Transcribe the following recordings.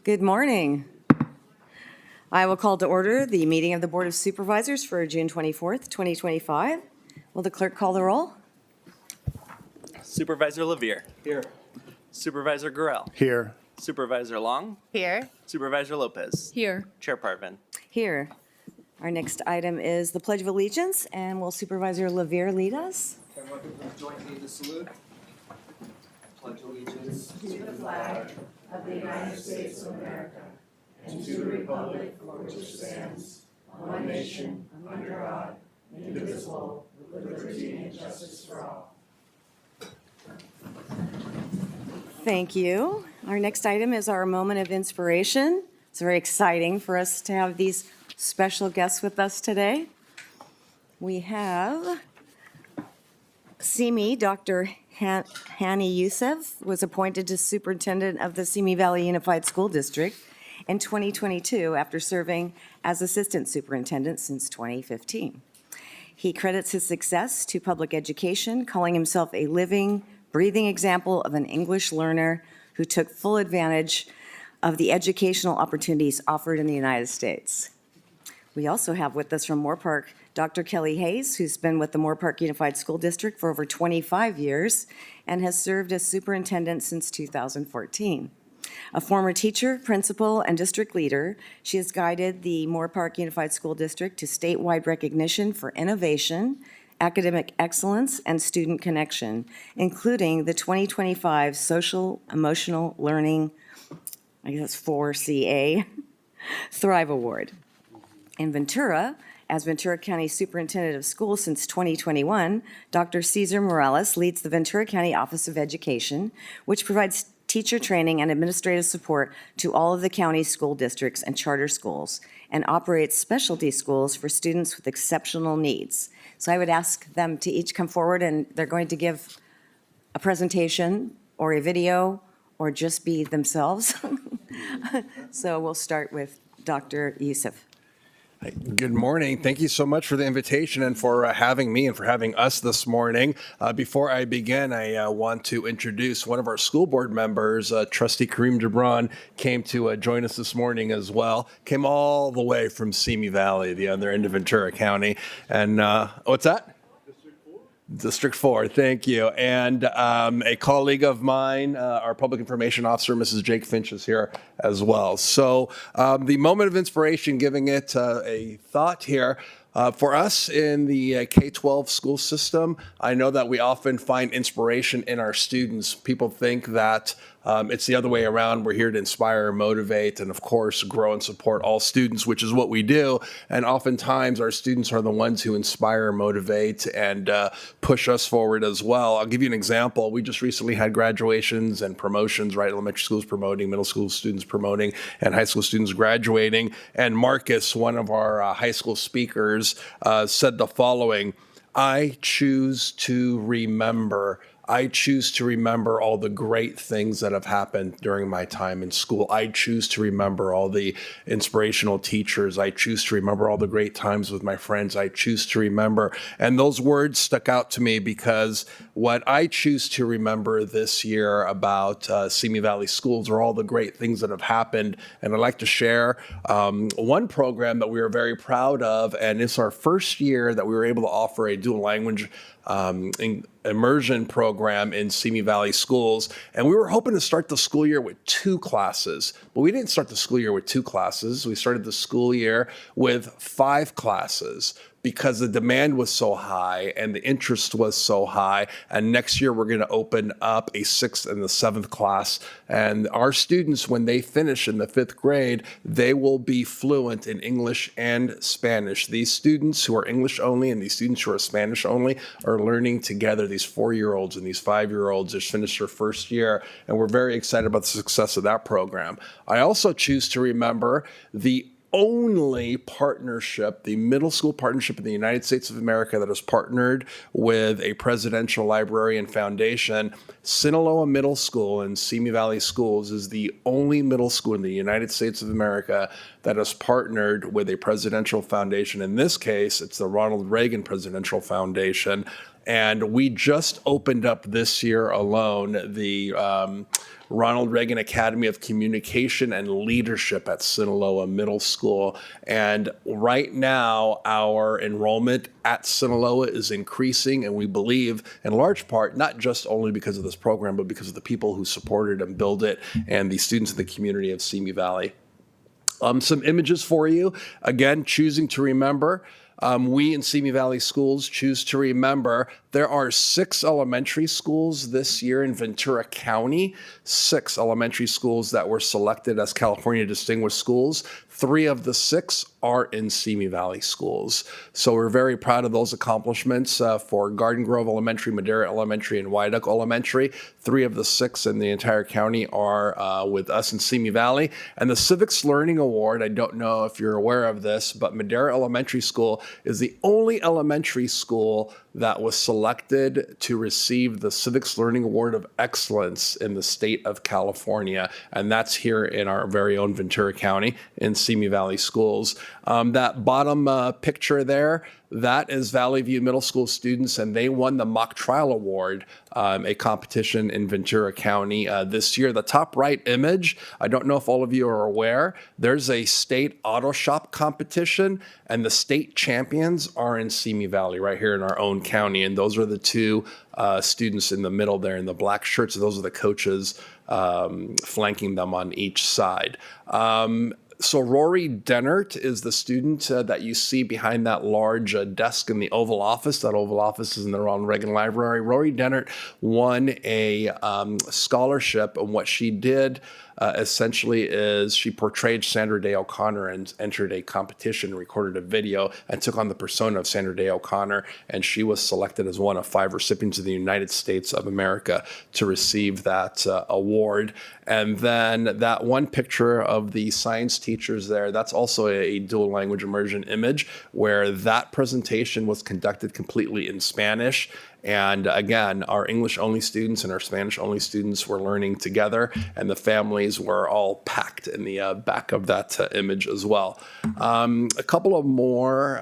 Good morning. I will call to order the meeting of the Board of Supervisors for June 24th, 2025. Will the clerk call the roll? Supervisor Levere. Here. Supervisor Gurel. Here. Supervisor Long. Here. Supervisor Lopez. Here. Chair Parvin. Here. Our next item is the Pledge of Allegiance, and will Supervisor Levere lead us? Everyone can join me to salute. Pledge allegiance to the flag of the United States of America and to the republic for which it stands, one nation, under God, indivisible, with liberty and justice for all. Thank you. Our next item is our moment of inspiration. It's very exciting for us to have these special guests with us today. We have Simi, Dr. Hani Youssef was appointed to Superintendent of the Simi Valley Unified School District in 2022 after serving as Assistant Superintendent since 2015. He credits his success to public education, calling himself a living, breathing example of an English learner who took full advantage of the educational opportunities offered in the United States. We also have with us from Moorpark, Dr. Kelly Hayes, who's been with the Moorpark Unified School District for over 25 years and has served as superintendent since 2014. A former teacher, principal, and district leader, she has guided the Moorpark Unified School District to statewide recognition for innovation, academic excellence, and student connection, including the 2025 Social Emotional Learning, I guess 4CA, Thrive Award. In Ventura, as Ventura County Superintendent of Schools since 2021, Dr. Cesar Morales leads the Ventura County Office of Education, which provides teacher training and administrative support to all of the county's school districts and charter schools, and operates specialty schools for students with exceptional needs. So I would ask them to each come forward, and they're going to give a presentation or a video or just be themselves. So we'll start with Dr. Youssef. Good morning. Thank you so much for the invitation and for having me and for having us this morning. Before I begin, I want to introduce one of our school board members, Trustee Kareem Gibran, came to join us this morning as well. Came all the way from Simi Valley, the other end of Ventura County. And what's that? District 4, thank you. And a colleague of mine, our public information officer, Mrs. Jake Finch, is here as well. So the moment of inspiration, giving it a thought here. For us in the K-12 school system, I know that we often find inspiration in our students. People think that it's the other way around. We're here to inspire, motivate, and of course, grow and support all students, which is what we do. And oftentimes, our students are the ones who inspire, motivate, and push us forward as well. I'll give you an example. We just recently had graduations and promotions, right? Elementary schools promoting, middle school students promoting, and high school students graduating. And Marcus, one of our high school speakers, said the following: I choose to remember. I choose to remember all the great things that have happened during my time in school. I choose to remember all the inspirational teachers. I choose to remember all the great times with my friends. I choose to remember. And those words stuck out to me because what I choose to remember this year about Simi Valley Schools are all the great things that have happened. And I'd like to share one program that we are very proud of. And it's our first year that we were able to offer a dual language immersion program in Simi Valley Schools. And we were hoping to start the school year with 2 classes, but we didn't start the school year with 2 classes. We started the school year with 5 classes because the demand was so high and the interest was so high. And next year, we're going to open up a 6th and the 7th class. And our students, when they finish in the 5th grade, they will be fluent in English and Spanish. These students who are English only and these students who are Spanish only are learning together. These 4-year-olds and these 5-year-olds just finished their first year. And we're very excited about the success of that program. I also choose to remember the only partnership, the middle school partnership in the United States of America that has partnered with a presidential library and foundation. Sinaloa Middle School in Simi Valley Schools is the only middle school in the United States of America that has partnered with a presidential foundation. In this case, it's the Ronald Reagan Presidential Foundation. And we just opened up this year alone the Ronald Reagan Academy of Communication and Leadership at Sinaloa Middle School. And right now, our enrollment at Sinaloa is increasing, and we believe, in large part, not just only because of this program, but because of the people who supported and built it and the students in the community of Simi Valley. Some images for you. Again, choosing to remember. We in Simi Valley Schools choose to remember there are 6 elementary schools this year in Ventura County, 6 elementary schools that were selected as California Distinguished Schools. 3 of the 6 are in Simi Valley Schools. So we're very proud of those accomplishments for Garden Grove Elementary, Madera Elementary, and Wyandotte Elementary. 3 of the 6 in the entire county are with us in Simi Valley. And the Civics Learning Award, I don't know if you're aware of this, but Madera Elementary School is the only elementary school that was selected to receive the Civics Learning Award of Excellence in the state of California. And that's here in our very own Ventura County in Simi Valley Schools. That bottom picture there, that is Valley View Middle School students, and they won the Mock Trial Award, a competition in Ventura County this year. The top right image, I don't know if all of you are aware, there's a state auto shop competition, and the state champions are in Simi Valley, right here in our own county. And those are the 2 students in the middle there in the black shirts. Those are the coaches flanking them on each side. So Rory Dennert is the student that you see behind that large desk in the Oval Office. That Oval Office is in the Ronald Reagan Library. Rory Dennert won a scholarship, and what she did essentially is she portrayed Sandra Day O'Connor and entered a competition, recorded a video, and took on the persona of Sandra Day O'Connor, and she was selected as one of 5 recipients of the United States of America to receive that award. And then that one picture of the science teachers there, that's also a dual language immersion image where that presentation was conducted completely in Spanish. And again, our English-only students and our Spanish-only students were learning together, and the families were all packed in the back of that image as well. A couple of more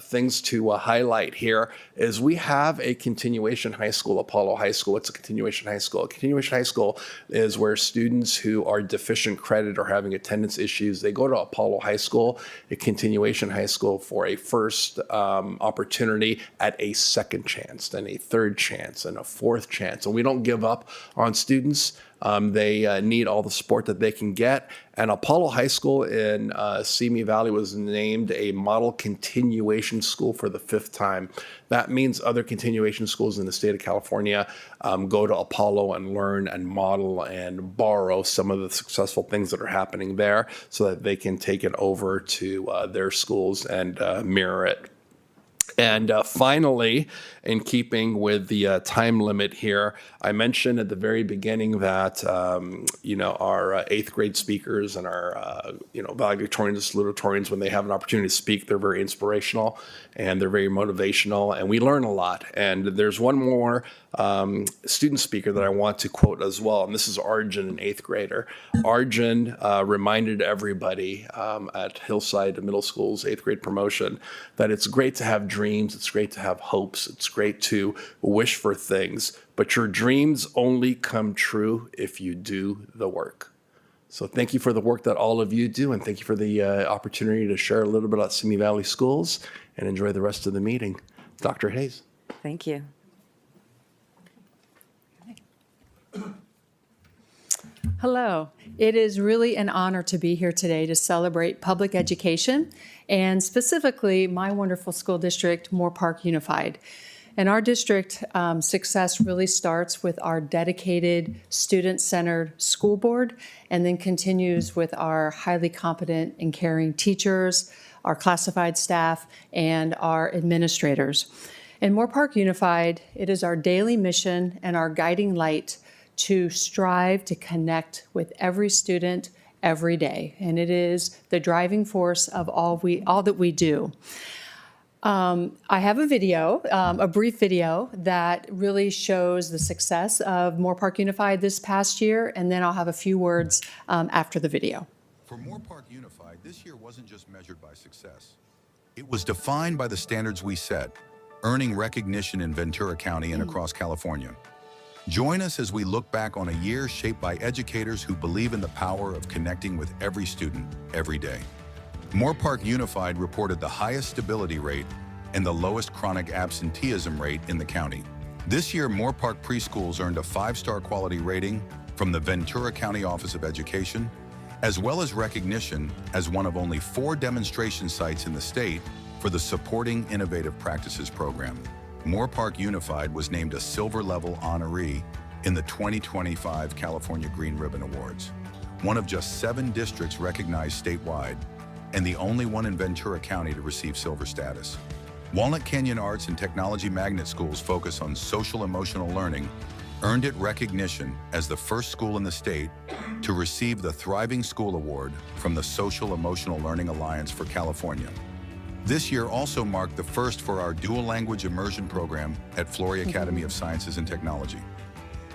things to highlight here is we have a continuation high school, Apollo High School. It's a continuation high school. A continuation high school is where students who are deficient credit or having attendance issues, they go to Apollo High School, a continuation high school, for a first opportunity at a second chance, then a third chance, and a fourth chance. And we don't give up on students. They need all the support that they can get. And Apollo High School in Simi Valley was named a model continuation school for the 5th time. That means other continuation schools in the state of California go to Apollo and learn and model and borrow some of the successful things that are happening there so that they can take it over to their schools and mirror it. And finally, in keeping with the time limit here, I mentioned at the very beginning that, our 8th grade speakers and our, valedictorians, salutatorians, when they have an opportunity to speak, they're very inspirational and they're very motivational, and we learn a lot. And there's one more student speaker that I want to quote as well, and this is Arjun, an 8th grader. Arjun reminded everybody at Hillside Middle School's 8th grade promotion that it's great to have dreams, it's great to have hopes, it's great to wish for things, but your dreams only come true if you do the work. So thank you for the work that all of you do, and thank you for the opportunity to share a little bit about Simi Valley Schools, and enjoy the rest of the meeting. Dr. Hayes. Thank you. Hello. It is really an honor to be here today to celebrate public education, and specifically my wonderful school district, Moorpark Unified. And our district success really starts with our dedicated, student-centered school board, and then continues with our highly competent and caring teachers, our classified staff, and our administrators. In Moorpark Unified, it is our daily mission and our guiding light to strive to connect with every student every day. And it is the driving force of all that we do. I have a video, a brief video that really shows the success of Moorpark Unified this past year, and then I'll have a few words after the video. For Moorpark Unified, this year wasn't just measured by success. It was defined by the standards we set earning recognition in Ventura County and across California. Join us as we look back on a year shaped by educators who believe in the power of connecting with every student every day. Moorpark Unified reported the highest stability rate and the lowest chronic absenteeism rate in the county. This year, Moorpark preschools earned a 5-star quality rating from the Ventura County Office of Education, as well as recognition as one of only 4 demonstration sites in the state for the Supporting Innovative Practices program. Moorpark Unified was named a silver level honoree in the 2025 California Green Ribbon Awards, one of just 7 districts recognized statewide and the only one in Ventura County to receive silver status. Walnut Canyon Arts and Technology Magnet Schools focus on social-emotional learning, earned it recognition as the first school in the state to receive the Thriving School Award from the Social Emotional Learning Alliance for California. This year also marked the first for our dual language immersion program at Flory Academy of Sciences and Technology.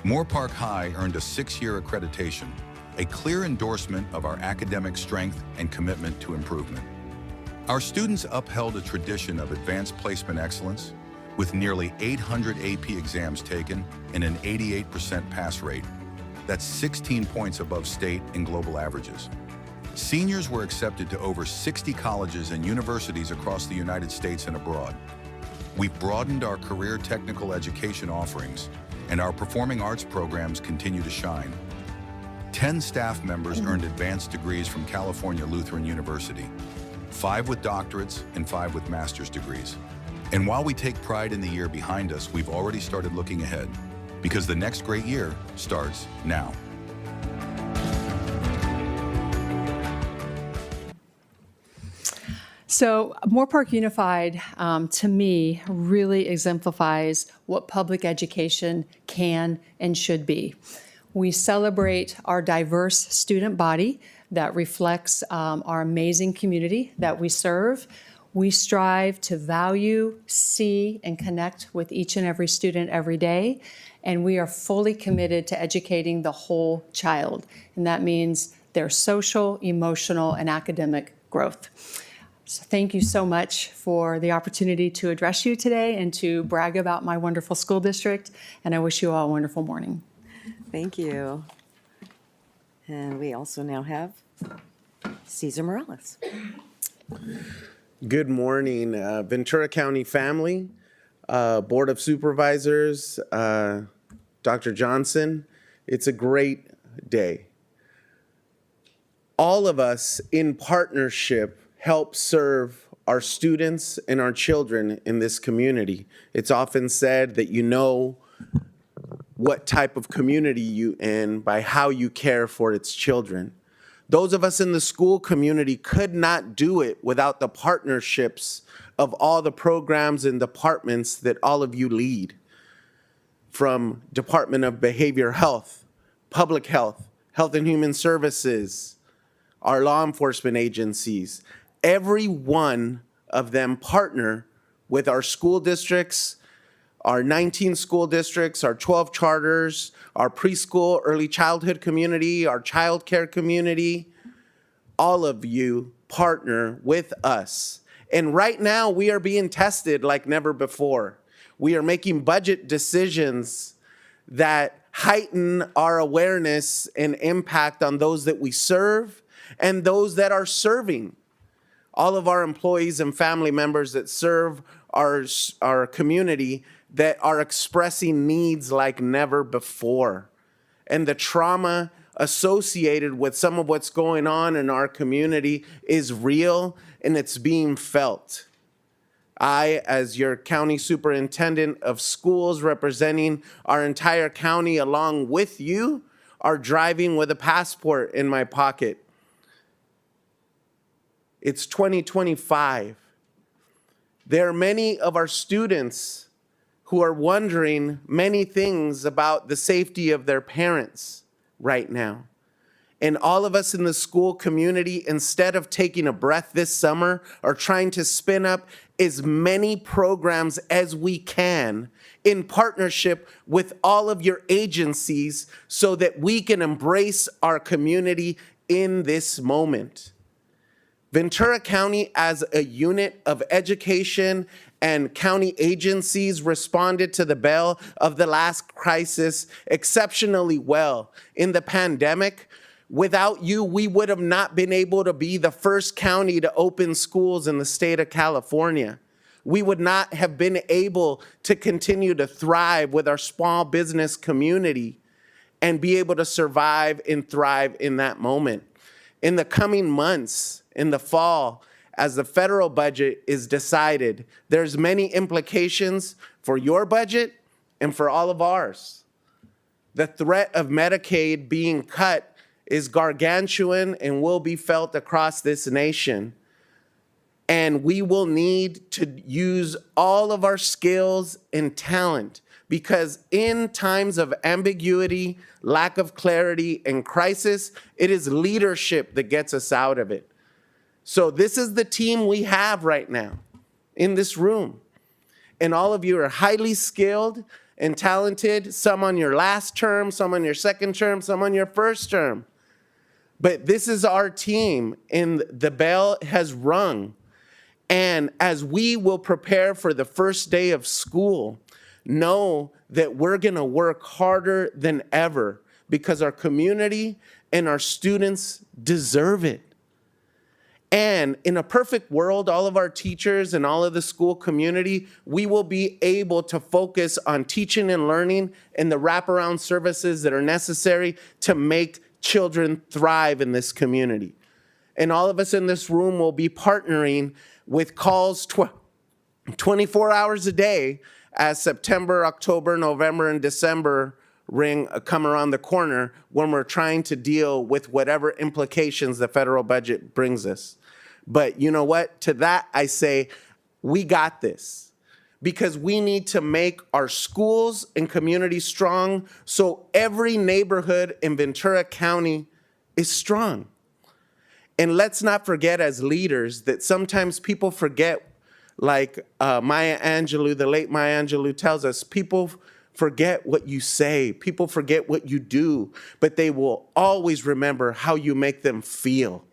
Moorpark High earned a 6-year accreditation, a clear endorsement of our academic strength and commitment to improvement. Our students upheld a tradition of advanced placement excellence with nearly 800 AP exams taken and an 88% pass rate. That's 16 points above state and global averages. Seniors were accepted to over 60 colleges and universities across the United States and abroad. We've broadened our career technical education offerings, and our performing arts programs continue to shine. 10 staff members earned advanced degrees from California Lutheran University, 5 with doctorates and 5 with master's degrees. And while we take pride in the year behind us, we've already started looking ahead, because the next great year starts now. So Moorpark Unified, to me, really exemplifies what public education can and should be. We celebrate our diverse student body that reflects our amazing community that we serve. We strive to value, see, and connect with each and every student every day, and we are fully committed to educating the whole child, and that means their social, emotional, and academic growth. So thank you so much for the opportunity to address you today and to brag about my wonderful school district, and I wish you all a wonderful morning. Thank you. And we also now have Cesar Morales. Good morning, Ventura County family, Board of Supervisors, Dr. Johnson. It's a great day. All of us in partnership help serve our students and our children in this community. It's often said that you know what type of community you're in by how you care for its children. Those of us in the school community could not do it without the partnerships of all the programs and departments that all of you lead. From Department of Behavioral Health, Public Health, Health and Human Services, our law enforcement agencies. Every one of them partner with our school districts, our 19 school districts, our 12 charters, our preschool, early childhood community, our child care community. All of you partner with us. And right now we are being tested like never before. We are making budget decisions that heighten our awareness and impact on those that we serve and those that are serving. All of our employees and family members that serve our community that are expressing needs like never before. And the trauma associated with some of what's going on in our community is real and it's being felt. I, as your county superintendent of schools representing our entire county along with you, are driving with a passport in my pocket. It's 2025. There are many of our students who are wondering many things about the safety of their parents right now. And all of us in the school community, instead of taking a breath this summer, are trying to spin up as many programs as we can in partnership with all of your agencies so that we can embrace our community in this moment. Ventura County as a unit of education and county agencies responded to the bell of the last crisis exceptionally well. In the pandemic, without you, we would have not been able to be the first county to open schools in the state of California. We would not have been able to continue to thrive with our small business community and be able to survive and thrive in that moment. In the coming months, in the fall, as the federal budget is decided, there's many implications for your budget and for all of ours. The threat of Medicaid being cut is gargantuan and will be felt across this nation. And we will need to use all of our skills and talent, because in times of ambiguity, lack of clarity, and crisis, it is leadership that gets us out of it. So this is the team we have right now in this room. And all of you are highly skilled and talented, some on your last term, some on your second term, some on your first term. But this is our team, and the bell has rung. And as we will prepare for the first day of school, know that we're going to work harder than ever, because our community and our students deserve it. And in a perfect world, all of our teachers and all of the school community, we will be able to focus on teaching and learning and the wraparound services that are necessary to make children thrive in this community. And all of us in this room will be partnering with calls 24 hours a day as September, October, November, and December come around the corner, when we're trying to deal with whatever implications the federal budget brings us. But you know what? To that, I say, we got this, because we need to make our schools and communities strong so every neighborhood in Ventura County is strong. And let's not forget, as leaders, that sometimes people forget, like Maya Angelou, the late Maya Angelou tells us, people forget what you say, people forget what you do, but they will always remember how you make them feel.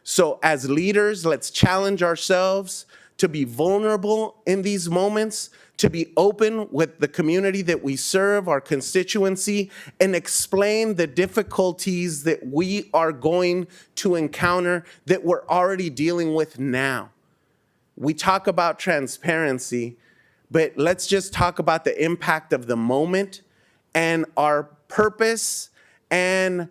So as leaders, let's challenge ourselves to be vulnerable in these moments, to be open with the community that we serve, our constituency, and explain the difficulties that we are going to encounter, that we're already dealing with now. We talk about transparency, but let's just talk about the impact of the moment and our purpose and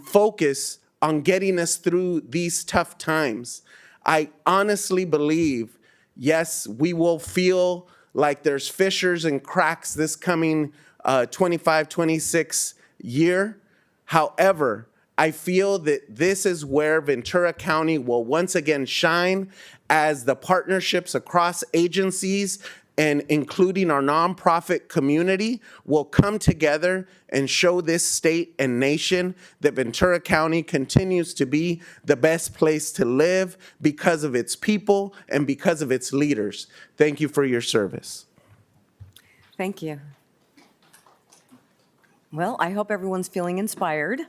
focus on getting us through these tough times. I honestly believe, yes, we will feel like there's fissures and cracks this coming 25-26 year. However, I feel that this is where Ventura County will once again shine, as the partnerships across agencies and including our nonprofit community will come together and show this state and nation that Ventura County continues to be the best place to live because of its people and because of its leaders. Thank you for your service. Thank you. Well, I hope everyone's feeling inspired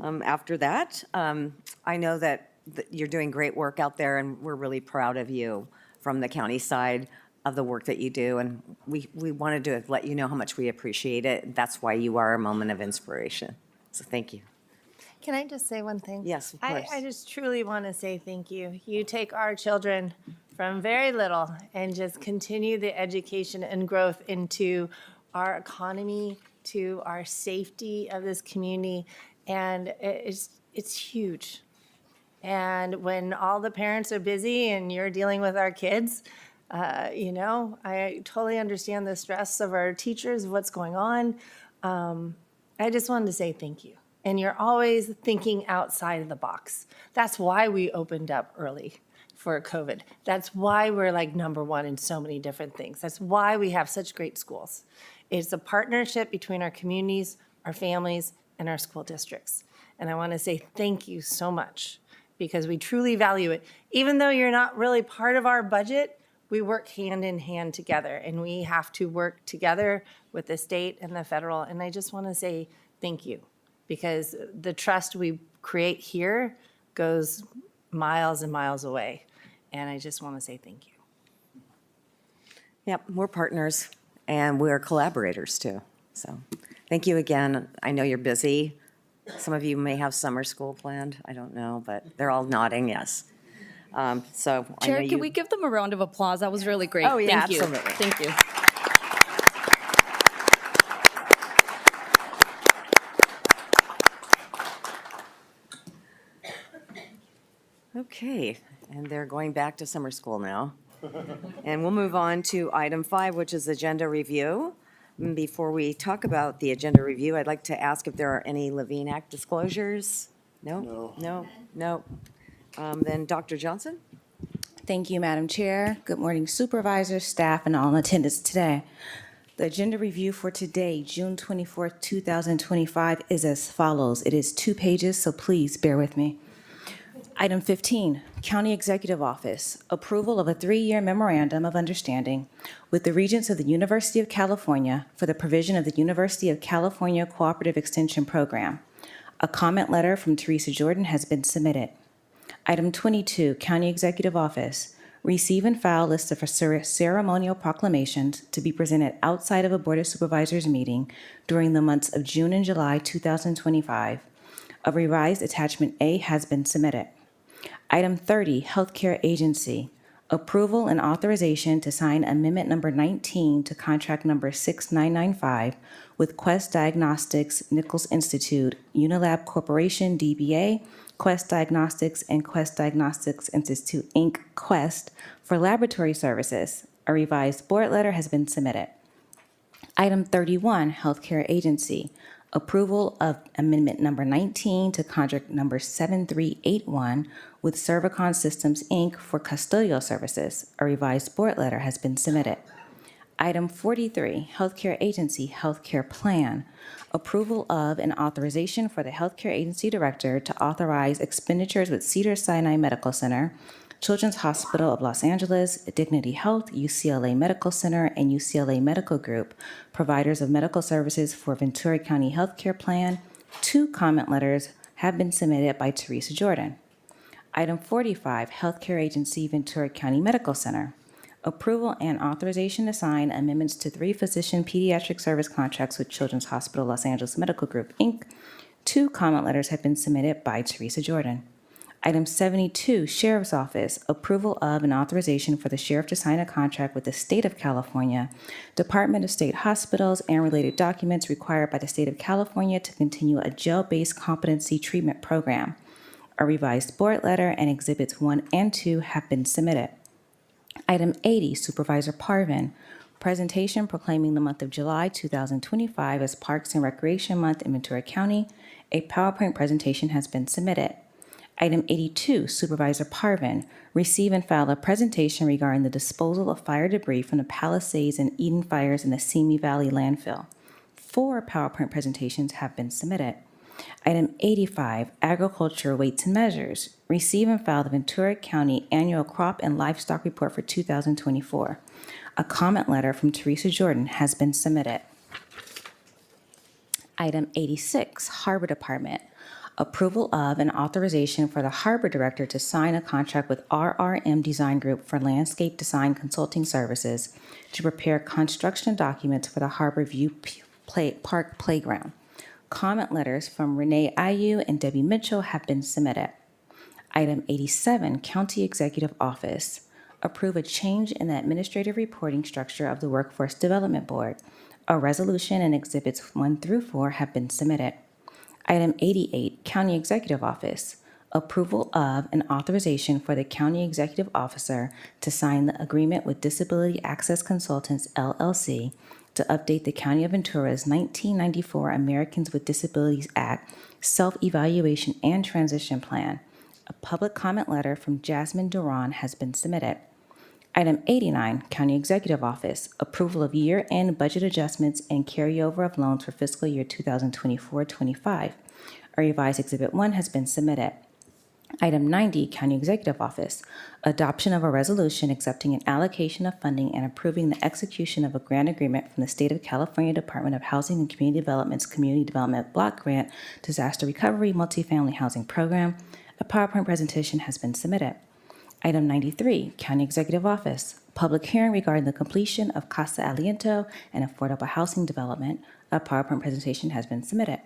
after that. I know that you're doing great work out there, and we're really proud of you from the county side of the work that you do, and we wanted to let you know how much we appreciate it. That's why you are a moment of inspiration. So thank you. Can I just say one thing? Yes, of course. I just truly want to say thank you. You take our children from very little and just continue the education and growth into our economy, to our safety of this community, and it's huge. And when all the parents are busy and you're dealing with our kids, I totally understand the stress of our teachers, of what's going on. I just wanted to say thank you. And you're always thinking outside of the box. That's why we opened up early for COVID. That's why we're like #1 in so many different things. That's why we have such great schools. It's a partnership between our communities, our families, and our school districts. And I want to say thank you so much, because we truly value it. Even though you're not really part of our budget, we work hand in hand together, and we have to work together with the state and the federal. And I just want to say thank you, because the trust we create here goes miles and miles away. And I just want to say thank you. Yep, we're partners, and we're collaborators, too. So, thank you again. I know you're busy. Some of you may have summer school planned, I don't know, but they're all nodding yes. So, I know Chair, you. can we give them a round of applause? That was really great. Oh, yeah, Thank you. absolutely. Thank you. Okay, and they're going back to summer school now. And we'll move on to item 5, which is agenda review. Before we talk about the agenda review, I'd like to ask if there are any Levine Act disclosures? No? No? Then Dr. Johnson? Thank you, Madam Chair. Good morning, supervisors, staff, and all in attendance today. The agenda review for today, June 24th, 2025, is as follows. It is 2 pages, so please bear with me. Item 15, County Executive Office, approval of a 3-year memorandum of understanding with the Regents of the University of California for the provision of the University of California Cooperative Extension Program. A comment letter from Teresa Jordan has been submitted. Item 22, County Executive Office, receive and file list of ceremonial proclamations to be presented outside of a Board of Supervisors meeting during the months of June and July 2025. A revised attachment A has been submitted. Item 30, Healthcare Agency, approval and authorization to sign Amendment Number 19 to Contract Number 6995 with Quest Diagnostics, Nichols Institute, Unilab Corporation, DBA, Quest Diagnostics, and Quest Diagnostics Institute, Inc., Quest, for laboratory services. A revised board letter has been submitted. Item 31, Healthcare Agency, approval of Amendment Number 19 to Contract Number 7381 with Cervicon Systems, Inc. for custodial services. A revised board letter has been submitted. Item 43, Healthcare Agency Healthcare Plan, approval of and authorization for the Healthcare Agency Director to authorize expenditures with Cedars-Sinai Medical Center, Children's Hospital of Los Angeles, Dignity Health, UCLA Medical Center, and UCLA Medical Group, providers of medical services for Ventura County Healthcare Plan. 2 comment letters have been submitted by Teresa Jordan. Item 45, Healthcare Agency Ventura County Medical Center, approval and authorization to sign amendments to 3 physician pediatric service contracts with Children's Hospital Los Angeles Medical Group, Inc. 2 comment letters have been submitted by Teresa Jordan. Item 72, Sheriff's Office, approval of and authorization for the sheriff to sign a contract with the State of California, Department of State Hospitals, and related documents required by the State of California to continue a jail-based competency treatment program. A revised board letter and Exhibits 1 and 2 have been submitted. Item 80, Supervisor Parvin, presentation proclaiming the month of July 2025 as Parks and Recreation Month in Ventura County. A PowerPoint presentation has been submitted. Item 82, Supervisor Parvin, receive and file a presentation regarding the disposal of fire debris from the Palisades and Eden fires in the Simi Valley landfill. 4 PowerPoint presentations have been submitted. Item 85, Agriculture Weights and Measures, receive and file the Ventura County Annual Crop and Livestock Report for 2024. A comment letter from Teresa Jordan has been submitted. Item 86, Harbor Department, approval of and authorization for the Harbor Director to sign a contract with RRM Design Group for landscape design consulting services to prepare construction documents for the Harbor View Park Playground. Comment letters from Renee Ayu and Debbie Mitchell have been submitted. Item 87, County Executive Office, approve a change in the administrative reporting structure of the Workforce Development Board. A resolution and Exhibits 1 through 4 have been submitted. Item 88, County Executive Office, approval of and authorization for the County Executive Officer to sign the agreement with Disability Access Consultants, LLC, to update the County of Ventura's 1994 Americans with Disabilities Act Self-Evaluation and Transition Plan. A public comment letter from Jasmine Duran has been submitted. Item 89, County Executive Office, approval of year-end budget adjustments and carryover of loans for fiscal year 2024-25. A revised Exhibit 1 has been submitted. Item 90, County Executive Office, adoption of a resolution accepting an allocation of funding and approving the execution of a grant agreement from the State of California Department of Housing and Community Development's Community Development Block Grant Disaster Recovery Multifamily Housing Program. A PowerPoint presentation has been submitted. Item 93, County Executive Office, Public hearing regarding the completion of Kasa Aliento and affordable housing development. A PowerPoint presentation has been submitted.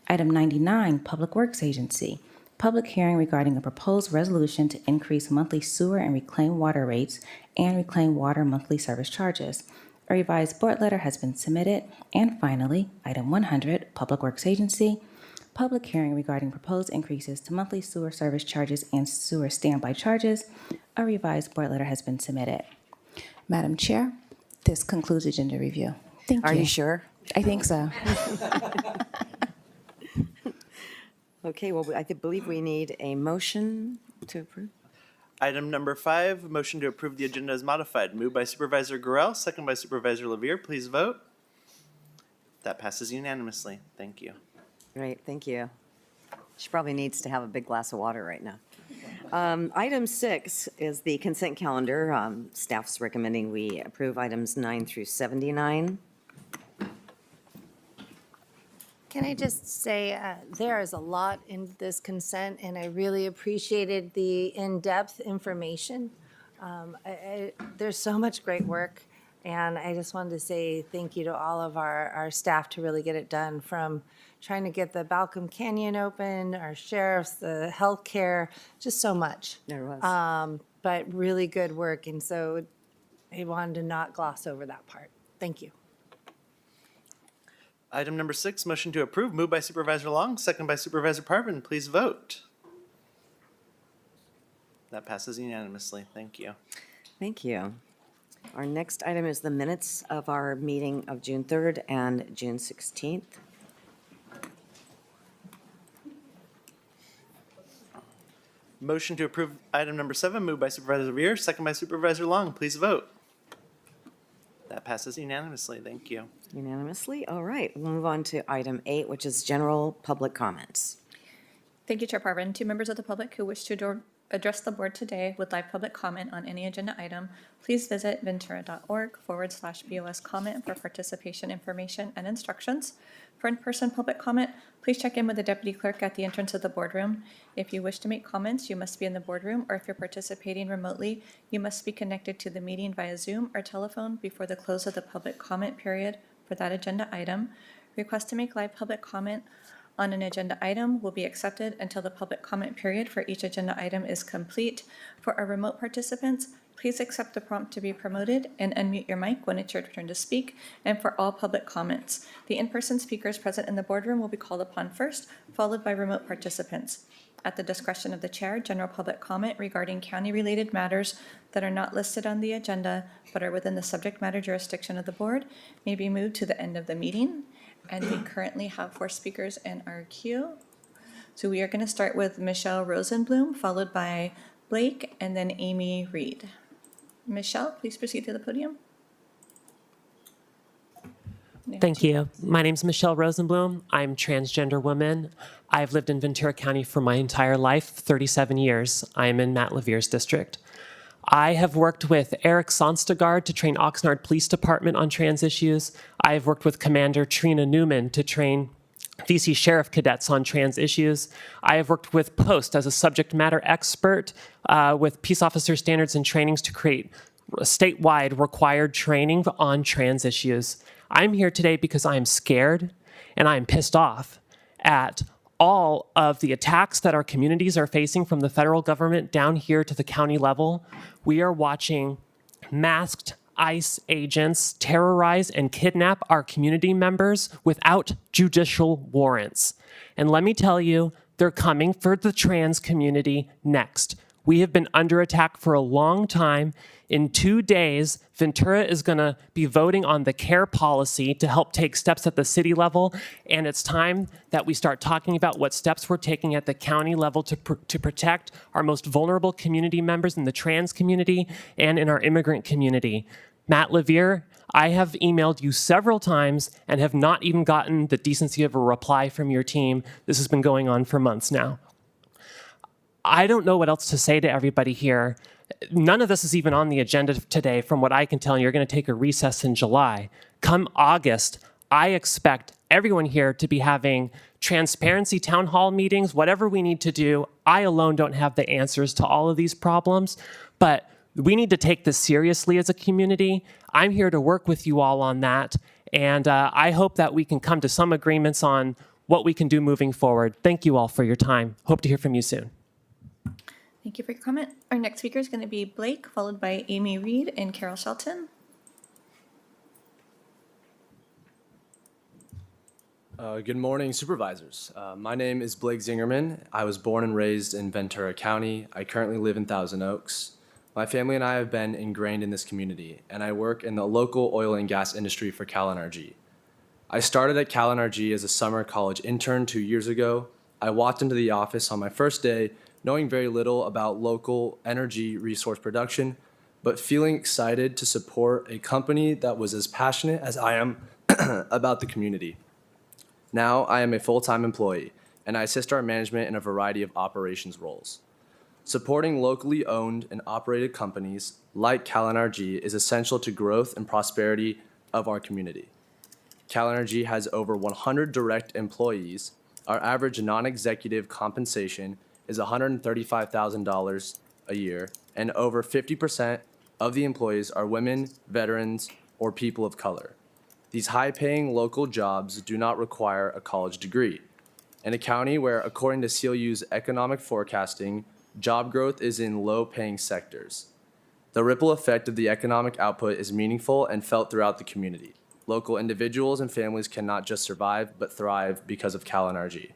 Item 99, Public Works Agency. Public hearing regarding a proposed resolution to increase monthly sewer and reclaimed water rates and reclaimed water monthly service charges. A revised board letter has been submitted. And finally, item 100, Public Works Agency. Public hearing regarding proposed increases to monthly sewer service charges and sewer standby charges. A revised board letter has been submitted. Madam Chair, this concludes agenda review. Thank you. Are you sure? I think so. Okay, well, I believe we need a motion to approve. Item number 5, motion to approve the agenda as modified. Moved by Supervisor Gurel, second by Supervisor Levere. Please vote. That passes unanimously. Thank you. Great, thank you. She probably needs to have a big glass of water right now. Item 6 is the consent calendar. Staff's recommending we approve items 9 through 79. Can I just say, there is a lot in this consent, and I really appreciated the in-depth information. There's so much great work, and I just wanted to say thank you to all of our staff to really get it done, from trying to get the Balcom Canyon open, our sheriffs, the healthcare, just so much. There was. But really good work, and so I wanted to not gloss over that part. Thank you. Item number 6, motion to approve. Moved by Supervisor Long, second by Supervisor Parvin. Please vote. That passes unanimously. Thank you. Thank you. Our next item is the minutes of our meeting of June 3rd and June 16th. Motion to approve item number 7, moved by Supervisor Levere, second by Supervisor Long. Please vote. That passes unanimously. Thank you. Unanimously? All right, we'll move on to item 8, which is general public comments. Thank you, Chair Parvin. To members of the public who wish to address the board today with live public comment on any agenda item, please visit ventura.org/BOS comment for participation information and instructions. For in-person public comment, please check in with the deputy clerk at the entrance of the boardroom. If you wish to make comments, you must be in the boardroom, or if you're participating remotely, you must be connected to the meeting via Zoom or telephone before the close of the public comment period for that agenda item. Requests to make live public comment on an agenda item will be accepted until the public comment period for each agenda item is complete. For our remote participants, please accept the prompt to be promoted and unmute your mic when it's your turn to speak. And for all public comments, the in-person speakers present in the boardroom will be called upon first, followed by remote participants. At the discretion of the chair, general public comment regarding county-related matters that are not listed on the agenda but are within the subject matter jurisdiction of the board may be moved to the end of the meeting. And we currently have 4 speakers in our queue. So we are going to start with Michelle Rosenblum, followed by Blake, and then Amy Reed. Michelle, please proceed to the podium. Thank you. My name is Michelle Rosenblum. I'm a transgender woman. I've lived in Ventura County for my entire life, 37 years. I am in Matt Levere's district. I have worked with Eric Sonstagard to train Oxnard Police Department on trans issues. I have worked with Commander Trina Newman to train VC Sheriff cadets on trans issues. I have worked with Post as a subject matter expert with peace officer standards and trainings to create statewide required training on trans issues. I'm here today because I'm scared and I'm pissed off at all of the attacks that our communities are facing from the federal government down here to the county level. We are watching masked ICE agents terrorize and kidnap our community members without judicial warrants. And let me tell you, they're coming for the trans community next. We have been under attack for a long time. In 2 days, Ventura is going to be voting on the care policy to help take steps at the city level, and it's time that we start talking about what steps we're taking at the county level to protect our most vulnerable community members in the trans community and in our immigrant community. Matt Levere, I have emailed you several times and have not even gotten the decency of a reply from your team. This has been going on for months now. I don't know what else to say to everybody here. None of this is even on the agenda today. From what I can tell, you're going to take a recess in July. Come August, I expect everyone here to be having transparency town hall meetings, whatever we need to do. I alone don't have the answers to all of these problems, but We need to take this seriously as a community. I'm here to work with you all on that, and I hope that we can come to some agreements on what we can do moving forward. Thank you all for your time. Hope to hear from you soon. Thank you for your comment. Our next speaker is going to be Blake, followed by Amy Reed and Carol Shelton. Good morning, Supervisors. My name is Blake Zingerman. I was born and raised in Ventura County. I currently live in Thousand Oaks. My family and I have been ingrained in this community, and I work in the local oil and gas industry for CalNRG. I started at CalNRG as a summer college intern 2 years ago. I walked into the office on my first day knowing very little about local energy resource production, but feeling excited to support a company that was as passionate as I am about the community. Now I am a full-time employee, and I assist our management in a variety of operations roles. Supporting locally owned and operated companies like CalNRG is essential to growth and prosperity of our community. CalNRG has over 100 direct employees. Our average non-executive compensation is $135,000 a year, and over 50% of the employees are women, veterans, or people of color. These high-paying local jobs do not require a college degree. In a county where, according to CLU's economic forecasting, job growth is in low-paying sectors. The ripple effect of the economic output is meaningful and felt throughout the community. Local individuals and families can not just survive, but thrive because of CalNRG.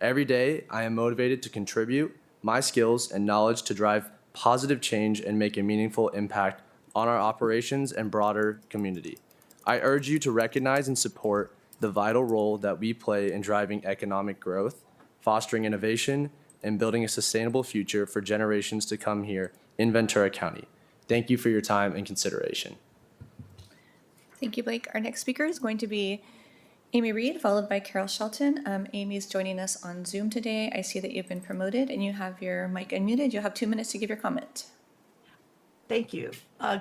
Every day, I am motivated to contribute my skills and knowledge to drive positive change and make a meaningful impact on our operations and broader community. I urge you to recognize and support the vital role that we play in driving economic growth, fostering innovation, and building a sustainable future for generations to come here in Ventura County. Thank you for your time and consideration. Thank you, Blake. Our next speaker is going to be Amy Reed, followed by Carol Shelton. Amy's joining us on Zoom today. I see that you've been promoted and you have your mic unmuted. You'll have 2 minutes to give your comment. Thank you.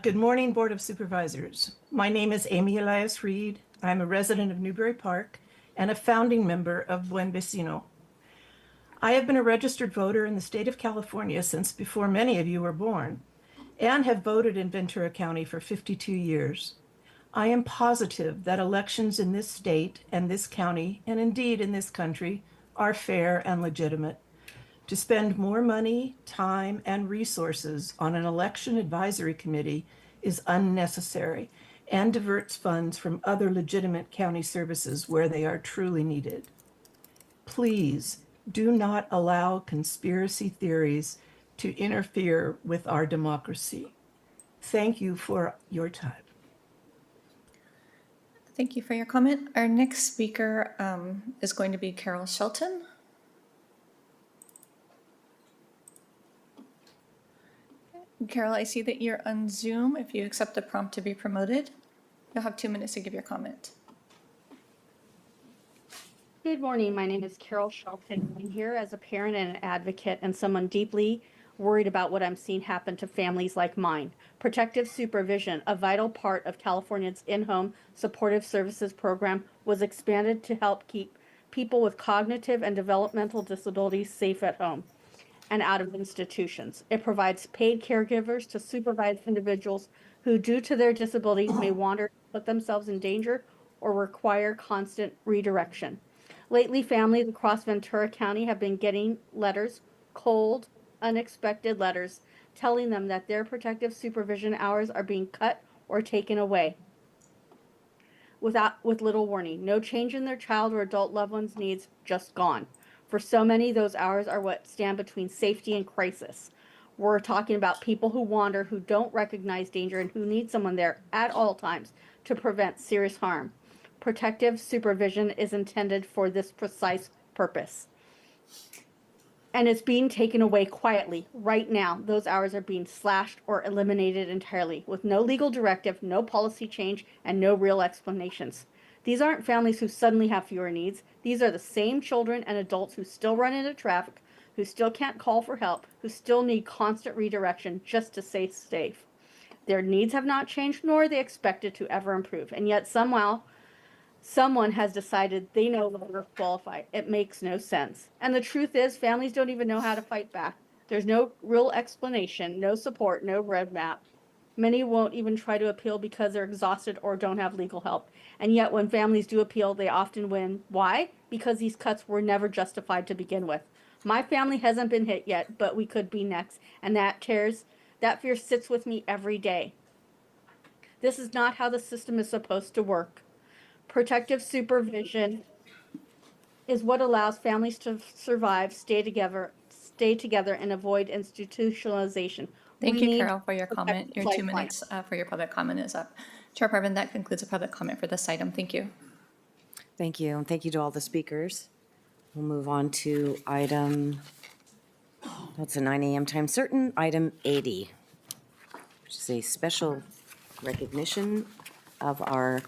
Good morning, Board of Supervisors. My name is Amy Elias Reed. I'm a resident of Newbury Park and a founding member of Buen Vecino. I have been a registered voter in the state of California since before many of you were born, and have voted in Ventura County for 52 years. I am positive that elections in this state and this county, and indeed in this country, are fair and legitimate. To spend more money, time, and resources on an election advisory committee is unnecessary and diverts funds from other legitimate county services where they are truly needed. Please do not allow conspiracy theories to interfere with our democracy. Thank you for your time. Thank you for your comment. Our next speaker is going to be Carol Shelton. Carol, I see that you're on Zoom. If you accept the prompt to be promoted, you'll have 2 minutes to give your comment. Good morning. My name is Carol Shelton. I'm here as a parent and an advocate and someone deeply worried about what I'm seeing happen to families like mine. Protective supervision, a vital part of California's in-home supportive services program, was expanded to help keep people with cognitive and developmental disabilities safe at home and out of institutions. It provides paid caregivers to supervise individuals who, due to their disabilities, may wander, put themselves in danger, or require constant redirection. Lately, families across Ventura County have been getting letters, cold, unexpected letters, telling them that their protective supervision hours are being cut or taken away with little warning. No change in their child or adult loved one's needs, just gone. For so many, those hours are what stand between safety and crisis. We're talking about people who wander, who don't recognize danger, and who need someone there at all times to prevent serious harm. Protective supervision is intended for this precise purpose. And it's being taken away quietly. Right now, those hours are being slashed or eliminated entirely, with no legal directive, no policy change, and no real explanations. These aren't families who suddenly have fewer needs. These are the same children and adults who still run into traffic, who still can't call for help, who still need constant redirection just to stay safe. Their needs have not changed, nor are they expected to ever improve. And yet somehow, someone has decided they no longer qualify. It makes no sense. And the truth is, families don't even know how to fight back. There's no real explanation, no support, no roadmap. Many won't even try to appeal because they're exhausted or don't have legal help. And yet, when families do appeal, they often win. Why? Because these cuts were never justified to begin with. My family hasn't been hit yet, but we could be next. And that fear sits with me every day. This is not how the system is supposed to work. Protective supervision is what allows families to survive, stay together, and avoid institutionalization. Thank We you, need Carol, for your comment. Your 2 lifeline. minutes for your public comment is up. Chair Parvin, that concludes the public comment for this item. Thank you. Thank you, and thank you to all the speakers. We'll move on to item, that's a 9 a.m. time certain, item 80, which is a special recognition of our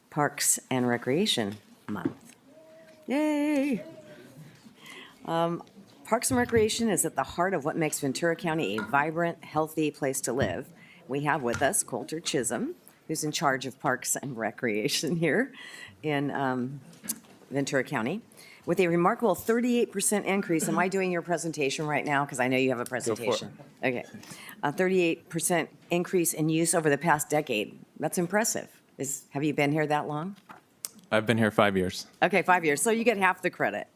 Parks and Recreation Month. Yay! Parks and Recreation is at the heart of what makes Ventura County a vibrant, healthy place to live. We have with us Coulter Chisholm, who's in charge of Parks and Recreation here in Ventura County, with a remarkable 38% increase. Am I doing your presentation right now? Because I know you have a presentation. Okay. A 38% increase in use over the past decade. That's impressive. Have you been here that long? I've been here 5 years. Okay, 5 years. So you get half the credit.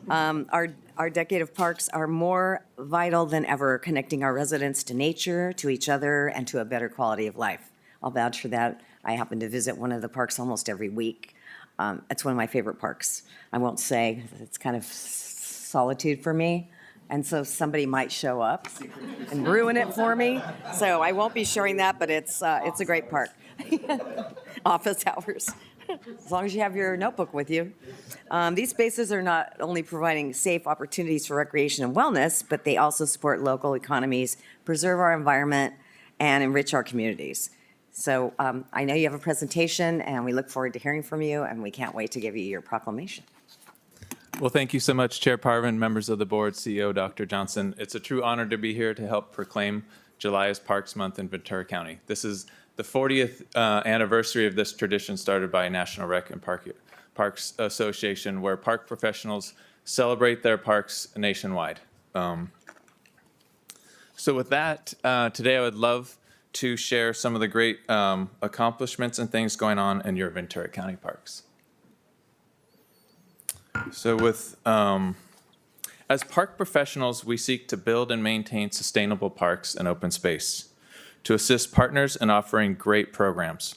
Our decade of parks are more vital than ever, connecting our residents to nature, to each other, and to a better quality of life. I'll vouch for that. I happen to visit one of the parks almost every week. It's one of my favorite parks. I won't say, it's kind of solitude for me. And so somebody might show up and ruin it for me. So I won't be sharing that, but it's a great park. Office hours. As long as you have your notebook with you. These spaces are not only providing safe opportunities for recreation and wellness, but they also support local economies, preserve our environment, and enrich our communities. So I know you have a presentation, and we look forward to hearing from you, and we can't wait to give you your proclamation. Well, thank you so much, Chair Parvin, members of the board, CEO Dr. Johnson. It's a true honor to be here to help proclaim July as Parks Month in Ventura County. This is the 40th anniversary of this tradition started by National Rec and Parks Association, where park professionals celebrate their parks nationwide. So with that, today I would love to share some of the great accomplishments and things going on in your Ventura County parks. So as park professionals, we seek to build and maintain sustainable parks and open space, to assist partners in offering great programs,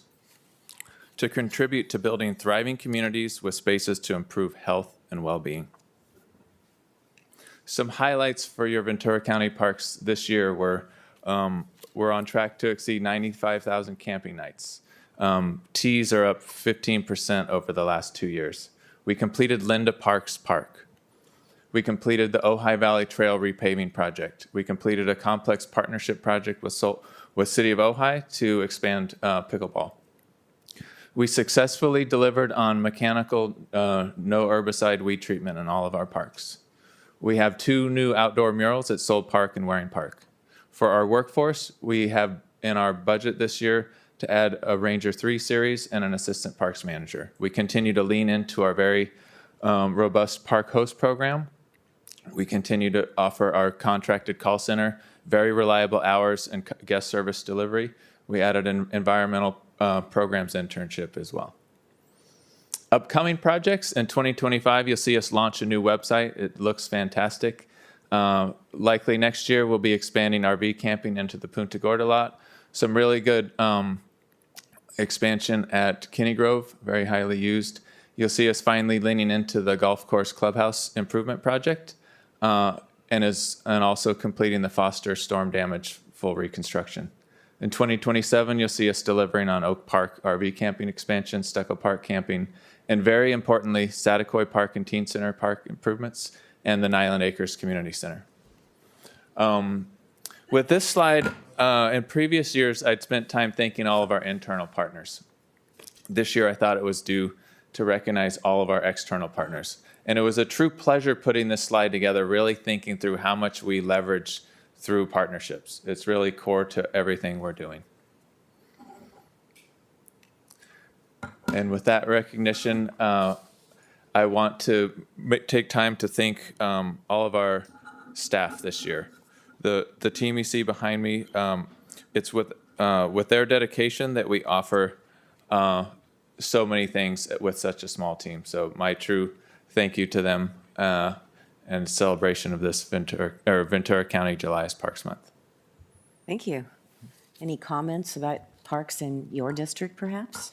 to contribute to building thriving communities with spaces to improve health and well-being. Some highlights for your Ventura County parks this year were we're on track to exceed 95,000 camping nights. Tees are up 15% over the last 2 years. We completed Linda Parks Park. We completed the Ojai Valley Trail repaving project. We completed a complex partnership project with City of Ojai to expand pickleball. We successfully delivered on mechanical no herbicide weed treatment in all of our parks. We have 2 new outdoor murals at Soul Park and Waring Park. For our workforce, we have in our budget this year to add a Ranger 3 series and an assistant parks manager. We continue to lean into our very robust park host program. We continue to offer our contracted call center, very reliable hours and guest service delivery. We added an environmental programs internship as well. Upcoming projects in 2025, you'll see us launch a new website. It looks fantastic. Likely next year, we'll be expanding RV camping into the Punta Gorda lot. Some really good expansion at Kinney Grove, very highly used. You'll see us finally leaning into the golf course clubhouse improvement project, and also completing the Foster storm damage full reconstruction. In 2027, you'll see us delivering on Oak Park RV camping expansion, Stucco Park camping, and very importantly, Satakoy Park and Teen Center Park improvements, and the Nyland Acres Community Center. With this slide, in previous years, I'd spent time thanking all of our internal partners. This year, I thought it was due to recognize all of our external partners. And it was a true pleasure putting this slide together, really thinking through how much we leverage through partnerships. It's really core to everything we're doing. And with that recognition, I want to take time to thank all of our staff this year. The team you see behind me, it's with their dedication that we offer so many things with such a small team. So my true thank you to them and celebration of this Ventura County July's Parks Month. Thank you. Any comments about parks in your district, perhaps?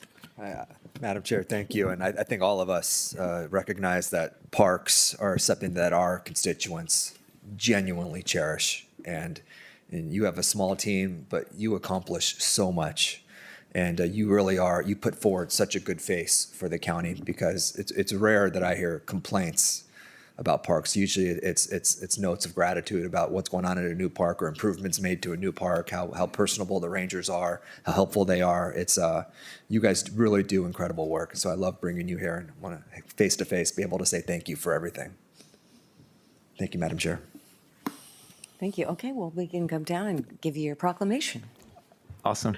Madam Chair, thank you. And I think all of us recognize that parks are something that our constituents genuinely cherish. And you have a small team, but you accomplish so much. And you really are, you put forward such a good face for the county, because it's rare that I hear complaints about parks. Usually it's notes of gratitude about what's going on at a new park or improvements made to a new park, how personable the rangers are, how helpful they are. It's you guys really do incredible work. So I love bringing you here and want to face to face be able to say thank you for everything. Thank you, Madam Chair. Thank you. Okay, well, we can come down and give you your proclamation. Awesome.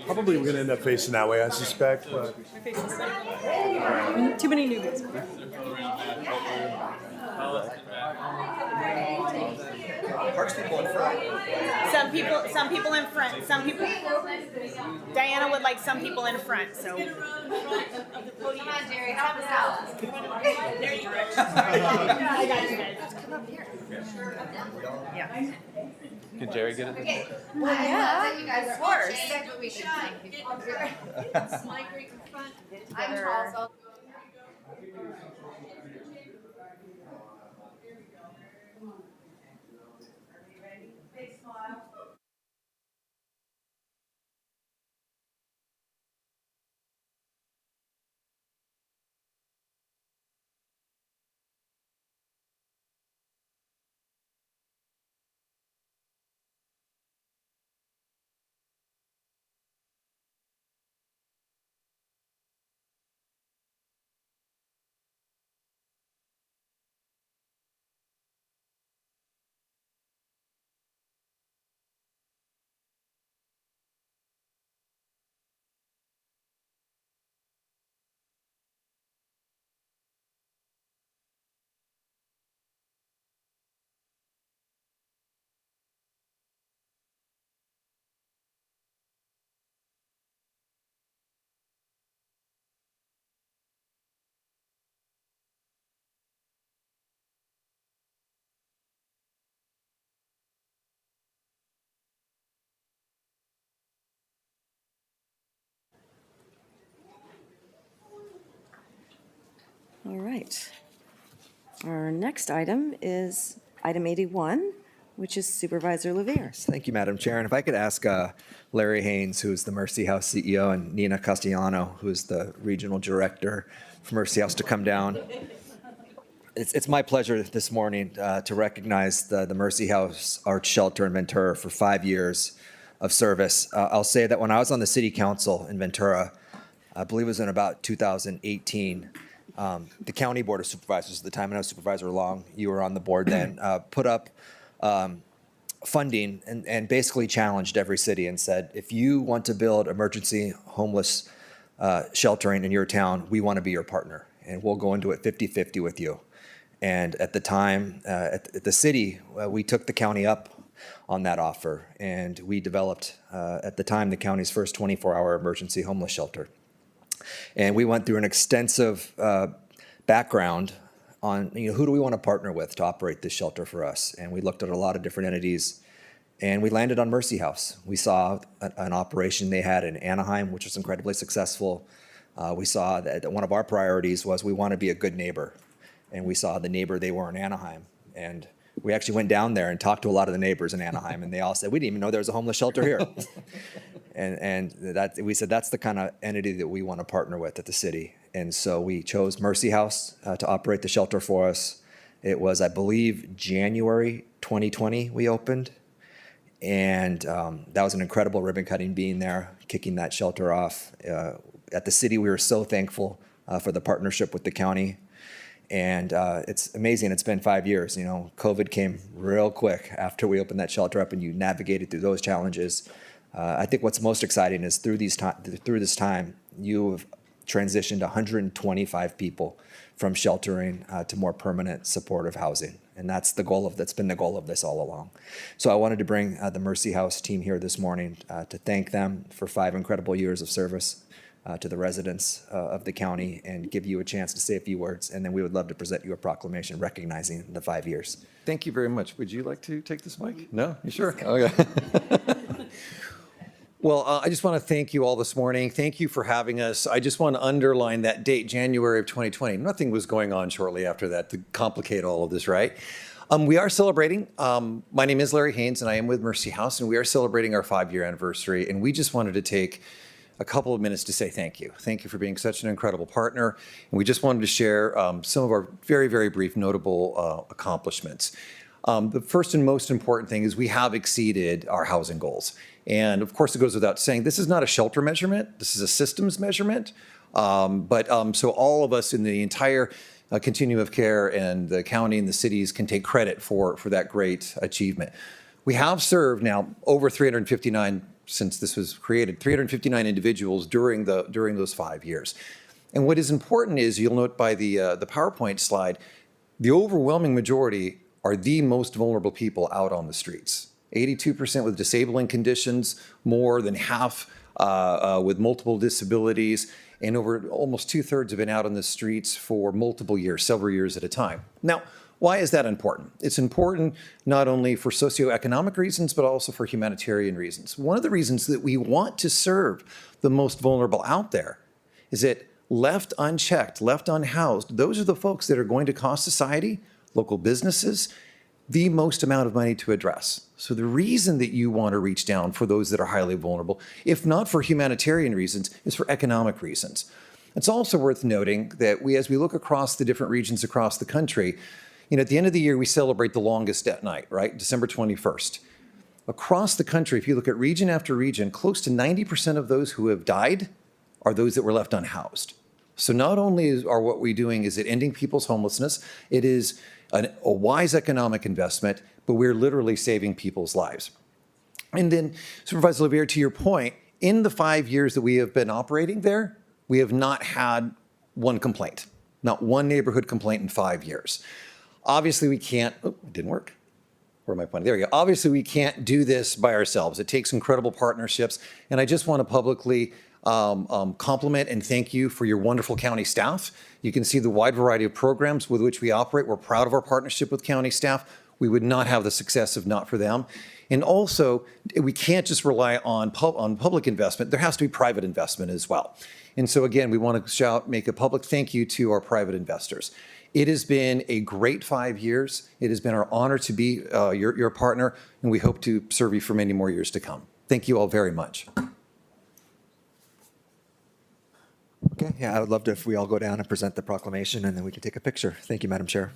Probably we're going to end up facing that way, I suspect. But Too many newbies. Parks people in front. Some people in front. Some people. Diana would like some people in front. So. Come on, Jerry, help us out. There you go. I got you guys. Come up here. Yeah. Can Jerry get it? Okay. Well, yeah, you guys are first. It's my great in front. I'm tall, so. All right. Our next item is item 81, which is Supervisor Levier. Thank you, Madam Chair. And if I could ask Larry Haynes, who is the Mercy House CEO, and Nina Castellano, who is the Regional Director for Mercy House, to come down. It's my pleasure this morning to recognize the Mercy House Arts Shelter in Ventura for 5 years of service. I'll say that when I was on the City Council in Ventura, I believe it was in about 2018, the County Board of Supervisors, at the time I was Supervisor Long, you were on the board then, put up funding and basically challenged every city and said, if you want to build emergency homeless sheltering in your town, we want to be your partner, and we'll go into it 50-50 with you. And at the time, at the city, we took the county up on that offer, and we developed, at the time, the county's first 24-hour emergency homeless shelter. And we went through an extensive background on, who do we want to partner with to operate this shelter for us? And we looked at a lot of different entities, and we landed on Mercy House. We saw an operation they had in Anaheim, which was incredibly successful. We saw that one of our priorities was we want to be a good neighbor. And we saw the neighbor they were in Anaheim. And we actually went down there and talked to a lot of the neighbors in Anaheim, and they all said, we didn't even know there was a homeless shelter here. and that we said, that's the kind of entity that we want to partner with at the city. And so we chose Mercy House to operate the shelter for us. It was, I believe, January 2020 we opened. And that was an incredible ribbon cutting being there, kicking that shelter off. At the city, we were so thankful for the partnership with the county. And it's amazing. It's been 5 years. You know, COVID came real quick after we opened that shelter up, and you navigated through those challenges. I think what's most exciting is through this time, you've transitioned 125 people from sheltering to more permanent supportive housing. And that's been the goal of this all along. So I wanted to bring the Mercy House team here this morning to thank them for 5 incredible years of service to the residents of the county and give you a chance to say a few words. And then we would love to present you a proclamation recognizing the 5 years. Thank you very much. Would you like to take this mic? No? You sure? Okay. Well, I just want to thank you all this morning. Thank you for having us. I just want to underline that date, January of 2020. Nothing was going on shortly after that to complicate all of this, right? We are celebrating. My name is Larry Haynes, and I am with Mercy House, and we are celebrating our 5-year anniversary. And we just wanted to take a couple of minutes to say thank you. Thank you for being such an incredible partner. And we just wanted to share some of our very, very brief notable accomplishments. The first and most important thing is we have exceeded our housing goals. And of course, it goes without saying, this is not a shelter measurement. This is a systems measurement. So all of us in the entire continuum of care and the county and the cities can take credit for that great achievement. We have served now over 359, since this was created, 359 individuals during those 5 years. And what is important is, you'll note by the PowerPoint slide, the overwhelming majority are the most vulnerable people out on the streets. 82% with disabling conditions, more than half with multiple disabilities, and over almost 2/3 have been out on the streets for multiple years, several years at a time. Now, why is that important? It's important not only for socioeconomic reasons, but also for humanitarian reasons. One of the reasons that we want to serve the most vulnerable out there is that left unchecked, left unhoused, those are the folks that are going to cost society, local businesses, the most amount of money to address. So the reason that you want to reach down for those that are highly vulnerable, if not for humanitarian reasons, is for economic reasons. It's also worth noting that as we look across the different regions across the country, at the end of the year, we celebrate the longest at night, right? December 21st. Across the country, if you look at region after region, close to 90% of those who have died are those that were left unhoused. So not only are what we're doing is it ending people's homelessness, it is a wise economic investment, but we're literally saving people's lives. And then, Supervisor Lavier, to your point, in the 5 years that we have been operating there, we have not had one complaint, not one neighborhood complaint in 5 years. Obviously, we can't, it didn't work. Where am I pointing? There we go. Obviously, we can't do this by ourselves. It takes incredible partnerships. And I just want to publicly compliment and thank you for your wonderful county staff. You can see the wide variety of programs with which we operate. We're proud of our partnership with county staff. We would not have the success if not for them. And also, we can't just rely on public investment. There has to be private investment as well. And so again, we want to make a public thank you to our private investors. It has been a great 5 years. It has been our honor to be your partner, and we hope to serve you for many more years to come. Thank you all very much. Okay, yeah, I would love to if we all go down and present the proclamation, and then we can take a picture. Thank you, Madam Chair.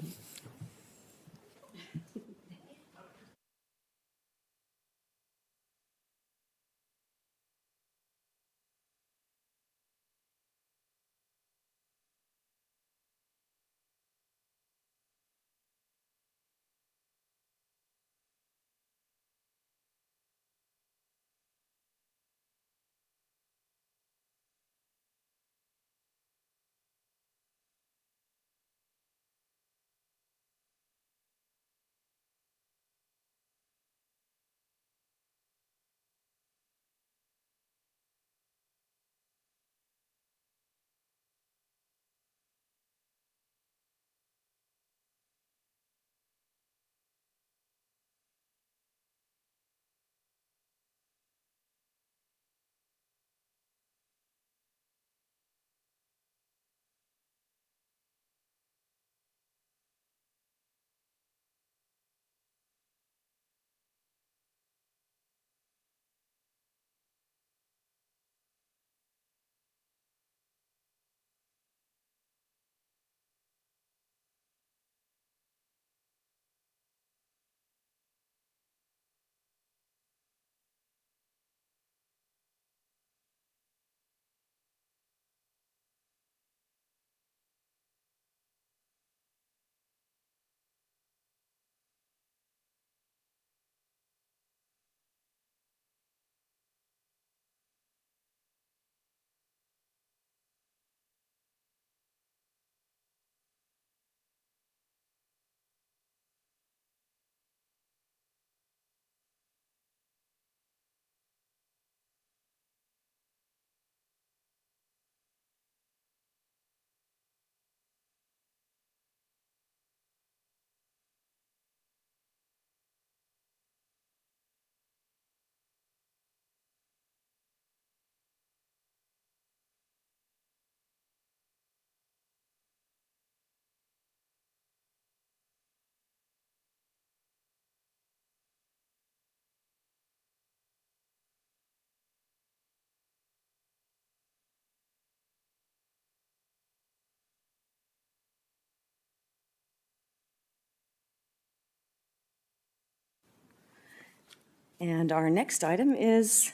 And our next item is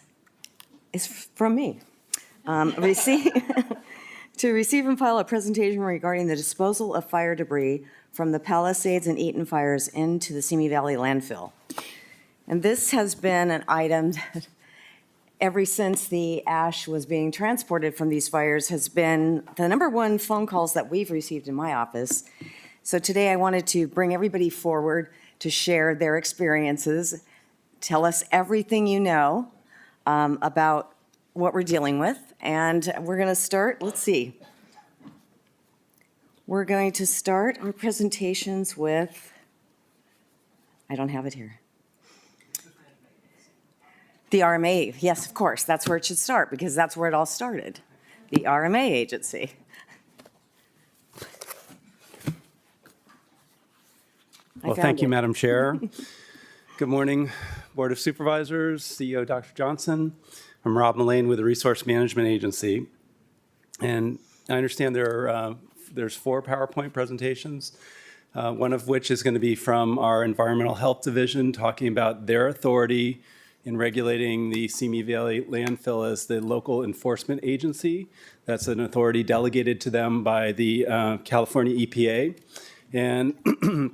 from me. To receive and file a presentation regarding the disposal of fire debris from the Palisades and Eaton fires into the Simi Valley landfill. And this has been an item that ever since the ash was being transported from these fires has been the number one phone calls that we've received in my office. So today I wanted to bring everybody forward to share their experiences, tell us everything you know about what we're dealing with. And we're going to start, let's see. We're going to start our presentations with, I don't have it here. The RMA, yes, of course, that's where it should start because that's where it all started. The RMA agency. Well, thank you, Madam Chair. Good morning, Board of Supervisors, CEO Dr. Johnson. I'm Rob Mullane with the Resource Management Agency. And I understand there's 4 PowerPoint presentations, one of which is going to be from our Environmental Health Division, talking about their authority in regulating the Simi Valley landfill as the local enforcement agency. That's an authority delegated to them by the California EPA. And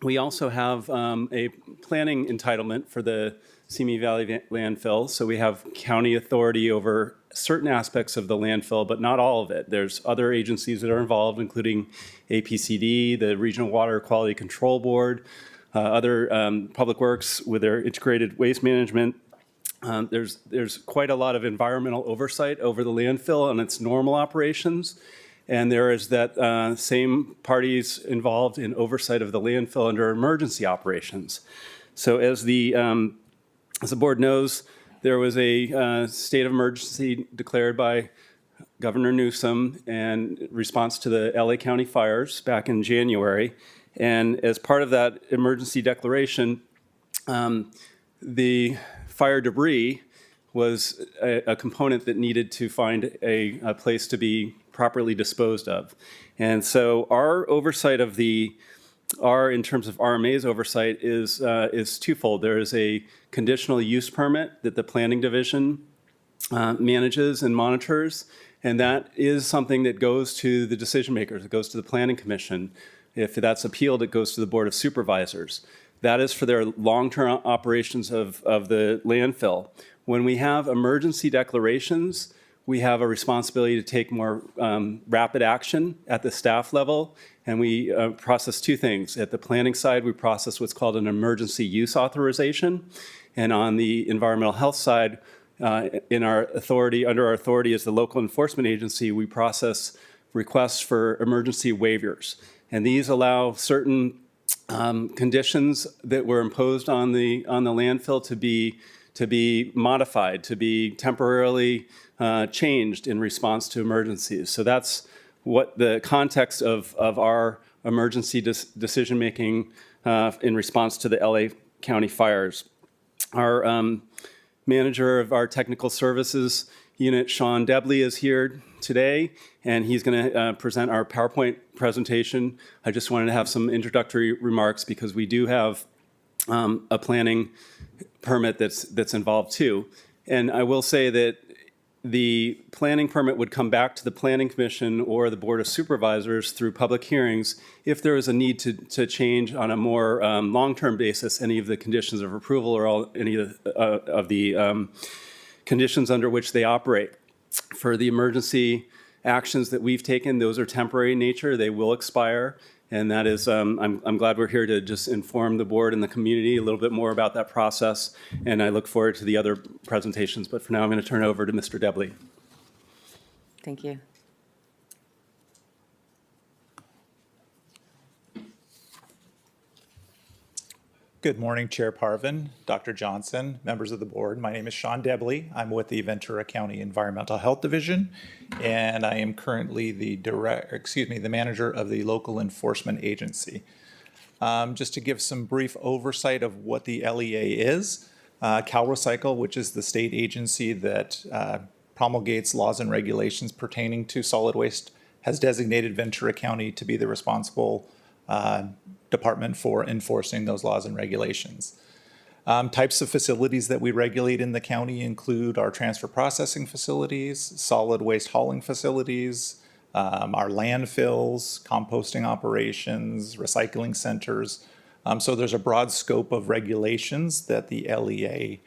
we also have a planning entitlement for the Simi Valley landfill. So we have county authority over certain aspects of the landfill, but not all of it. There's other agencies that are involved, including APCD, the Regional Water Quality Control Board, other public works with their integrated waste management. There's quite a lot of environmental oversight over the landfill and its normal operations. And there is that same parties involved in oversight of the landfill under emergency operations. So as the board knows, there was a state of emergency declared by Governor Newsom in response to the LA County fires back in January. And as part of that emergency declaration, the fire debris was a component that needed to find a place to be properly disposed of. And so our oversight of in terms of RMA's oversight is twofold. There is a conditional use permit that the Planning Division manages and monitors, and that is something that goes to the decision makers. It goes to the Planning Commission. If that's appealed, it goes to the Board of Supervisors. That is for their long-term operations of the landfill. When we have emergency declarations, we have a responsibility to take more rapid action at the staff level, and we process 2 things. At the planning side, we process what's called an emergency use authorization, and on the environmental health side, under our authority as the local enforcement agency, we process requests for emergency waivers, and these allow certain conditions that were imposed on the landfill to be modified, to be temporarily changed in response to emergencies. So that's what the context of our emergency decision-making in response to the LA County fires. Our manager of our technical services unit, Sean Debley, is here today, and he's going to present our PowerPoint presentation. I just wanted to have some introductory remarks because we do have a planning permit that's involved too. And I will say that the planning permit would come back to the Planning Commission or the Board of Supervisors through public hearings if there is a need to change on a more long-term basis any of the conditions of approval or any of the conditions under which they operate. For the emergency actions that we've taken, those are temporary in nature. They will expire. And that is, I'm glad we're here to just inform the board and the community a little bit more about that process. And I look forward to the other presentations. But for now, I'm going to turn it over to Mr. Debley. Thank you. Good morning, Chair Parvin, Dr. Johnson, members of the board. My name is Sean Debley. I'm with the Ventura County Environmental Health Division, and I am currently the manager of the local enforcement agency. Just to give some brief oversight of what the LEA is, CalRecycle, which is the state agency that promulgates laws and regulations pertaining to solid waste, has designated Ventura County to be the responsible department for enforcing those laws and regulations. Types of facilities that we regulate in the county include our transfer processing facilities, solid waste hauling facilities, our landfills, composting operations, recycling centers. So there's a broad scope of regulations that the LEA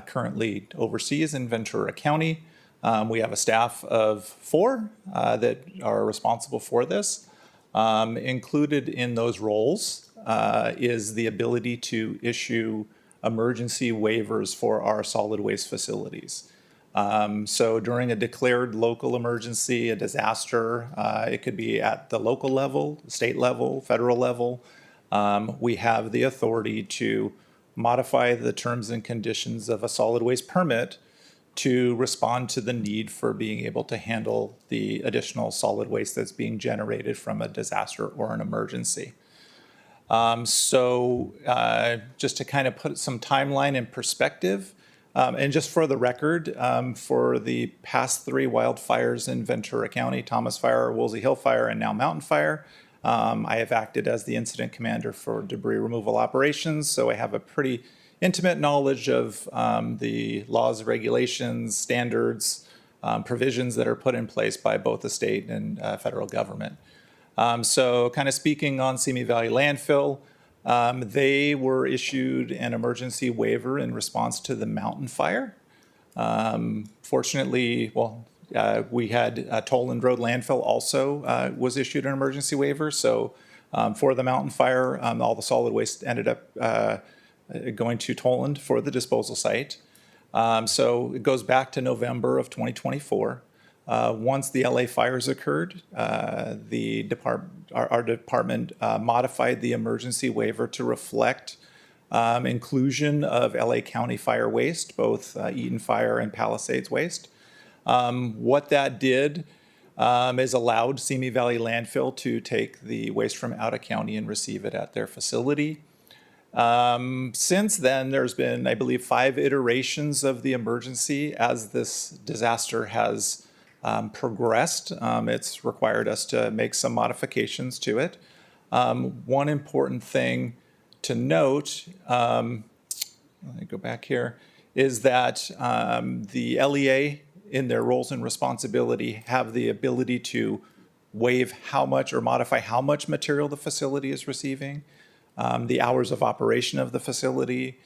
currently oversees in Ventura County. We have a staff of 4 that are responsible for this. Included in those roles is the ability to issue emergency waivers for our solid waste facilities. So during a declared local emergency, a disaster, it could be at the local level, state level, federal level, we have the authority to modify the terms and conditions of a solid waste permit to respond to the need for being able to handle the additional solid waste that's being generated from a disaster or an emergency. Just to kind of put some timeline in perspective, and just for the record, for the past 3 wildfires in Ventura County, Thomas Fire, Woolsey Hill Fire, and now Mountain Fire, I have acted as the incident commander for debris removal operations, so I have a pretty intimate knowledge of the laws, regulations, standards, provisions that are put in place by both the state and federal government. So kind of speaking on Simi Valley Landfill, they were issued an emergency waiver in response to the Mountain Fire. Fortunately, we had Toland Road Landfill also was issued an emergency waiver. So for the Mountain Fire, all the solid waste ended up going to Toland for the disposal site. So it goes back to November of 2024. Once the LA fires occurred, our department modified the emergency waiver to reflect inclusion of LA County fire waste, both Eaton Fire and Palisades waste. What that did is allowed Simi Valley Landfill to take the waste from out of county and receive it at their facility. Since then, there's been, I believe, 5 iterations of the emergency as this disaster has progressed. It's required us to make some modifications to it. One important thing to note, let me go back here, is that the LEA in their roles and responsibility have the ability to waive how much or modify how much material the facility is receiving, the hours of operation of the facility,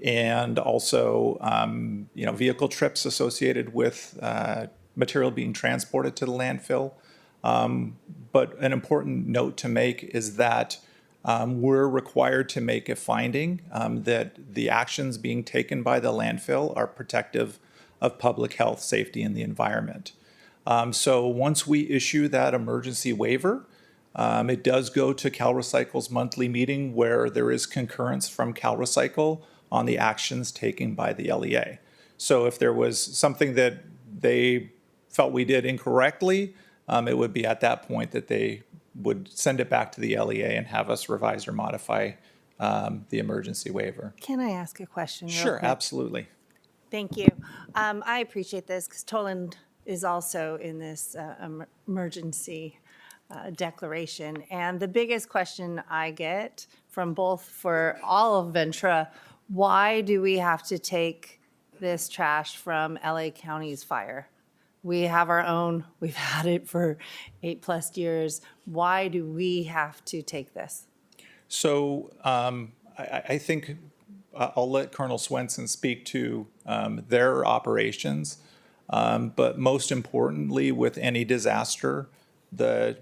and also vehicle trips associated with material being transported to the landfill. But an important note to make is that we're required to make a finding that the actions being taken by the landfill are protective of public health, safety, and the environment. So once we issue that emergency waiver, it does go to CalRecycle's monthly meeting where there is concurrence from CalRecycle on the actions taken by the LEA. So if there was something that they felt we did incorrectly, it would be at that point that they would send it back to the LEA and have us revise or modify the emergency waiver. Can I ask a question? Sure, absolutely. Thank you. I appreciate this because Toland is also in this emergency declaration. And the biggest question I get from both for all of Ventura, why do we have to take this trash from LA County's fire? We have our own, we've had it for 8+ years. Why do we have to take this? So I think I'll let Colonel Swenson speak to their operations. But most importantly, with any disaster, the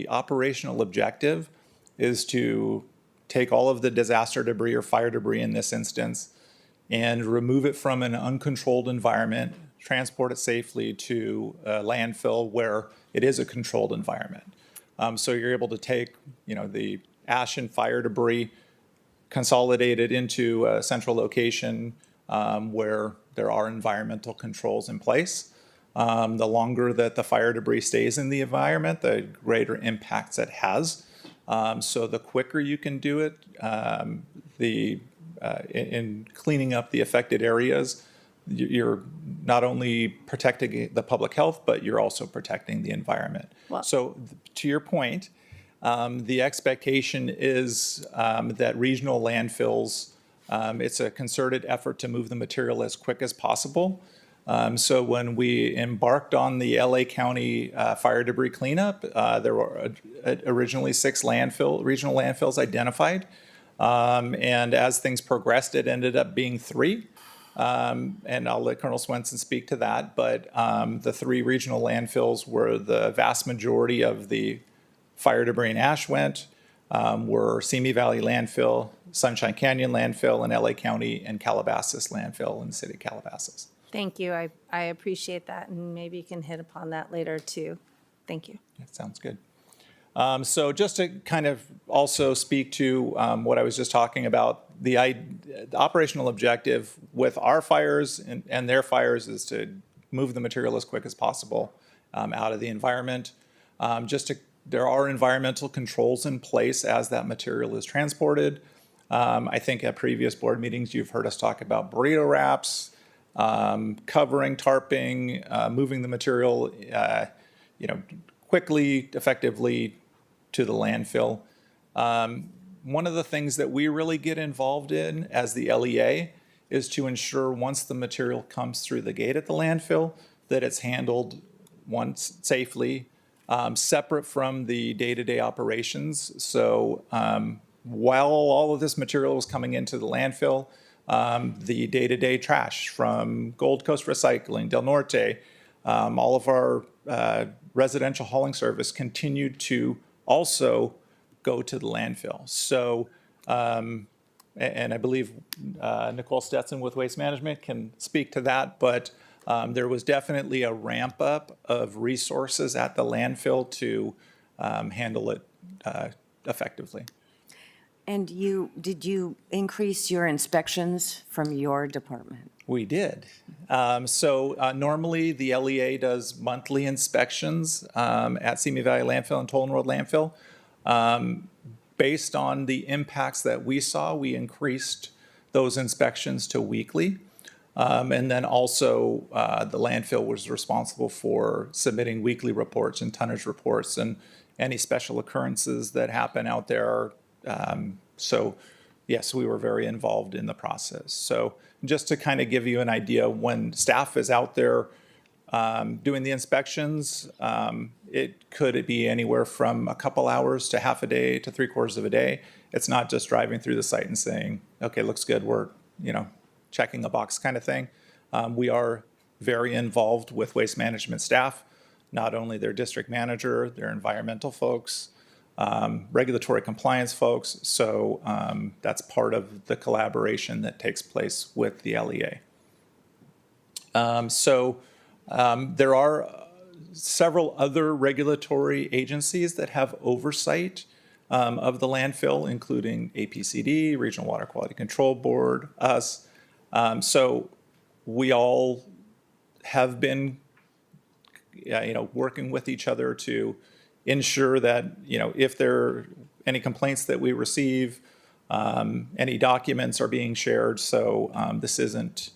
operational objective is to take all of the disaster debris or fire debris in this instance and remove it from an uncontrolled environment, transport it safely to a landfill where it is a controlled environment. So you're able to take, the ash and fire debris, consolidate it into a central location where there are environmental controls in place. The longer that the fire debris stays in the environment, the greater impacts it has. So the quicker you can do it, in cleaning up the affected areas, you're not only protecting the public health, but you're also protecting the environment. Well, so to your point, The expectation is that regional landfills, it's a concerted effort to move the material as quick as possible. So when we embarked on the LA County fire debris cleanup, there were originally 6 regional landfills identified. And as things progressed, it ended up being 3. And I'll let Colonel Swenson speak to that. But the 3 regional landfills were the vast majority of the fire debris and ash went, were Simi Valley Landfill, Sunshine Canyon Landfill in LA County, and Calabasas Landfill in the city of Calabasas. Thank you. I appreciate that, and maybe you can hit upon that later too. Thank you. That sounds good. So just to kind of also speak to what I was just talking about, the operational objective with our fires and their fires is to move the material as quick as possible out of the environment. There are environmental controls in place as that material is transported. I think at previous board meetings, you've heard us talk about burrito wraps, covering, tarping, moving the material, quickly, effectively to the landfill. One of the things that we really get involved in as the LEA is to ensure once the material comes through the gate at the landfill, that it's handled once safely, separate from the day-to-day operations. So while all of this material was coming into the landfill, the day-to-day trash from Gold Coast Recycling, Del Norte, all of our residential hauling service continued to also go to the landfill. So, and I believe Nicole Stetson with Waste Management can speak to that, but there was definitely a ramp up of resources at the landfill to handle it effectively. And did you increase your inspections from your department? We did. Normally the LEA does monthly inspections at Simi Valley Landfill and Tolan Road Landfill. Based on the impacts that we saw, we increased those inspections to weekly. And then also the landfill was responsible for submitting weekly reports and tonnage reports and any special occurrences that happen out there. So yes, we were very involved in the process. So just to kind of give you an idea, when staff is out there doing the inspections, it could be anywhere from a couple hours to half a day to 3/4 of a day. It's not just driving through the site and saying, okay, looks good, we're checking a box kind of thing. We are very involved with waste management staff, not only their district manager, their environmental folks, regulatory compliance folks. So that's part of the collaboration that takes place with the LEA. There are several other regulatory agencies that have oversight of the landfill, including APCD, Regional Water Quality Control Board, us. So we all have been working with each other to ensure that, if there are any complaints that we receive, any documents are being shared. So this isn't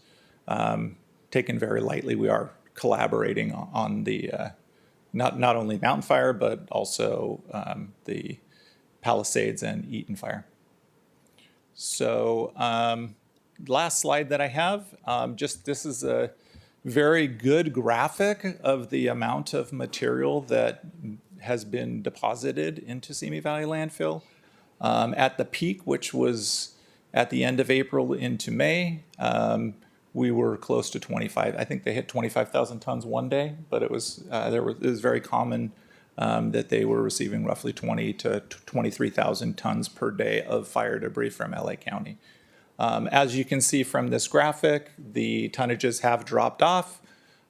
taken very lightly. We are collaborating on the, not only Mountain Fire, but also the Palisades and Eaton Fire. So last slide that I have, this is a very good graphic of the amount of material that has been deposited into Simi Valley Landfill. At the peak, which was at the end of April into May, we were close to 25. I think they hit 25,000 tons one day, but it was very common that they were receiving roughly 20 to 23,000 tons per day of fire debris from LA County. As you can see from this graphic, the tonnages have dropped off.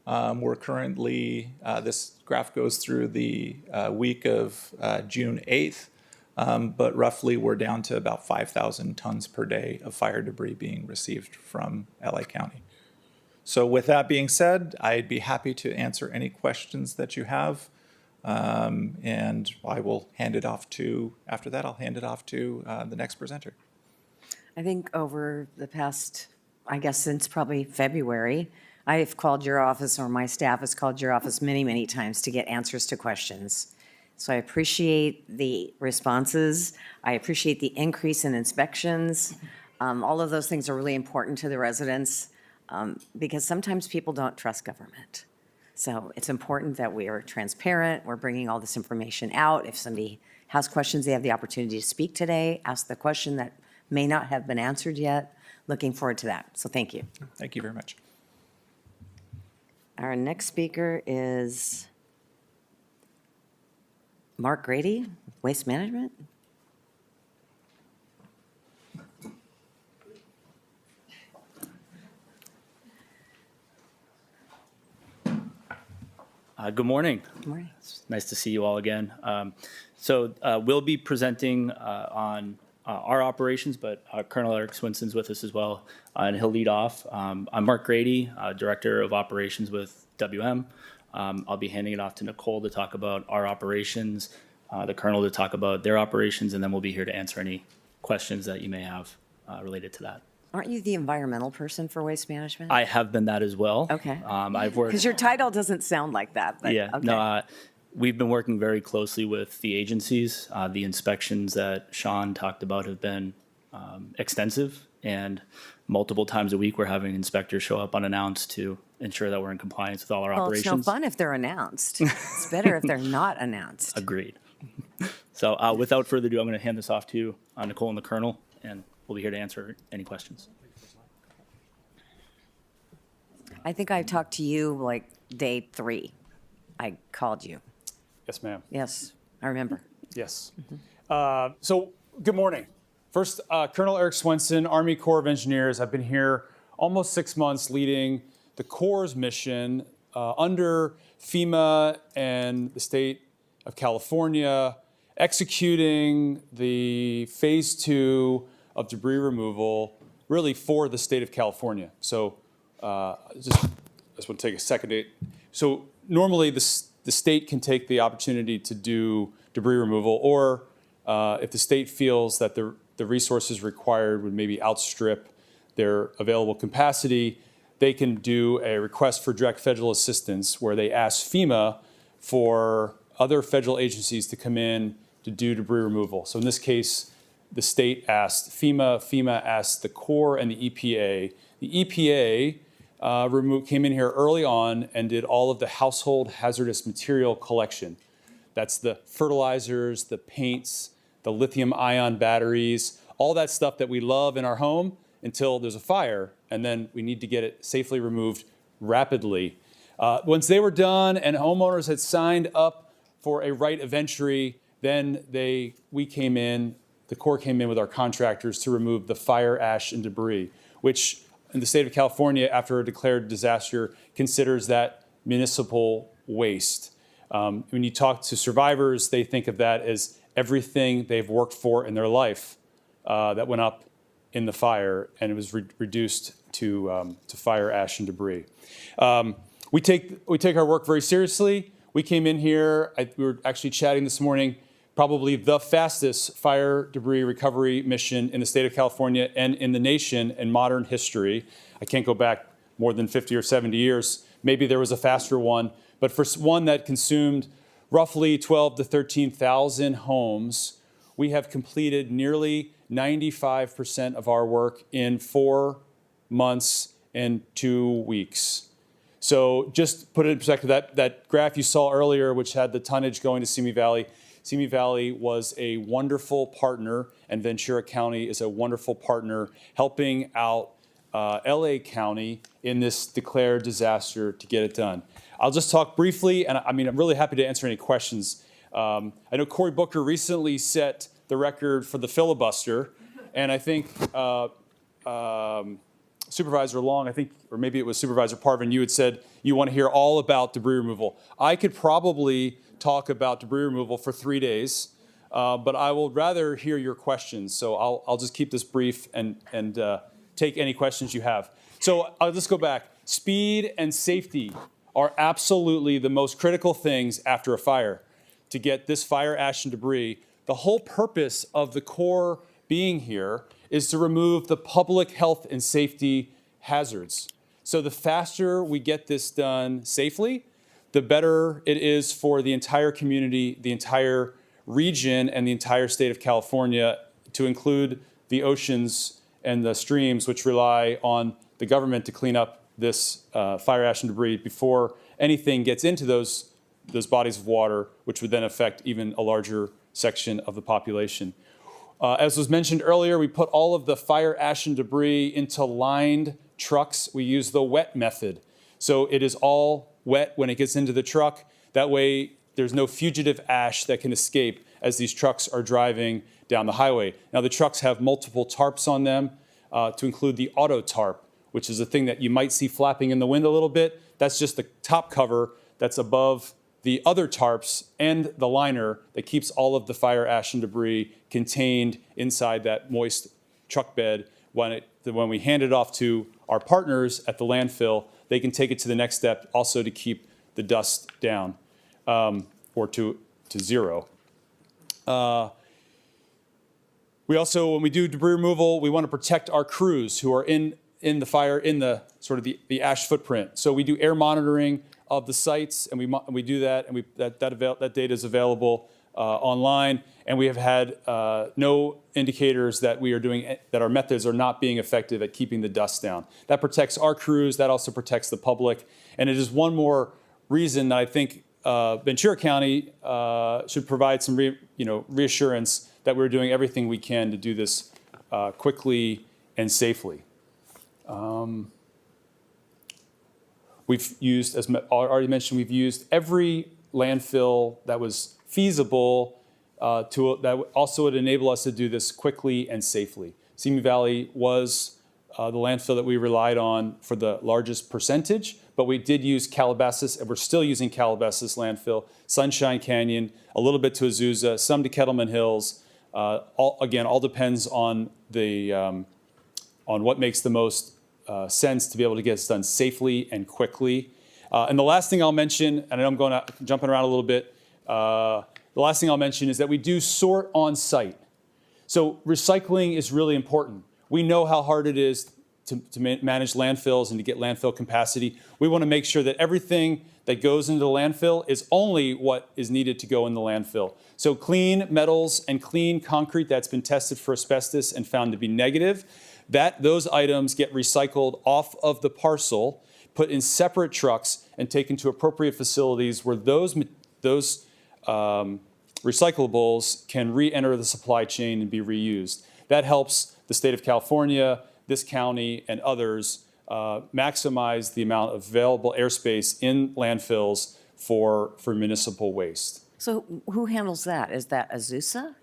We're currently, this graph goes through the week of June 8th, but roughly we're down to about 5,000 tons per day of fire debris being received from LA County. So with that being said, I'd be happy to answer any questions that you have. And I will hand it off to, after that, I'll hand it off to the next presenter. I think over the past, I guess since probably February, I've called your office, or my staff has called your office many, many times to get answers to questions. So I appreciate the responses. I appreciate the increase in inspections. All of those things are really important to the residents because sometimes people don't trust government. So it's important that we are transparent. We're bringing all this information out. If somebody has questions, they have the opportunity to speak today, ask the question that may not have been answered yet. Looking forward to that. So thank you. Thank you very much. Our next speaker is Mark Grady, Waste Management. Good morning. Good morning. It's nice to see you all again. We'll be presenting on our operations, but Colonel Eric Swinson's with us as well, and he'll lead off. I'm Mark Grady, Director of Operations with WM. I'll be handing it off to Nicole to talk about our operations, the Colonel to talk about their operations, and then we'll be here to answer any questions that you may have related to that. Aren't you the environmental person for Waste Management? I have been that as well. Okay. I've worked. Because your title doesn't sound like that. But Yeah, okay. no, we've been working very closely with the agencies. The inspections that Sean talked about have been extensive, and multiple times a week we're having inspectors show up unannounced to ensure that we're in compliance with all our Well, operations. it's no fun if they're announced. It's better if they're not announced. Agreed. So without further ado, I'm going to hand this off to Nicole and the Colonel, and we'll be here to answer any questions. I think I talked to you like day 3. I called you. Yes, ma'am. Yes, I remember. Yes. So, good morning. First, Colonel Eric Swenson, Army Corps of Engineers. I've been here almost 6 months leading the Corps' mission under FEMA and the state of California, executing the phase 2 of debris removal, really for the state of California. So, I just want to take a second. So, normally the state can take the opportunity to do debris removal, or if the state feels that the resources required would maybe outstrip their available capacity, they can do a request for direct federal assistance where they ask FEMA for other federal agencies to come in to do debris removal. So in this case, the state asked FEMA, FEMA asked the Corps and the EPA. The EPA came in here early on and did all of the household hazardous material collection. That's the fertilizers, the paints, the lithium-ion batteries, all that stuff that we love in our home until there's a fire, and then we need to get it safely removed rapidly. Once they were done and homeowners had signed up for a right of entry, then the Corps came in with our contractors to remove the fire ash and debris, which in the state of California, after a declared disaster, considers that municipal waste. When you talk to survivors, they think of that as everything they've worked for in their life that went up in the fire, and it was reduced to fire ash and debris. We take our work very seriously. We came in here, we were actually chatting this morning, probably the fastest fire debris recovery mission in the state of California and in the nation in modern history. I can't go back more than 50 or 70 years. Maybe there was a faster one, but for one that consumed roughly 12 to 13,000 homes, we have completed nearly 95% of our work in 4 months and 2 weeks. So just put it in perspective, that graph you saw earlier, which had the tonnage going to Simi Valley was a wonderful partner, and Ventura County is a wonderful partner helping out LA County in this declared disaster to get it done. I'll just talk briefly, and I'm really happy to answer any questions. I know Cory Booker recently set the record for the filibuster, and I think Supervisor Long, or maybe it was Supervisor Parvin, you had said you want to hear all about debris removal. I could probably talk about debris removal for 3 days, but I will rather hear your questions. So I'll just keep this brief and take any questions you have. So I'll just go back. Speed and safety are absolutely the most critical things after a fire to get this fire ash and debris. The whole purpose of the Corps being here is to remove the public health and safety hazards. So the faster we get this done safely, the better it is for the entire community, the entire region, and the entire state of California, to include the oceans and the streams, which rely on the government to clean up this fire ash and debris before anything gets into those bodies of water, which would then affect even a larger section of the population. As was mentioned earlier, we put all of the fire ash and debris into lined trucks. We use the wet method. So it is all wet when it gets into the truck. That way, there's no fugitive ash that can escape as these trucks are driving down the highway. Now, the trucks have multiple tarps on them, to include the auto tarp, which is a thing that you might see flapping in the wind a little bit. That's just the top cover that's above the other tarps and the liner that keeps all of the fire ash and debris contained inside that moist truck bed. When we hand it off to our partners at the landfill, they can take it to the next step, also to keep the dust down, or to zero. We also, when we do debris removal, we want to protect our crews who are in the fire, in the sort of the ash footprint. So we do air monitoring of the sites, and we do that, and that data is available online. And we have had no indicators that that our methods are not being effective at keeping the dust down. That protects our crews. That also protects the public. And it is one more reason that I think Ventura County should provide some reassurance that we're doing everything we can to do this quickly and safely. We've used, as already mentioned, we've used every landfill that was feasible that also would enable us to do this quickly and safely. Simi Valley was the landfill that we relied on for the largest percentage, but we did use Calabasas, and we're still using Calabasas landfill, Sunshine Canyon, a little bit to Azusa, some to Kettleman Hills. All depends on on what makes the most sense to be able to get this done safely and quickly. And the last thing I'll mention, and I know I'm jumping around a little bit, the last thing I'll mention is that we do sort on site. So recycling is really important. We know how hard it is to manage landfills and to get landfill capacity. We want to make sure that everything that goes into the landfill is only what is needed to go in the landfill. So clean metals and clean concrete that's been tested for asbestos and found to be negative, those items get recycled off of the parcel, put in separate trucks, and taken to appropriate facilities where those recyclables can re-enter the supply chain and be reused. That helps the state of California, this county, and others maximize the amount of available airspace in landfills for municipal waste. So who handles that? Is that Azusa?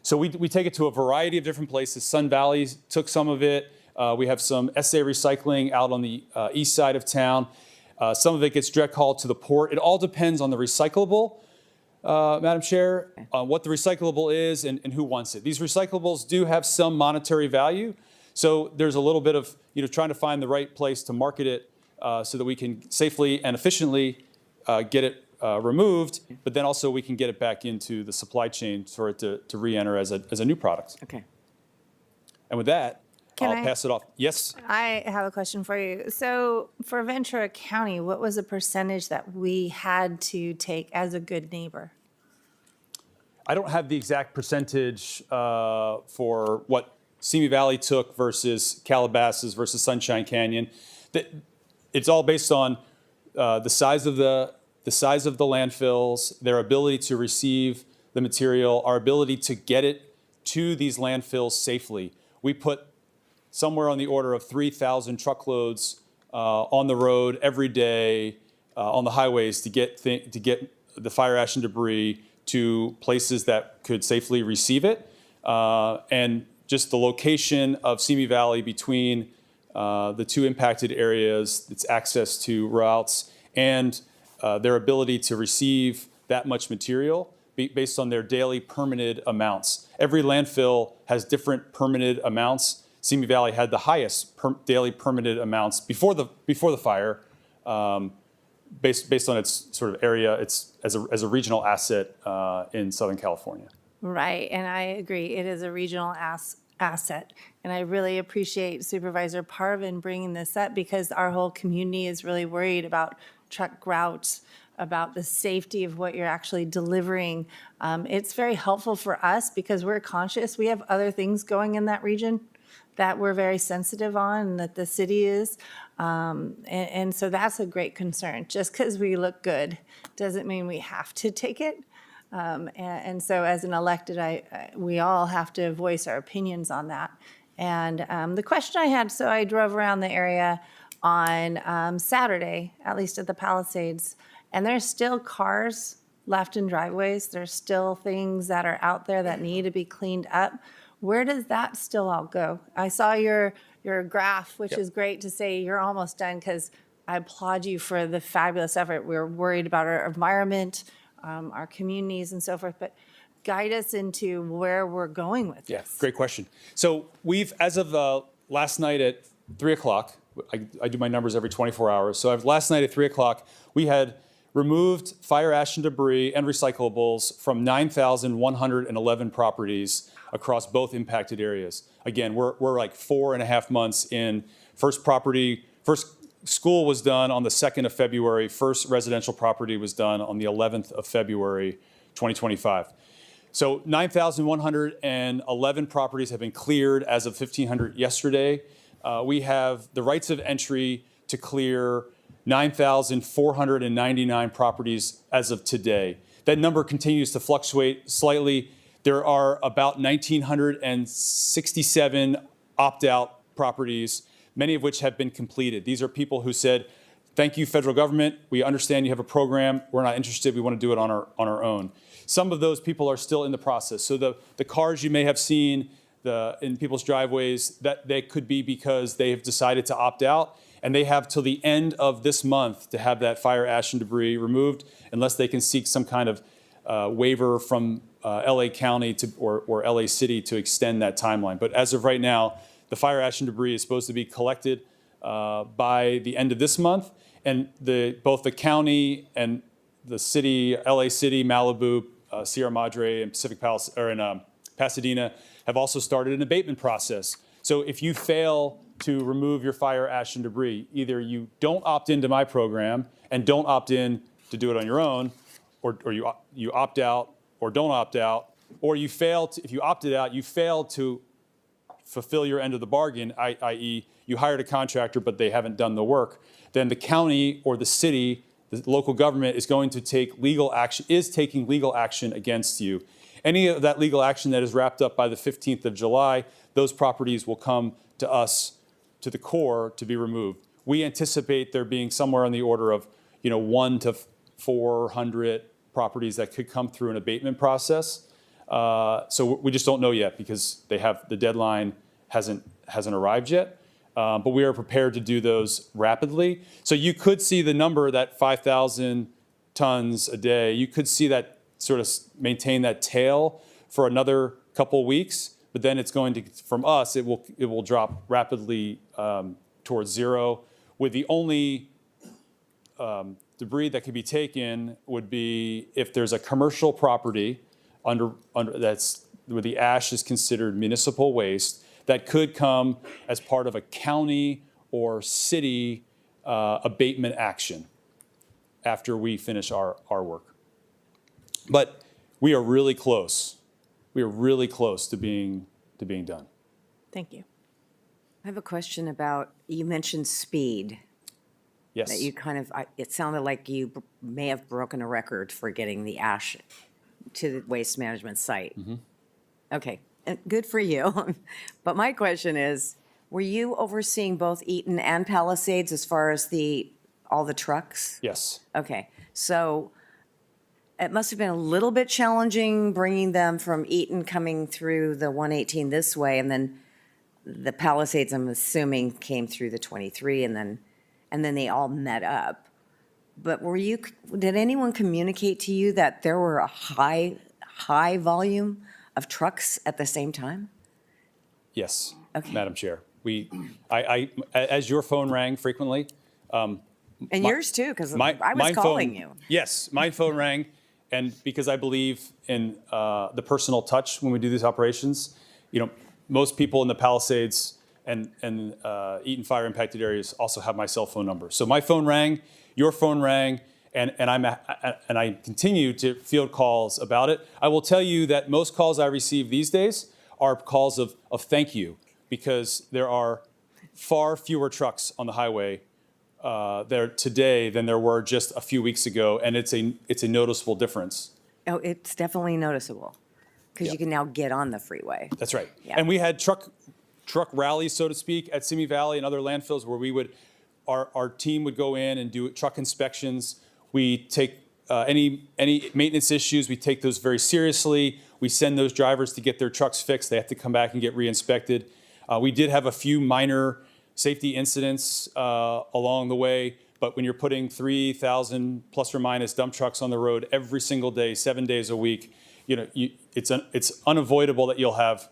So we take it to a variety of different places. Sun Valley took some of it. We have some SA Recycling out on the east side of town. Some of it gets direct hauled to the port. It all depends on the recyclable, Madam Chair, what the recyclable is and who wants it. These recyclables do have some monetary value. So there's a little bit of trying to find the right place to market it so that we can safely and efficiently get it removed, but then also we can get it back into the supply chain for it to re-enter as a new product. Okay. And with that, Can I'll I- pass it off. Yes? I have a question for you. So for Ventura County, what was the percentage that we had to take as a good neighbor? I don't have the exact percentage for what Simi Valley took versus Calabasas versus Sunshine Canyon. It's all based on the size of the landfills, their ability to receive the material, our ability to get it to these landfills safely. We put somewhere on the order of 3,000 truckloads on the road every day on the highways to get the fire ash and debris to places that could safely receive it. And just the location of Simi Valley between the two impacted areas, its access to routes, and their ability to receive that much material based on their daily permitted amounts. Every landfill has different permitted amounts. Simi Valley had the highest daily permitted amounts before the fire, based on its sort of area, it's as a regional asset in Southern California. Right, and I agree. It is a regional asset. And I really appreciate Supervisor Parvin bringing this up because our whole community is really worried about truck routes about the safety of what you're actually delivering. It's very helpful for us because we're conscious. We have other things going in that region that we're very sensitive on and that the city is. And so that's a great concern. Just because we look good doesn't mean we have to take it. And so as an elected, we all have to voice our opinions on that. And the question I had, so I drove around the area on Saturday, at least at the Palisades, and there's still cars left in driveways. There's still things that are out there that need to be cleaned up. Where does that still all go? I saw your graph, which is great to say you're almost done, because I applaud you for the fabulous effort. We're worried about our environment, our communities and so forth, but guide us into where we're going with this. Great question. So we've, as of last night at 3 o'clock, I do my numbers every 24 hours. So last night at 3 o'clock, we had removed fire ash and debris and recyclables from 9,111 properties across both impacted areas. Again, we're like 4.5 months in. First school was done on the 2nd of February. First residential property was done on the 11th of February, 2025. So 9,111 properties have been cleared as of 1,500 yesterday. We have the rights of entry to clear 9,499 properties as of today. That number continues to fluctuate slightly. There are about 1,967 opt-out properties, many of which have been completed. These are people who said, thank you, federal government. We understand you have a program. We're not interested. We want to do it on our own. Some of those people are still in the process. So the cars you may have seen in people's driveways, that they could be because they have decided to opt out, and they have till the end of this month to have that fire ash and debris removed, unless they can seek some kind of waiver from LA County or LA City to extend that timeline. But as of right now, the fire ash and debris is supposed to be collected by the end of this month, and both the county and the city, LA City, Malibu, Sierra Madre, and Pacific Palace, or in Pasadena, have also started an abatement process. So if you fail to remove your fire ash and debris, either you don't opt into my program and don't opt in to do it on your own, or you opt out or don't opt out, or you fail to, if you opted out, you failed to fulfill your end of the bargain, i.e. you hired a contractor but they haven't done the work, then the county or the city, the local government is going to take legal action, is taking legal action against you. Any of that legal action that is wrapped up by the 15th of July, those properties will come to us, to the Corps, to be removed. We anticipate there being somewhere on the order of 1 to 400 properties that could come through an abatement process. So we just don't know yet because the deadline hasn't arrived yet. But we are prepared to do those rapidly. So you could see the number, that 5,000 tons a day, you could see that sort of maintain that tail for another couple of weeks, but then it's going to, from us, it will drop rapidly towards zero, with the only debris that could be taken would be if there's a commercial property under that's where the ash is considered municipal waste that could come as part of a county or city abatement action after we finish our work. But we are really close. We are really close to being done. Thank you. I have a question about, you mentioned speed. Yes. That you it sounded like you may have broken a record for getting the ash to the waste management site. Mm-hmm. Okay, good for you. But my question is, were you overseeing both Eaton and Palisades as far as all the trucks? Yes. Okay, so it must have been a little bit challenging bringing them from Eaton coming through the 118 this way, and then the Palisades, I'm assuming, came through the 23, and then they all met up. But did anyone communicate to you that there were a high volume of trucks at the same time? Yes, Okay. Madam Chair. As your phone rang frequently. And yours too, because I was calling you. Yes, my phone rang, and because I believe in the personal touch when we do these operations, most people in the Palisades and Eaton fire impacted areas also have my cell phone number. So my phone rang, your phone rang, and I continue to field calls about it. I will tell you that most calls I receive these days are calls of thank you, because there are far fewer trucks on the highway there today than there were just a few weeks ago, and it's a noticeable difference. Oh, it's definitely noticeable because you can now get on the freeway. That's right. Yeah. And we had truck rallies, so to speak, at Simi Valley and other landfills where our team would go in and do truck inspections. We take any maintenance issues, we take those very seriously. We send those drivers to get their trucks fixed. They have to come back and get re-inspected. We did have a few minor safety incidents along the way, but when you're putting 3,000 plus or minus dump trucks on the road every single day, 7 days a week, it's unavoidable that you'll have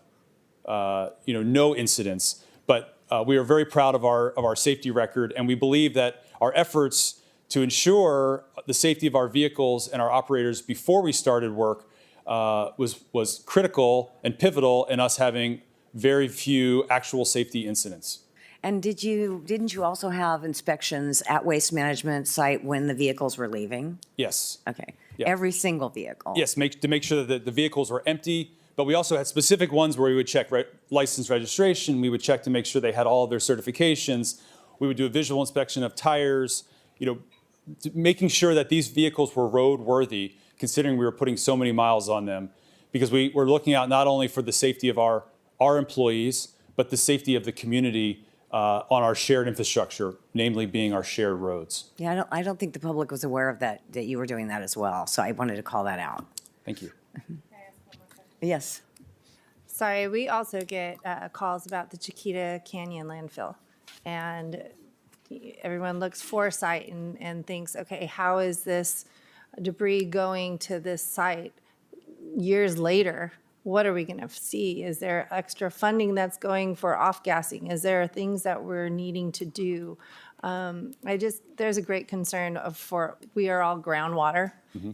no incidents. But we are very proud of our safety record, and we believe that our efforts to ensure the safety of our vehicles and our operators before we started work was critical and pivotal in us having very few actual safety incidents. And didn't you also have inspections at Waste Management site when the vehicles were leaving? Yes. Okay. Yeah. Every single vehicle? Yes, to make sure that the vehicles were empty, but we also had specific ones where we would check license registration, we would check to make sure they had all of their certifications, we would do a visual inspection of tires, making sure that these vehicles were roadworthy, considering we were putting so many miles on them, because we were looking out not only for the safety of our employees, but the safety of the community on our shared infrastructure, namely being our shared roads. Yeah, I don't think the public was aware of that you were doing that as well. So I wanted to call that out. Thank you. Yes. Sorry, we also get calls about the Chiquita Canyon landfill. And everyone looks foresight and thinks, okay, how is this debris going to this site years later? What are we going to see? Is there extra funding that's going for off-gassing? Is there things that we're needing to do? There's a great concern we are all groundwater,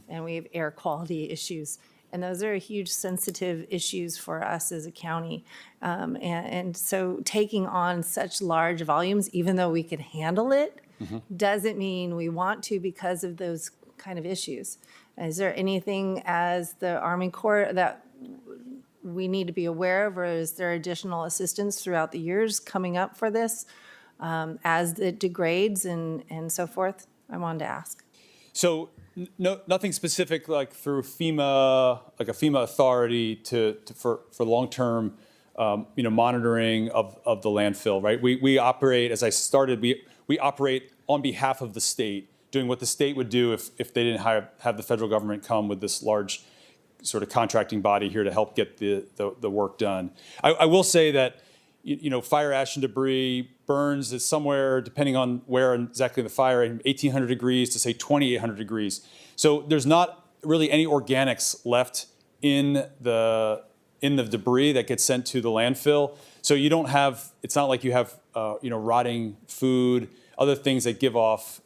and we have air quality issues. And those are huge sensitive issues for us as a county. And so taking on such large volumes, even though we could handle it, doesn't mean we want to because of those kind of issues. Is there anything as the Army Corps that we need to be aware of, or is there additional assistance throughout the years coming up for this as it degrades and so forth? I wanted to ask. So nothing specific like through FEMA, like a FEMA authority for long-term monitoring of the landfill, right? We operate, as I started, we operate on behalf of the state, doing what the state would do if they didn't have the federal government come with this large sort of contracting body here to help get the work done. I will say that fire ash and debris burns is somewhere, depending on where exactly the fire, 1,800 degrees to say 2,800 degrees. So there's not really any organics left in the debris that gets sent to the landfill. So you don't have, it's not like you have rotting food, other things that give off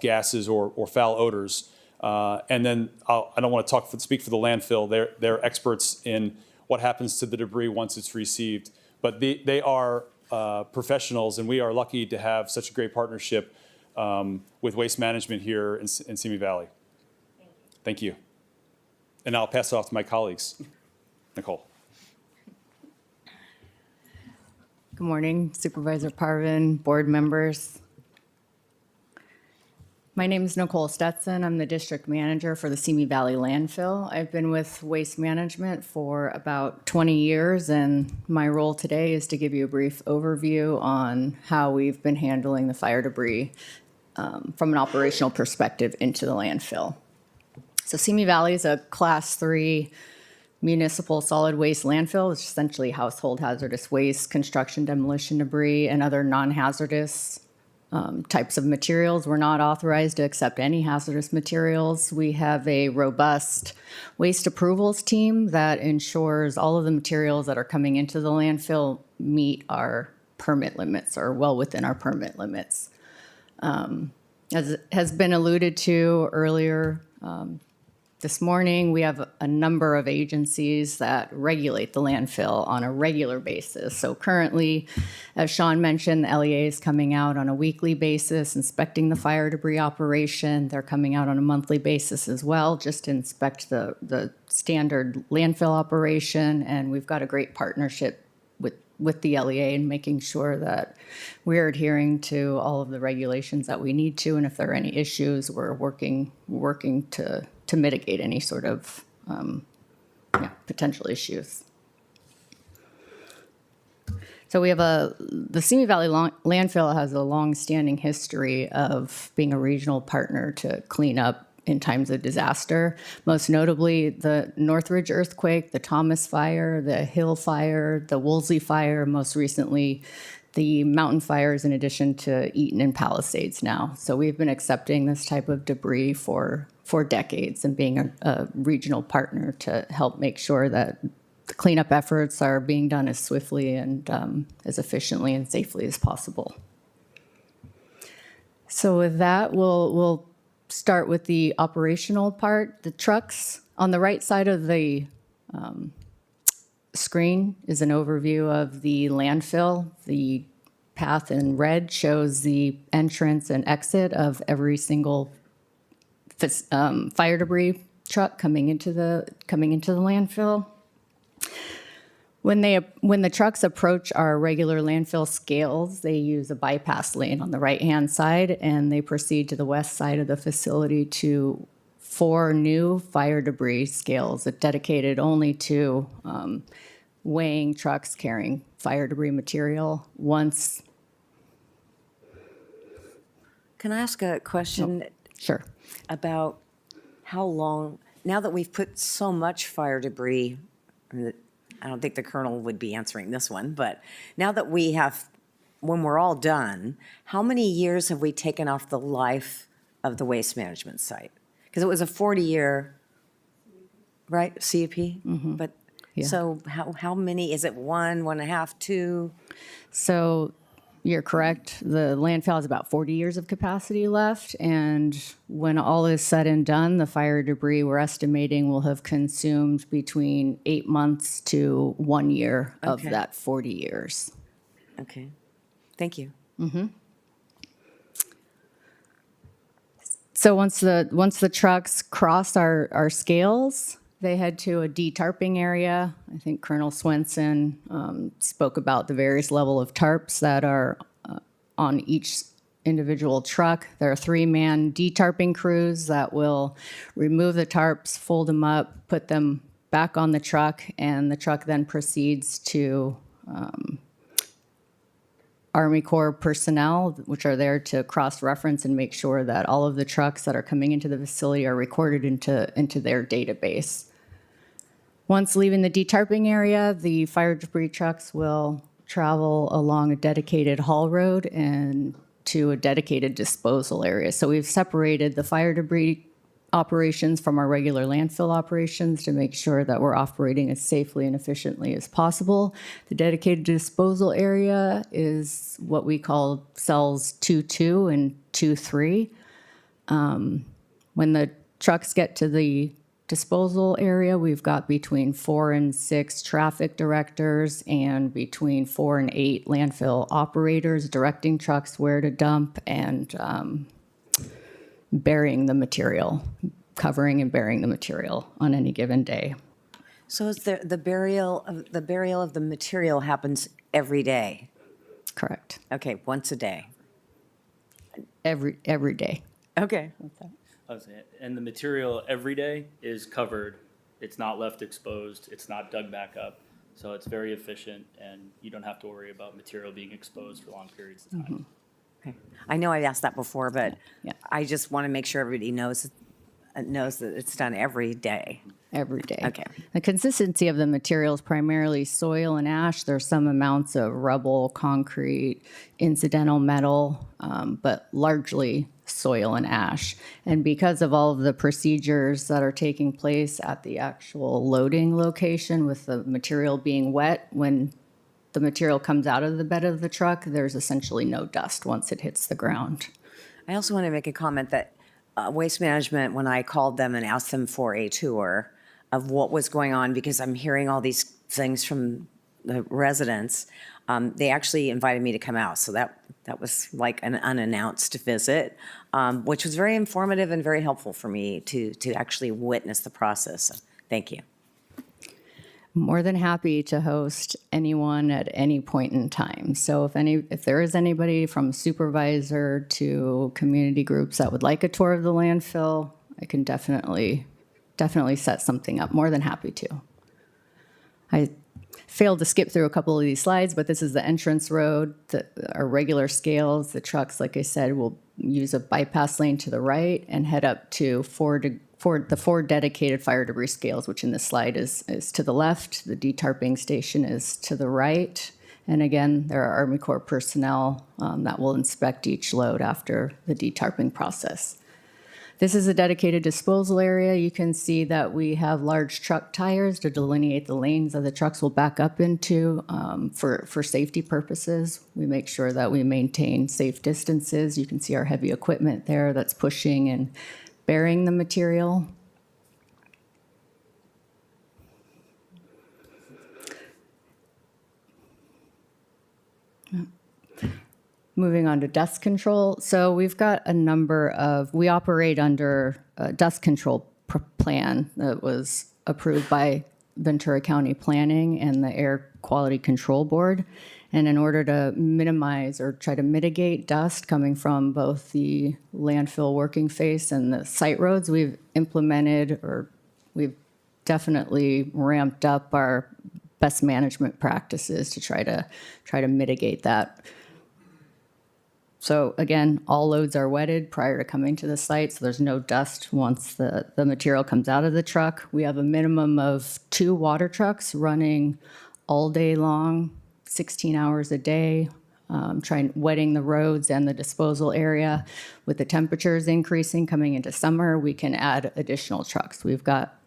gases or foul odors. And then I don't want to speak for the landfill. They're experts in what happens to the debris once it's received. But they are professionals, and we are lucky to have such a great partnership with Waste Management here in Simi Valley. Thank you. And I'll pass it off to my colleagues. Nicole. Good morning, Supervisor Parvin, board members. My name is Nicole Stetson. I'm the district manager for the Simi Valley landfill. I've been with Waste Management for about 20 years, and my role today is to give you a brief overview on how we've been handling the fire debris from an operational perspective into the landfill. So Simi Valley is a Class 3 municipal solid waste landfill, which is essentially household hazardous waste, construction demolition debris, and other non-hazardous types of materials. We're not authorized to accept any hazardous materials. We have a robust waste approvals team that ensures all of the materials that are coming into the landfill meet our permit limits or well within our permit limits. As has been alluded to earlier, this morning. We have a number of agencies that regulate the landfill on a regular basis. So currently, as Sean mentioned, the LEA is coming out on a weekly basis, inspecting the fire debris operation. They're coming out on a monthly basis as well, just to inspect the standard landfill operation. And we've got a great partnership with the LEA and making sure that we're adhering to all of the regulations that we need to, and if there are any issues, we're working to mitigate any sort of potential issues. So we have the Simi Valley landfill has a long-standing history of being a regional partner to clean up in times of disaster, most notably the Northridge earthquake, the Thomas fire, the Hill fire, the Woolsey fire, most recently the mountain fires, in addition to Eaton and Palisades now. So we've been accepting this type of debris for decades and being a regional partner to help make sure that the cleanup efforts are being done as swiftly and as efficiently and safely as possible. So with that, we'll start with the operational part. The trucks on the right side of the screen is an overview of the landfill. The path in red shows the entrance and exit of every single fire debris truck coming into the landfill. When the trucks approach our regular landfill scales, they use a bypass lane on the right-hand side, and they proceed to the west side of the facility to 4 new fire debris scales dedicated only to weighing trucks carrying fire debris material. Can I ask a question? Sure. About how long, now that we've put so much fire debris, I don't think the colonel would be answering this one, but now that we have, when we're all done, how many years have we taken off the life of the waste management site? Because it was a 40-year, right, CUP? Mm-hmm. But Yeah. so how many, is it 1, 1.5, 2? So you're correct. The landfill has about 40 years of capacity left. And when all is said and done, the fire debris we're estimating will have consumed between 8 months to 1 year of Okay. that 40 years. Okay, thank you. Mm-hmm. So once the trucks cross our scales, they head to a de-tarping area. I think Colonel Swenson spoke about the various level of tarps that are on each individual truck. There are 3-man de-tarping crews that will remove the tarps, fold them up, put them back on the truck, and the truck then proceeds to Army Corps personnel, which are there to cross-reference and make sure that all of the trucks that are coming into the facility are recorded into their database. Once leaving the de-tarping area, the fire debris trucks will travel along a dedicated haul road and to a dedicated disposal area. So we've separated the fire debris operations from our regular landfill operations to make sure that we're operating as safely and efficiently as possible. The dedicated disposal area is what we call cells 2-2 and 2-3. When the trucks get to the disposal area, we've got between 4 and 6 traffic directors and between 4 and 8 landfill operators directing trucks where to dump and burying the material, covering and burying the material on any given day. So is there the burial of the material happens every day? Correct. Okay, once a day. Every day. Okay. And the material every day is covered. It's not left exposed. It's not dug back up. So it's very efficient, and you don't have to worry about material being exposed for long periods of time. Mm-hmm. Okay. I know I've asked that before, but Yeah. I just want to make sure everybody knows that it's done every day. Every day. Okay. The consistency of the material is primarily soil and ash. There's some amounts of rubble, concrete, incidental metal, but largely soil and ash. And because of all of the procedures that are taking place at the actual loading location with the material being wet, when the material comes out of the bed of the truck, there's essentially no dust once it hits the ground. I also want to make a comment that Waste Management when I called them and asked them for a tour of what was going on, because I'm hearing all these things from the residents. They actually invited me to come out, so that was like an unannounced visit, which was very informative and very helpful for me to actually witness the process. So, thank you. More than happy to host anyone at any point in time. So if there is anybody from supervisor to community groups that would like a tour of the landfill, I can definitely set something up. More than happy to. I failed to skip through a couple of these slides, but this is the entrance road. Our regular scales, the trucks, like I said, will use a bypass lane to the right and head up to the four dedicated fire debris scales, which in this slide is to the left. The detarping station is to the right. And again, there are Army Corps personnel that will inspect each load after the detarping process. This is a dedicated disposal area. You can see that we have large truck tires to delineate the lanes that the trucks will back up into for safety purposes. We make sure that we maintain safe distances. You can see our heavy equipment there that's pushing and bearing the material. Moving on to dust control. So we've got a number of, we operate under a dust control plan that was approved by Ventura County Planning and the Air Quality Control Board. And in order to minimize or try to mitigate dust coming from both the landfill working face and the site roads, we've implemented, or we've definitely ramped up our best management practices to try to mitigate that. So again, all loads are wetted prior to coming to the site, so there's no dust once the material comes out of the truck. We have a minimum of 2 water trucks running all day long, 16 hours a day, wetting the roads and the disposal area. With the temperatures increasing coming into summer, we can add additional trucks. We've got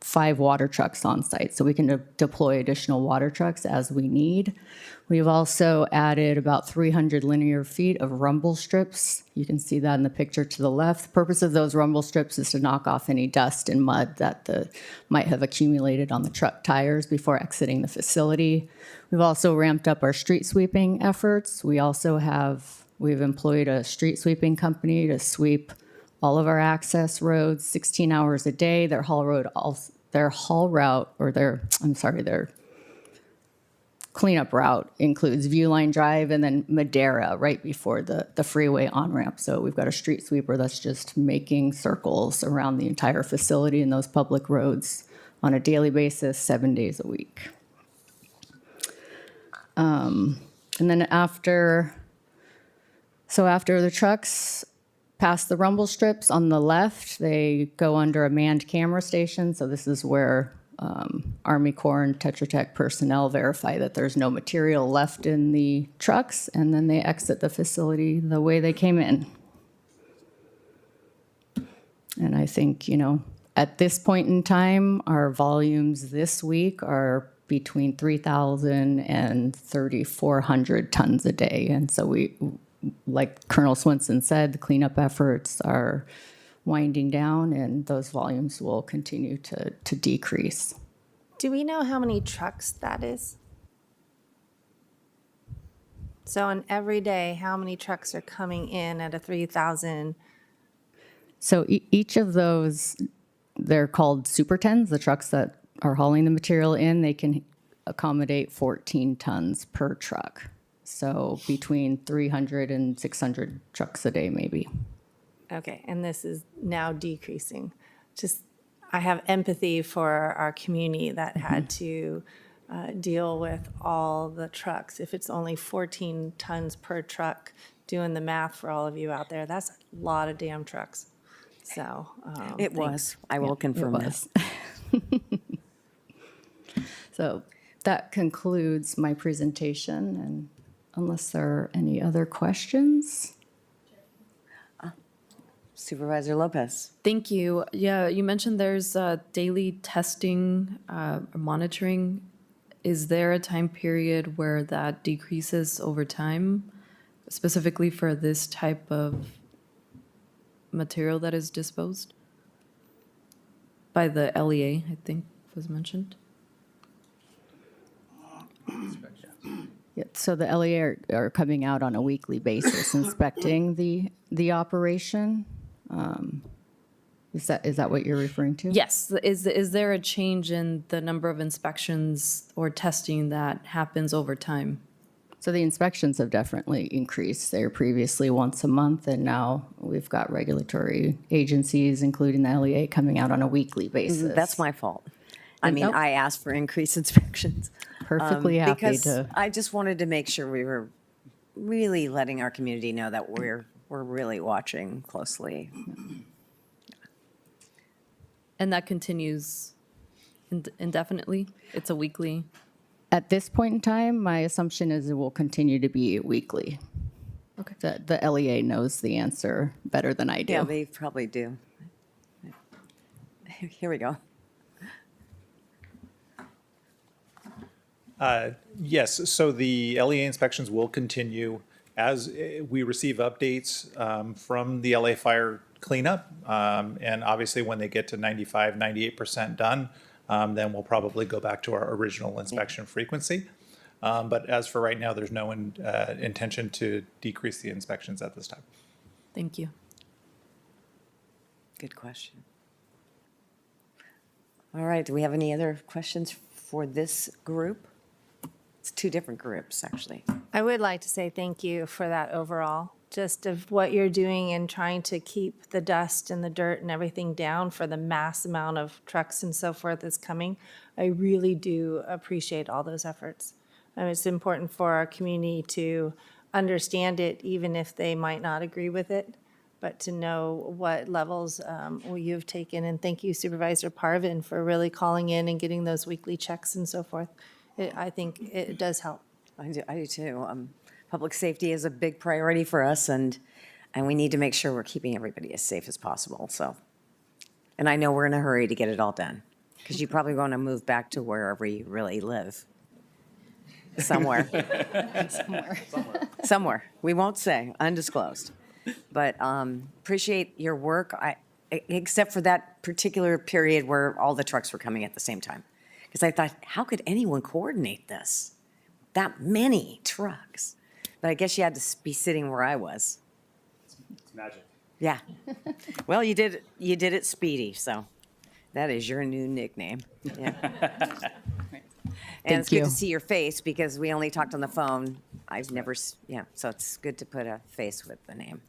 5 water trucks on site, so we can deploy additional water trucks as we need. We've also added about 300 linear feet of rumble strips. You can see that in the picture to the left. The purpose of those rumble strips is to knock off any dust and mud that might have accumulated on the truck tires before exiting the facility. We've also ramped up our street sweeping efforts. We've employed a street sweeping company to sweep all of our access roads 16 hours a day. Their cleanup route includes Viewline Drive and then Madera right before the freeway on-ramp. So we've got a street sweeper that's just making circles around the entire facility and those public roads on a daily basis, 7 days a week. And then after the trucks pass the rumble strips on the left, they go under a manned camera station. So this is where Army Corps and Tetra Tech personnel verify that there's no material left in the trucks, and then they exit the facility the way they came in. And I think, at this point in time, our volumes this week are between 3,000 and 3,400 tons a day. And so like Colonel Swinson said, the cleanup efforts are winding down and those volumes will continue to decrease. Do we know how many trucks that is? So on every day, how many trucks are coming in at a 3,000? So each of those, they're called Super 10s, the trucks that are hauling the material in, they can accommodate 14 tons per truck. So between 300 and 600 trucks a day, maybe. Okay, and this is now decreasing. I have empathy for our community that had to deal with all the trucks. If it's only 14 tons per truck, doing the math for all of you out there, that's a lot of damn trucks. So it was. I will confirm this. So that concludes my presentation, and unless there are any other questions. Supervisor Lopez. Thank you. Yeah, you mentioned there's daily testing or monitoring. Is there a time period where that decreases over time, specifically for this type of material that is disposed by the LEA, I think was mentioned. Yeah, so the LEA are coming out on a weekly basis inspecting the operation. Is that what you're referring to? Yes. Is there a change in the number of inspections or testing that happens over time? So the inspections have definitely increased. They were previously once a month, and now we've got regulatory agencies, including the LEA, coming out on a weekly basis. That's my fault. I And mean, nope. I asked for increased inspections. Perfectly happy because to. I just wanted to make sure we were really letting our community know that we're really watching closely. And that continues indefinitely? It's a weekly? At this point in time, my assumption is it will continue to be weekly. Okay. The LEA knows the answer better than I do. Yeah, they probably do. Here we go. Yes, so the LEA inspections will continue as we receive updates from the LA fire cleanup. And obviously, when they get to 95, 98% done, then we'll probably go back to our original inspection frequency. But as for right now, there's no intention to decrease the inspections at this time. Thank you. Good question. All right, do we have any other questions for this group? It's two different groups, actually. I would like to say thank you for that overall, just of what you're doing and trying to keep the dust and the dirt and everything down for the mass amount of trucks and so forth that's coming. I really do appreciate all those efforts. It's important for our community to understand it, even if they might not agree with it, but to know what levels you've taken. And thank you, Supervisor Parvin, for really calling in and getting those weekly checks and so forth. I think it does help. I do too. Public safety is a big priority for us, and we need to make sure we're keeping everybody as safe as possible, so. And I know we're in a hurry to get it all done, because you probably want to move back to wherever you really live. Somewhere. Somewhere. We won't say, undisclosed. But appreciate your work, except for that particular period where all the trucks were coming at the same time. Because I thought, how could anyone coordinate this? That many trucks. But I guess you had to be sitting where I was. It's magic. Yeah. Well, you did it speedy, so that is your new nickname. Yeah. And it's good to see your face because we only talked on the phone. I've never, yeah, so it's good to put a face with the name.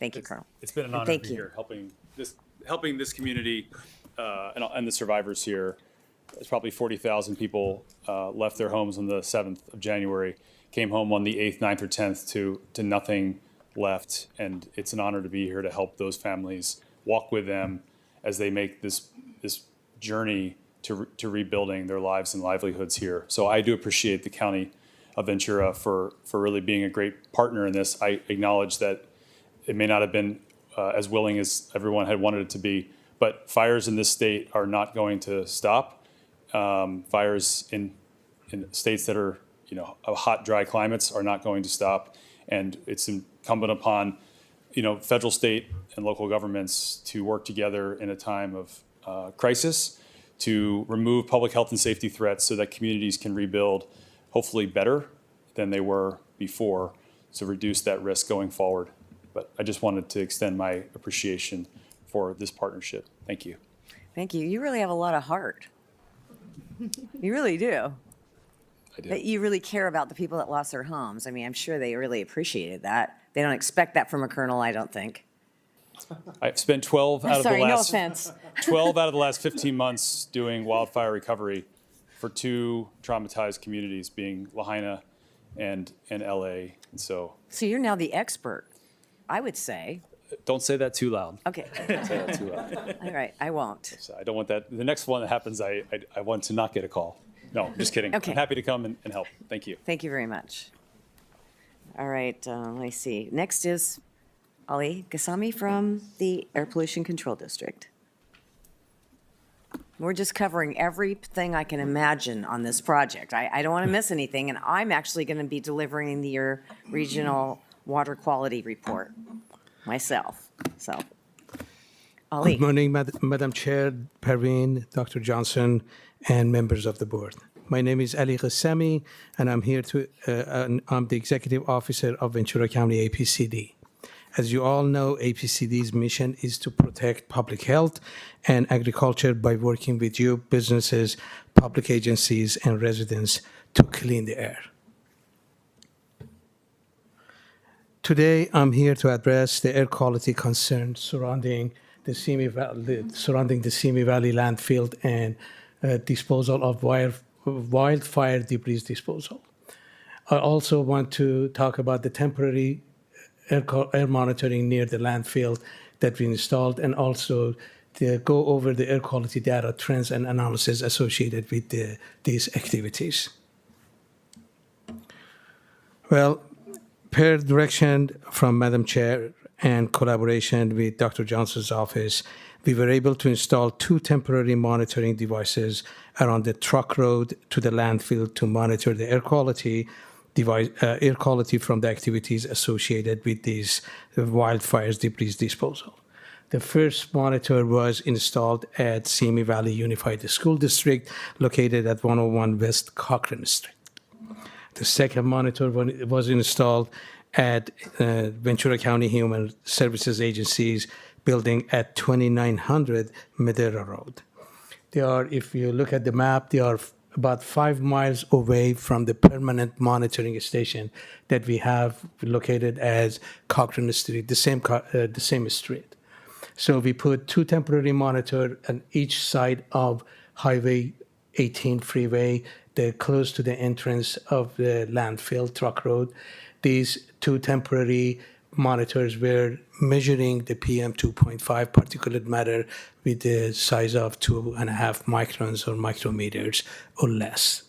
Thank you, Colonel. It's been an honor to be here helping this community and the survivors here. There's probably 40,000 people left their homes on the 7th of January, came home on the 8th, 9th, or 10th to nothing left. And it's an honor to be here to help those families, walk with them as they make this journey to rebuilding their lives and livelihoods here. So I do appreciate the County of Ventura for really being a great partner in this. I acknowledge that it may not have been as willing as everyone had wanted it to be, but fires in this state are not going to stop. Fires in states that are, hot, dry climates are not going to stop. And it's incumbent upon, federal, state, and local governments to work together in a time of crisis to remove public health and safety threats so that communities can rebuild hopefully better than they were before to reduce that risk going forward. But I just wanted to extend my appreciation for this partnership. Thank you. Thank you. You really have a lot of heart. You really do. I do. You really care about the people that lost their homes. I mean, I'm sure they really appreciated that. They don't expect that from a colonel, I don't think. I've spent 12 out of Sorry, the no last offense. 12 out of the last 15 months doing wildfire recovery for two traumatized communities, being Lahaina and LA. And so you're now the expert, I would say. don't say that too loud. Okay. Don't say that too loud. All right, I won't. So I don't want that. The next one that happens, I want to not get a call. No, just kidding. Okay. I'm happy to come and help. Thank you. Thank you very much. All right, let me see. Next is Ali Gasami from the Air Pollution Control District. We're just covering everything I can imagine on this project. I don't want to miss anything, and I'm actually going to be delivering your regional water quality report myself. So Ali. Good morning, Madam Chair, Parveen, Dr. Johnson, and members of the board. My name is Ali Ghassemi, and I'm here I'm the Executive Officer of Ventura County APCD. As you all know, APCD's mission is to protect public health and agriculture by working with you, businesses, public agencies, and residents to clean the air. Today, I'm here to address the air quality concerns surrounding the Simi Valley landfill and disposal of wildfire debris disposal. I also want to talk about the temporary air monitoring near the landfill that we installed, and also to go over the air quality data trends and analysis associated with these activities. Well, per direction from Madam Chair and collaboration with Dr. Johnson's office, we were able to install 2 temporary monitoring devices around the truck road to the landfill to monitor the air quality from the activities associated with these wildfires debris disposal. The first monitor was installed at Simi Valley Unified School District, located at 101 West Cochran Street. The second monitor was installed at Ventura County Human Services Agency's building at 2900 Madera Road. They are, if you look at the map, they are about 5 miles away from the permanent monitoring station that we have located as Cochran Street, the same street. So we put 2 temporary monitors on each side of Highway 18 freeway. They're close to the entrance of the landfill truck road. These 2 temporary monitors were measuring the PM 2.5 particulate matter with the size of 2.5 microns or micrometers or less.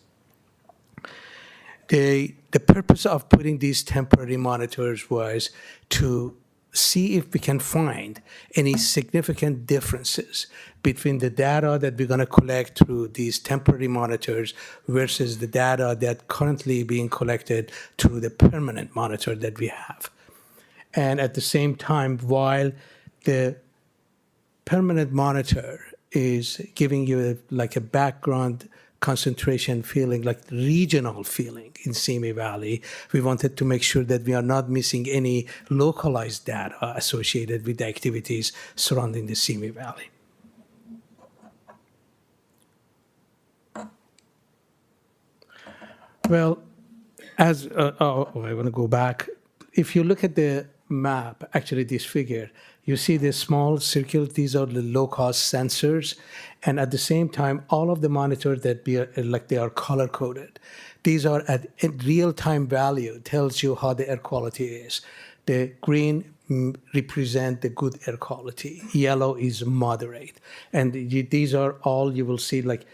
The purpose of putting these temporary monitors was to see if we can find any significant differences between the data that we're going to collect through these temporary monitors versus the data that currently being collected through the permanent monitor that we have. And at the same time, while the permanent monitor is giving you like a background concentration feeling, like regional feeling in Simi Valley, we wanted to make sure that we are not missing any localized data associated with the activities surrounding the Simi Valley. Well, I want to go back. If you look at the map, actually this figure, you see the small circle, these are the low-cost sensors, and at the same time, all of the monitors that they are color-coded. These are at real-time value, tells you how the air quality is. The green represent the good air quality. Yellow is moderate. And these are all you will see, like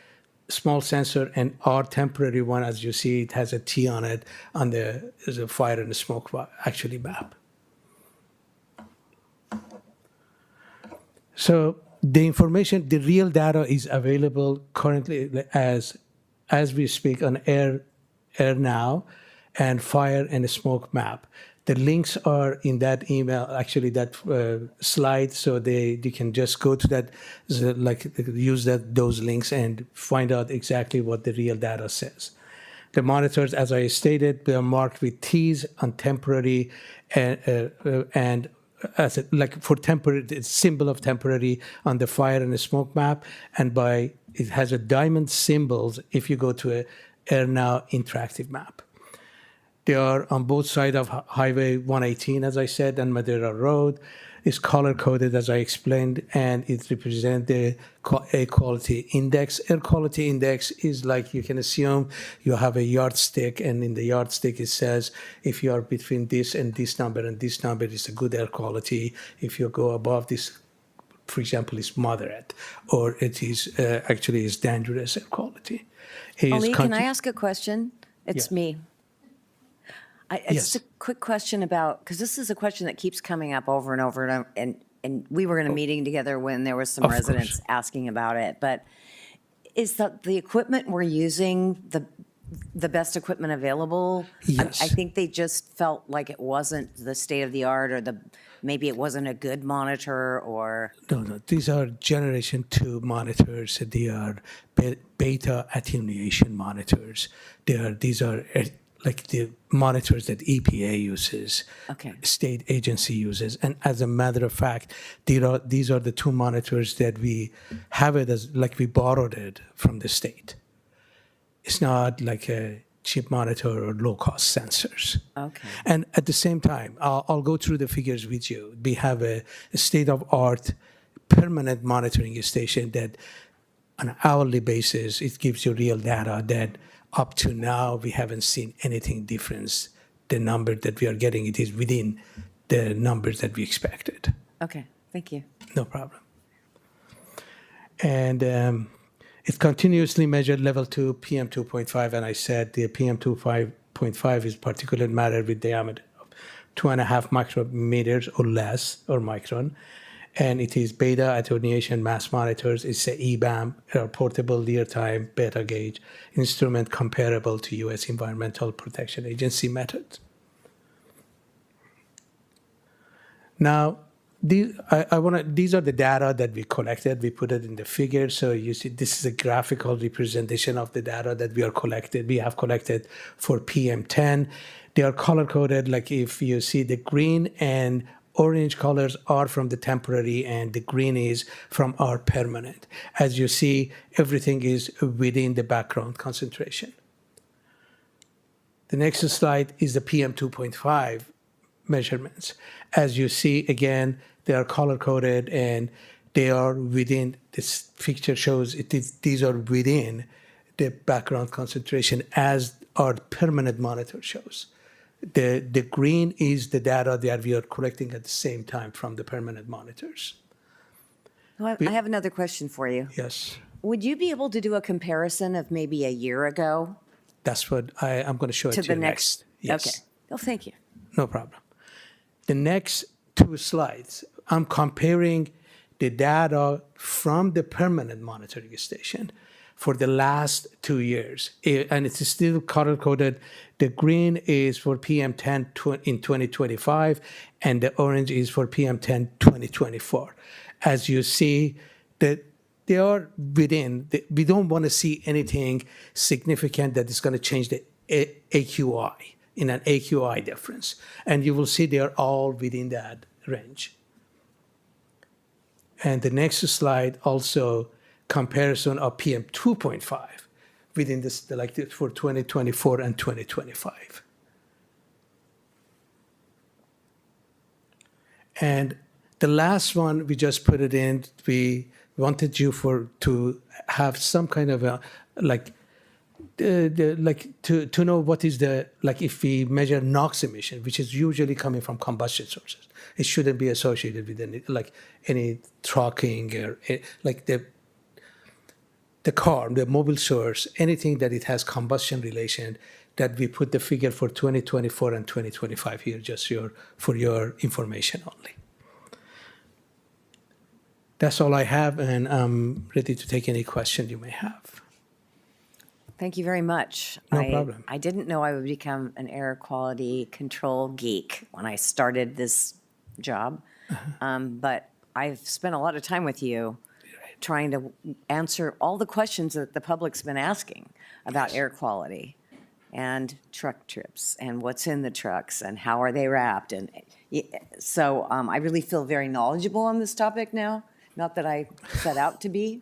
small sensor, and our temporary one, as you see, it has a T on it on the fire and smoke actually map. So the information, the real data is available currently as we speak on Air Now and Fire and Smoke Map. The links are in that email, actually that slide, so they can just go to that, use those links and find out exactly what the real data says. The monitors, as I stated, they are marked with T's on temporary and as for temporary, the symbol of temporary on the fire and the smoke map, and it has a diamond symbols if you go to a Air Now interactive map. They are on both sides of Highway 118, as I said, and Madera Road. It's color-coded, as I explained, and it represents the air quality index. Air quality index is like you can assume you have a yardstick, and in the yardstick it says if you are between this and this number and this number, it's a good air quality. If you go above this, for example, it's moderate, or it is actually is dangerous air quality. Ali, can I ask a question? It's Yeah. me. Just a quick question about, because this is a question that keeps coming up over and over, and we were in a meeting together when there was some Of residents course. asking about it, but is the equipment we're using the best equipment available? Yes. I think they just felt like it wasn't the state of the art, or maybe it wasn't a good monitor, or. No. These are Generation 2 monitors. They are beta attenuation monitors. These are like the monitors that EPA uses, Okay. state agency uses. And as a matter of fact, these are the 2 monitors that we have it as, like we borrowed it from the state. It's not like a cheap monitor or low-cost sensors. Okay. And at the same time, I'll go through the figures with you. We have a state-of-art permanent monitoring station that on an hourly basis, it gives you real data that up to now, we haven't seen anything different. The number that we are getting, it is within the numbers that we expected. Okay, thank you. No problem. And it continuously measured level 2 PM 2.5, and I said the PM 2.5 is particulate matter with diameter of 2.5 micrometers or less, or micron. And it is beta attenuation mass monitors. It's a EBAM, a portable real-time beta gauge instrument comparable to U.S. Environmental Protection Agency methods. Now, these are the data that we collected. We put it in the figure. So you see, this is a graphical representation of the data that we have collected for PM10. They are color-coded, like if you see the green and orange colors are from the temporary and the green is from our permanent. As you see, everything is within the background concentration. The next slide is the PM 2.5 measurements. As you see, again, they are color-coded and they are within, this picture shows these are within the background concentration as our permanent monitor shows. The green is the data that we are collecting at the same time from the permanent monitors. Well, I have another question for you. Yes, Would you be able to do a comparison of maybe a year ago that's what I'm going to show it to to the you next? Yes. Okay. Well, thank you. No problem. The next 2 slides, I'm comparing the data from the permanent monitoring station for the last 2 years. And it's still color-coded. The green is for PM10 in 2025, and the orange is for PM10 2024. As you see, that they are within, we don't want to see anything significant that is going to change the AQI, in an AQI difference. And you will see they are all within that range. And the next slide also comparison of PM 2.5 within this, like for 2024 and 2025. And the last one, we just put it in, we wanted you to have some kind of a, to know what is the, like if we measure NOx emission, which is usually coming from combustion sources, it shouldn't be associated with any trucking or like the car, the mobile source, anything that it has combustion relation, that we put the figure for 2024 and 2025 here, just for your information only. That's all I have, and I'm ready to take any question you may have. Thank you very much. No problem. I didn't know I would become an air quality control geek when I started this job, but I've spent a lot of time with you trying to answer all the questions that the public's been asking about air quality and truck trips and what's in the trucks and how are they wrapped. And so I really feel very knowledgeable on this topic now, not that I set out to be.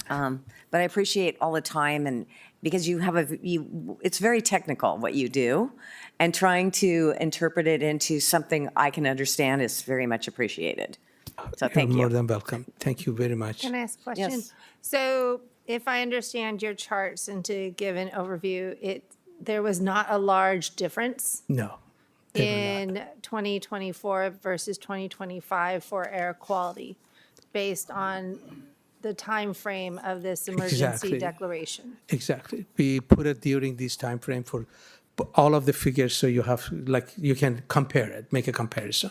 But I appreciate all the time, and because it's very technical what you do, and trying to interpret it into something I can understand is very much appreciated. So thank you. You're more than welcome. Thank you very much. Can I ask a question? Yes. So if I understand your charts and to give an overview, there was not a large difference No. in 2024 versus 2025 for air quality based on the time frame of this emergency Exactly. declaration. Exactly. We put it during this time frame for all of the figures, so you have, you can compare it, make a comparison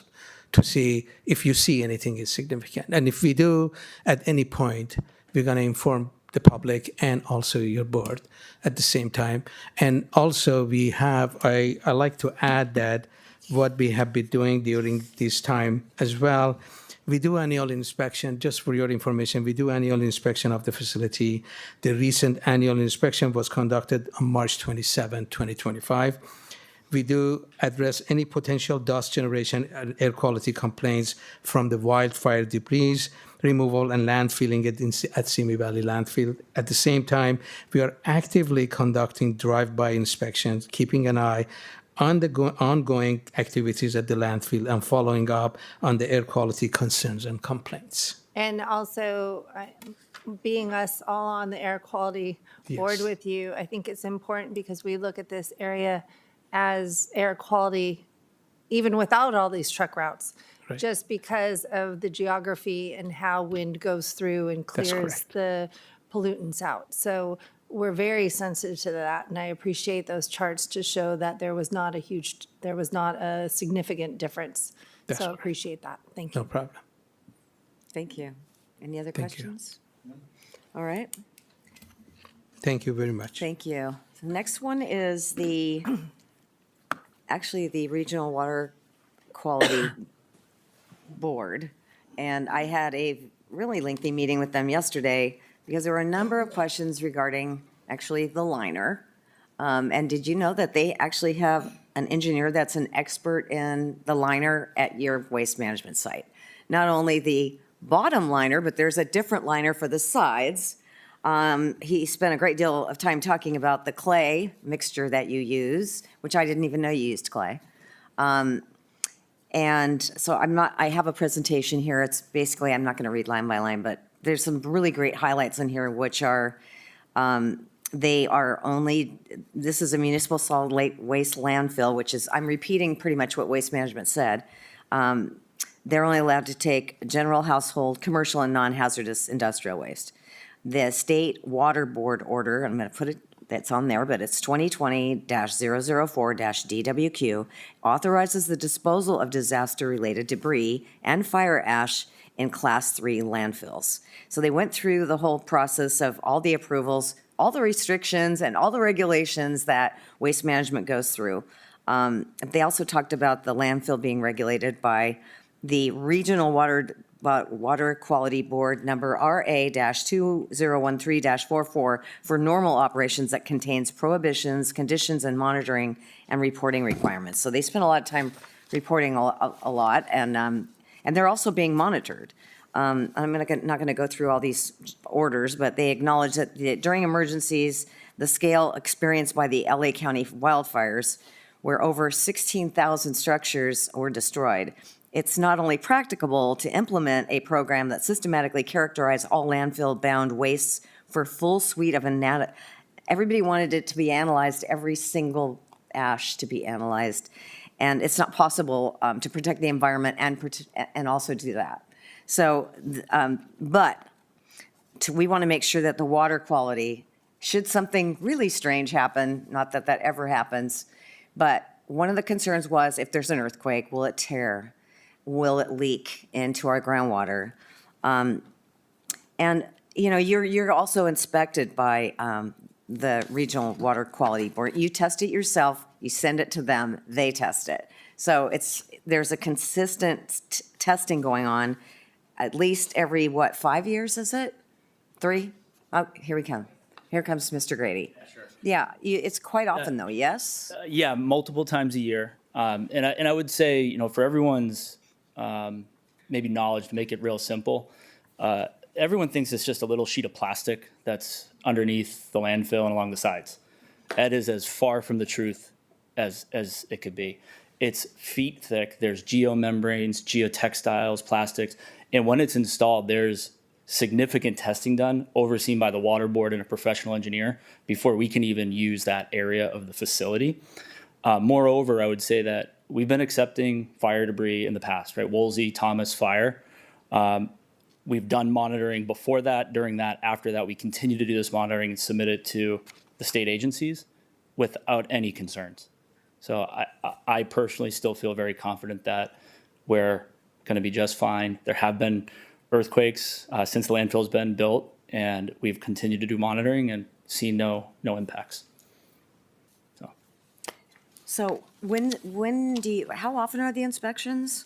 to see if you see anything is significant. And if we do, at any point, we're going to inform the public and also your board at the same time. And also we have, I like to add that what we have been doing during this time as well, we do annual inspection, just for your information, we do annual inspection of the facility. The recent annual inspection was conducted on March 27, 2025. We do address any potential dust generation and air quality complaints from the wildfire debris removal and landfilling at Simi Valley Landfill. At the same time, we are actively conducting drive-by inspections, keeping an eye on the ongoing activities at the landfill and following up on the air quality concerns and complaints. And also, being us all on the air quality board Yes. with you, I think it's important because we look at this area as air quality, even without all these truck routes, Right. just because of the geography and how wind goes through and That's clears correct. the pollutants out. So we're very sensitive to that, and I appreciate those charts to show that there was not a significant difference. That's So I right. appreciate that. Thank you. No problem. Thank you. Any other Thank you. questions? All right, Thank you very much. thank you. The next one is actually the Regional Water Quality Board. And I had a really lengthy meeting with them yesterday because there were a number of questions regarding actually the liner. And did you know that they actually have an engineer that's an expert in the liner at your waste management site? Not only the bottom liner, but there's a different liner for the sides. He spent a great deal of time talking about the clay mixture that you use, which I didn't even know you used clay. And so I have a presentation here. It's basically, I'm not going to read line by line, but there's some really great highlights in here, which are, this is a municipal solid waste landfill, which is, I'm repeating pretty much what Waste Management said. They're only allowed to take general household, commercial, and non-hazardous industrial waste. The State Water Board order, I'm going to put it, that's on there, but it's 2020-004-DWQ, authorizes the disposal of disaster-related debris and fire ash in Class 3 landfills. So they went through the whole process of all the approvals, all the restrictions, and all the regulations that Waste Management goes through. They also talked about the landfill being regulated by the Regional Water Quality Board number RA-2013-44 for normal operations that contains prohibitions, conditions, and monitoring and reporting requirements. So they spent a lot of time reporting a lot, and they're also being monitored. I'm not going to go through all these orders, but they acknowledge that during emergencies, the scale experienced by the LA County wildfires, where over 16,000 structures were destroyed, it's not only practicable to implement a program that systematically characterizes all landfill-bound wastes for full suite of everybody wanted it to be analyzed, every single ash to be analyzed, and it's not possible to protect the environment and also do that. So, we want to make sure that the water quality, should something really strange happen, not that that ever happens, but one of the concerns was if there's an earthquake, will it tear? Will it leak into our groundwater? And, you know, you're also inspected by the Regional Water Quality Board. You test it yourself, you send it to them, they test it. So there's a consistent testing going on at least every, 5 years, is it? 3? Oh, here we come. Here comes Mr. Grady. Yeah, it's quite often though, yes? Yeah, multiple times a year. And I would say, you know, for everyone's maybe knowledge, to make it real simple, everyone thinks it's just a little sheet of plastic that's underneath the landfill and along the sides. That is as far from the truth as it could be. It's feet thick. There's geomembranes, geotextiles, plastics. And when it's installed, there's significant testing done, overseen by the water board and a professional engineer before we can even use that area of the facility. Moreover, I would say that we've been accepting fire debris in the past, right? Woolsey, Thomas fire. We've done monitoring before that, during that, after that. We continue to do this monitoring and submit it to the state agencies without any concerns. So I personally still feel very confident that we're going to be just fine. There have been earthquakes since the landfill's been built and we've continued to do monitoring and seen no impacts. So how often are the inspections?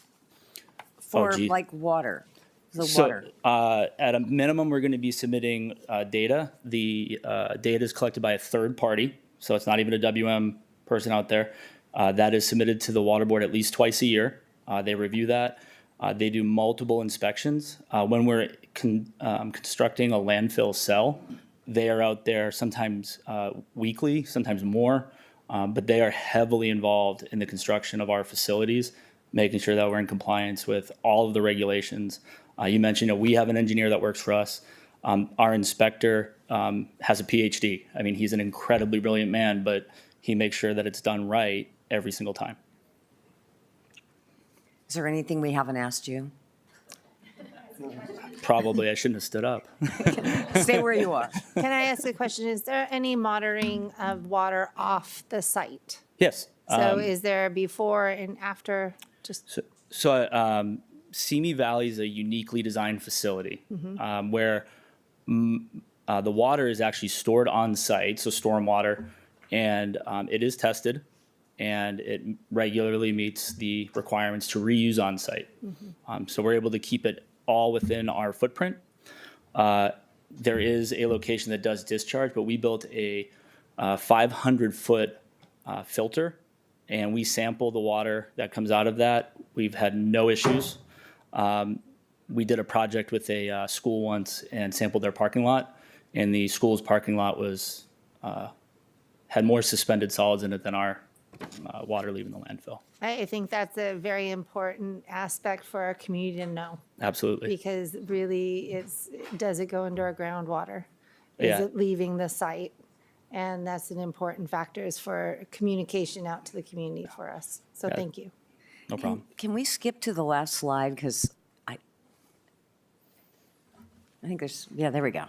Oh, For gee. like water, So, at a minimum, we're going to be submitting data. The data is collected by a third party, so it's not even a WM person out there. That is submitted to the water board at least twice a year. They review that. They do multiple inspections. When we're constructing a landfill cell, they are out there sometimes weekly, sometimes more, but they are heavily involved in the construction of our facilities, making sure that we're in compliance with all of the regulations. You mentioned we have an engineer that works for us. Our inspector has a PhD. I mean, he's an incredibly brilliant man, but he makes sure that it's done right every single time. Is there anything we haven't asked you? Probably I shouldn't have stood up. Stay where you are. Can I ask a question? Is there any monitoring of water off the site? Yes. So is there before and after? Just So Simi Valley is a uniquely designed facility where the water is actually stored on site, so storm water, and it is tested, and it regularly meets the requirements to reuse on site. So we're able to keep it all within our footprint. There is a location that does discharge, but we built a 500-foot filter, and we sample the water that comes out of that. We've had no issues. We did a project with a school once and sampled their parking lot, and the school's parking lot was had more suspended solids in it than our water leaving the landfill. I think that's a very important aspect for our community to know. Absolutely. Because really, does it go into our groundwater? Is Yeah. it leaving the site? And that's an important factor is for communication out to the community for us. So Yeah. thank you. No problem. Can we skip to the last slide? Because I think there we go.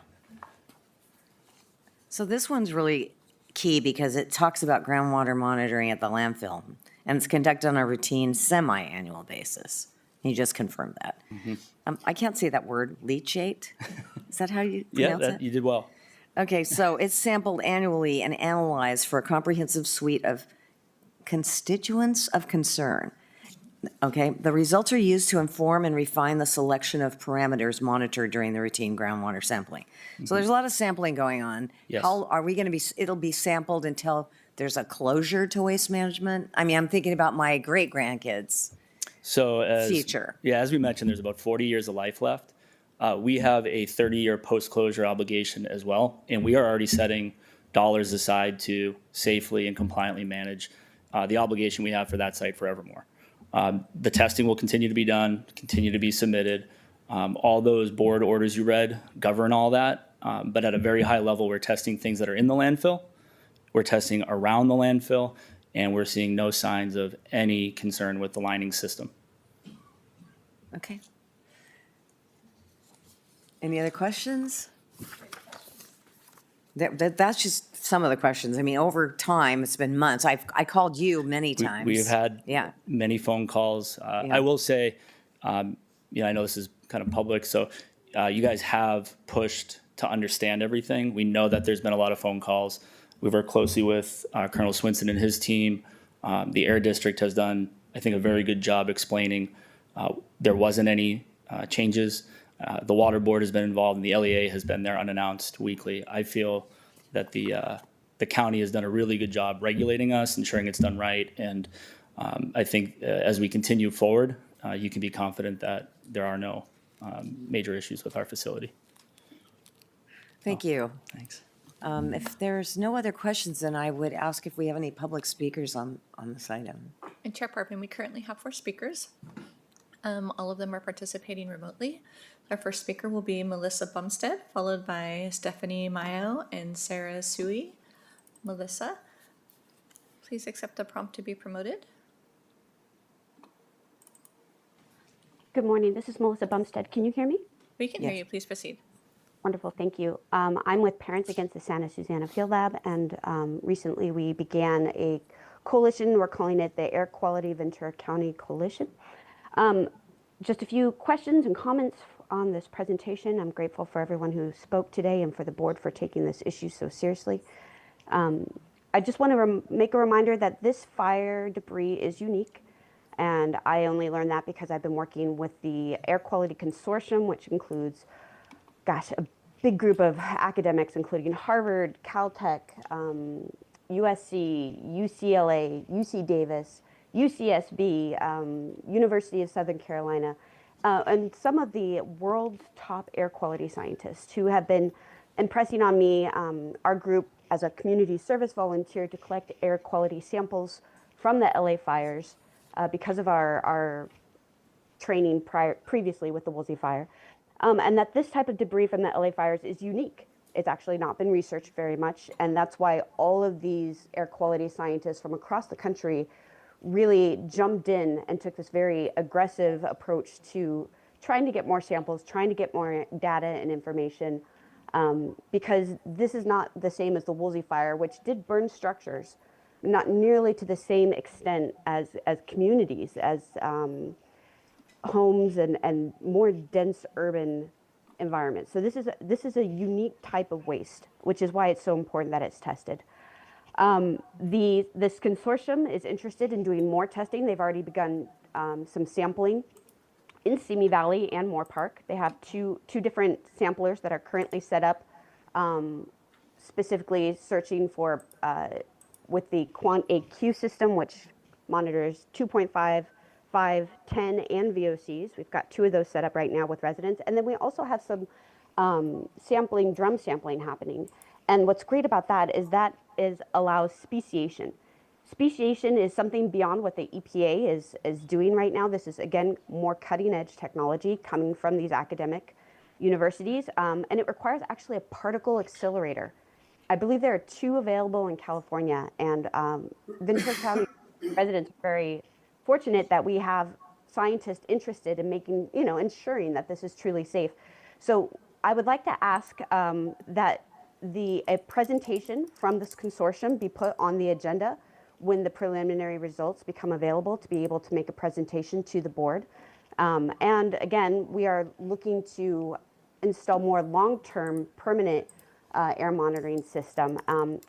So this one's really key because it talks about groundwater monitoring at the landfill, and it's conducted on a routine semi-annual basis. You just confirmed that. I can't say that word, leachate. Is that how you pronounce it? You did well. Okay, so it's sampled annually and analyzed for a comprehensive suite of constituents of concern. Okay, the results are used to inform and refine the selection of parameters monitored during the routine groundwater sampling. So there's a lot of sampling going on. Yes. How are we going to be, it'll be sampled until there's a closure to waste management? I mean, I'm thinking about my great-grandkids' So future. As we mentioned, there's about 40 years of life left. We have a 30-year post-closure obligation as well, and we are already setting dollars aside to safely and compliantly manage the obligation we have for that site forevermore. The testing will continue to be done, continue to be submitted. All those board orders you read govern all that, but at a very high level, we're testing things that are in the landfill, we're testing around the landfill, and we're seeing no signs of any concern with the lining system. Okay. Any other questions? That's just some of the questions. I mean, over time, it's been months. I called you many times. We've had Yeah. many phone calls. I will say, I know this is kind of public, so you guys have pushed to understand everything. We know that there's been a lot of phone calls. We've worked closely with Colonel Swinson and his team. The Air District has done, I think, a very good job explaining there wasn't any changes. The Water Board has been involved, and the LEA has been there unannounced weekly. I feel that the county has done a really good job regulating us, ensuring it's done right, and I think as we continue forward, you can be confident that there are no major issues with our facility. Thank you. Thanks. If there's no other questions, then I would ask if we have any public speakers on this item. And Chair Parvin, we currently have 4 speakers. All of them are participating remotely. Our first speaker will be Melissa Bumstead, followed by Stephanie Mayo and Sarah Sui. Melissa, please accept the prompt to be promoted. Good morning. This is Melissa Bumstead. Can you hear me? We can hear you. Please proceed. Wonderful. Thank you. I'm with Parents Against the Santa Susana Field Lab, and recently we began a coalition. We're calling it the Air Quality Ventura County Coalition. Just a few questions and comments on this presentation. I'm grateful for everyone who spoke today and for the board for taking this issue so seriously. I just want to make a reminder that this fire debris is unique. And I only learned that because I've been working with the Air Quality Consortium, which includes, gosh, a big group of academics, including Harvard, Caltech, USC, UCLA, UC Davis, UCSB, University of Southern Carolina, and some of the world's top air quality scientists who have been impressing on me. Our group, as a community service volunteer, to collect air quality samples from the LA fires because of our training previously with the Woolsey fire, and that this type of debris from the LA fires is unique. It's actually not been researched very much, and that's why all of these air quality scientists from across the country really jumped in and took this very aggressive approach to trying to get more samples, trying to get more data and information, because this is not the same as the Woolsey fire, which did burn structures, not nearly to the same extent as communities, as homes and more dense urban environments. So this is a unique type of waste, which is why it's so important that it's tested. This consortium is interested in doing more testing. They've already begun some sampling in Simi Valley and Moorpark. They have two different samplers that are currently set up, specifically searching for with the Quant AQ system, which monitors 2.5, 5, 10, and VOCs. We've got 2 of those set up right now with residents. And then we also have some drum sampling happening. And what's great about that is allows speciation. Speciation is something beyond what the EPA is doing right now. This is, again, more cutting edge technology coming from these academic universities. And it requires actually a particle accelerator. I believe there are 2 available in California, and Ventura County residents are very fortunate that we have scientists interested in making, ensuring that this is truly safe. So I would like to ask that a presentation from this consortium be put on the agenda when the preliminary results become available, to be able to make a presentation to the board. And again, we are looking to install more long-term permanent air monitoring system.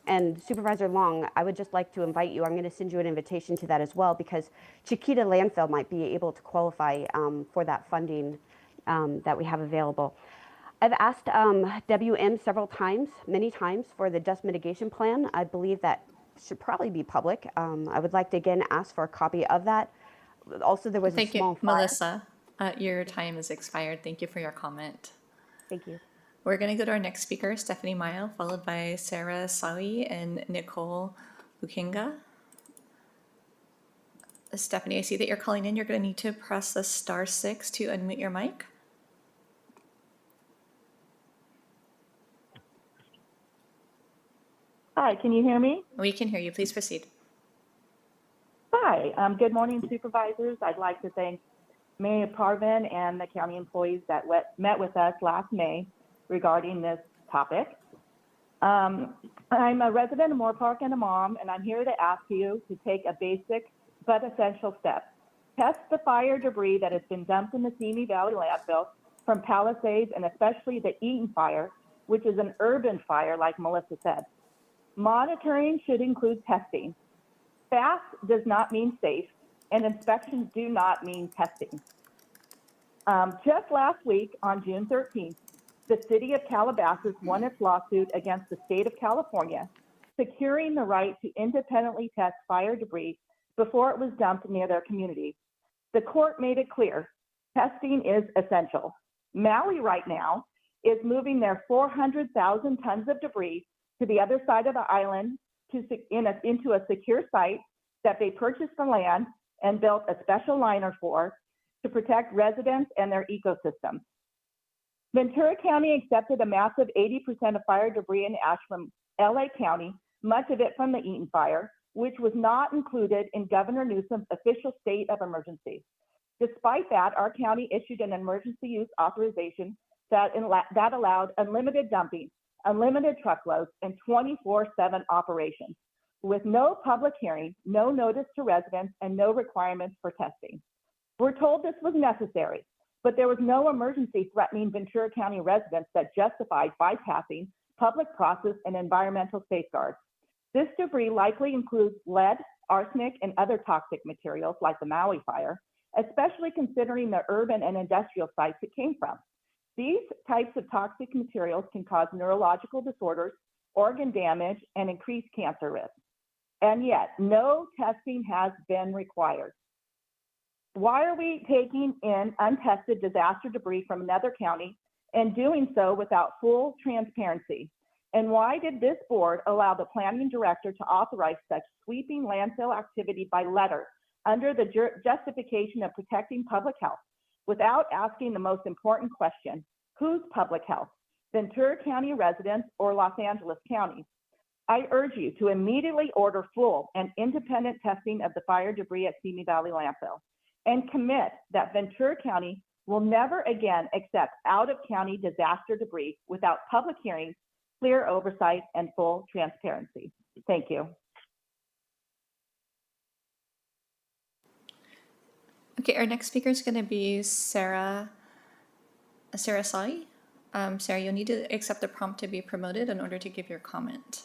And Supervisor Long, I would just like to invite you, I'm going to send you an invitation to that as well, because Chiquita Landfill might be able to qualify for that funding that we have available. I've asked WM many times, for the dust mitigation plan. I believe that should probably be public. I would like to again ask for a copy of that. Also, there was Thank a small you, Melissa. Your time has expired. Thank you for your comment. Thank you. We're going to go to our next speaker, Stephanie Mayo, followed by Sarah Sawi and Nicole Bukinga. Stephanie, I see that you're calling in. You're going to need to press the *6 to unmute your mic. Hi, can you hear me? We can hear you. Please proceed. Hi, good morning, supervisors. I'd like to thank Mayor Parvin and the county employees that met with us last May regarding this topic. I'm a resident of Moorpark and a mom, and I'm here to ask you to take a basic but essential step. Test the fire debris that has been dumped in the Simi Valley landfill from Palisades, and especially the Eaton fire, which is an urban fire, like Melissa said. Monitoring should include testing. Fast does not mean safe, and inspections do not mean testing. Just last week, on June 13th, the city of Calabasas won its lawsuit against the state of California, securing the right to independently test fire debris before it was dumped near their community. The court made it clear, testing is essential. Maui right now is moving their 400,000 tons of debris to the other side of the island into a secure site that they purchased the land and built a special liner for to protect residents and their ecosystem. Ventura County accepted a massive 80% of fire debris in ash from LA County, much of it from the Eaton fire, which was not included in Governor Newsom's official state of emergency. Despite that, our county issued an emergency use authorization that allowed unlimited dumping, unlimited truckloads, and 24/7 operations, with no public hearing, no notice to residents, and no requirements for testing. We're told this was necessary, but there was no emergency threatening Ventura County residents that justified bypassing public process and environmental safeguards. This debris likely includes lead, arsenic, and other toxic materials like the Maui fire, especially considering the urban and industrial sites it came from. These types of toxic materials can cause neurological disorders, organ damage, and increased cancer risk. And yet, no testing has been required. Why are we taking in untested disaster debris from another county and doing so without full transparency? And why did this board allow the planning director to authorize such sweeping landfill activity by letter under the justification of protecting public health without asking the most important question, whose public health, Ventura County residents or Los Angeles County? I urge you to immediately order full and independent testing of the fire debris at Simi Valley landfill and commit that Ventura County will never again accept out-of-county disaster debris without public hearings, clear oversight, and full transparency. Thank you. Okay, our next speaker is going to be Sarah Sai. Sarah, you'll need to accept the prompt to be promoted in order to give your comment.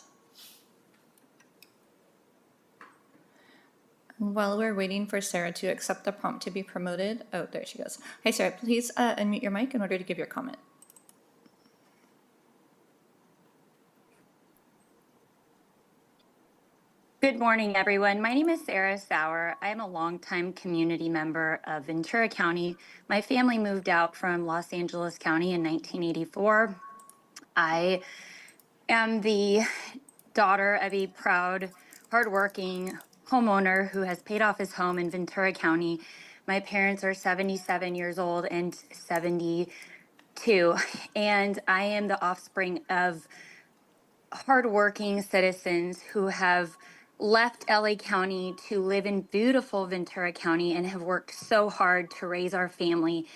While we're waiting for Sarah to accept the prompt to be promoted, oh, there she goes. Hi, Sarah, please unmute your mic in order to give your comment. Good morning, everyone. My name is Sarah Sauer. I am a longtime community member of Ventura County. My family moved out from Los Angeles County in 1984. I am the daughter of a proud, hardworking homeowner who has paid off his home in Ventura County. My parents are 77 years old and 72, and I am the offspring of hardworking citizens who have left LA County to live in beautiful Ventura County and have worked so hard to raise our family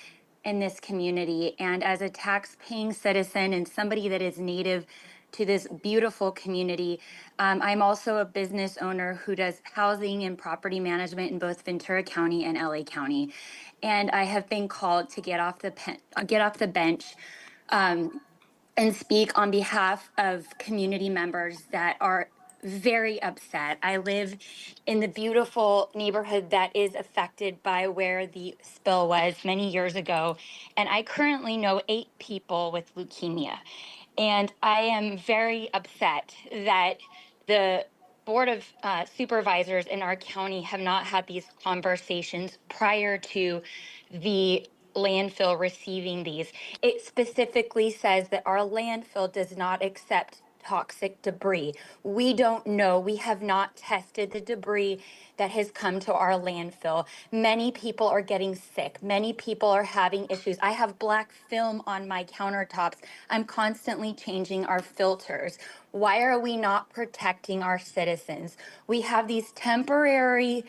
in this community. And as a tax-paying citizen and somebody that is native to this beautiful community, I'm also a business owner who does housing and property management in both Ventura County and LA County. And I have been called to get off the bench and speak on behalf of community members that are very upset. I live in the beautiful neighborhood that is affected by where the spill was many years ago, and I currently know 8 people with leukemia. And I am very upset that the Board of Supervisors in our county have not had these conversations prior to the landfill receiving these. It specifically says that our landfill does not accept toxic debris. We don't know. We have not tested the debris that has come to our landfill. Many people are getting sick. Many people are having issues. I have black film on my countertops. I'm constantly changing our filters. Why are we not protecting our citizens? We have these temporary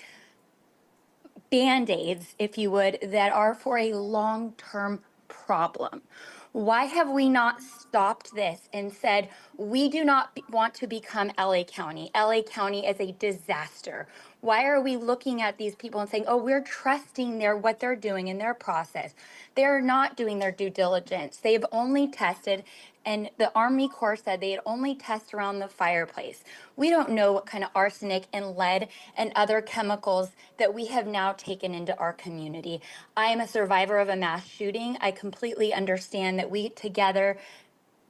Band-Aids, if you would, that are for a long-term problem. Why have we not stopped this and said, we do not want to become LA County? LA County is a disaster. Why are we looking at these people and saying, oh, we're trusting what they're doing in their process? They're not doing their due diligence. They've only tested, and the Army Corps said they had only tested around the fireplace. We don't know what kind of arsenic and lead and other chemicals that we have now taken into our community. I am a survivor of a mass shooting. I completely understand that we together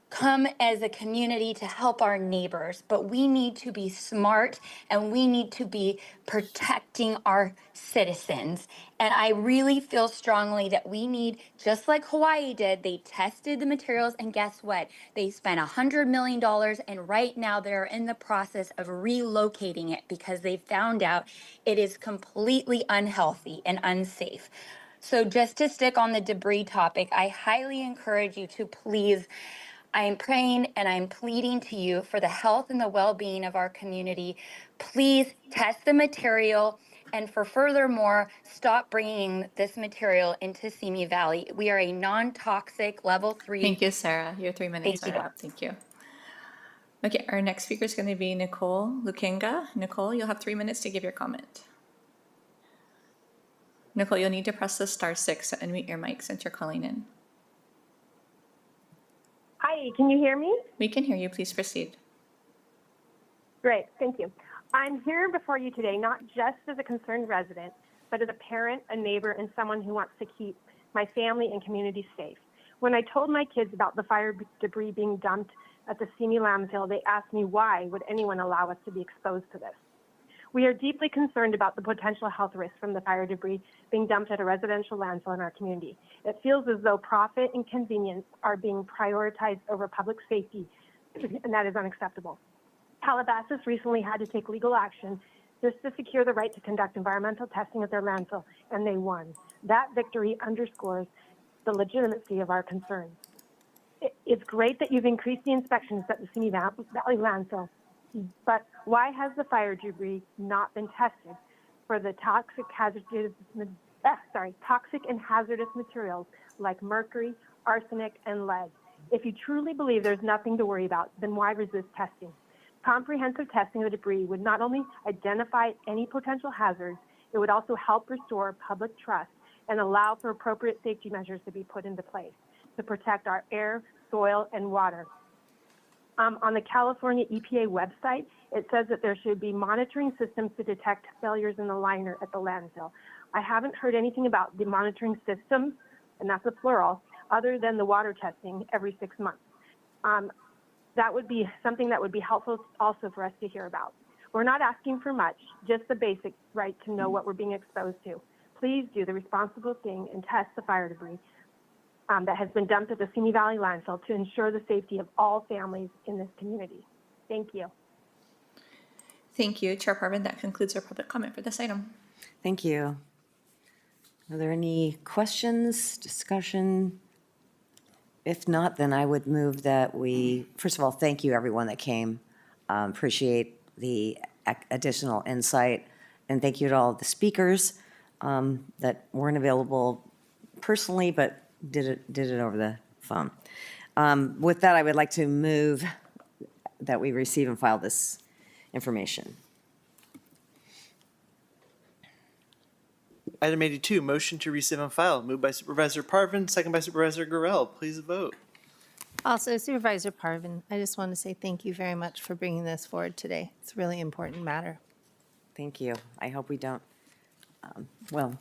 come as a community to help our neighbors, but we need to be smart and we need to be protecting our citizens. And I really feel strongly that we need, just like Hawaii did, they tested the materials, and guess what? They spent $100 million, and right now they're in the process of relocating it because they found out it is completely unhealthy and unsafe. So just to stick on the debris topic, I highly encourage you to please, I am praying and I'm pleading to you for the health and the well-being of our community. Please test the material, and for furthermore, stop bringing this material into Simi Valley. We are a non-toxic level 3. Thank you, Sarah. Your 3 minutes Thank are you. up. Thank you. Okay, our next speaker is going to be Nicole Lukenga. Nicole, you'll have 3 minutes to give your comment. Nicole, you'll need to press the *6 to unmute your mic since you're calling in. Hi, can you hear me? We can hear you. Please proceed. Great, thank you. I'm here before you today, not just as a concerned resident, but as a parent, a neighbor, and someone who wants to keep my family and community safe. When I told my kids about the fire debris being dumped at the Simi landfill, they asked me why would anyone allow us to be exposed to this. We are deeply concerned about the potential health risks from the fire debris being dumped at a residential landfill in our community. It feels as though profit and convenience are being prioritized over public safety, and that is unacceptable. Calabasas recently had to take legal action just to secure the right to conduct environmental testing at their landfill, and they won. That victory underscores the legitimacy of our concerns. It's great that you've increased the inspections at the Simi Valley landfill, but why has the fire debris not been tested for the toxic and hazardous materials like mercury, arsenic, and lead? If you truly believe there's nothing to worry about, then why resist testing? Comprehensive testing of the debris would not only identify any potential hazards, it would also help restore public trust and allow for appropriate safety measures to be put into place to protect our air, soil, and water. On the California EPA website, it says that there should be monitoring systems to detect failures in the liner at the landfill. I haven't heard anything about the monitoring systems, and that's a plural, other than the water testing every 6 months. That would be something that would be helpful also for us to hear about. We're not asking for much, just the basic right to know what we're being exposed to. Please do the responsible thing and test the fire debris that has been dumped at the Simi Valley landfill to ensure the safety of all families in this community. Thank you. Thank you, Chair Parvin. That concludes our public comment for this item. Thank you. Are there any questions, discussion? If not, then I would move that we, first of all, thank you everyone that came. Appreciate the additional insight. And thank you to all the speakers that weren't available personally, but did it over the phone. With that, I would like to move that we receive and file this information. Item 82, motion to receive and file, moved by Supervisor Parvin, second by Supervisor Gorell. Please vote. Also, Supervisor Parvin, I just want to say thank you very much for bringing this forward today. It's a really important matter. Thank you. I hope we don't, well,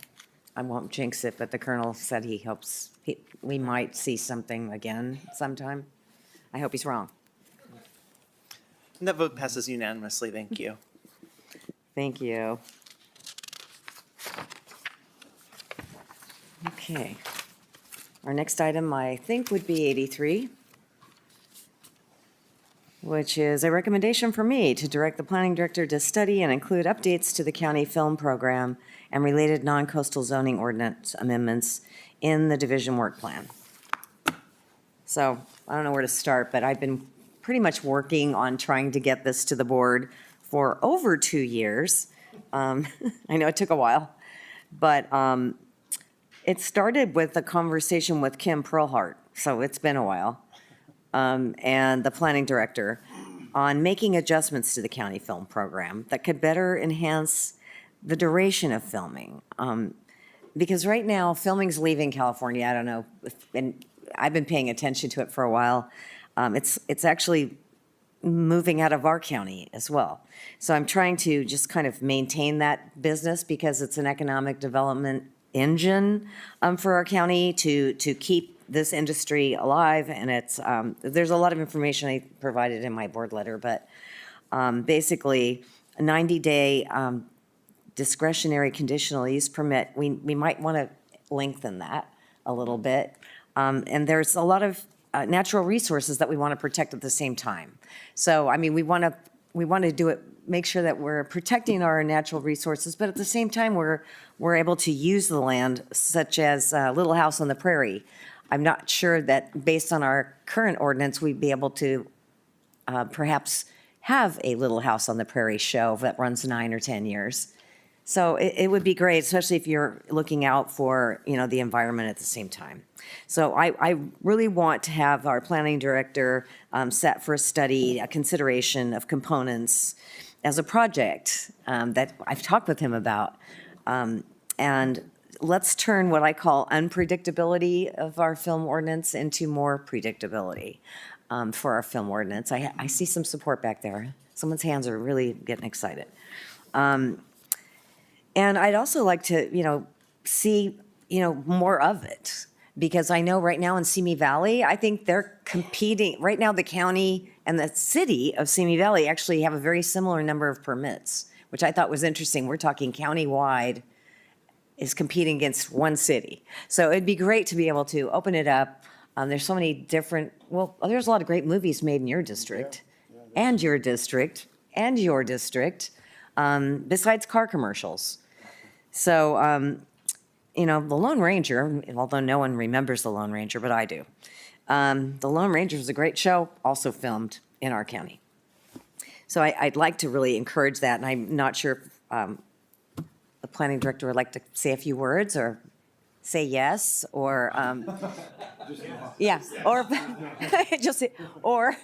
I won't jinx it, but the Colonel said he hopes we might see something again sometime. I hope he's wrong. And that vote passes unanimously. Thank you. Thank you. Okay. Our next item, I think, would be 83, which is a recommendation for me to direct the planning director to study and include updates to the county film program and related non-coastal zoning ordinance amendments in the division work plan. So I don't know where to start, but I've been pretty much working on trying to get this to the board for over 2 years. I know it took a while, but it started with a conversation with Kim Perlhart, so it's been a while, and the planning director on making adjustments to the county film program that could better enhance the duration of filming. Because right now, filming's leaving California. I don't know, and I've been paying attention to it for a while. It's actually moving out of our county as well. So I'm trying to just kind of maintain that business because it's an economic development engine for our county to keep this industry alive. And it's there's a lot of information I provided in my board letter, but basically a 90-day discretionary conditional use permit, we might want to lengthen that a little bit. And there's a lot of natural resources that we want to protect at the same time. So, I mean, we want to do it, make sure that we're protecting our natural resources, but at the same time, we're able to use the land, such as Little House on the Prairie. I'm not sure that based on our current ordinance, we'd be able to perhaps have a Little House on the Prairie show that runs 9 or 10 years. So it would be great, especially if you're looking out for, the environment at the same time. So I really want to have our planning director set for a study, a consideration of components as a project that I've talked with him about, and let's turn what I call unpredictability of our film ordinance into more predictability for our film ordinance. I see some support back there. Someone's hands are really getting excited. And I'd also like to, see, more of it. Because I know right now in Simi Valley, I think they're competing. Right now, the county and the city of Simi Valley actually have a very similar number of permits, which I thought was interesting. We're talking county-wide is competing against one city. So it'd be great to be able to open it up. There's so many different, there's a lot of great movies made in your district, and your district, and your district, besides car commercials. So, the Lone Ranger, although no one remembers the Lone Ranger, but I do. The Lone Ranger is a great show, also filmed in our county. So I'd like to really encourage that, and I'm not sure if the planning director would like to say a few words or say yes, or yeah, or just or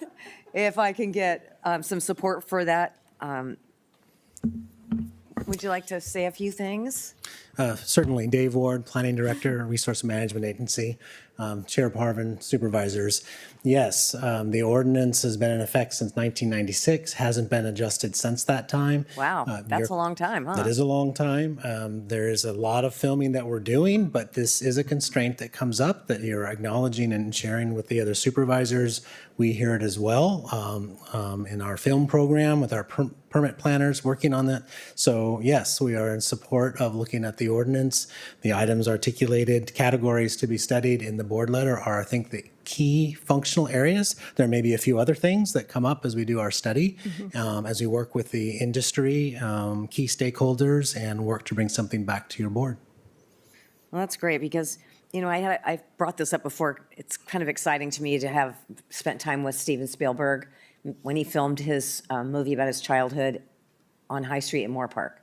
if I can get some support for that. Would you like to say a few things? Certainly. Dave Ward, Planning Director, Resource Management Agency, Chair Parvin, Supervisors. Yes, the ordinance has been in effect since 1996, hasn't been adjusted since that time. Wow, that's a long time, huh? That is a long time. There is a lot of filming that we're doing, but this is a constraint that comes up that you're acknowledging and sharing with the other supervisors. We hear it as well in our film program with our permit planners working on that. So yes, we are in support of looking at the ordinance. The items articulated, categories to be studied in the board letter are, I think, the key functional areas. There may be a few other things that come up as we do our study, as we work with the industry, key stakeholders, and work to bring something back to your board. Well, that's great because, I brought this up before. It's kind of exciting to me to have spent time with Steven Spielberg when he filmed his movie about his childhood on High Street in Moorpark.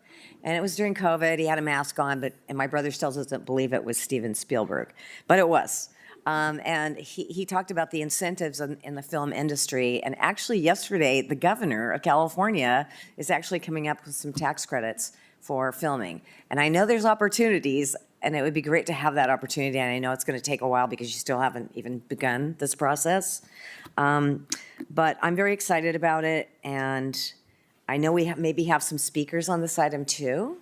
And it was during COVID. He had a mask on, and my brother still doesn't believe it was Steven Spielberg, but it was. And he talked about the incentives in the film industry. And actually yesterday, the governor of California is actually coming up with some tax credits for filming. And I know there's opportunities, and it would be great to have that opportunity. And I know it's going to take a while because you still haven't even begun this process. But I'm very excited about it. And I know we maybe have some speakers on this item too.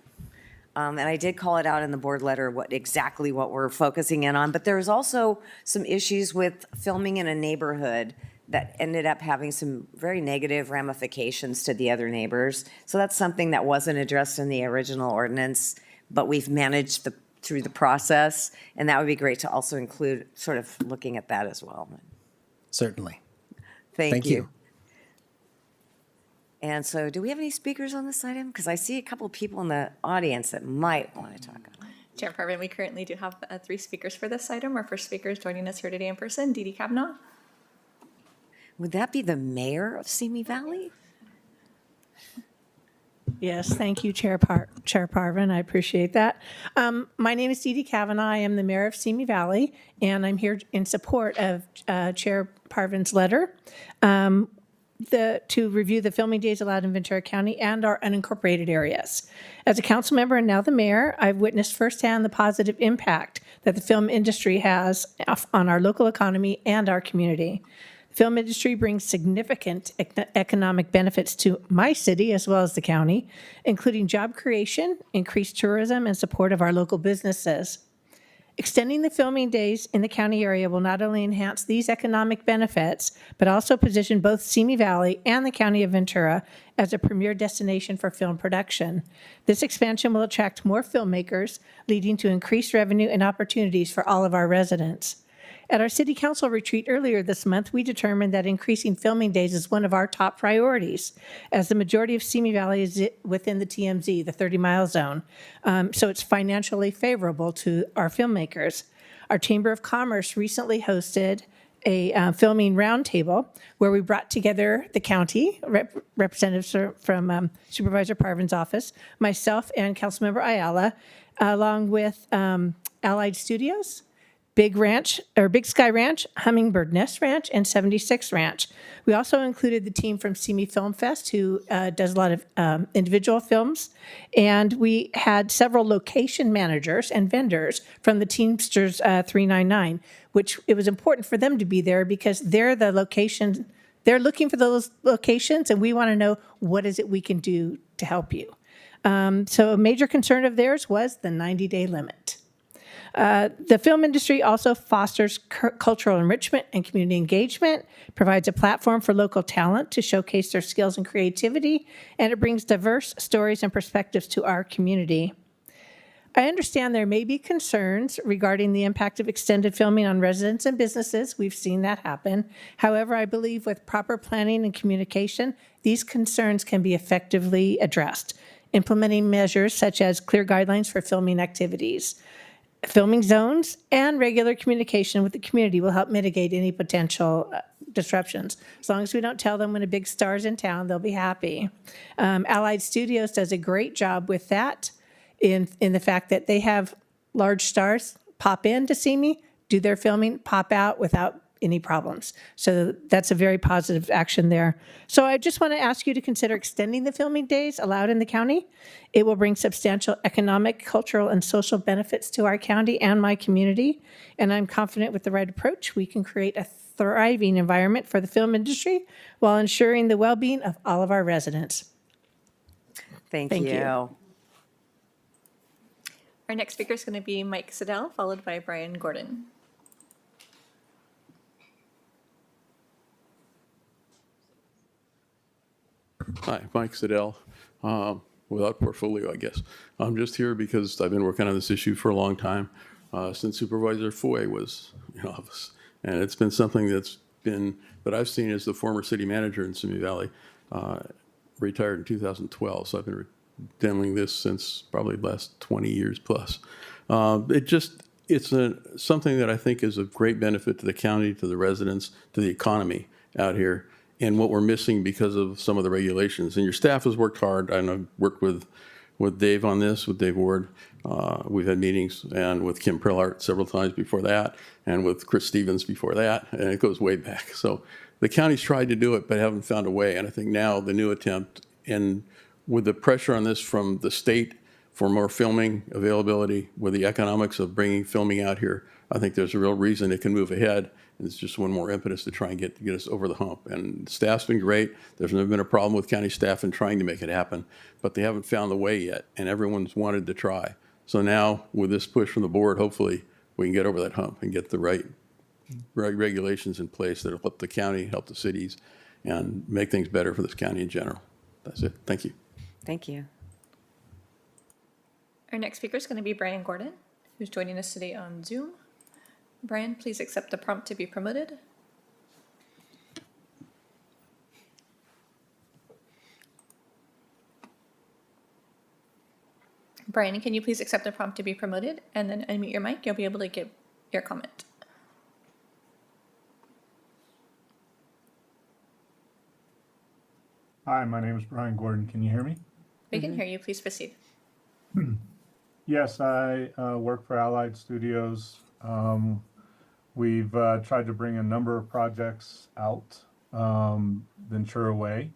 And I did call it out in the board letter exactly what we're focusing in on. But there's also some issues with filming in a neighborhood that ended up having some very negative ramifications to the other neighbors. So that's something that wasn't addressed in the original ordinance, but we've managed through the process. And that would be great to also include sort of looking at that as well. Certainly. Thank you. And so do we have any speakers on this item? Because I see a couple of people in the audience that might want to talk about it. Chair Parvin, we currently do have 3 speakers for this item. Our first speaker is joining us here today in person, Dee Dee Kavanaugh. Would that be the mayor of Simi Valley? Yes, thank you, Chair Parvin. I appreciate that. My name is Dee Dee Kavanaugh. I am the mayor of Simi Valley, and I'm here in support of Chair Parvin's letter to review the filming days allowed in Ventura County and our unincorporated areas. As a council member and now the mayor, I've witnessed firsthand the positive impact that the film industry has on our local economy and our community. The film industry brings significant economic benefits to my city as well as the county, including job creation, increased tourism, and support of our local businesses. Extending the filming days in the county area will not only enhance these economic benefits, but also position both Simi Valley and the county of Ventura as a premier destination for film production. This expansion will attract more filmmakers, leading to increased revenue and opportunities for all of our residents. At our city council retreat earlier this month, we determined that increasing filming days is one of our top priorities, as the majority of Simi Valley is within the TMZ, the 30-mile zone. So it's financially favorable to our filmmakers. Our Chamber of Commerce recently hosted a filming roundtable where we brought together the county, representatives from Supervisor Parvin's office, myself and Councilmember Ayala, along with Allied Studios, Big Sky Ranch, Hummingbird Nest Ranch, and 76 Ranch. We also included the team from Simi Film Fest, who does a lot of individual films. And we had several location managers and vendors from the Teamsters 399, which it was important for them to be there because they're the location. They're looking for those locations, and we want to know what is it we can do to help you. So a major concern of theirs was the 90-day limit. The film industry also fosters cultural enrichment and community engagement, provides a platform for local talent to showcase their skills and creativity, and it brings diverse stories and perspectives to our community. I understand there may be concerns regarding the impact of extended filming on residents and businesses. We've seen that happen. However, I believe with proper planning and communication, these concerns can be effectively addressed. Implementing measures such as clear guidelines for filming activities, filming zones, and regular communication with the community will help mitigate any potential disruptions. As long as we don't tell them when a big star's in town, they'll be happy. Allied Studios does a great job with that in the fact that they have large stars pop in to see me, do their filming, pop out without any problems. So that's a very positive action there. So I just want to ask you to consider extending the filming days allowed in the county. It will bring substantial economic, cultural, and social benefits to our county and my community. And I'm confident with the right approach, we can create a thriving environment for the film industry while ensuring the well-being of all of our residents. Thank you. Our next speaker is going to be Mike Siddell, followed by Brian Gordon. Hi, Mike Siddell, without portfolio, I guess. I'm just here because I've been working on this issue for a long time, since Supervisor Foy was in office. And it's been something that I've seen as the former city manager in Simi Valley, retired in 2012. So I've been dealing this since probably the last 20 years plus. It's something that I think is of great benefit to the county, to the residents, to the economy out here, and what we're missing because of some of the regulations. And your staff has worked hard. I know, worked with Dave on this, with Dave Ward. We've had meetings, and with Kim Prillart several times before that, and with Chris Stevens before that, and it goes way back. So the county's tried to do it, but haven't found a way. And I think now the new attempt, and with the pressure on this from the state for more filming availability, with the economics of bringing filming out here, I think there's a real reason it can move ahead. And it's just one more impetus to try and get us over the hump. And the staff's been great. There's never been a problem with county staff in trying to make it happen, but they haven't found the way yet, and everyone's wanted to try. So now, with this push from the board, hopefully we can get over that hump and get the right regulations in place that'll help the county, help the cities, and make things better for this county in general. That's it. Thank you. Thank you. Our next speaker is going to be Brian Gordon, who's joining us today on Zoom. Brian, please accept the prompt to be promoted. Brian, can you please accept the prompt to be promoted and then unmute your mic? You'll be able to give your comment. Hi, my name is Brian Gordon. Can you hear me? We can hear you. Please proceed. Yes, I work for Allied Studios. We've tried to bring a number of projects out Ventura way,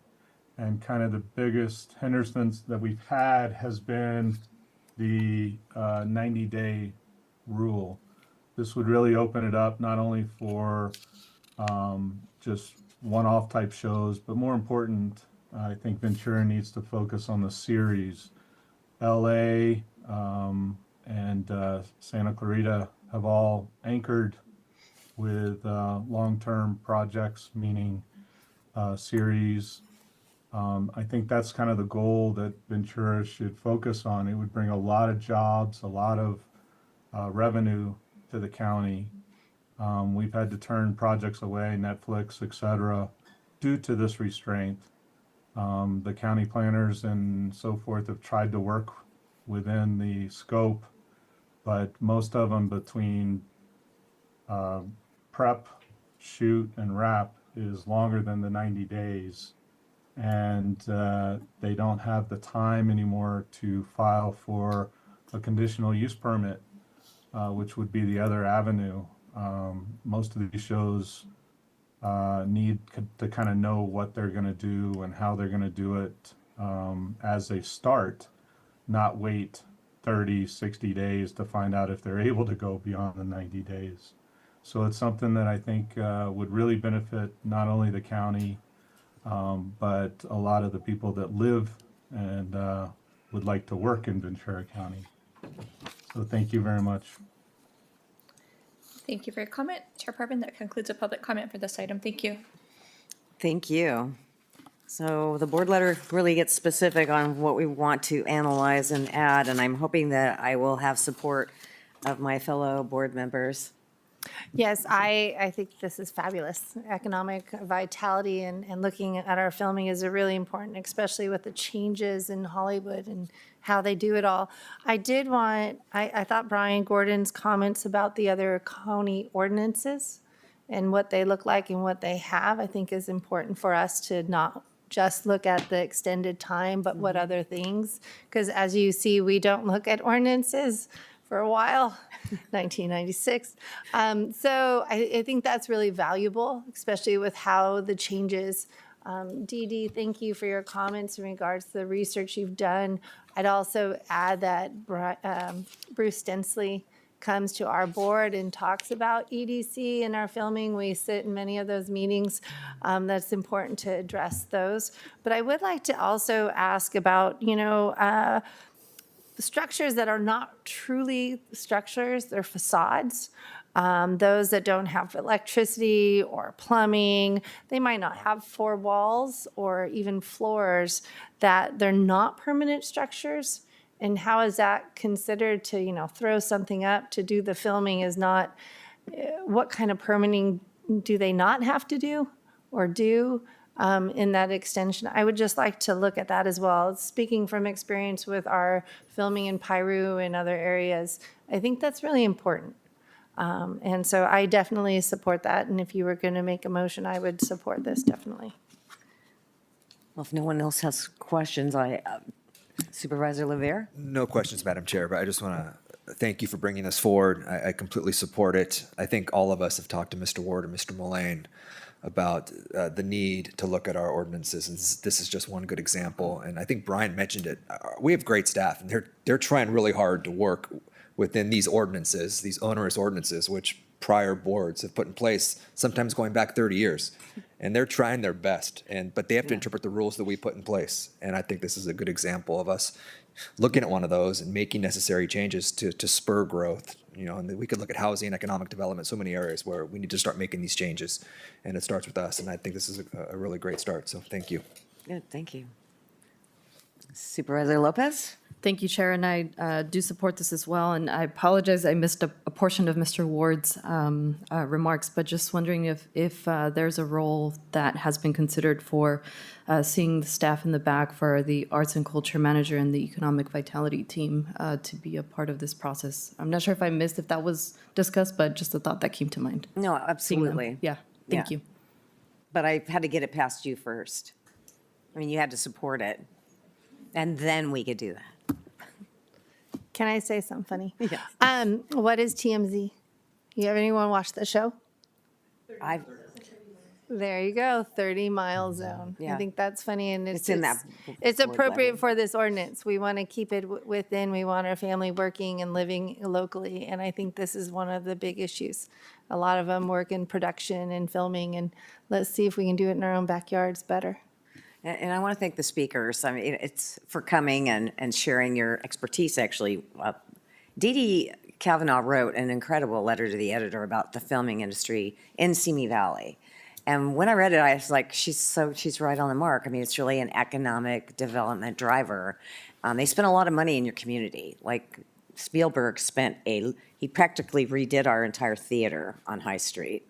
and kind of the biggest hindrance that we've had has been the 90-day rule. This would really open it up not only for just one-off type shows, but more important, I think Ventura needs to focus on the series. LA and Santa Clarita have all anchored with long-term projects, meaning series. I think that's kind of the goal that Ventura should focus on. It would bring a lot of jobs, a lot of revenue to the county. We've had to turn projects away, Netflix, etc., due to this restraint. The county planners and so forth have tried to work within the scope, but most of them between prep, shoot, and wrap is longer than the 90 days. And they don't have the time anymore to file for a conditional use permit. which would be the other avenue. Most of these shows need to kind of know what they're going to do and how they're going to do it as they start, not wait 30, 60 days to find out if they're able to go beyond the 90 days. So it's something that I think would really benefit not only the county, but a lot of the people that live and would like to work in Ventura County. So thank you very much. Thank you for your comment. Chair Parvin, that concludes the public comment for this item. Thank you. Thank you. So the board letter really gets specific on what we want to analyze and add, and I'm hoping that I will have support of my fellow board members. Yes, I think this is fabulous. Economic vitality and looking at our filming is really important, especially with the changes in Hollywood and how they do it all. I thought Brian Gordon's comments about the other county ordinances and what they look like and what they have, I think is important for us to not just look at the extended time, but what other things. Because as you see, we don't look at ordinances for a while, 1996. So I think that's really valuable, especially with how the changes. Dee Dee, thank you for your comments in regards to the research you've done. I'd also add that Bruce Stensley comes to our board and talks about EDC in our filming. We sit in many of those meetings. That's important to address those. But I would like to also ask about, structures that are not truly structures, they're facades. Those that don't have electricity or plumbing, they might not have 4 walls or even floors, that they're not permanent structures. And how is that considered to, throw something up to do the filming is not, what kind of permitting do they not have to do or do? In that extension. I would just like to look at that as well. Speaking from experience with our filming in Piru and other areas, I think that's really important. And so I definitely support that. And if you were going to make a motion, I would support this definitely. Well, if no one else has questions, Supervisor Levere? No questions, Madam Chair, but I just want to thank you for bringing this forward. I completely support it. I think all of us have talked to Mr. Ward and Mr. Mullane about the need to look at our ordinances, and this is just one good example. And I think Brian mentioned it. We have great staff, and they're trying really hard to work within these ordinances, these onerous ordinances, which prior boards have put in place, sometimes going back 30 years. And they're trying their best, but they have to interpret the rules that we put in place. And I think this is a good example of us looking at one of those and making necessary changes to spur growth. And we could look at housing, economic development, so many areas where we need to start making these changes. And it starts with us. And I think this is a really great start. So thank you. Good, thank you. Supervisor Lopez? Thank you, Chair, and I do support this as well. And I apologize, I missed a portion of Mr. Ward's remarks, but just wondering if there's a role that has been considered for seeing the staff in the back for the arts and culture manager and the economic vitality team to be a part of this process. I'm not sure if I missed if that was discussed, but just a thought that came to mind. No, absolutely. Yeah, thank you. But I had to get it past you first. I mean, you had to support it, and then we could do that. Can I say something funny? Yes. What is TMZ? You have anyone watch the show? There you go, 30 Mile Zone. Yeah. I think that's funny, and It's in that it's board appropriate letter. for this ordinance. We want to keep it within. We want our family working and living locally, and I think this is one of the big issues. A lot of them work in production and filming, and let's see if we can do it in our own backyards better. And I want to thank the speakers. I mean, it's for coming and sharing your expertise, actually. Dee Dee Kavanaugh wrote an incredible letter to the editor about the filming industry in Simi Valley. And when I read it, I was like, she's right on the mark. I mean, it's really an economic development driver. They spend a lot of money in your community. Like Spielberg he practically redid our entire theater on High Street.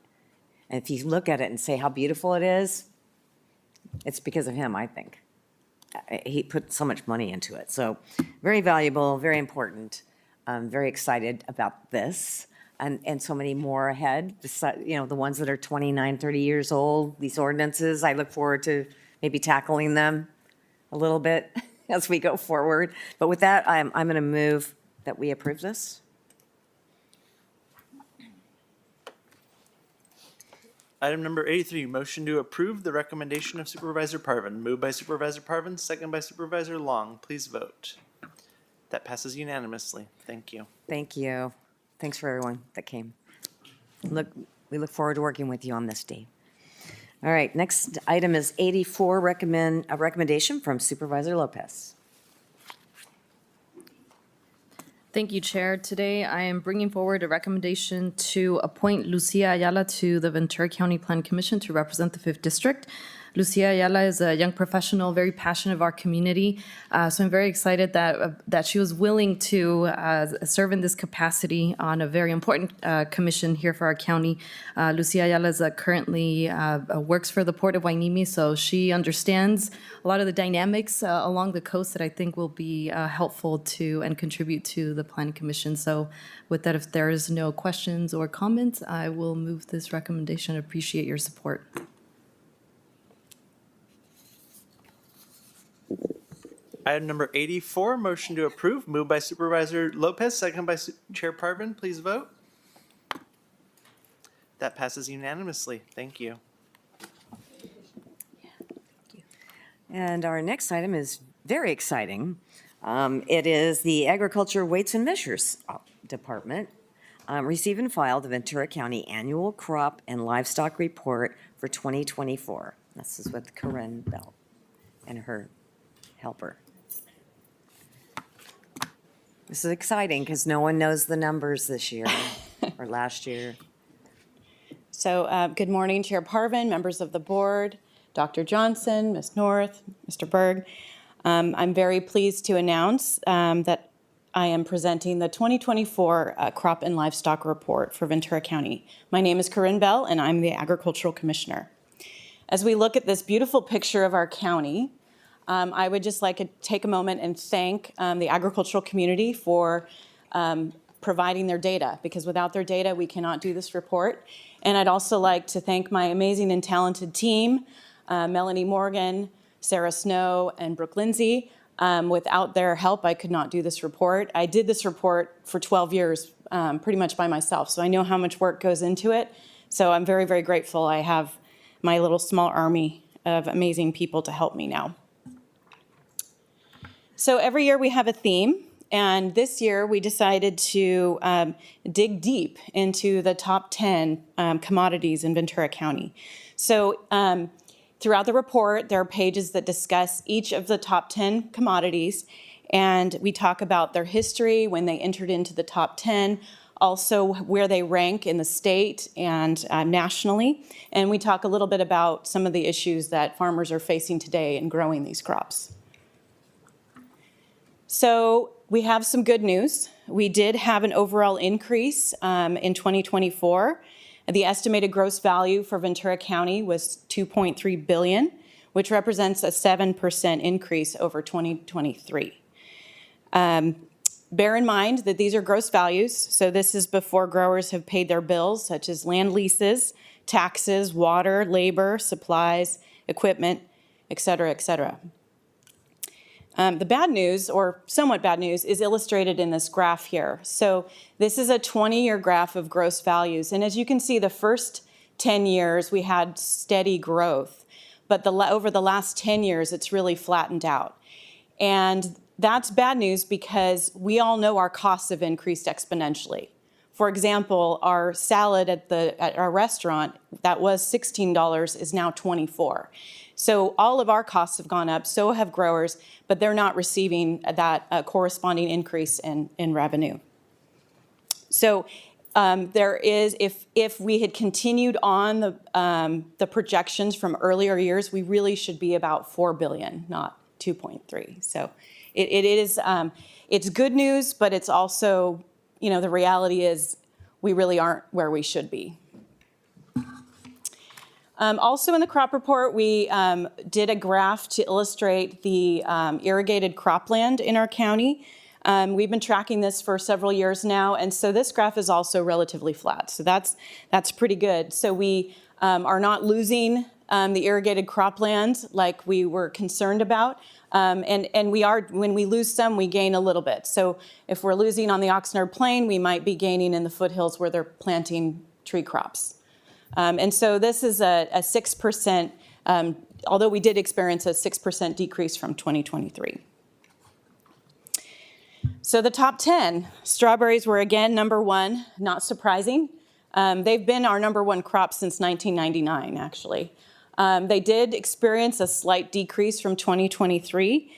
And if you look at it and say how beautiful it is, it's because of him, I think. He put so much money into it. So very valuable, very important. I'm very excited about this and so many more ahead. The ones that are 29, 30 years old, these ordinances, I look forward to maybe tackling them a little bit as we go forward. But with that, I'm going to move that we approve this. Item number 83, motion to approve the recommendation of Supervisor Parvin. Moved by Supervisor Parvin, second by Supervisor Long. Please vote. That passes unanimously. Thank you. Thank you. Thanks for everyone that came. We look forward to working with you on this, Dave. All right, next item is 84, a recommendation from Supervisor Lopez. Thank you, Chair. Today, I am bringing forward a recommendation to appoint Lucia Ayala to the Ventura County Plan Commission to represent the 5th District. Lucia Ayala is a young professional, very passionate of our community. So I'm very excited that she was willing to serve in this capacity on a very important commission here for our county. Lucia Ayala is currently works for the Port of Hueneme, so she understands a lot of the dynamics along the coast that I think will be helpful to and contribute to the Planning Commission. So with that, if there is no questions or comments, I will move this recommendation. Appreciate your support. Item number 84, motion to approve. Moved by Supervisor Lopez, second by Chair Parvin. Please vote. That passes unanimously. Thank you. And our next item is very exciting. It is the Agriculture Weights and Measures Department. Receive and file the Ventura County Annual Crop and Livestock Report for 2024. This is with Corinne Bell and her helper. This is exciting because no one knows the numbers this year or last year. So good morning, Chair Parvin, members of the board, Dr. Johnson, Ms. North, Mr. Berg. I'm very pleased to announce that I am presenting the 2024 Crop and Livestock Report for Ventura County. My name is Corinne Bell, and I'm the Agricultural Commissioner. As we look at this beautiful picture of our county, I would just like to take a moment and thank the agricultural community for providing their data, because without their data, we cannot do this report. And I'd also like to thank my amazing and talented team, Melanie Morgan, Sarah Snow, and Brooke Lindsay. Without their help, I could not do this report. I did this report for 12 years, pretty much by myself, so I know how much work goes into it. So I'm very, very grateful I have my little small army of amazing people to help me now. So every year we have a theme, and this year we decided to dig deep into the top 10 commodities in Ventura County. So throughout the report, there are pages that discuss each of the top 10 commodities, and we talk about their history, when they entered into the top 10, also where they rank in the state and nationally, and we talk a little bit about some of the issues that farmers are facing today in growing these crops. So we have some good news. We did have an overall increase in 2024. The estimated gross value for Ventura County was $2.3 billion, which represents a 7% increase over 2023. Bear in mind that these are gross values, so this is before growers have paid their bills, such as land leases, taxes, water, labor, supplies, equipment, et cetera, et cetera. The bad news, or somewhat bad news, is illustrated in this graph here. So this is a 20-year graph of gross values. And as you can see, the first 10 years, we had steady growth. But over the last 10 years, it's really flattened out. And that's bad news because we all know our costs have increased exponentially. For example, our salad at our restaurant that was $16 is now $24. So all of our costs have gone up, so have growers, but they're not receiving that corresponding increase in revenue. So there is, if we had continued on the projections from earlier years, we really should be about $4 billion, not 2.3. So it is, it's good news, but it's also, you know, the reality is we really aren't where we should be. Also in the crop report, we did a graph to illustrate the irrigated cropland in our county. We've been tracking this for several years now, and so this graph is also relatively flat. So that's pretty good. So we are not losing the irrigated cropland like we were concerned about. And we are, when we lose some, we gain a little bit. So if we're losing on the Oxnard Plain, we might be gaining in the foothills where they're planting tree crops. And so this is a 6%, although we did experience a 6% decrease from 2023. So the top 10, strawberries were again number one, not surprising. They've been our number one crop since 1999, actually. They did experience a slight decrease from 2023.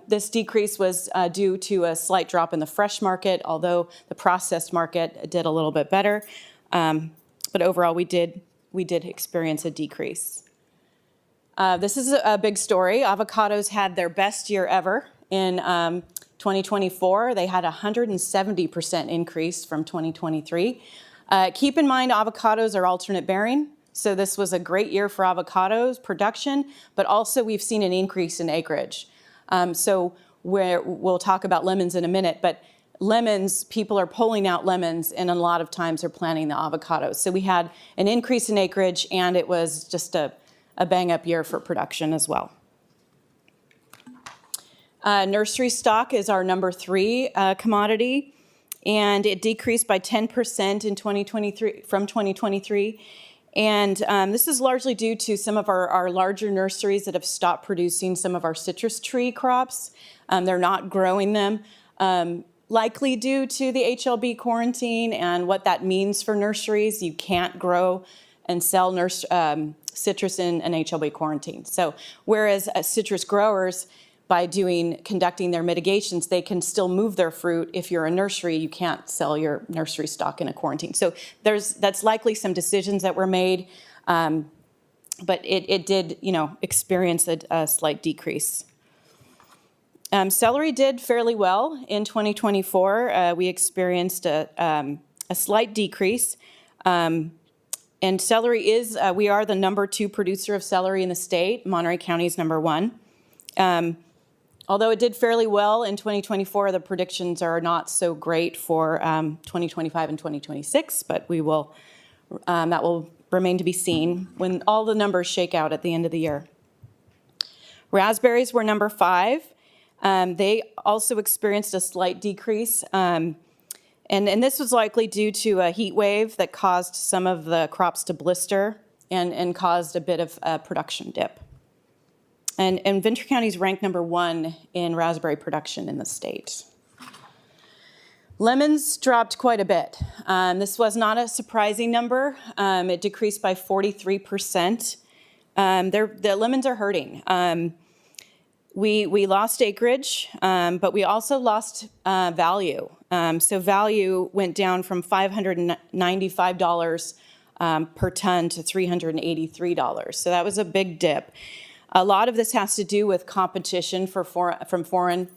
This decrease was due to a slight drop in the fresh market, although the processed market did a little bit better. But overall, we did experience a decrease. This is a big story. Avocados had their best year ever in 2024. They had a 170% increase from 2023. Keep in mind, avocados are alternate bearing. So this was a great year for avocados production, but also we've seen an increase in acreage. So we'll talk about lemons in a minute, but lemons, people are pulling out lemons and a lot of times are planting the avocados. So we had an increase in acreage and it was just a bang up year for production as well. Nursery stock is our number 3 commodity, and it decreased by 10% in 2023 from 2023. And this is largely due to some of our larger nurseries that have stopped producing some of our citrus tree crops. They're not growing them, likely due to the HLB quarantine and what that means for nurseries. You can't grow and sell citrus in an HLB quarantine. So whereas citrus growers, by conducting their mitigations, they can still move their fruit. If you're a nursery, you can't sell your nursery stock in a quarantine. So that's likely some decisions that were made, but it did, experience a slight decrease. Celery did fairly well in 2024. We experienced a slight decrease. And celery we are the number 2 producer of celery in the state. Monterey County is number 1. Although it did fairly well in 2024, the predictions are not so great for 2025 and 2026, but that will remain to be seen when all the numbers shake out at the end of the year. Raspberries were number 5. They also experienced a slight decrease, and this was likely due to a heat wave that caused some of the crops to blister and caused a bit of a production dip. And Ventura County is ranked number 1 in raspberry production in the state. Lemons dropped quite a bit. This was not a surprising number. It decreased by 43%. The lemons are hurting. We lost acreage, but we also lost value. So value went down from $595 per ton to $383. So that was a big dip. A lot of this has to do with competition from foreign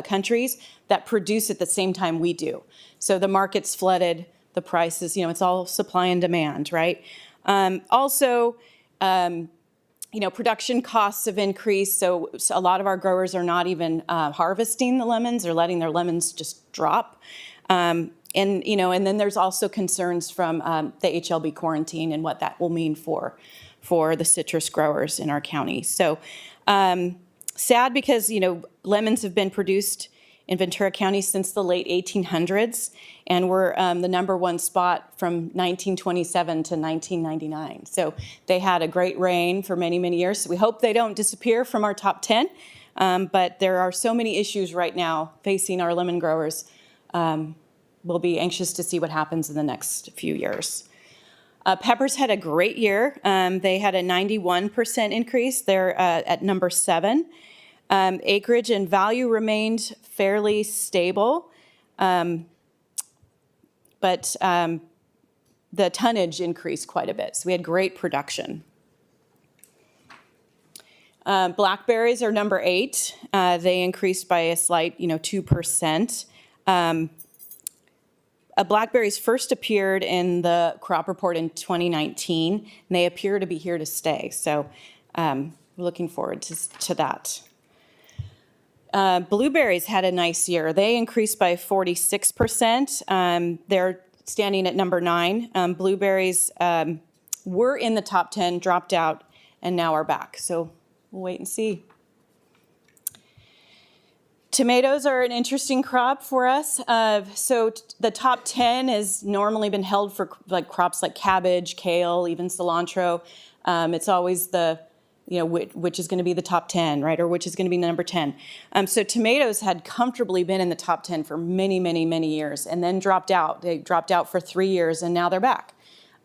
countries that produce at the same time we do. So the market's flooded, the prices, it's all supply and demand, right? Also, production costs have increased, so a lot of our growers are not even harvesting the lemons. They're letting their lemons just drop. And then there's also concerns from the HLB quarantine and what that will mean for the citrus growers in our county. So sad because, lemons have been produced in Ventura County since the late 1800s, and we're the number 1 spot from 1927 to 1999. So they had a great reign for many, many years. So we hope they don't disappear from our top 10, but there are so many issues right now facing our lemon growers. We'll be anxious to see what happens in the next few years. Peppers had a great year. They had a 91% increase. They're at number 7. Acreage and value remained fairly stable, but the tonnage increased quite a bit. So we had great production. Blackberries are number 8. They increased by a slight, 2%. Blackberries first appeared in the crop report in 2019, and they appear to be here to stay. So we're looking forward to that. Blueberries had a nice year. They increased by 46%. They're standing at number 9. Blueberries were in the top 10, dropped out, and now are back. So we'll wait and see. Tomatoes are an interesting crop for us. The top 10 has normally been held for like crops like cabbage, kale, even cilantro. It's always which is going to be the top 10, right? Or which is going to be number 10. So tomatoes had comfortably been in the top 10 for many, many, many years and then dropped out. They dropped out for 3 years and now they're back.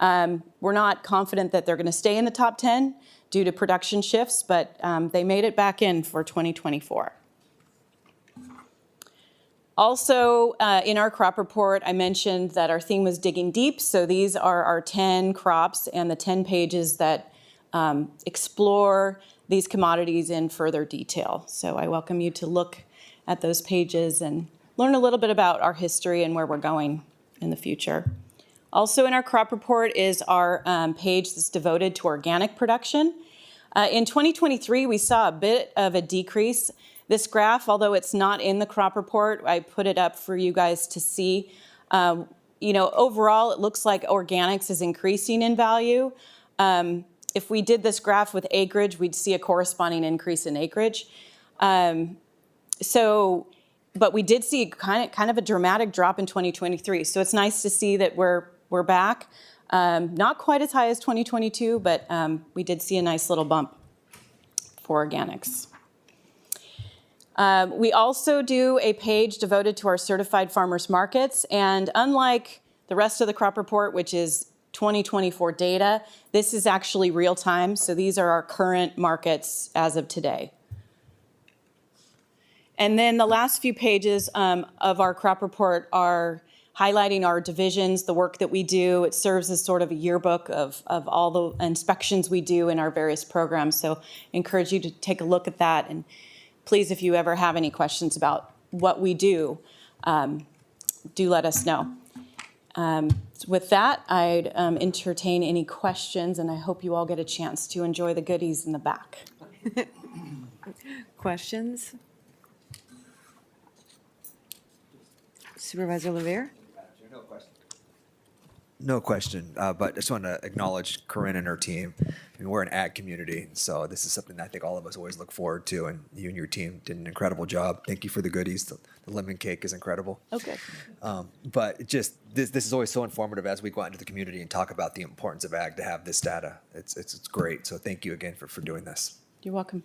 We're not confident that they're going to stay in the top 10 due to production shifts, but they made it back in for 2024. Also, in our crop report, I mentioned that our theme was digging deep. So these are our 10 crops and the 10 pages that explore these commodities in further detail. So I welcome you to look at those pages and learn a little bit about our history and where we're going in the future. Also in our crop report is our page that's devoted to organic production. In 2023, we saw a bit of a decrease. This graph, although it's not in the crop report, I put it up for you guys to see. Overall, it looks like organics is increasing in value. If we did this graph with acreage, we'd see a corresponding increase in acreage. But we did see kind of a dramatic drop in 2023. So it's nice to see that we're back. Not quite as high as 2022, but we did see a nice little bump for organics. We also do a page devoted to our certified farmers markets. And unlike the rest of the crop report, which is 2024 data, this is actually real time. So these are our current markets as of today. And then the last few pages of our crop report are highlighting our divisions, the work that we do. It serves as sort of a yearbook of all the inspections we do in our various programs. So I encourage you to take a look at that. And please, if you ever have any questions about what we do let us know. With that, I'd entertain any questions, and I hope you all get a chance to enjoy the goodies in the back. Questions? Supervisor Levere? No question, but I just want to acknowledge Corinne and her team. I mean, we're an ag community, so this is something that I think all of us always look forward to, and you and your team did an incredible job. Thank you for the goodies. The lemon cake is incredible. Okay. But just this is always so informative as we go out into the community and talk about the importance of ag to have this data. It's great. So thank you again for doing this. You're welcome.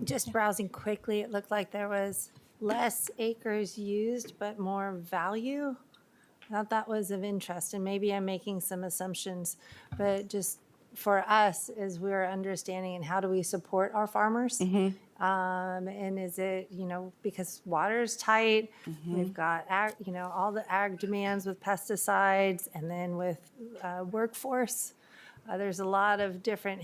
Just browsing quickly, it looked like there was less acres used, but more value. I thought that was of interest, and maybe I'm making some assumptions, but just for us, as we're understanding, and how do we support our farmers? And is it, because water is tight, we've got, all the ag demands with pesticides, and then with workforce, there's a lot of different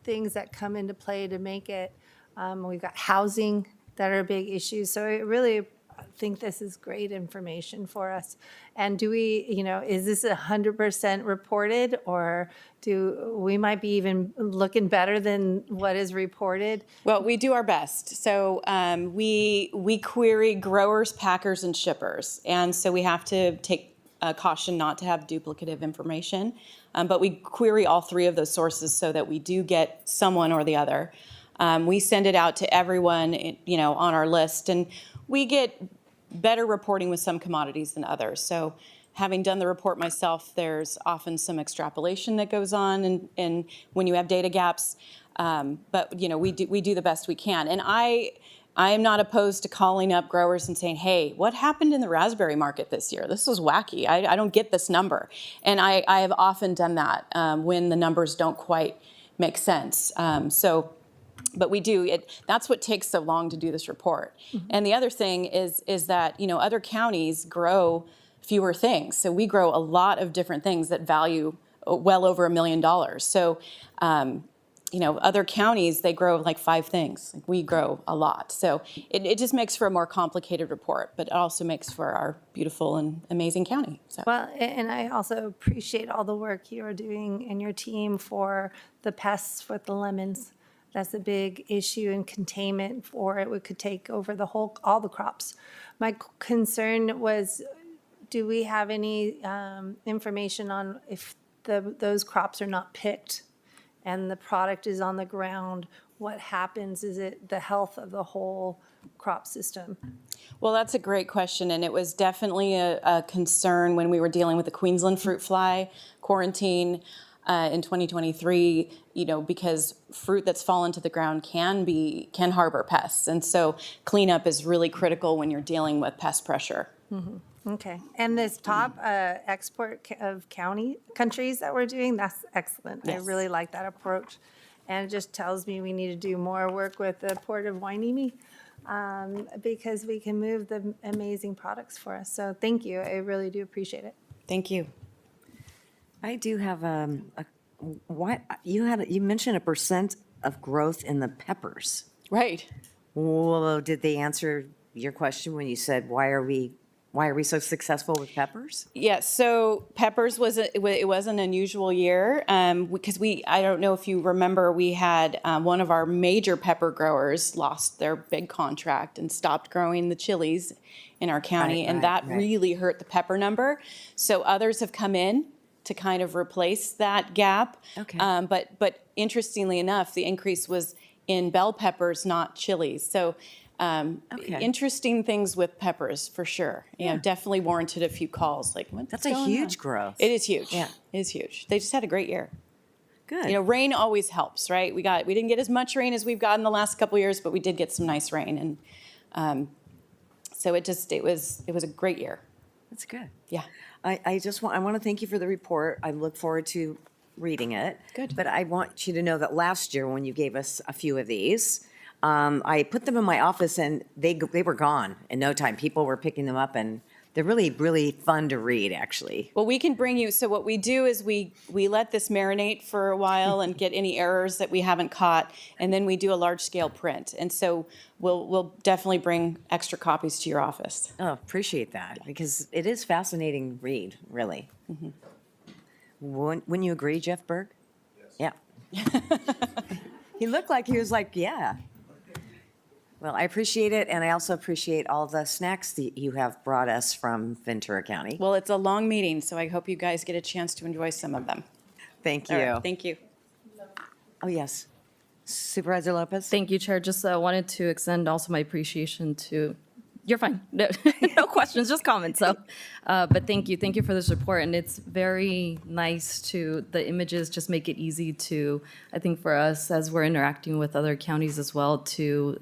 things that come into play to make it. We've got housing that are big issues. So it really, I think this is great information for us. And do we, is this 100% reported, or do we might be even looking better than what is reported? Well, we do our best. So we query growers, packers, and shippers. And so we have to take caution not to have duplicative information. But we query all three of those sources so that we do get someone or the other. We send it out to everyone, on our list, and we get better reporting with some commodities than others. So having done the report myself, there's often some extrapolation that goes on and when you have data gaps. But we do the best we can. And I am not opposed to calling up growers and saying, hey, what happened in the raspberry market this year? This was wacky. I don't get this number. And I have often done that when the numbers don't quite make sense. But we do. That's what takes so long to do this report. And the other thing is that, other counties grow fewer things. So we grow a lot of different things that value well over $1 million. So, other counties, they grow like 5 things. We grow a lot. So it just makes for a more complicated report, but it also makes for our beautiful and amazing county. So. Well, and I also appreciate all the work you are doing in your team for the pests with the lemons. That's a big issue in containment, or it could take over all the crops. My concern was, do we have any information on if those crops are not picked and the product is on the ground, what happens? Is it the health of the whole crop system? Well, that's a great question, and it was definitely a concern when we were dealing with the Queensland fruit fly quarantine in 2023, because fruit that's fallen to the ground can harbor pests. And so cleanup is really critical when you're dealing with pest pressure. Okay. And this top export of countries that we're doing, that's excellent. I Yes. really like that approach. And it just tells me we need to do more work with the Port of Wainimi because we can move the amazing products for us. So thank you. I really do appreciate it. Thank you. I do have you mentioned a percent of growth in the peppers. Right. Well, did they answer your question when you said, why are we so successful with peppers? Yes, so peppers was an unusual year because I don't know if you remember, we had one of our major pepper growers lost their big contract and stopped growing the chilies in our county, and that really hurt the pepper number. So others have come in to kind of replace that gap. Okay. But interestingly enough, the increase was in bell peppers, not chilies. So interesting things with peppers for sure. Definitely warranted a few calls. Like, that's a huge growth. It is huge. Yeah, it is huge. They just had a great year. Good. Rain always helps, right? We didn't get as much rain as we've gotten the last couple of years, but we did get some nice rain, and so it was a great year. That's good. Yeah. I want to thank you for the report. I look forward to reading it. Good. But I want you to know that last year when you gave us a few of these, I put them in my office and they were gone in no time. People were picking them up and they're really, really fun to read, actually. Well, we can bring you, so what we do is we let this marinate for a while and get any errors that we haven't caught, and then we do a large-scale print. And so we'll definitely bring extra copies to your office. Oh, appreciate that, because it is fascinating read, really. Mm-hmm. Wouldn't you agree, Jeff Berg? Yes. Yeah. He looked like he was like, yeah. Well, I appreciate it, and I also appreciate all the snacks that you have brought us from Ventura County. Well, it's a long meeting, so I hope you guys get a chance to enjoy some of them. Thank you. All right, thank you. Oh, yes. Supervisor Lopez? Thank you, Chair. Just wanted to extend also my appreciation to, you're fine. No, no questions, just comments. So, but thank you. Thank you for this report. And it's very nice the images just make it easy to, I think for us as we're interacting with other counties as well, to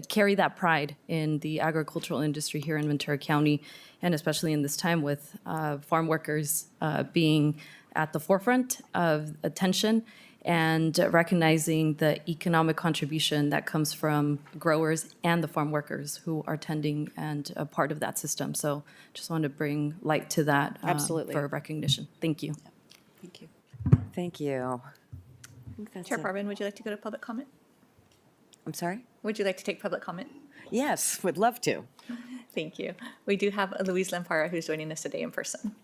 carry that pride in the agricultural industry here in Ventura County, and especially in this time with farm workers being at the forefront of attention and recognizing the economic contribution that comes from growers and the farm workers who are tending and a part of that system. So just wanted to bring light to that Absolutely. for recognition. Thank you. Thank you. Thank you. I think that's Chair it. Parvin, would you like to go to public comment? I'm sorry? Would you like to take public comment? Yes, would love to. Thank you. We do have Louise Lampara who's joining us today in person.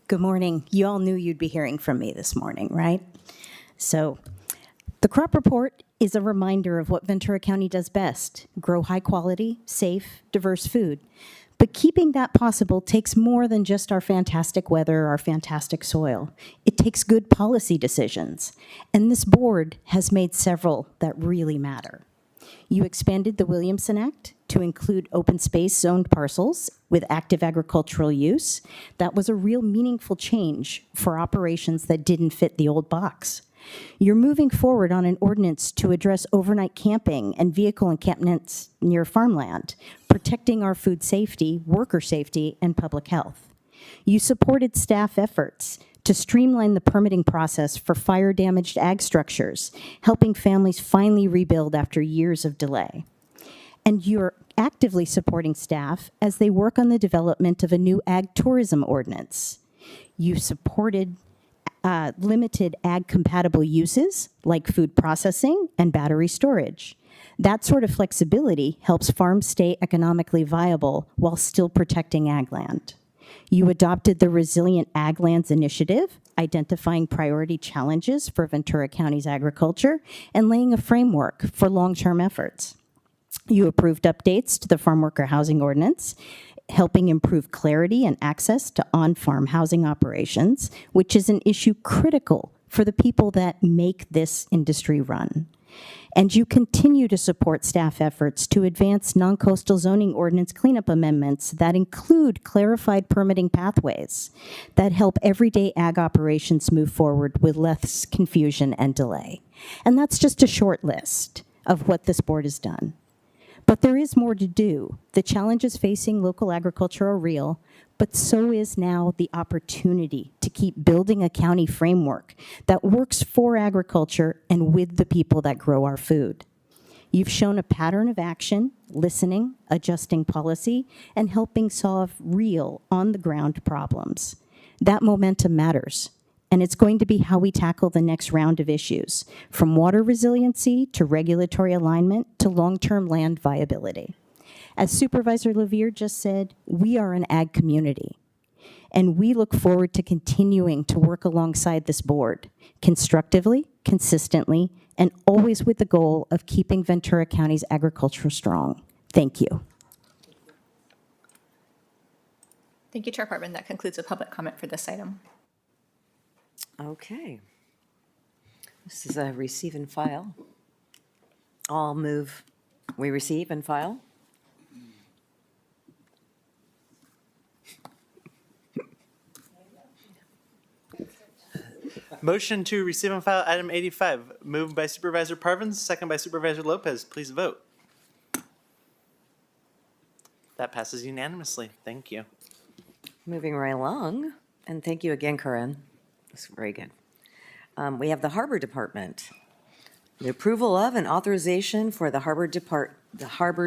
Good morning. You all knew you'd be hearing from me this morning, right? So the crop report is a reminder of what Ventura County does best: grow high quality, safe, diverse food. But keeping that possible takes more than just our fantastic weather, our fantastic soil. It takes good policy decisions. And this board has made several that really matter. You expanded the Williamson Act to include open space zoned parcels with active agricultural use. That was a real meaningful change for operations that didn't fit the old box. You're moving forward on an ordinance to address overnight camping and vehicle encampments near farmland, protecting our food safety, worker safety, and public health. You supported staff efforts to streamline the permitting process for fire-damaged ag structures, helping families finally rebuild after years of delay. And you're actively supporting staff as they work on the development of a new ag tourism ordinance. You supported limited ag-compatible uses like food processing and battery storage. That sort of flexibility helps farms stay economically viable while still protecting ag land. You adopted the Resilient Ag Lands Initiative, identifying priority challenges for Ventura County's agriculture and laying a framework for long-term efforts. You approved updates to the farm worker housing ordinance, helping improve clarity and access to on-farm housing operations, which is an issue critical for the people that make this industry run. And you continue to support staff efforts to advance non-coastal zoning ordinance cleanup amendments that include clarified permitting pathways that help everyday ag operations move forward with less confusion and delay. And that's just a short list of what this board has done. But there is more to do. The challenges facing local agriculture are real, but so is now the opportunity to keep building a county framework that works for agriculture and with the people that grow our food. You've shown a pattern of action, listening, adjusting policy, and helping solve real, on-the-ground problems. That momentum matters. And it's going to be how we tackle the next round of issues, from water resiliency to regulatory alignment to long-term land viability. As Supervisor Levere just said, we are an ag community, and we look forward to continuing to work alongside this board, constructively, consistently, and always with the goal of keeping Ventura County's agriculture strong. Thank you. Thank you, Chair Parvin. That concludes the public comment for this item. Okay. This is a receive and file. I'll move we receive and file. Motion to receive and file item 85, moved by Supervisor Parvin, second by Supervisor Lopez. Please vote. That passes unanimously. Thank you. Moving right along, and thank you again, Corinne. That's very good. We have the Harbor Department. The approval of and authorization for the Harbor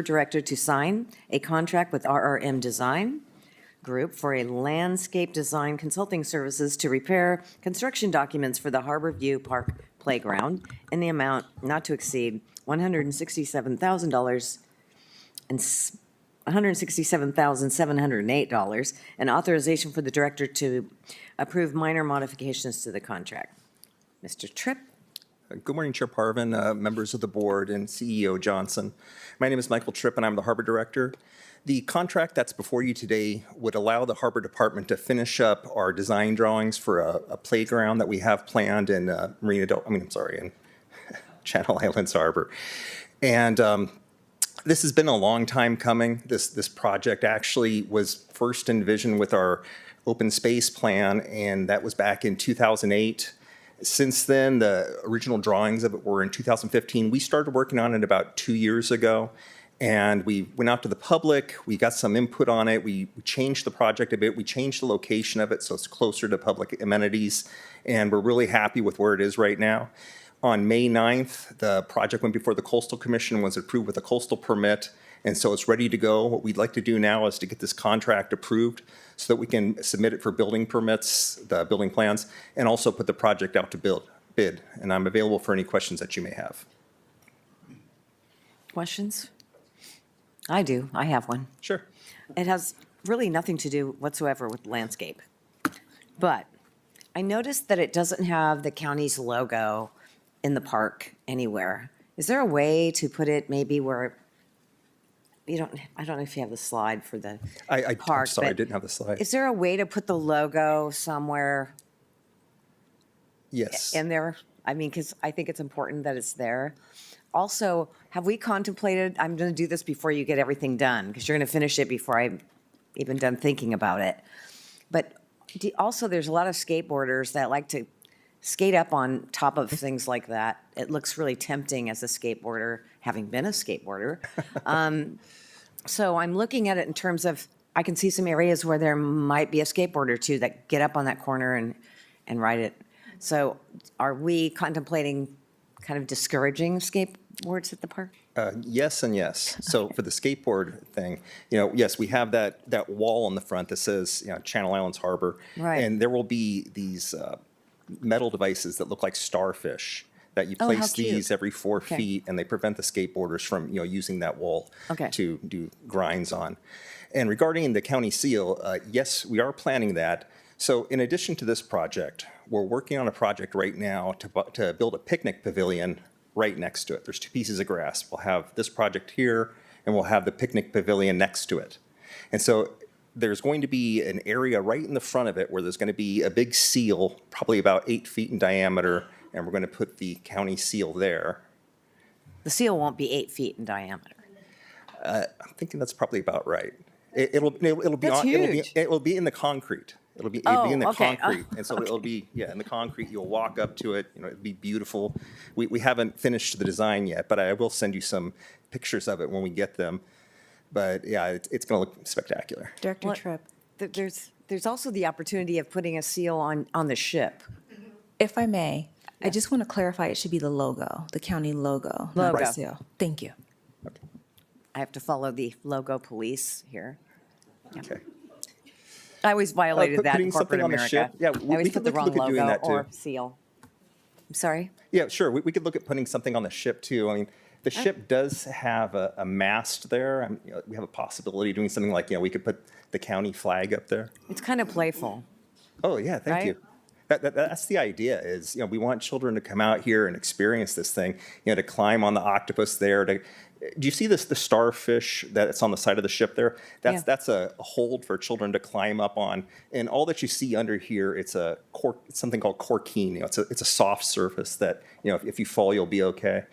Director to sign a contract with RRM Design Group for a landscape design consulting services to repair construction documents for the Harbor View Park Playground in the amount not to exceed $167,000 and $167,708, and authorization for the director to approve minor modifications to the contract. Mr. Tripp. Good morning, Chair Parvin, members of the board, and CEO Johnson. My name is Michael Tripp, and I'm the Harbor Director. The contract that's before you today would allow the Harbor Department to finish up our design drawings for a playground that we have planned in in Channel Islands Harbor. And this has been a long time coming. This project actually was first envisioned with our open space plan, and that was back in 2008. Since then, the original drawings of it were in 2015. We started working on it about 2 years ago, and we went out to the public. We got some input on it. We changed the project a bit. We changed the location of it so it's closer to public amenities, and we're really happy with where it is right now. On May 9th, the project went before the Coastal Commission, was approved with a coastal permit, and so it's ready to go. What we'd like to do now is to get this contract approved so that we can submit it for building permits, the building plans, and also put the project out to bid. And I'm available for any questions that you may have. Questions? I do. I have one. Sure. It has really nothing to do whatsoever with landscape. But I noticed that it doesn't have the county's logo in the park anywhere. Is there a way to put it maybe where I don't know if you have the slide for the park. I'm sorry, I didn't have the slide. Is there a way to put the logo somewhere? Yes. In there? I mean, because I think it's important that it's there. Also, have we contemplated, I'm going to do this before you get everything done, because you're going to finish it before I'm even done thinking about it. But also, there's a lot of skateboarders that like to skate up on top of things like that. It looks really tempting as a skateboarder, having been a skateboarder. So I'm looking at it in terms of, I can see some areas where there might be a skateboarder too that get up on that corner and ride it. So are we contemplating kind of discouraging skateboards at the park? Yes and yes. So for the skateboard thing, yes, we have that wall on the front that says, Channel Islands Harbor. Right. And there will be these metal devices that look like starfish that you place these every 4 feet, and they prevent the skateboarders from using that wall to do grinds on. And regarding the county seal, yes, we are planning that. So in addition to this project, we're working on a project right now to build a picnic pavilion right next to it. There's 2 pieces of grass. We'll have this project here, and we'll have the picnic pavilion next to it. And so there's going to be an area right in the front of it where there's going to be a big seal, probably about 8 feet in diameter, and we're going to put the county seal there. The seal won't be 8 feet in diameter. I'm thinking that's probably about right. It'll be That's huge. it'll be in the concrete. It'll be in the okay. concrete, and so it'll be in the concrete. You'll walk up to it. It'll be beautiful. We haven't finished the design yet, but I will send you some pictures of it when we get them. But yeah, it's going to look spectacular. Director Tripp. There's also the opportunity of putting a seal on the ship. If I may, I just want to clarify, it should be the logo, the county logo, not the Logo. seal. Thank you. I have to follow the logo police here. Okay. I always violated that in putting something corporate on the America. ship? Yeah, I always we put could the look wrong at doing logo that too. or seal. I'm sorry? Yeah, sure. We could look at putting something on the ship too. I mean, the ship does have a mast there. We have a possibility of doing something like, we could put the county flag up there. It's kind of playful. Oh, yeah, thank you. That's the idea is, we want children to come out here and experience this thing, to climb on the octopus there. Do you see the starfish that's on the side of the ship there? That's a hold for children to climb up on. And all that you see under here, it's something called corkine. It's a soft surface that, if you fall, you'll be okay.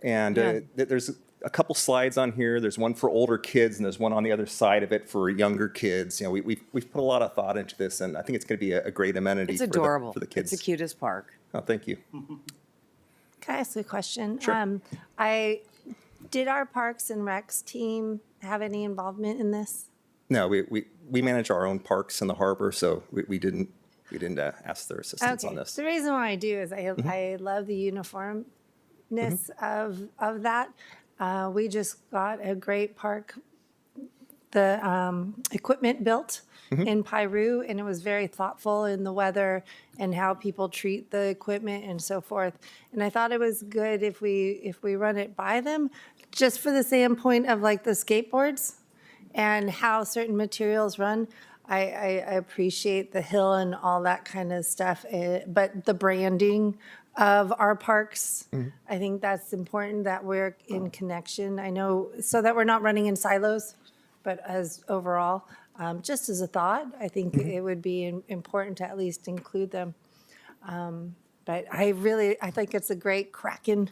And there's a couple slides on here. There's one for older kids, and there's one on the other side of it for younger kids. We've put a lot of thought into this, and I think it's going to be a great amenity It's adorable. for the kids. It's the cutest park. Oh, thank you. Can I ask a question? Sure. Did our Parks and Recs team have any involvement in this? No, we manage our own parks in the harbor, so we didn't ask their assistance on this. The reason why I do is I love the uniformness of that. We just got a great park, the equipment built in Piru, and it was very thoughtful in the weather and how people treat the equipment and so forth. And I thought it was good if we run it by them, just for the standpoint of like the skateboards and how certain materials run. I appreciate the hill and all that kind of stuff, but the branding of our parks, I think that's important that we're in connection. I know, so that we're not running in silos, but as overall, just as a thought, I think it would be important to at least include them. But I think it's a great Kraken.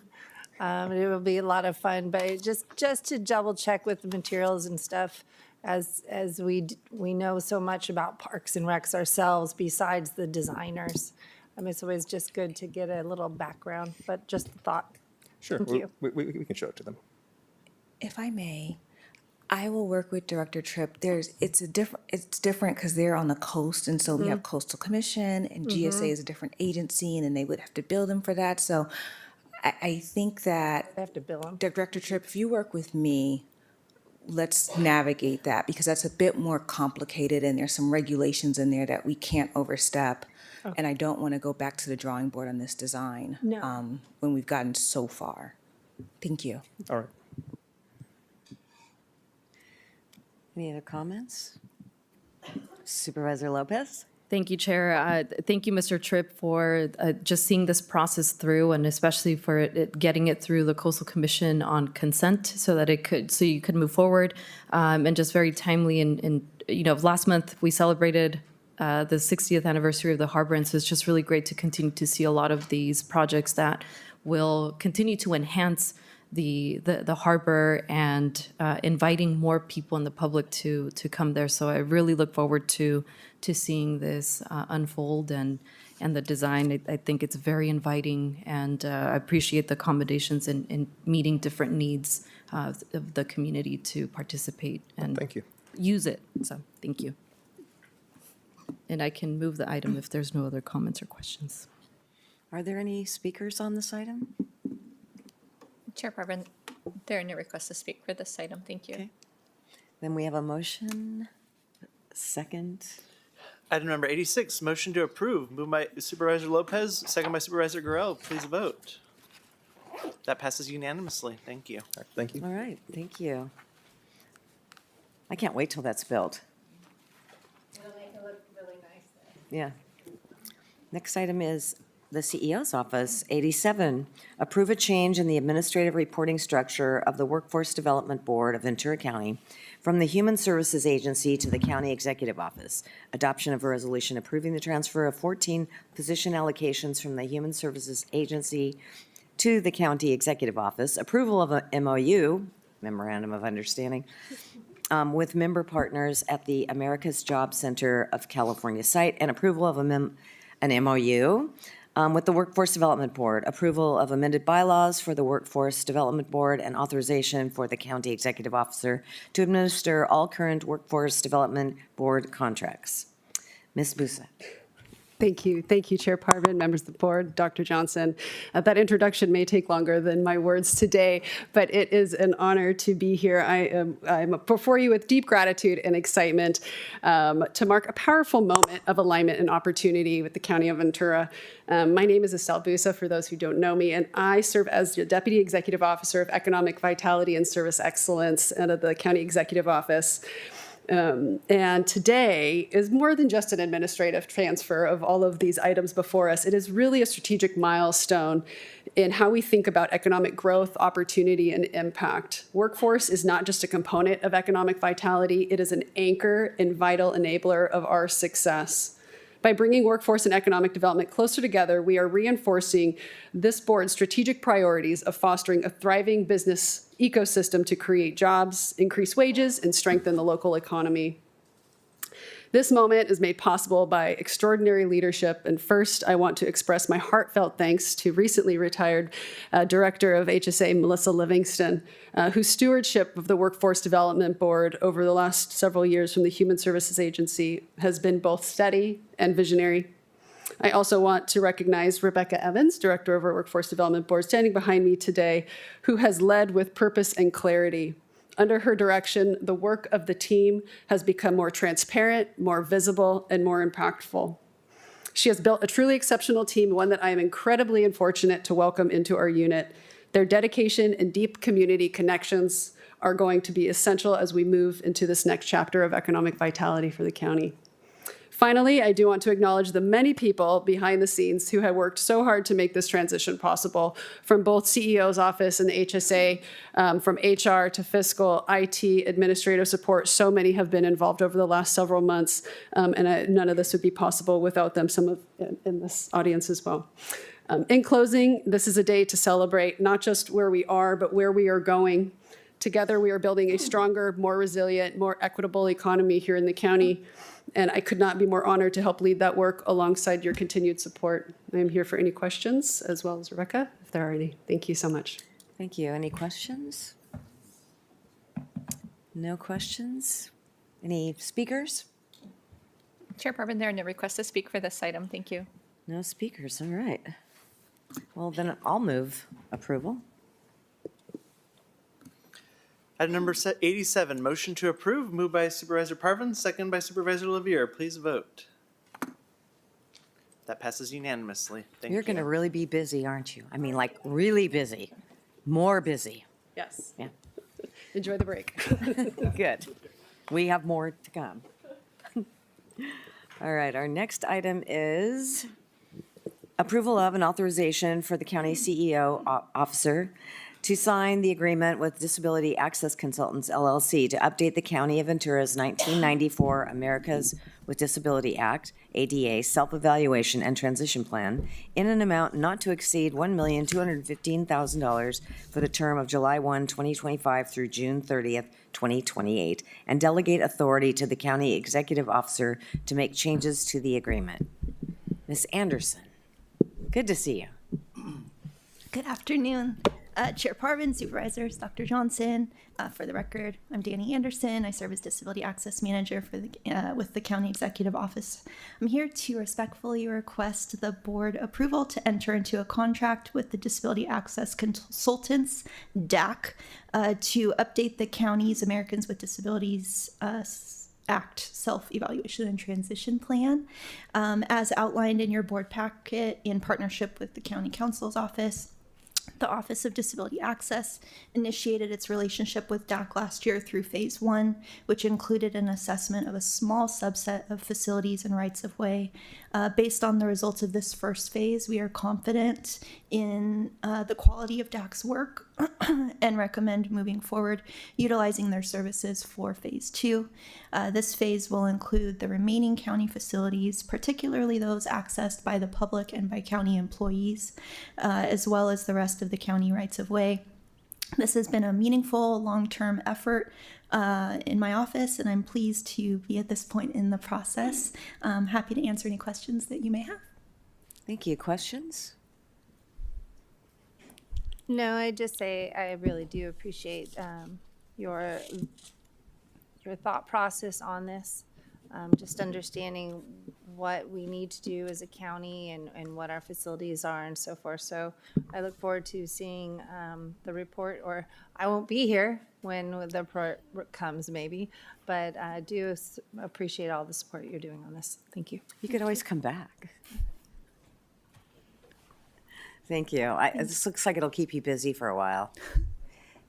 It will be a lot of fun, but just to double check with the materials and stuff, as we know so much about Parks and Recs ourselves besides the designers. It's always just good to get a little background, but just a thought. Sure, Thank you. we can show it to them. If I may, I will work with Director Tripp. It's different because they're on the coast, and so we have Coastal Commission, and GSA is a different agency, and then they would have to bill them for that. So I think that They have to bill them. Director Tripp, if you work with me, let's navigate that because that's a bit more complicated, and there's some regulations in there that we can't overstep. Okay. And I don't want to go back to the drawing board on this design when we've gotten so far. Thank you. All right. Any other comments? Supervisor Lopez? Thank you, Chair. Thank you, Mr. Tripp, for just seeing this process through, and especially for getting it through the Coastal Commission on consent, so that you could move forward, and just very timely. And last month we celebrated the 60th anniversary of the harbor, and so it's just really great to continue to see a lot of these projects that will continue to enhance the harbor and inviting more people in the public to come there. So I really look forward to seeing this unfold and the design. I think it's very inviting, and I appreciate the accommodations in meeting different needs of the community to participate and Thank you. use it. So thank you. And I can move the item if there's no other comments or questions. Are there any speakers on this item? Chair Parvin, there are no requests to speak for this item. Thank you. Okay. Then we have a motion, second. Item number 86, motion to approve. Moved by Supervisor Lopez, second by Supervisor Guerrero. Please vote. That passes unanimously. Thank you. Thank you. All right, thank you. I can't wait till that's built. It'll make it look really nice. Yeah. Next item is the CEO's office. 87, approve a change in the administrative reporting structure of the Workforce Development Board of Ventura County from the Human Services Agency to the County Executive Office. Adoption of a resolution approving the transfer of 14 position allocations from the Human Services Agency to the County Executive Office. Approval of a MOU, Memorandum of Understanding, with member partners at the America's Job Center of California site, and approval of an MOU with the Workforce Development Board, approval of amended bylaws for the Workforce Development Board, and authorization for the County Executive Officer to administer all current Workforce Development Board contracts. Ms. Busa. Thank you. Thank you, Chair Parvin, members of the board, Dr. Johnson. That introduction may take longer than my words today, but it is an honor to be here. I'm before you with deep gratitude and excitement to mark a powerful moment of alignment and opportunity with the County of Ventura. My name is Estelle Busa, for those who don't know me, and I serve as the Deputy Executive Officer of Economic Vitality and Service Excellence at the County Executive Office. And today is more than just an administrative transfer of all of these items before us. It is really a strategic milestone in how we think about economic growth, opportunity, and impact. Workforce is not just a component of economic vitality, it is an anchor and vital enabler of our success. By bringing workforce and economic development closer together, we are reinforcing this board's strategic priorities of fostering a thriving business ecosystem to create jobs, increase wages, and strengthen the local economy. This moment is made possible by extraordinary leadership, and first I want to express my heartfelt thanks to recently retired Director of HSA, Melissa Livingston, whose stewardship of the Workforce Development Board over the last several years from the Human Services Agency has been both steady and visionary. I also want to recognize Rebecca Evans, Director of our Workforce Development Board, standing behind me today, who has led with purpose and clarity. Under her direction, the work of the team has become more transparent, more visible, and more impactful. She has built a truly exceptional team, one that I am incredibly fortunate to welcome into our unit. Their dedication and deep community connections are going to be essential as we move into this next chapter of economic vitality for the county. Finally, I do want to acknowledge the many people behind the scenes who have worked so hard to make this transition possible, from both CEO's office and the HSA, from HR to fiscal, IT, administrative support. So many have been involved over the last several months, and none of this would be possible without them, some of in this audience as well. In closing, this is a day to celebrate not just where we are, but where we are going. Together, we are building a stronger, more resilient, more equitable economy here in the county. And I could not be more honored to help lead that work alongside your continued support. I am here for any questions, as well as Rebecca, if there are any. Thank you so much. Thank you. Any questions? No questions? Any speakers? Chair Parvin, there are no requests to speak for this item. Thank you. No speakers. All right. Well, then I'll move approval. Item number 87, motion to approve, moved by Supervisor Parvin, second by Supervisor Levier. Please vote. That passes unanimously. Thank you. You're going to really be busy, aren't you? I mean, like really busy, more busy. Yes. Yeah. Enjoy the break. Good. We have more to come. All right, our next item is approval of an authorization for the county CEO officer to sign the agreement with Disability Access Consultants, LLC, to update the County of Ventura's 1994 Americas with Disability Act, ADA, Self-Evaluation and Transition Plan in an amount not to exceed $1,215,000 for the term of July 1, 2025 through June 30th, 2028, and delegate authority to the County Executive Officer to make changes to the agreement. Ms. Anderson, good to see you. Good afternoon. Chair Parvin, Supervisors, Dr. Johnson. For the record, I'm Danny Anderson. I serve as Disability Access Manager for with the County Executive Office. I'm here to respectfully request the board approval to enter into a contract with the Disability Access Consultants, DAC, to update the county's Americans with Disabilities Act Self-Evaluation and Transition Plan, as outlined in your board packet in partnership with the County Counsel's Office. The Office of Disability Access initiated its relationship with DAC last year through Phase 1, which included an assessment of a small subset of facilities and rights of way. Based on the results of this first phase, we are confident in the quality of DAC's work and recommend moving forward utilizing their services for Phase 2. This phase will include the remaining county facilities, particularly those accessed by the public and by county employees, as well as the rest of the county rights of way. This has been a meaningful long-term effort in my office, and I'm pleased to be at this point in the process. I'm happy to answer any questions that you may have. Thank you. Questions? No, I just say I really do appreciate your thought process on this. Just understanding what we need to do as a county and what our facilities are and so forth. So I look forward to seeing the report, or I won't be here when the report comes maybe, but I do appreciate all the support you're doing on this. Thank you. You could always come back. Thank you. This looks like it'll keep you busy for a while.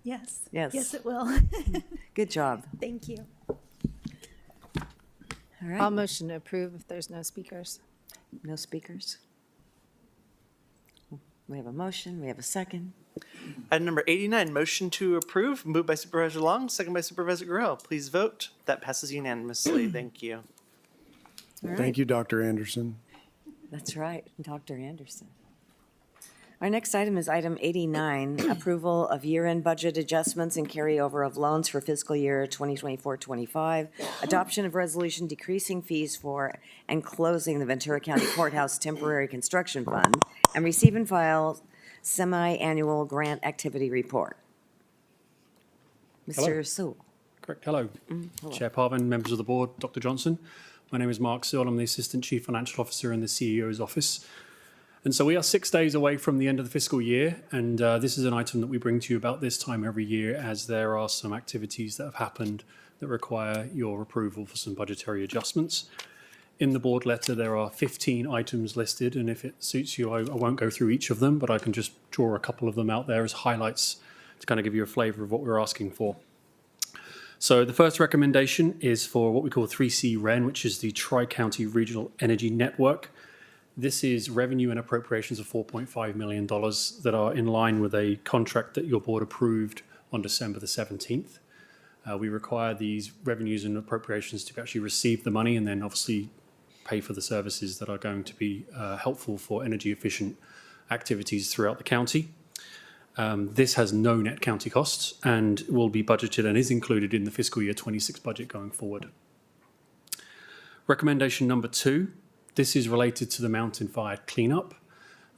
Yes. Yes. Yes, it will. Good job. Thank you. All right. I'll motion to approve if there's no speakers. No speakers? We have a motion. We have a second. Item number 89, motion to approve, moved by Supervisor Long, second by Supervisor Grill. Please vote. That passes unanimously. Thank you. All right. Thank you, Dr. Anderson. That's right, Dr. Anderson. Our next item is item 89, approval of year-end budget adjustments and carryover of loans for fiscal year 2024-25, adoption of resolution decreasing fees for and closing the Ventura County Courthouse Temporary Construction Fund, and receive and file semi-annual grant activity report. Hello. Mr. Sewell. Correct. Hello. Hello. Chair Parvin, members of the board, Dr. Johnson. My name is Mark Sewell. I'm the Assistant Chief Financial Officer in the CEO's office. And so we are 6 days away from the end of the fiscal year, and this is an item that we bring to you about this time every year, as there are some activities that have happened that require your approval for some budgetary adjustments. In the board letter, there are 15 items listed, and if it suits you, I won't go through each of them, but I can just draw a couple of them out there as highlights to kind of give you a flavour of what we're asking for. So the first recommendation is for what we call 3C REN, which is the Tri-County Regional Energy Network. This is revenue and appropriations of $4.5 million that are in line with a contract that your board approved on December the 17th. We require these revenues and appropriations to actually receive the money and then obviously pay for the services that are going to be helpful for energy efficient activities throughout the county. This has no net county costs and will be budgeted and is included in the fiscal year 26 budget going forward. Recommendation number 2. This is related to the mountain fire cleanup.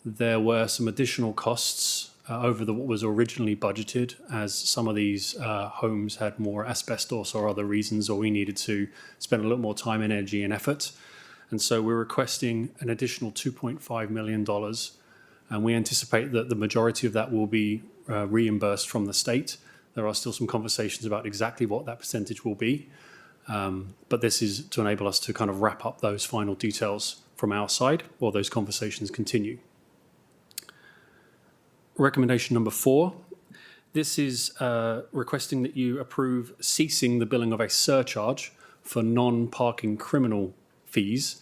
There were some additional costs over what was originally budgeted, as some of these homes had more asbestos or other reasons, or we needed to spend a little more time, energy, and effort. And so we're requesting an additional $2.5 million, and we anticipate that the majority of that will be reimbursed from the state. There are still some conversations about exactly what that percentage will be. But this is to enable us to kind of wrap up those final details from our side while those conversations continue. Recommendation number 4. This is requesting that you approve ceasing the billing of a surcharge for non-parking criminal fees.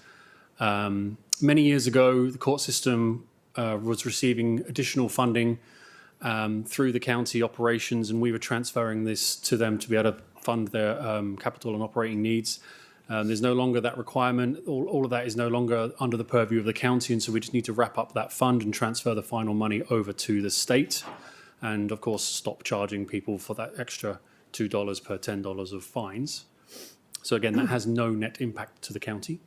Many years ago, the court system was receiving additional funding through the county operations, and we were transferring this to them to be able to fund their capital and operating needs. There's no longer that requirement. All of that is no longer under the purview of the county, and so we just need to wrap up that fund and transfer the final money over to the state, and of course stop charging people for that extra $2 per $10 of fines. So again, that has no net impact to the county.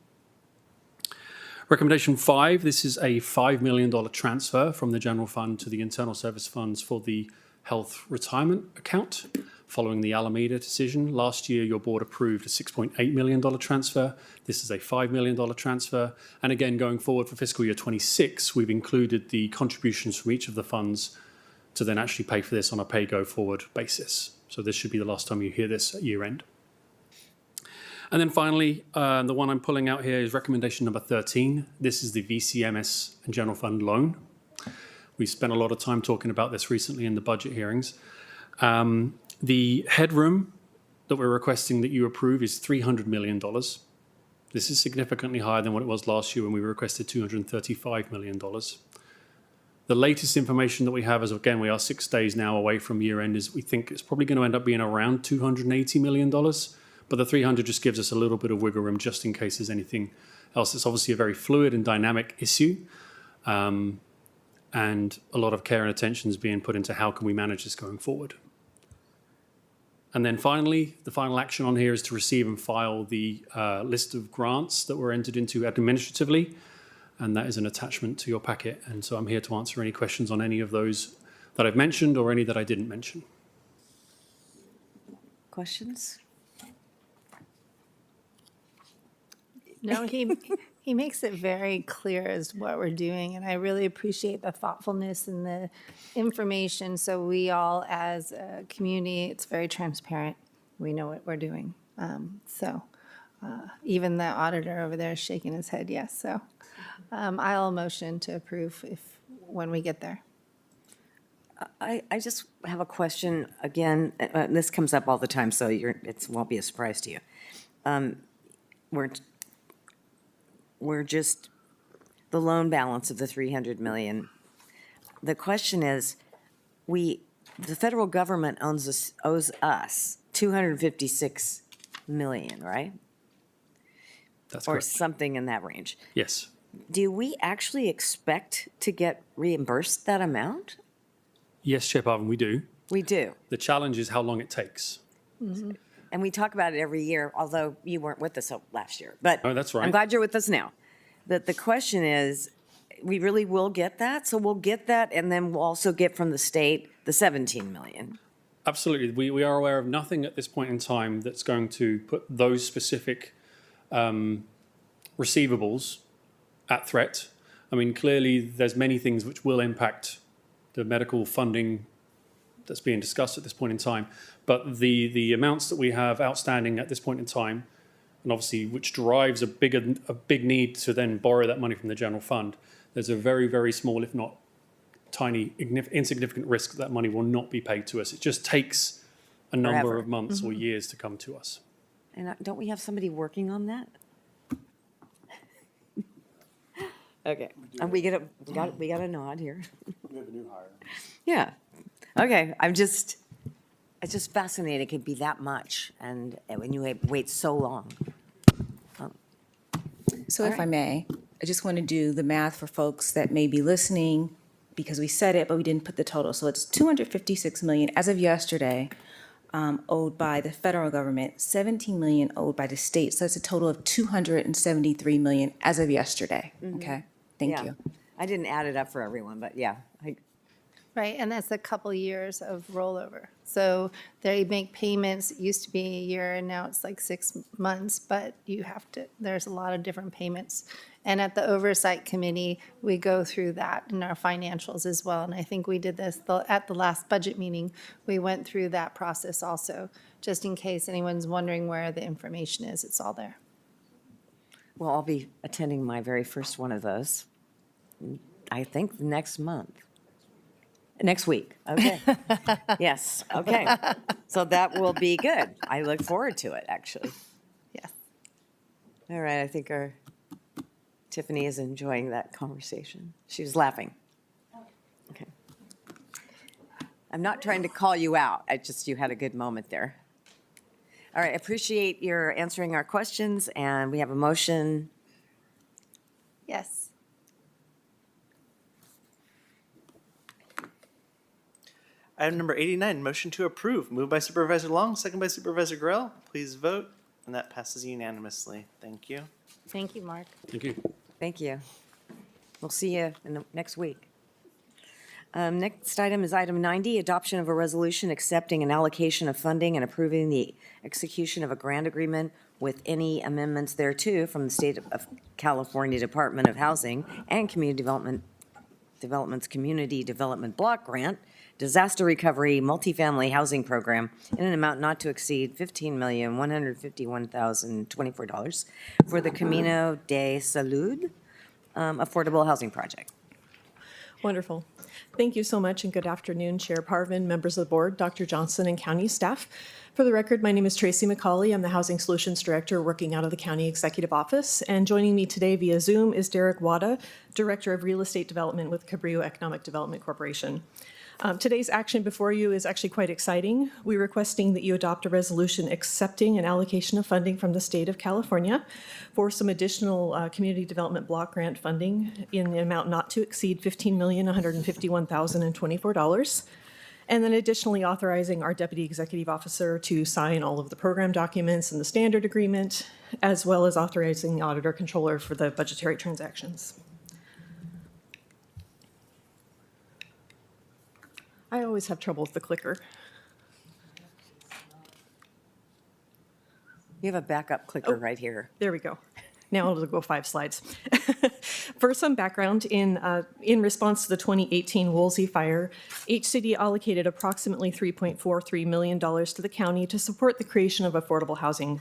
Recommendation 5, this is a $5 million transfer from the general fund to the internal service funds for the health retirement account. Following the Alameda decision, last year your board approved a $6.8 million transfer. This is a $5 million transfer. And again, going forward for fiscal year 26, we've included the contributions from each of the funds to then actually pay for this on a pay-go-forward basis. So this should be the last time you hear this at year end. And then finally, the one I'm pulling out here is recommendation number 13. This is the VCMS and General Fund loan. We spent a lot of time talking about this recently in the budget hearings. The headroom that we're requesting that you approve is $300 million. This is significantly higher than what it was last year when we requested $235 million. The latest information that we have is, again, we are 6 days now away from year end, is we think it's probably going to end up being around $280 million. But the 300 just gives us a little bit of wiggle room just in case there's anything else. It's obviously a very fluid and dynamic issue. And a lot of care and attention is being put into how can we manage this going forward. And then finally, the final action on here is to receive and file the list of grants that were entered into administratively. And that is an attachment to your packet. And so I'm here to answer any questions on any of those that I've mentioned or any that I didn't mention. Questions? No, he makes it very clear as to what we're doing, and I really appreciate the thoughtfulness and the information. So we all, as a community, it's very transparent. We know what we're doing. Even the auditor over there is shaking his head yes. So I'll motion to approve when we get there. I just have a question again. This comes up all the time, so it won't be a surprise to you. We're just the loan balance of the 300 million. The question is, the federal government owes us 256 million, right? That's or correct. something in that range. Yes. Do we actually expect to get reimbursed that amount? Yes, Chair Parvin, we do. We do. The challenge is how long it takes. Mm-hmm. And we talk about it every year, although you weren't with us last year. But oh, that's right. I'm glad you're with us now. But the question is, we really will get that? So we'll get that, and then we'll also get from the state the 17 million. Absolutely. We are aware of nothing at this point in time that's going to put those specific receivables at threat. I mean, clearly there's many things which will impact the medical funding that's being discussed at this point in time. But the amounts that we have outstanding at this point in time, and obviously which drives a big need to then borrow that money from the general fund, there's a very, very small, if not tiny, insignificant risk that money will not be paid to us. It just takes a number Forever. of months Mm-hmm. or years to come to us. And don't we have somebody working on that? Okay, and we got a nod here. We have a new hire. Yeah. Okay, it's just fascinating. It could be that much, and when you wait so long. So All if right. I may, I just want to do the math for folks that may be listening, because we said it, but we didn't put the total. So it's 256 million as of yesterday, owed by the federal government, 17 million owed by the state. So that's a total of 273 million as of yesterday. Okay, thank Yeah. you. I didn't add it up for everyone, but yeah. Right, and that's a couple years of rollover. So they make payments, it used to be a year, and now it's like 6 months, but there's a lot of different payments. And at the Oversight Committee, we go through that in our financials as well. And I think we did this at the last budget meeting. We went through that process also, just in case anyone's wondering where the information is, it's all there. Well, I'll be attending my very first one of those, I think next week. Okay. Yes, okay. So that will be good. I look forward to it, actually. Yes. All right, I think Tiffany is enjoying that conversation. She was laughing. Okay. I'm not trying to call you out. You had a good moment there. All right, I appreciate your answering our questions, and we have a motion. Yes. Item number 89, motion to approve. Moved by Supervisor Long, second by Supervisor Grell. Please vote, and that passes unanimously. Thank you. Thank you, Mark. Thank you. Thank you. We'll see you next week. Next item is item 90, adoption of a resolution accepting an allocation of funding and approving the execution of a grant agreement with any amendments thereto from the State of California Department of Housing and Community Development's Community Development Block Grant, Disaster Recovery Multifamily Housing Program in an amount not to exceed $15,151,024 for the Camino de Salud Affordable Housing Project. Wonderful. Thank you so much, and good afternoon, Chair Parvin, members of the board, Dr. Johnson, and county staff. For the record, my name is Tracy McCauley. I'm the Housing Solutions Director working out of the County Executive Office. And joining me today via Zoom is Derek Wada, Director of Real Estate Development with Cabrillo Economic Development Corporation. Today's action before you is actually quite exciting. We're requesting that you adopt a resolution accepting an allocation of funding from the state of California for some additional community development block grant funding in an amount not to exceed $15,151,024. And then additionally authorizing our Deputy Executive Officer to sign all of the program documents and the standard agreement, as well as authorizing the Auditor Controller for the budgetary transactions. I always have trouble with the clicker. You have a backup clicker right here. There we go. Now it'll go 5 slides. For some background, in response to the 2018 Woolsey fire, HCD allocated approximately $3.43 million to the county to support the creation of affordable housing.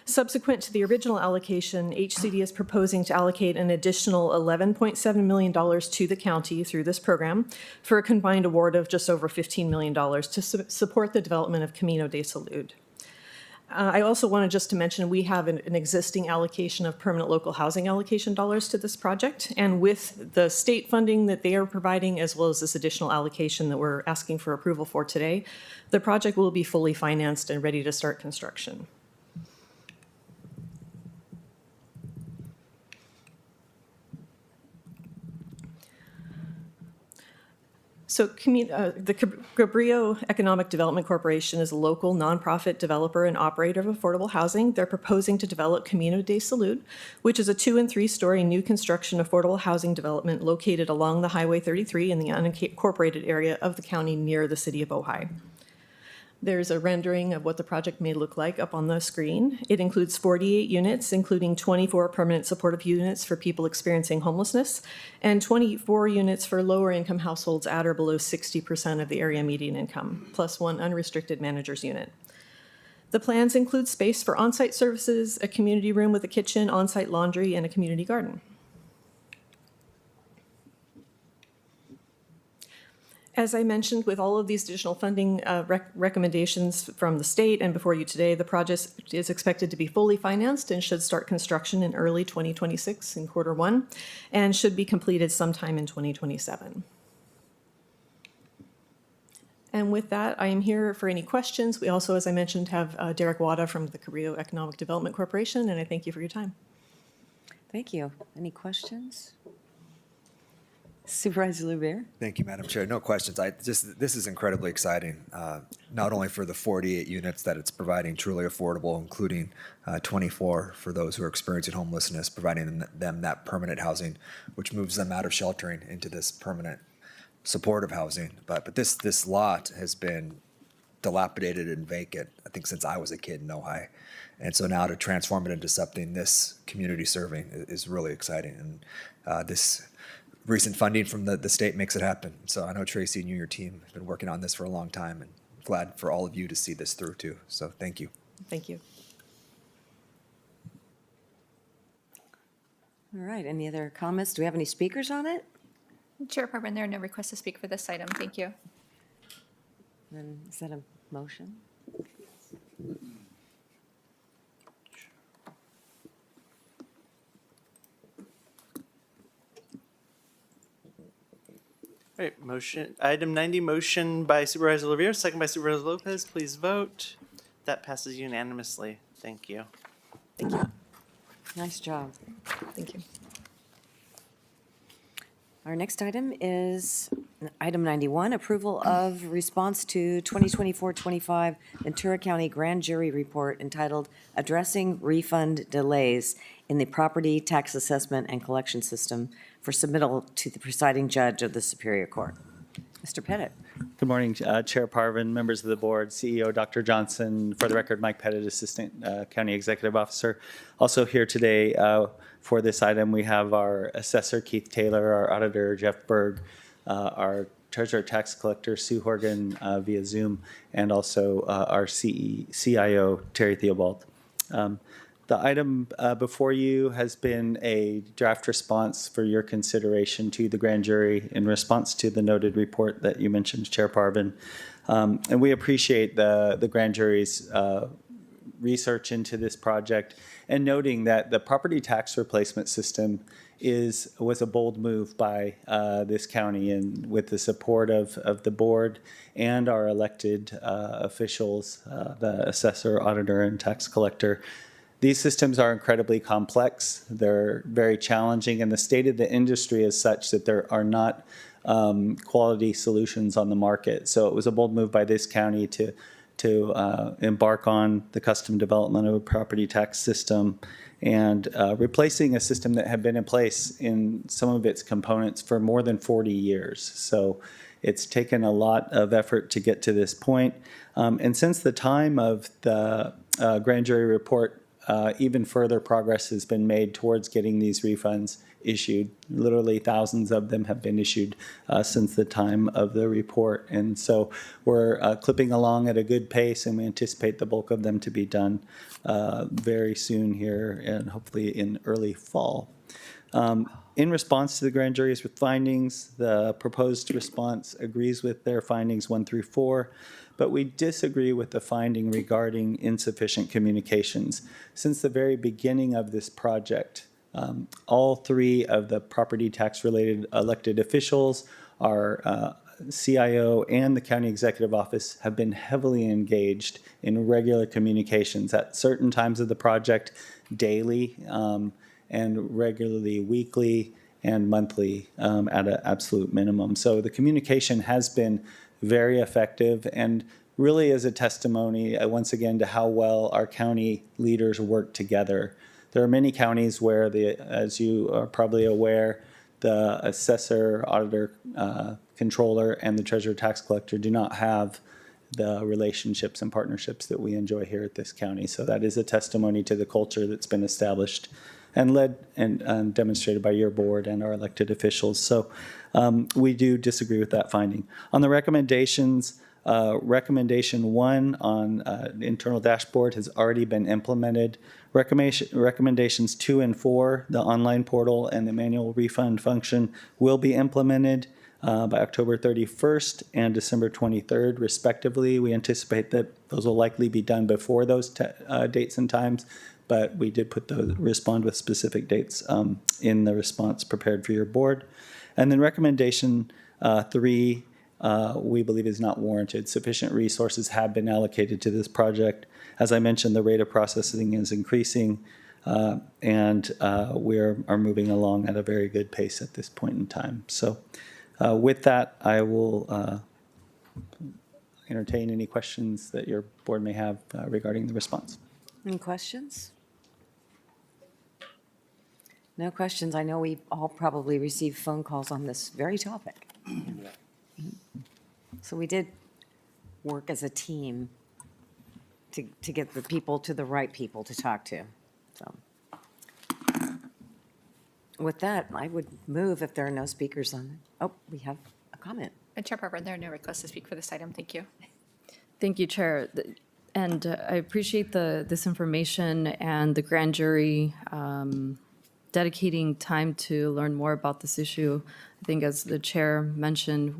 Subsequent to the original allocation, HCD is proposing to allocate an additional $11.7 million to the county through this program for a combined award of just over $15 million to support the development of Camino de Salud. I also wanted just to mention we have an existing allocation of permanent local housing allocation dollars to this project, and with the state funding that they are providing, as well as this additional allocation that we're asking for approval for today, the project will be fully financed and ready to start construction. So the Cabrillo Economic Development Corporation is a local nonprofit developer and operator of affordable housing. They're proposing to develop Camino de Salud, which is a 2- and 3-story new construction affordable housing development located along the Highway 33 in the unincorporated area of the county near the city of Ojai. There's a rendering of what the project may look like up on the screen. It includes 48 units, including 24 permanent supportive units for people experiencing homelessness, and 24 units for lower income households at or below 60% of the area median income, plus 1 unrestricted manager's unit. The plans include space for on-site services, a community room with a kitchen, on-site laundry, and a community garden. As I mentioned, with all of these additional funding recommendations from the state and before you today, the project is expected to be fully financed and should start construction in early 2026 in Q1 and should be completed sometime in 2027. And with that, I am here for any questions. We also, as I mentioned, have Derek Wada from the Cabrillo Economic Development Corporation, and I thank you for your time. Thank you. Any questions? Supervisor Louvier? Thank you, Madam Chair. No questions. This is incredibly exciting, not only for the 48 units that it's providing, truly affordable, including 24 for those who are experiencing homelessness, providing them that permanent housing, which moves them out of sheltering into this permanent supportive housing. But this lot has been dilapidated and vacant, I think, since I was a kid in Ojai. And so now to transform it into something this community serving is really exciting. And this recent funding from the state makes it happen. So I know Tracy and you and your team have been working on this for a long time, and glad for all of you to see this through too. So thank you. Thank you. All right, any other comments? Do we have any speakers on it? Chair Parvin, there are no requests to speak for this item. Thank you. Then is that a motion? All right, motion, item 90, motion by Supervisor Louvier, second by Supervisor Lopez. Please vote. That passes unanimously. Thank you. Thank you. Nice job. Thank you. Our next item is item 91, approval of response to 2024-25 Ventura County Grand Jury Report entitled Addressing Refund Delays in the Property Tax Assessment and Collection System for submittal to the presiding judge of the Superior Court. Mr. Pettit. Good morning, Chair Parvin, members of the board, CEO Dr. Johnson. For the record, Mike Pettit, Assistant County Executive Officer. Also here today for this item, we have our Assessor Keith Taylor, our Auditor Jeff Berg, our Treasurer Tax Collector Sue Horgan via Zoom, and also our CIO Terry Theobald. The The item before you has been a draft response for your consideration to the grand jury in response to the noted report that you mentioned, Chair Parvin. And we appreciate the grand jury's research into this project and noting that the property tax replacement system was a bold move by this county, and with the support of the board and our elected officials, the assessor, auditor, and tax collector. These systems are incredibly complex. They're very challenging, and the state of the industry is such that there are not quality solutions on the market. So it was a bold move by this county to embark on the custom development of a property tax system and replacing a system that had been in place in some of its components for more than 40 years. So it's taken a lot of effort to get to this point. And since the time of the grand jury report, even further progress has been made towards getting these refunds issued. Literally thousands of them have been issued since the time of the report. And so we're clipping along at a good pace, and we anticipate the bulk of them to be done very soon here, and hopefully in early fall. In response to the grand jury's findings, the proposed response agrees with their findings 1 through 4, but we disagree with the finding regarding insufficient communications. Since the very beginning of this project, all 3 of the property tax related elected officials, our CIO and the county executive office have been heavily engaged in regular communications at certain times of the project, daily, and regularly weekly and monthly at an absolute minimum. So the communication has been very effective and really is a testimony, once again, to how well our county leaders work together. There are many counties where, as you are probably aware, the assessor, auditor, controller, and the treasurer tax collector do not have the relationships and partnerships that we enjoy here at this county. So that is a testimony to the culture that's been established and led and demonstrated by your board and our elected officials. So we do disagree with that finding. On the recommendations, recommendation 1 on internal dashboard has already been implemented. Recommendations 2 and 4, the online portal and the manual refund function, will be implemented by October 31st and December 23rd, respectively. We anticipate that those will likely be done before those dates and times, but we did respond with specific dates in the response prepared for your board. And then recommendation 3, we believe is not warranted. Sufficient resources have been allocated to this project. As I mentioned, the rate of processing is increasing, and we are moving along at a very good pace at this point in time. So with that, I will entertain any questions that your board may have regarding the response. Any questions? No questions. I know we all probably received phone calls on this very topic. So we did work as a team to get the people to the right people to talk to. So with that, I would move if there are no speakers on. Oh, we have a comment. Chair Parvin, there are no requests to speak for this item. Thank you. Thank you, Chair. And I appreciate this information and the grand jury dedicating time to learn more about this issue. I think, as the chair mentioned,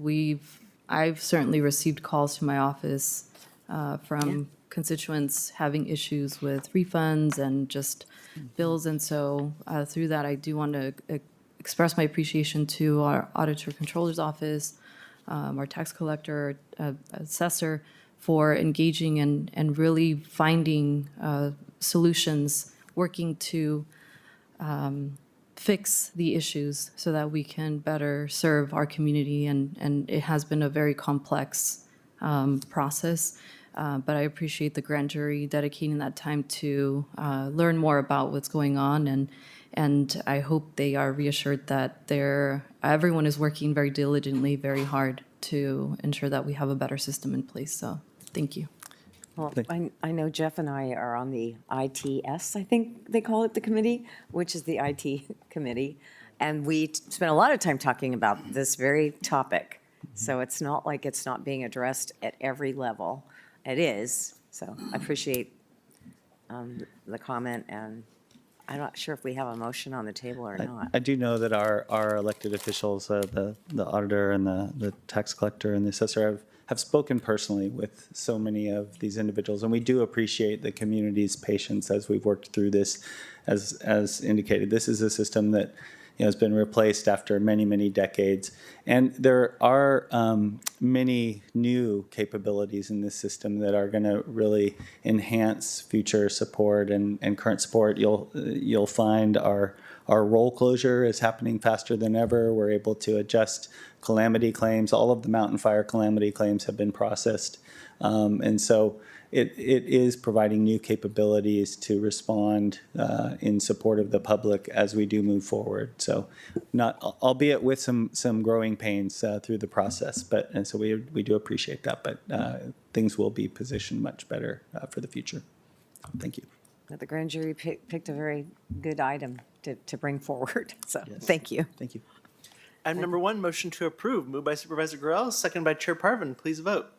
I've certainly received calls to my office from constituents having issues with refunds and just bills. And so through that, I do want to express my appreciation to our auditor controller's office, our tax collector, assessor, for engaging and really finding solutions, working to fix the issues so that we can better serve our community. And it has been a very complex process, but I appreciate the grand jury dedicating that time to learn more about what's going on. And I hope they are reassured that everyone is working very diligently, very hard to ensure that we have a better system in place. So thank you. Well, I know Jeff and I are on the ITS, I think they call it, the committee, which is the IT committee. And we spent a lot of time talking about this very topic. So it's not like it's not being addressed at every level. It is. So I appreciate the comment, and I'm not sure if we have a motion on the table or not. I do know that our elected officials, the auditor and the tax collector and the assessor have spoken personally with so many of these individuals, and we do appreciate the community's patience as we've worked through this. As indicated, this is a system that has been replaced after many, many decades. And there are many new capabilities in this system that are going to really enhance future support and current support. You'll find our roll closure is happening faster than ever. We're able to adjust calamity claims. All of the mountain fire calamity claims have been processed. And so it is providing new capabilities to respond in support of the public as we do move forward. So not, albeit with some growing pains through the process, and so we do appreciate that, but things will be positioned much better for the future. Thank you. The grand jury picked a very good item to bring forward, so thank you. Thank you. Item number 1, motion to approve, moved by Supervisor Gorell, second by Chair Parvin. Please vote.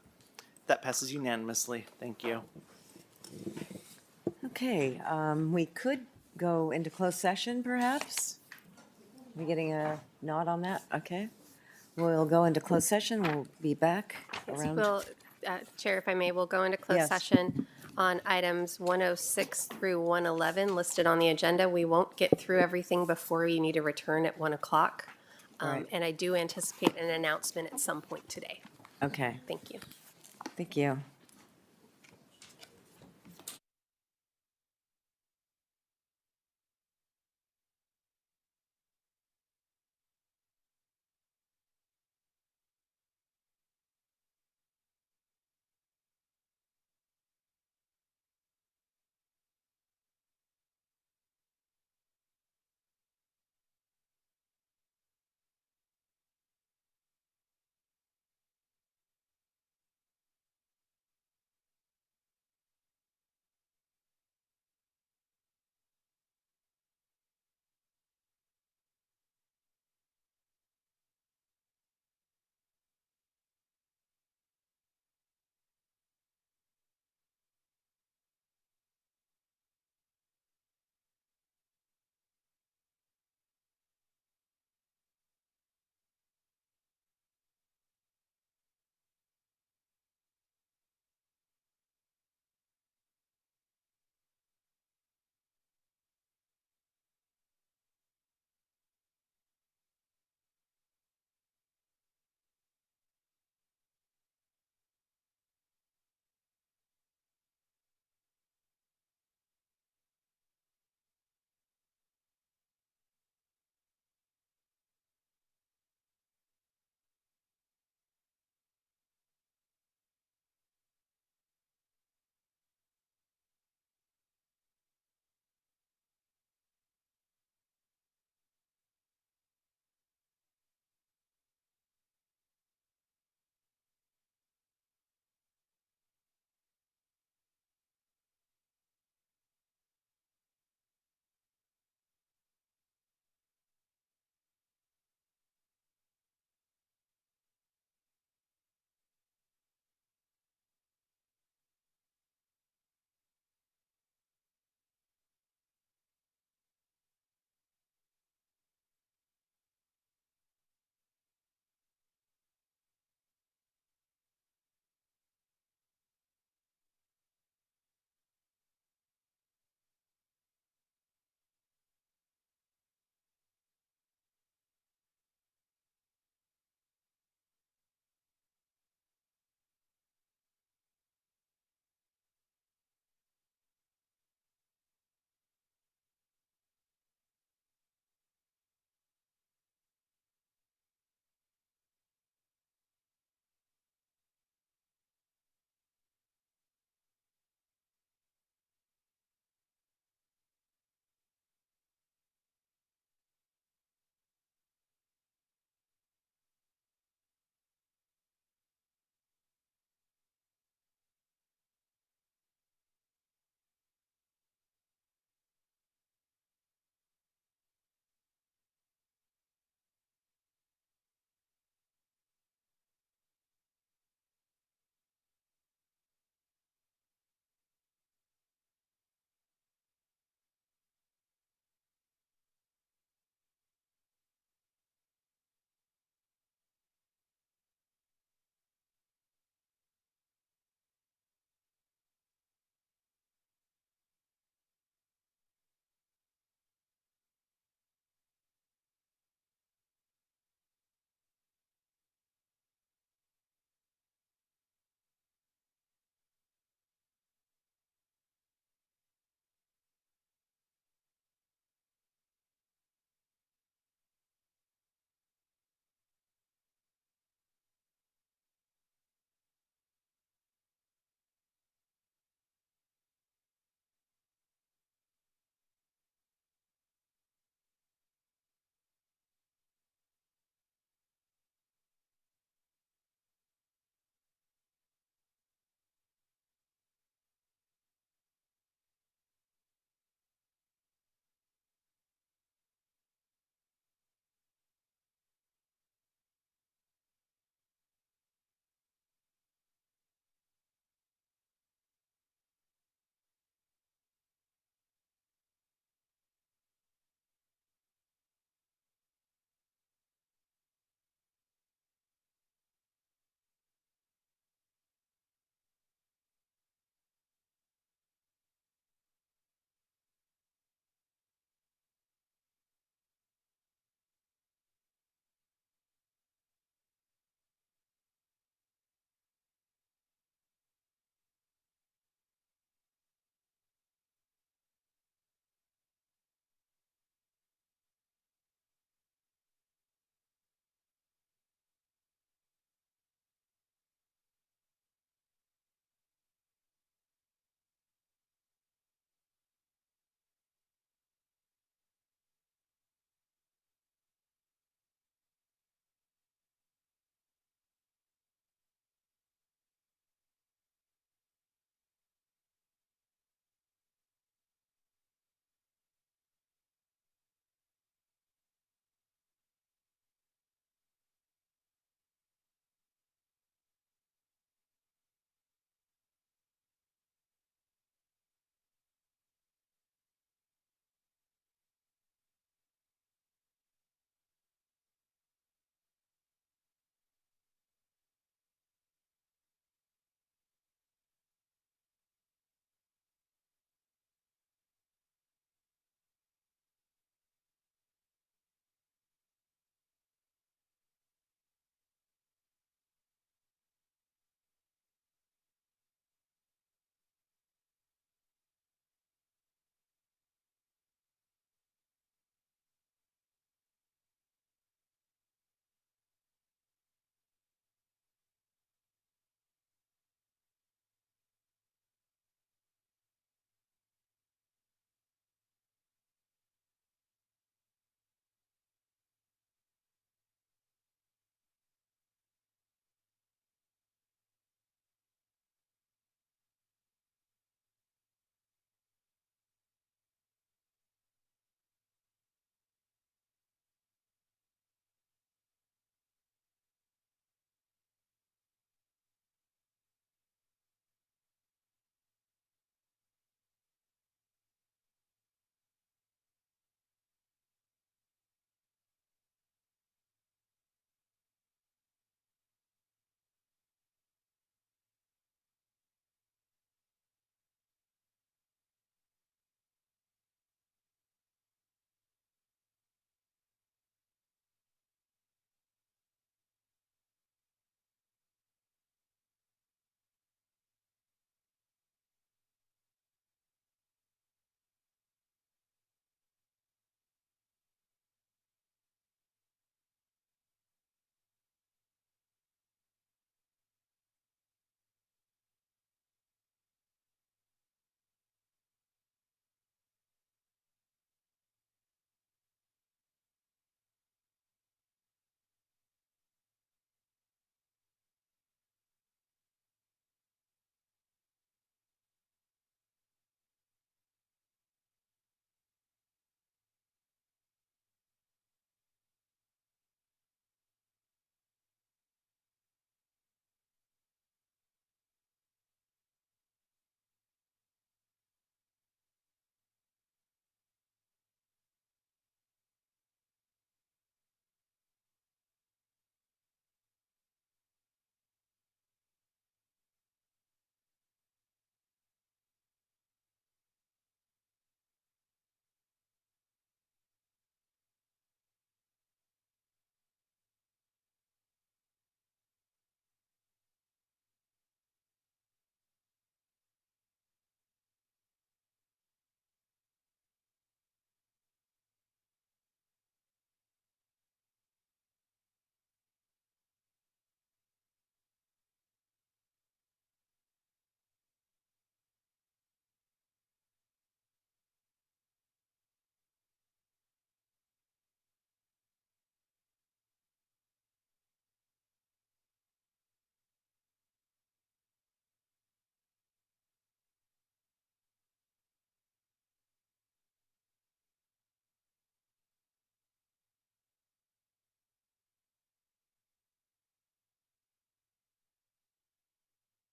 That passes unanimously. Thank you. Okay, we could go into closed session, perhaps? We getting a nod on that? Okay. We'll go into closed session. We'll be back around. We'll, Chair, if I may, we'll go into closed Yes. session on items 106 through 111 listed on the agenda. We won't get through everything before you need to return at 1 o'clock. Right. And I do anticipate an announcement at some point today. Okay, Thank you. thank you.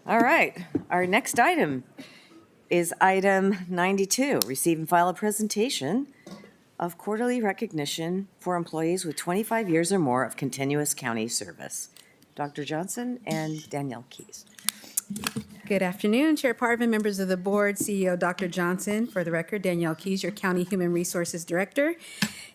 All right, our next item is item 92, receive and file a presentation of quarterly recognition for employees with 25 years or more of continuous county service. Dr. Johnson and Danielle Keys. Good afternoon, Chair Parvin, members of the board, CEO Dr. Johnson. For the record, Danielle Keys, your County Human Resources Director.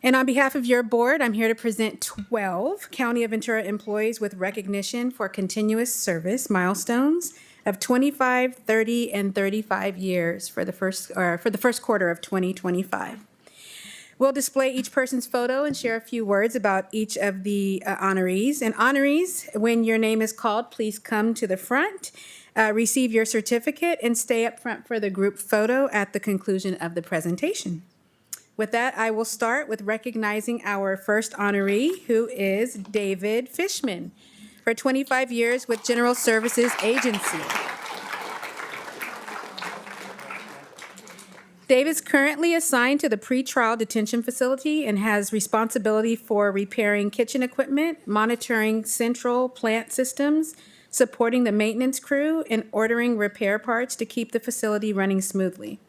And on behalf of your board, I'm here to present 12 County of Ventura employees with recognition for continuous service milestones of 25, 30, and 35 years for the first quarter of 2025. We'll display each person's photo and share a few words about each of the honorees. And honorees, when your name is called, please come to the front, receive your certificate, and stay up front for the group photo at the conclusion of the presentation. With that, I will start with recognizing our first honoree, who is David Fishman, for 25 years with General Services Agency. Dave is currently assigned to the pretrial detention facility and has responsibility for repairing kitchen equipment, monitoring central plant systems, supporting the maintenance crew, and ordering repair parts to keep the facility running smoothly.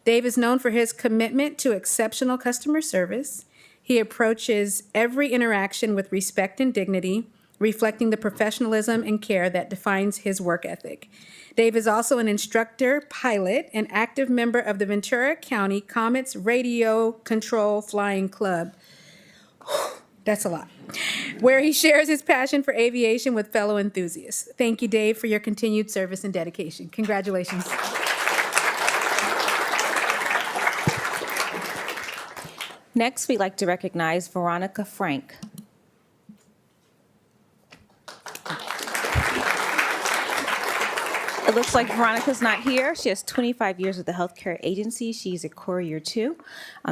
Dave is known for his commitment to exceptional customer service. He approaches every interaction with respect and dignity, reflecting the professionalism and care that defines his work ethic. Dave is also an instructor, pilot, and active member of the Ventura County Comets Radio Control Flying Club. That's a lot. Where he shares his passion for aviation with fellow enthusiasts. Thank you, Dave, for your continued service and dedication. Congratulations. Next, we'd like to recognize Veronica Frank. It looks like Veronica's not here. She has 25 years with the healthcare agency. She's a courier 2.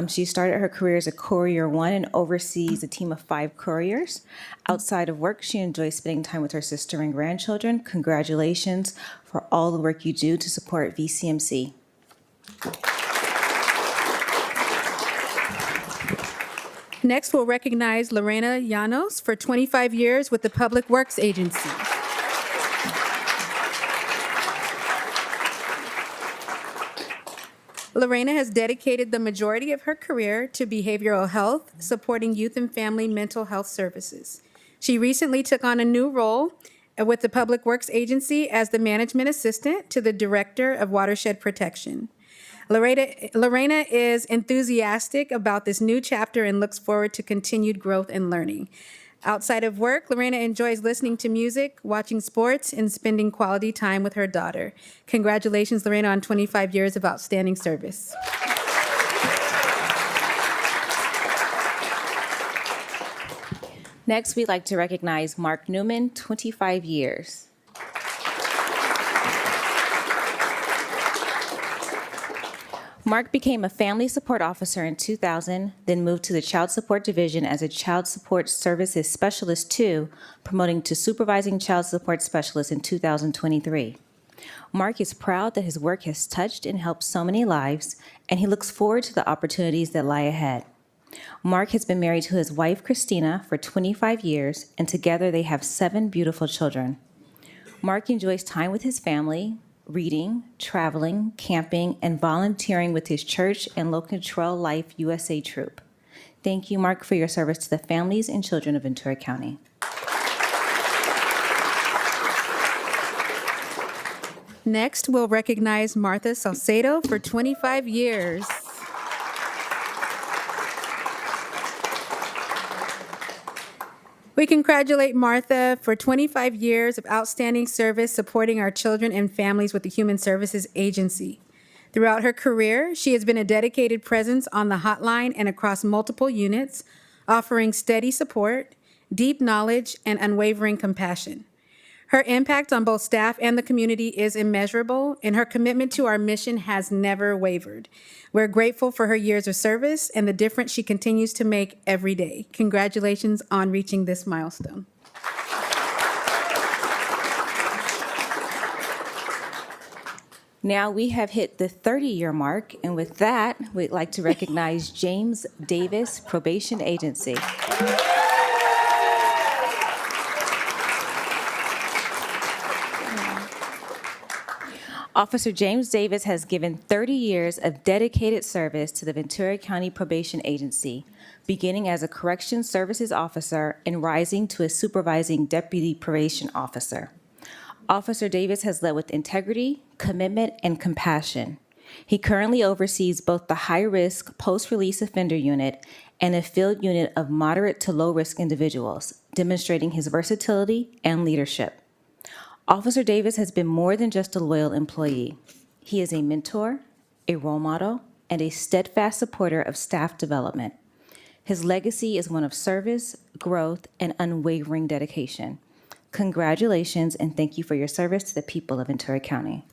She started her career as a courier 1 and oversees a team of 5 couriers. Outside of work, she enjoys spending time with her sister and grandchildren. Congratulations for all the work you do to support VCMC. Next, we'll recognize Lorena Llanos for 25 years with the Public Works Agency. Lorena has dedicated the majority of her career to behavioral health, supporting youth and family mental health services. She recently took on a new role with the Public Works Agency as the management assistant to the Director of Watershed Protection. Lorena is enthusiastic about this new chapter and looks forward to continued growth and learning. Outside of work, Lorena enjoys listening to music, watching sports, and spending quality time with her daughter. Congratulations, Lorena, on 25 years of outstanding service. Next, we'd like to recognize Mark Newman, 25 years. Mark became a family support officer in 2000, then moved to the Child Support Division as a Child Support Services Specialist 2, promoting to Supervising Child Support Specialist in 2023. Mark is proud that his work has touched and helped so many lives, and he looks forward to the opportunities that lie ahead. Mark has been married to his wife, Christina, for 25 years, and together they have 7 beautiful children. Mark enjoys time with his family, reading, traveling, camping, and volunteering with his church and local Trail Life USA troop. Thank you, Mark, for your service to the families and children of Ventura County. Next, we'll recognize Martha Salcedo for 25 years. We congratulate Martha for 25 years of outstanding service supporting our children and families with the Human Services Agency. Throughout her career, she has been a dedicated presence on the hotline and across multiple units, offering steady support, deep knowledge, and unwavering compassion. Her impact on both staff and the community is immeasurable, and her commitment to our mission has never wavered. We're grateful for her years of service and the difference she continues to make every day. Congratulations on reaching this milestone. Now we have hit the 30-year mark, and with that, we'd like to recognize James Davis, Probation Agency. Officer James Davis has given 30 years of dedicated service to the Ventura County Probation Agency, beginning as a corrections services officer and rising to a supervising deputy probation officer. Officer Davis has led with integrity, commitment, and compassion. He currently oversees both the high-risk post-release offender unit and a field unit of moderate to low-risk individuals, demonstrating his versatility and leadership. Officer Davis has been more than just a loyal employee. He is a mentor, a role model, and a steadfast supporter of staff development. His legacy is one of service, growth, and unwavering dedication. Congratulations, and thank you for your service to the people of Ventura County.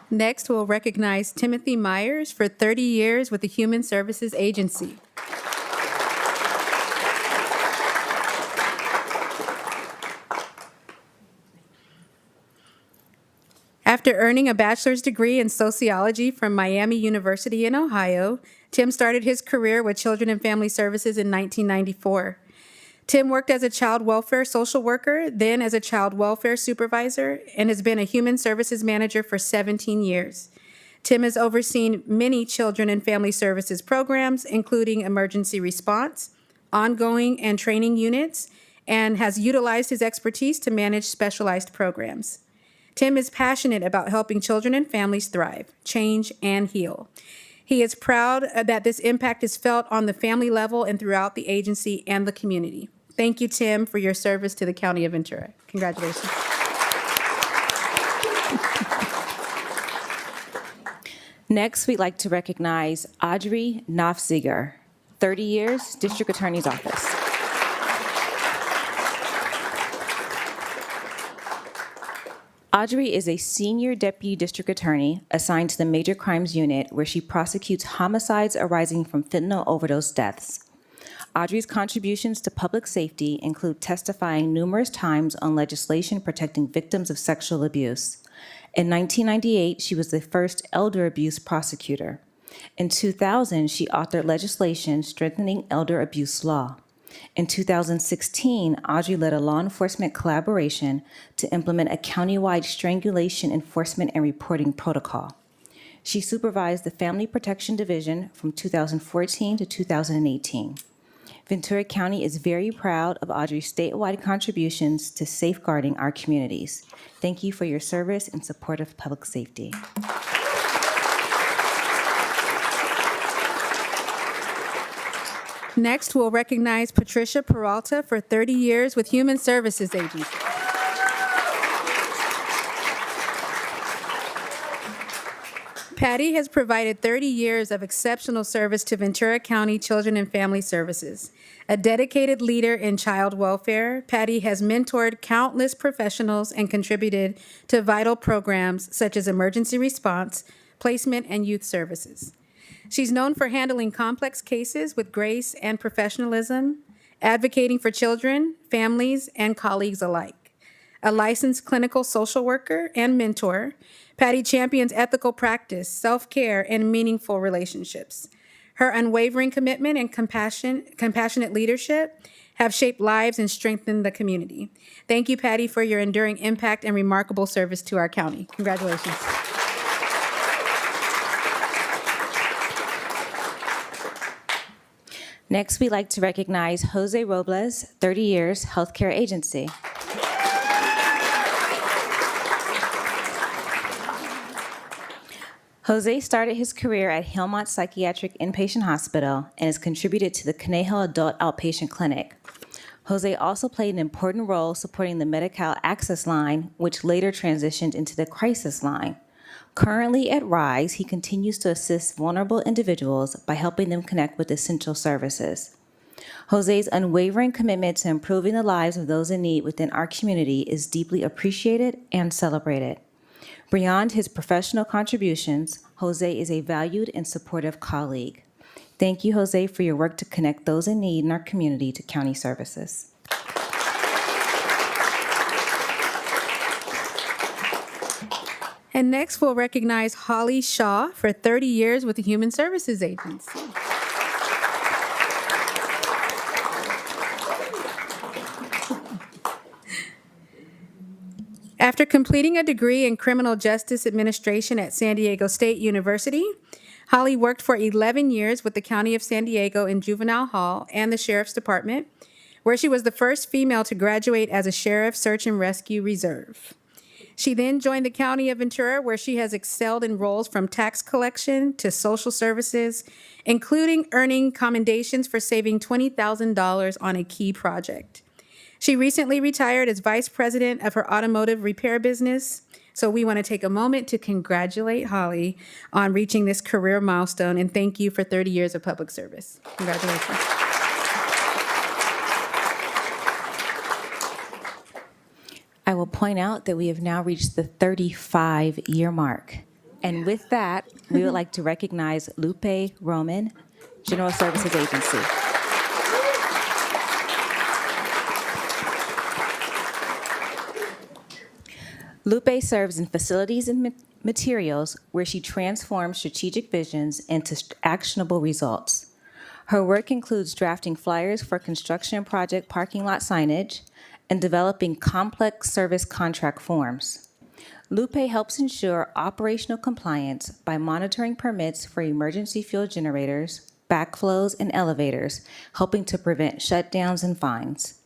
Next, we'll recognize Timothy Myers for 30 years with the Human Services Agency. After earning a bachelor's degree in sociology from Miami University in Ohio, Tim started his career with Children and Family Services in 1994. Tim worked as a child welfare social worker, then as a child welfare supervisor, and has been a human services manager for 17 years. Tim has overseen many children and family services programs, including emergency response, ongoing and training units, and has utilized his expertise to manage specialized programs. Tim is passionate about helping children and families thrive, change, and heal. He is proud that this impact is felt on the family level and throughout the agency and the community. Thank you, Tim, for your service to the County of Ventura. Congratulations. Next, we'd like to recognize Audrey Nofziger, 30 years, District Attorney's Office. Audrey is a senior deputy district attorney assigned to the Major Crimes Unit, where she prosecutes homicides arising from fentanyl overdose deaths. Audrey's contributions to public safety include testifying numerous times on legislation protecting victims of sexual abuse. In 1998, she was the first elder abuse prosecutor. In 2000, she authored legislation strengthening elder abuse law. In 2016, Audrey led a law enforcement collaboration to implement a countywide strangulation enforcement and reporting protocol. She supervised the Family Protection Division from 2014 to 2018. Ventura County is very proud of Audrey's statewide contributions to safeguarding our communities. Thank you for your service in support of public safety. Next, we'll recognize Patricia Peralta for 30 years with Human Services Agency. Patty has provided 30 years of exceptional service to Ventura County Children and Family Services. A dedicated leader in child welfare, Patty has mentored countless professionals and contributed to vital programs such as emergency response, placement, and youth services. She's known for handling complex cases with grace and professionalism, advocating for children, families, and colleagues alike. A licensed clinical social worker and mentor, Patty champions ethical practice, self-care, and meaningful relationships. Her unwavering commitment and compassionate leadership have shaped lives and strengthened the community. Thank you, Patty, for your enduring impact and remarkable service to our county. Congratulations. Next, we'd like to recognize Jose Robles, 30 years, Healthcare Agency. Jose started his career at Hillmont Psychiatric Inpatient Hospital and has contributed to the Conejo Adult Outpatient Clinic. Jose also played an important role supporting the Medi-Cal Access Line, which later transitioned into the Crisis Line. Currently at RISE, he continues to assist vulnerable individuals by helping them connect with essential services. Jose's unwavering commitment to improving the lives of those in need within our community is deeply appreciated and celebrated. Beyond his professional contributions, Jose is a valued and supportive colleague. Thank you, Jose, for your work to connect those in need in our community to county services. And next, we'll recognize Holly Shaw for 30 years with the Human Services Agency. After completing a degree in criminal justice administration at San Diego State University, Holly worked for 11 years with the County of San Diego in Juvenile Hall and the Sheriff's Department, where she was the first female to graduate as a Sheriff Search and Rescue Reserve. She then joined the County of Ventura, where she has excelled in roles from tax collection to social services, including earning commendations for saving $20,000 on a key project. She recently retired as vice president of her automotive repair business. So we want to take a moment to congratulate Holly on reaching this career milestone and thank you for 30 years of public service. Congratulations. I will point out that we have now reached the 35-year mark. And with that, we would like to recognize Lupe Roman, General Services Agency. Lupe serves in facilities and materials where she transforms strategic visions into actionable results. Her work includes drafting flyers for construction project parking lot signage and developing complex service contract forms. Lupe helps ensure operational compliance by monitoring permits for emergency fuel generators, backflows, and elevators, helping to prevent shutdowns and fines.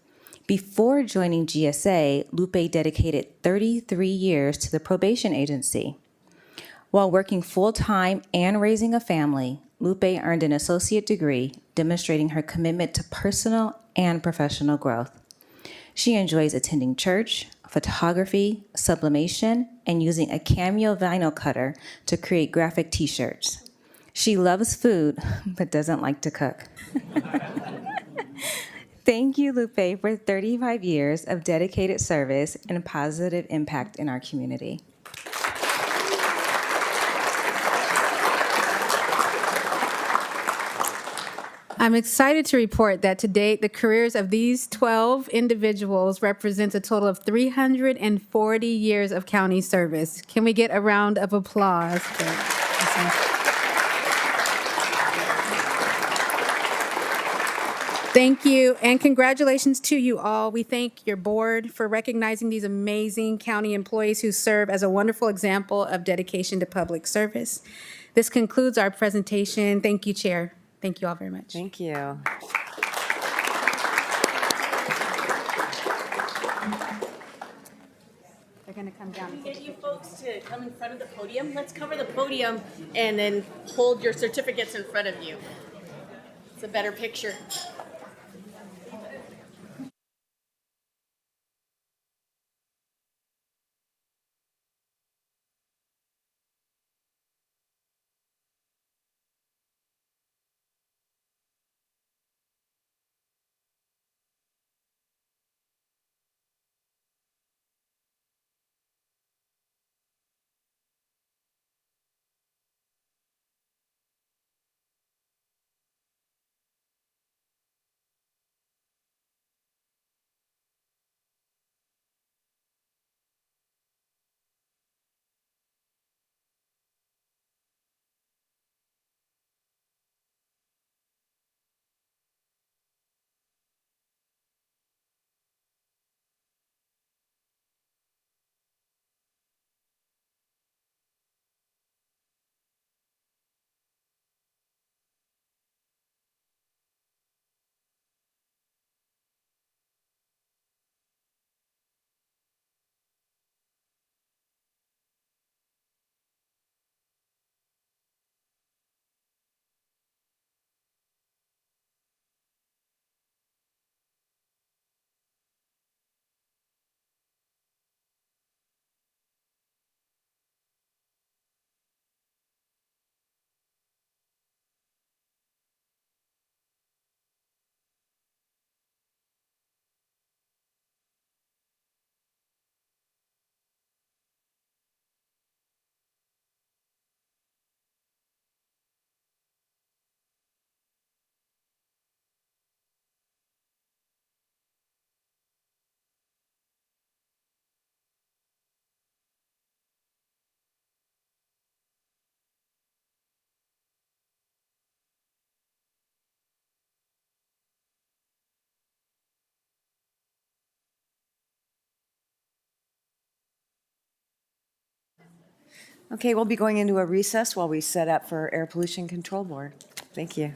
Before joining GSA, Lupe dedicated 33 years to the probation agency. While working full-time and raising a family, Lupe earned an associate degree, demonstrating her commitment to personal and professional growth. She enjoys attending church, photography, sublimation, and using a Cameo vinyl cutter to create graphic t-shirts. She loves food, but doesn't like to cook. Thank you, Lupe, for 35 years of dedicated service and positive impact in our community. I'm excited to report that to date, the careers of these 12 individuals represents a total of 340 years of county service. Can we get a round of applause? Thank you, and congratulations to you all. We thank your board for recognizing these amazing county employees who serve as a wonderful example of dedication to public service. This concludes our presentation. Thank you, Chair. Thank you all very much. Thank you. They're going to come down. Get you folks to come in front of the podium. Let's cover the podium and then hold your certificates in front of you. It's a better picture. Okay, we'll be going into a recess while we set up for Air Pollution Control Board. Thank you.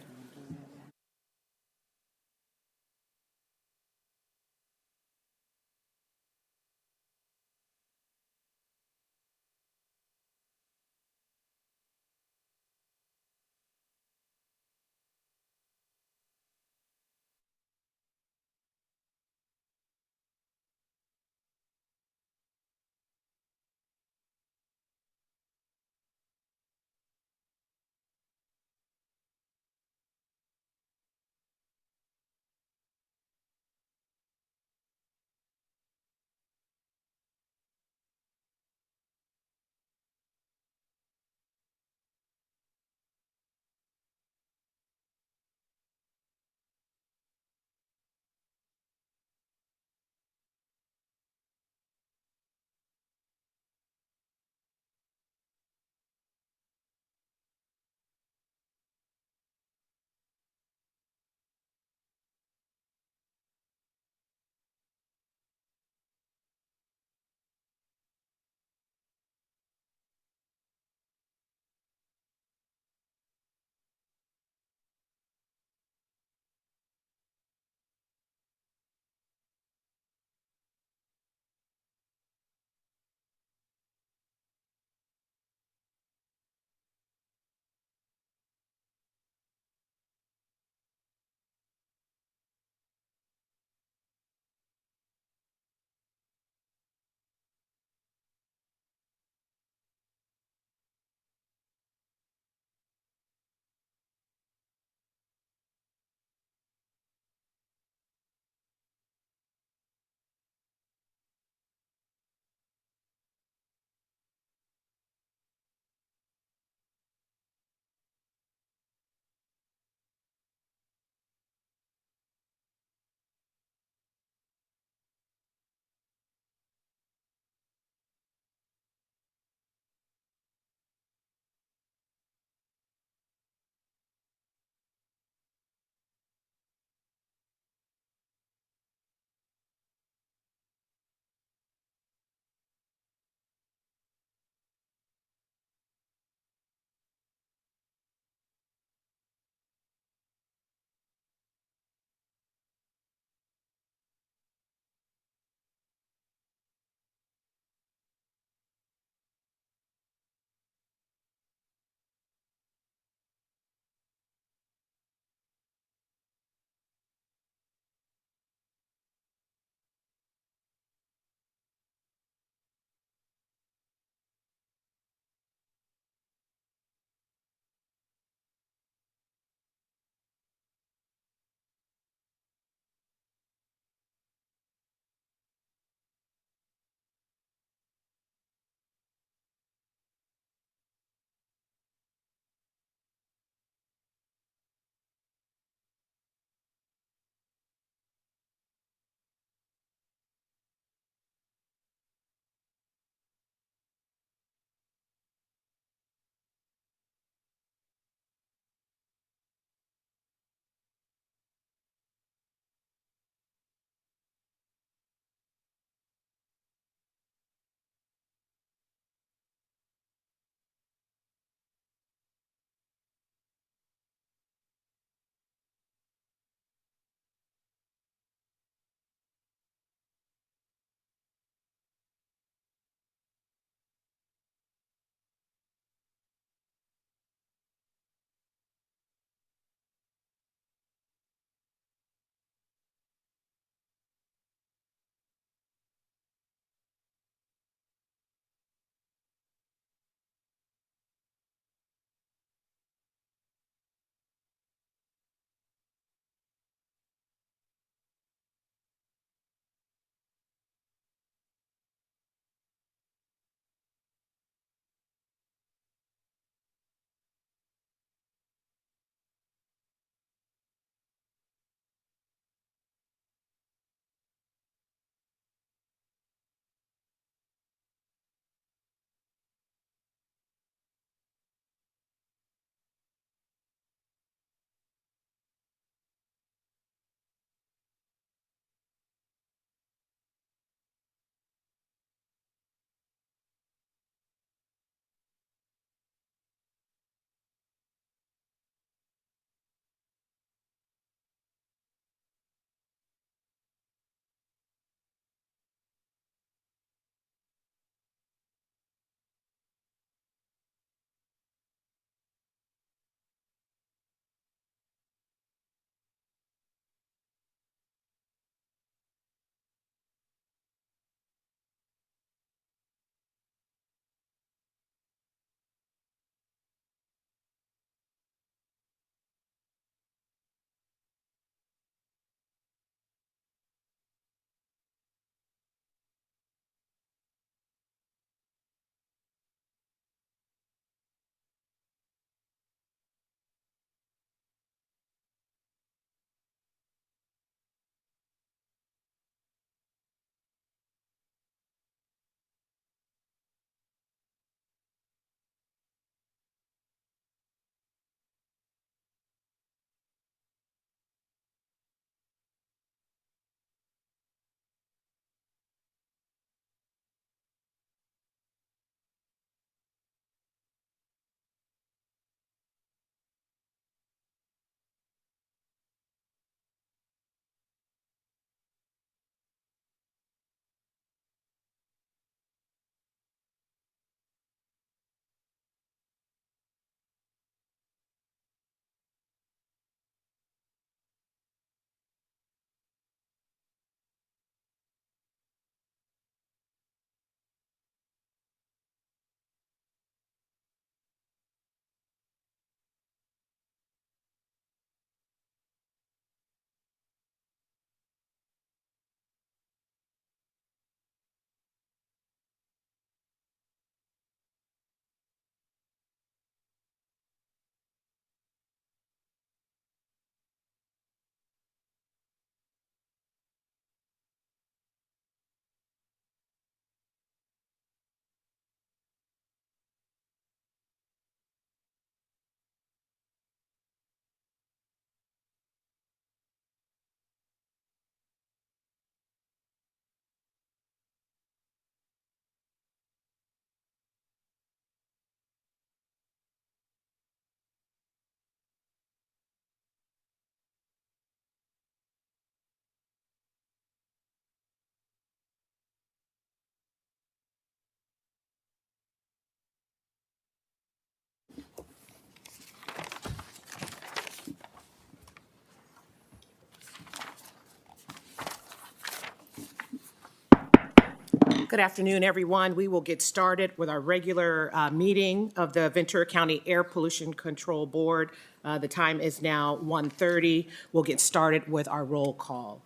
Good afternoon, everyone. We will get started with our regular meeting of the Ventura County Air Pollution Control Board. The time is now 1:30. We'll get started with our roll call.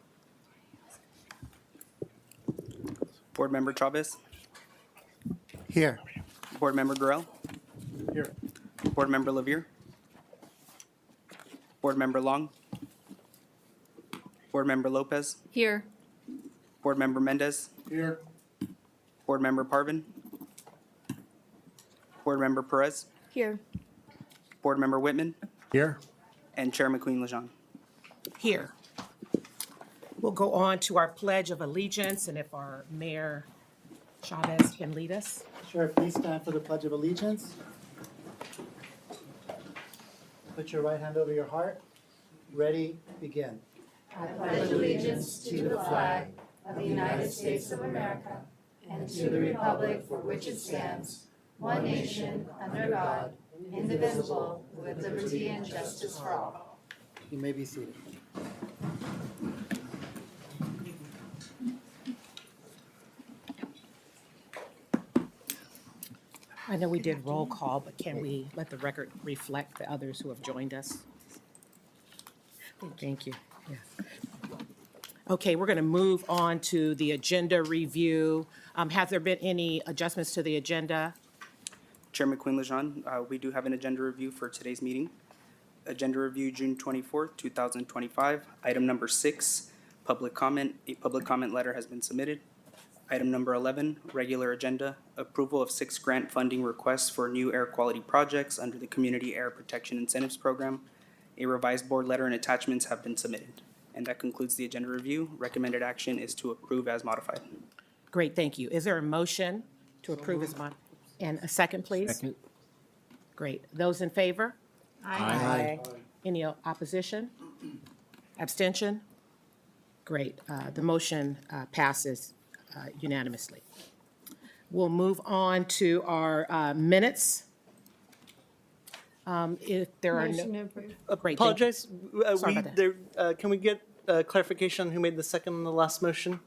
Board Member Chavez. Here. Board Member Grell. Here. Board Member Lavier. Board Member Long. Board Member Lopez. Here. Board Member Mendez. Here. Board Member Parvin. Board Member Perez. Here. Board Member Whitman. Here. And Chair McQueen-Lejeune. Here. We'll go on to our Pledge of Allegiance, and if our Mayor Chavez can lead us. Sure, please stand for the Pledge of Allegiance. Put your right hand over your heart. Ready, begin. I pledge allegiance to the flag of the United States of America and to the republic for which it stands, one nation, under God, indivisible, with liberty and justice for all. You may be seated. I know we did roll call, but can we let the record reflect the others who have joined us? Thank you. Yeah. Okay, we're going to move on to the agenda review. Has there been any adjustments to the agenda? Chair McQueen-Lejeune, we do have an agenda review for today's meeting. Agenda review, June 24th, 2025. Item number 6, public comment. A public comment letter has been submitted. Item number 11, regular agenda, approval of 6 grant funding requests for new air quality projects under the Community Air Protection Incentives Program. A revised board letter and attachments have been submitted. And that concludes the agenda review. Recommended action is to approve as modified. Great, thank you. Is there a motion to approve as modified? And a second, please? Second. Great. Those in favor? Aye. Any opposition? Abstention? Great. The motion passes unanimously. We'll move on to our minutes. If there are no. Great, thank you. Apologize. Sorry about that. Can we get clarification on who made the second and the last motion?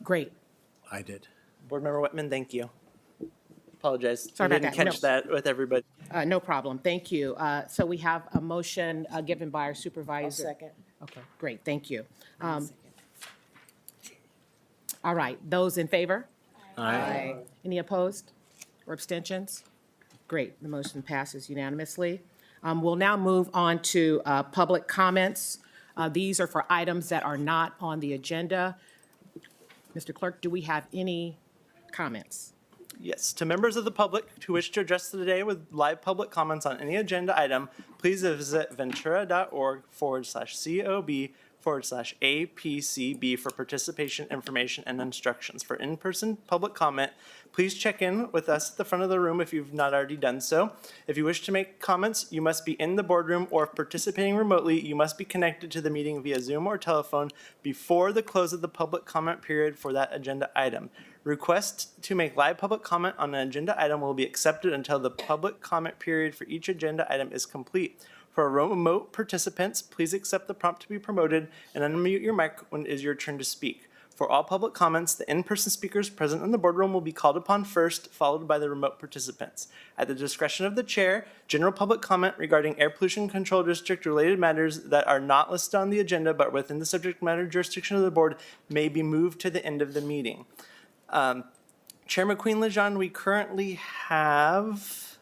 Great. I did. Board Member Whitman, thank you. Apologize. Sorry I about didn't that. catch that with everybody. No problem. Thank you. So we have a motion given by our supervisor. second. Okay, great. Thank you. All right. Those in favor? Aye. Any opposed or abstentions? Great. The motion passes unanimously. We'll now move on to public comments. These are for items that are not on the agenda. Mr. Clerk, do we have any comments? Yes, to members of the public who wish to address today with live public comments on any agenda item, please visit ventura.org/COB/APCB for participation information and instructions. For in-person public comment, please check in with us at the front of the room if you've not already done so. If you wish to make comments, you must be in the boardroom, or if participating remotely, you must be connected to the meeting via Zoom or telephone before the close of the public comment period for that agenda item. Requests to make live public comment on an agenda item will be accepted until the public comment period for each agenda item is complete. For remote participants, please accept the prompt to be promoted and unmute your mic when it is your turn to speak. For all public comments, the in-person speakers present in the boardroom will be called upon first, followed by the remote participants. At the discretion of the chair, general public comment regarding air pollution control district related matters that are not listed on the agenda but within the subject matter jurisdiction of the board may be moved to the end of the meeting. Chair McQueen-Lejeune, we currently have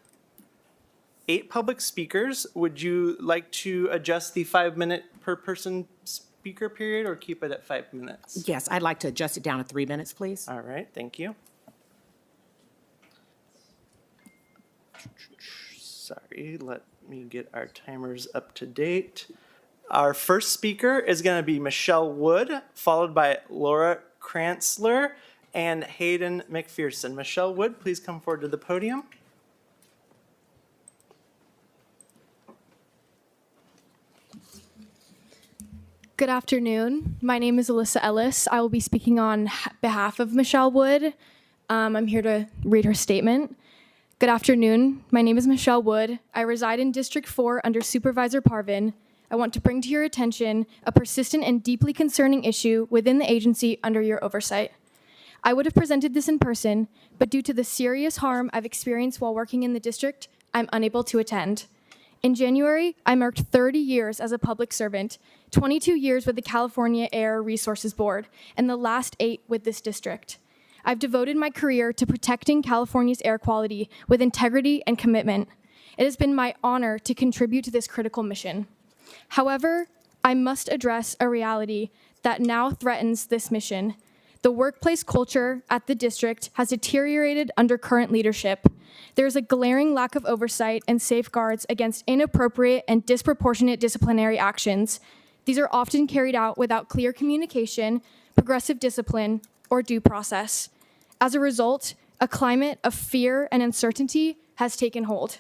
8 public speakers. Would you like to adjust the 5-minute per person speaker period or keep it at 5 minutes? Yes, I'd like to adjust it down to 3 minutes, please. All right, thank you. Sorry, let me get our timers up to date. Our first speaker is going to be Michelle Wood, followed by Laura Kranzler and Hayden McPherson. Michelle Wood, please come forward to the podium. Good afternoon. My name is Alyssa Ellis. I will be speaking on behalf of Michelle Wood. I'm here to read her statement. Good afternoon. My name is Michelle Wood. I reside in District 4 under Supervisor Parvin. I want to bring to your attention a persistent and deeply concerning issue within the agency under your oversight. I would have presented this in person, but due to the serious harm I've experienced while working in the district, I'm unable to attend. In January, I marked 30 years as a public servant, 22 years with the California Air Resources Board, and the last 8 with this district. I've devoted my career to protecting California's air quality with integrity and commitment. It has been my honor to contribute to this critical mission. However, I must address a reality that now threatens this mission. The workplace culture at the district has deteriorated under current leadership. There is a glaring lack of oversight and safeguards against inappropriate and disproportionate disciplinary actions. These are often carried out without clear communication, progressive discipline, or due process. As a result, a climate of fear and uncertainty has taken hold.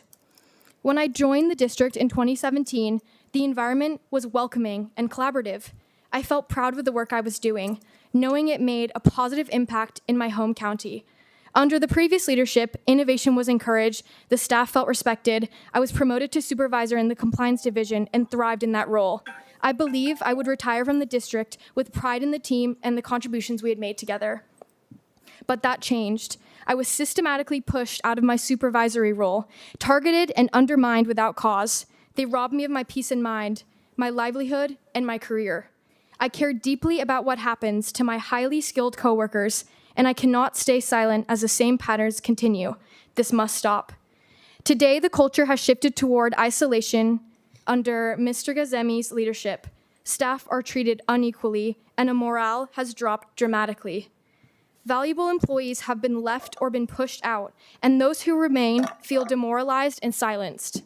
When I joined the district in 2017, the environment was welcoming and collaborative. I felt proud of the work I was doing, knowing it made a positive impact in my home county. Under the previous leadership, innovation was encouraged, the staff felt respected, I was promoted to supervisor in the compliance division and thrived in that role. I believe I would retire from the district with pride in the team and the contributions we had made together. But that changed. I was systematically pushed out of my supervisory role, targeted and undermined without cause. They robbed me of my peace of mind, my livelihood, and my career. I care deeply about what happens to my highly skilled coworkers, and I cannot stay silent as the same patterns continue. This must stop. Today, the culture has shifted toward isolation under Mr. Gazemi's leadership. Staff are treated unequally, and a morale has dropped dramatically. Valuable employees have been left or been pushed out, and those who remain feel demoralized and silenced.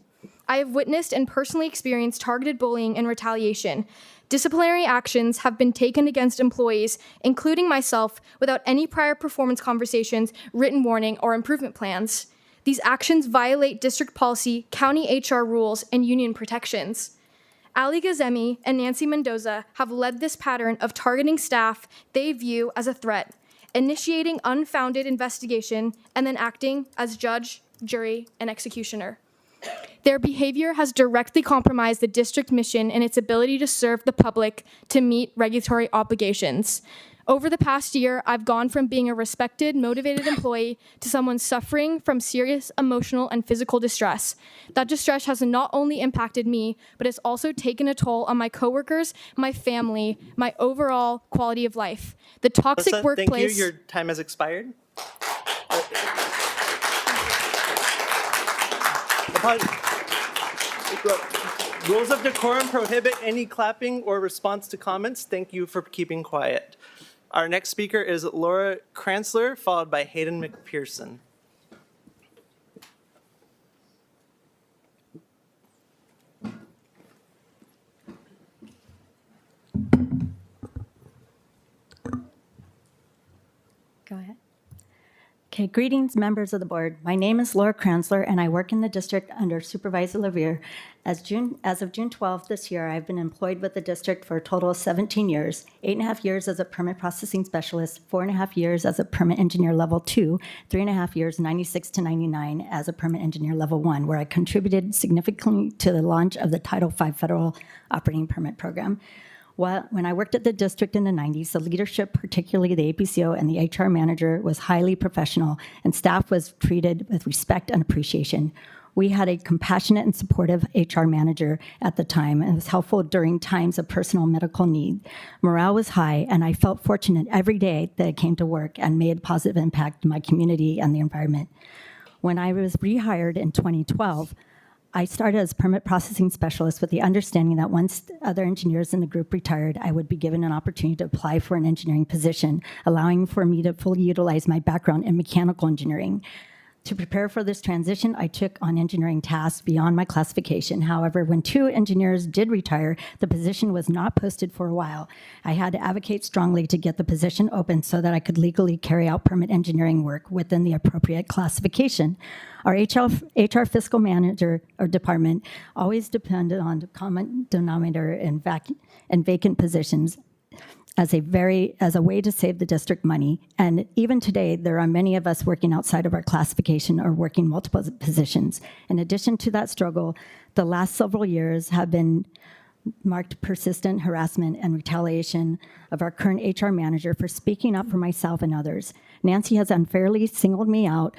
I have witnessed and personally experienced targeted bullying and retaliation. Disciplinary actions have been taken against employees, including myself, without any prior performance conversations, written warning, or improvement plans. These actions violate district policy, county HR rules, and union protections. Ali Gazemi and Nancy Mendoza have led this pattern of targeting staff they view as a threat, initiating unfounded investigation, and then acting as judge, jury, and executioner. Their behavior has directly compromised the district mission and its ability to serve the public to meet regulatory obligations. Over the past year, I've gone from being a respected, motivated employee to someone suffering from serious emotional and physical distress. That distress has not only impacted me, but it's also taken a toll on my coworkers, my family, my overall quality of life. The toxic Alyssa, workplace. Thank you. Your time has expired. Rules of decorum prohibit any clapping or response to comments. Thank you for keeping quiet. Our next speaker is Laura Kranzler, followed by Hayden McPherson. Go ahead. Okay, greetings, members of the board. My name is Laura Kranzler, and I work in the district under Supervisor Levere. As of June 12th this year, I've been employed with the district for a total of 17 years, 8.5 years as a permit processing specialist, 4.5 years as a permit engineer level 2, 3.5 years, 96 to 99, as a permit engineer level 1, where I contributed significantly to the launch of the Title V federal operating permit program. When I worked at the district in the 90s, the leadership, particularly the APCO and the HR manager, was highly professional, and staff was treated with respect and appreciation. We had a compassionate and supportive HR manager at the time, and it was helpful during times of personal medical need. Morale was high, and I felt fortunate every day that I came to work and made a positive impact in my community and the environment. When I was rehired in 2012, I started as permit processing specialist with the understanding that once other engineers in the group retired, I would be given an opportunity to apply for an engineering position, allowing for me to fully utilize my background in mechanical engineering. To prepare for this transition, I took on engineering tasks beyond my classification. However, when 2 engineers did retire, the position was not posted for a while. I had to advocate strongly to get the position open so that I could legally carry out permit engineering work within the appropriate classification. Our HR fiscal manager or department always depended on the common denominator in vacant positions as a way to save the district money. And even today, there are many of us working outside of our classification or working multiple positions. In addition to that struggle, the last several years have been marked persistent harassment and retaliation of our current HR manager for speaking up for myself and others. Nancy has unfairly singled me out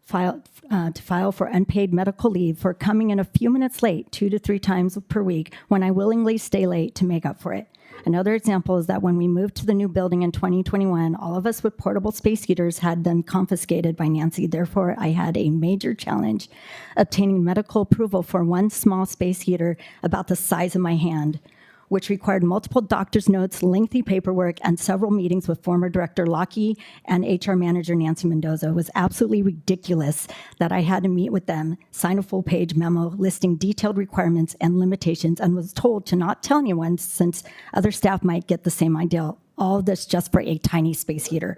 to file for unpaid medical leave for coming in a few minutes late 2 to 3 times per week when I willingly stay late to make up for it. Another example is that when we moved to the new building in 2021, all of us with portable space heaters had been confiscated by Nancy. Therefore, I had a major challenge obtaining medical approval for one small space heater about the size of my hand, which required multiple doctor's notes, lengthy paperwork, and several meetings with former Director Lockie and HR Manager Nancy Mendoza. It was absolutely ridiculous that I had to meet with them, sign a full-page memo listing detailed requirements and limitations, and was told to not tell anyone since other staff might get the same idea. All of this just for a tiny space heater.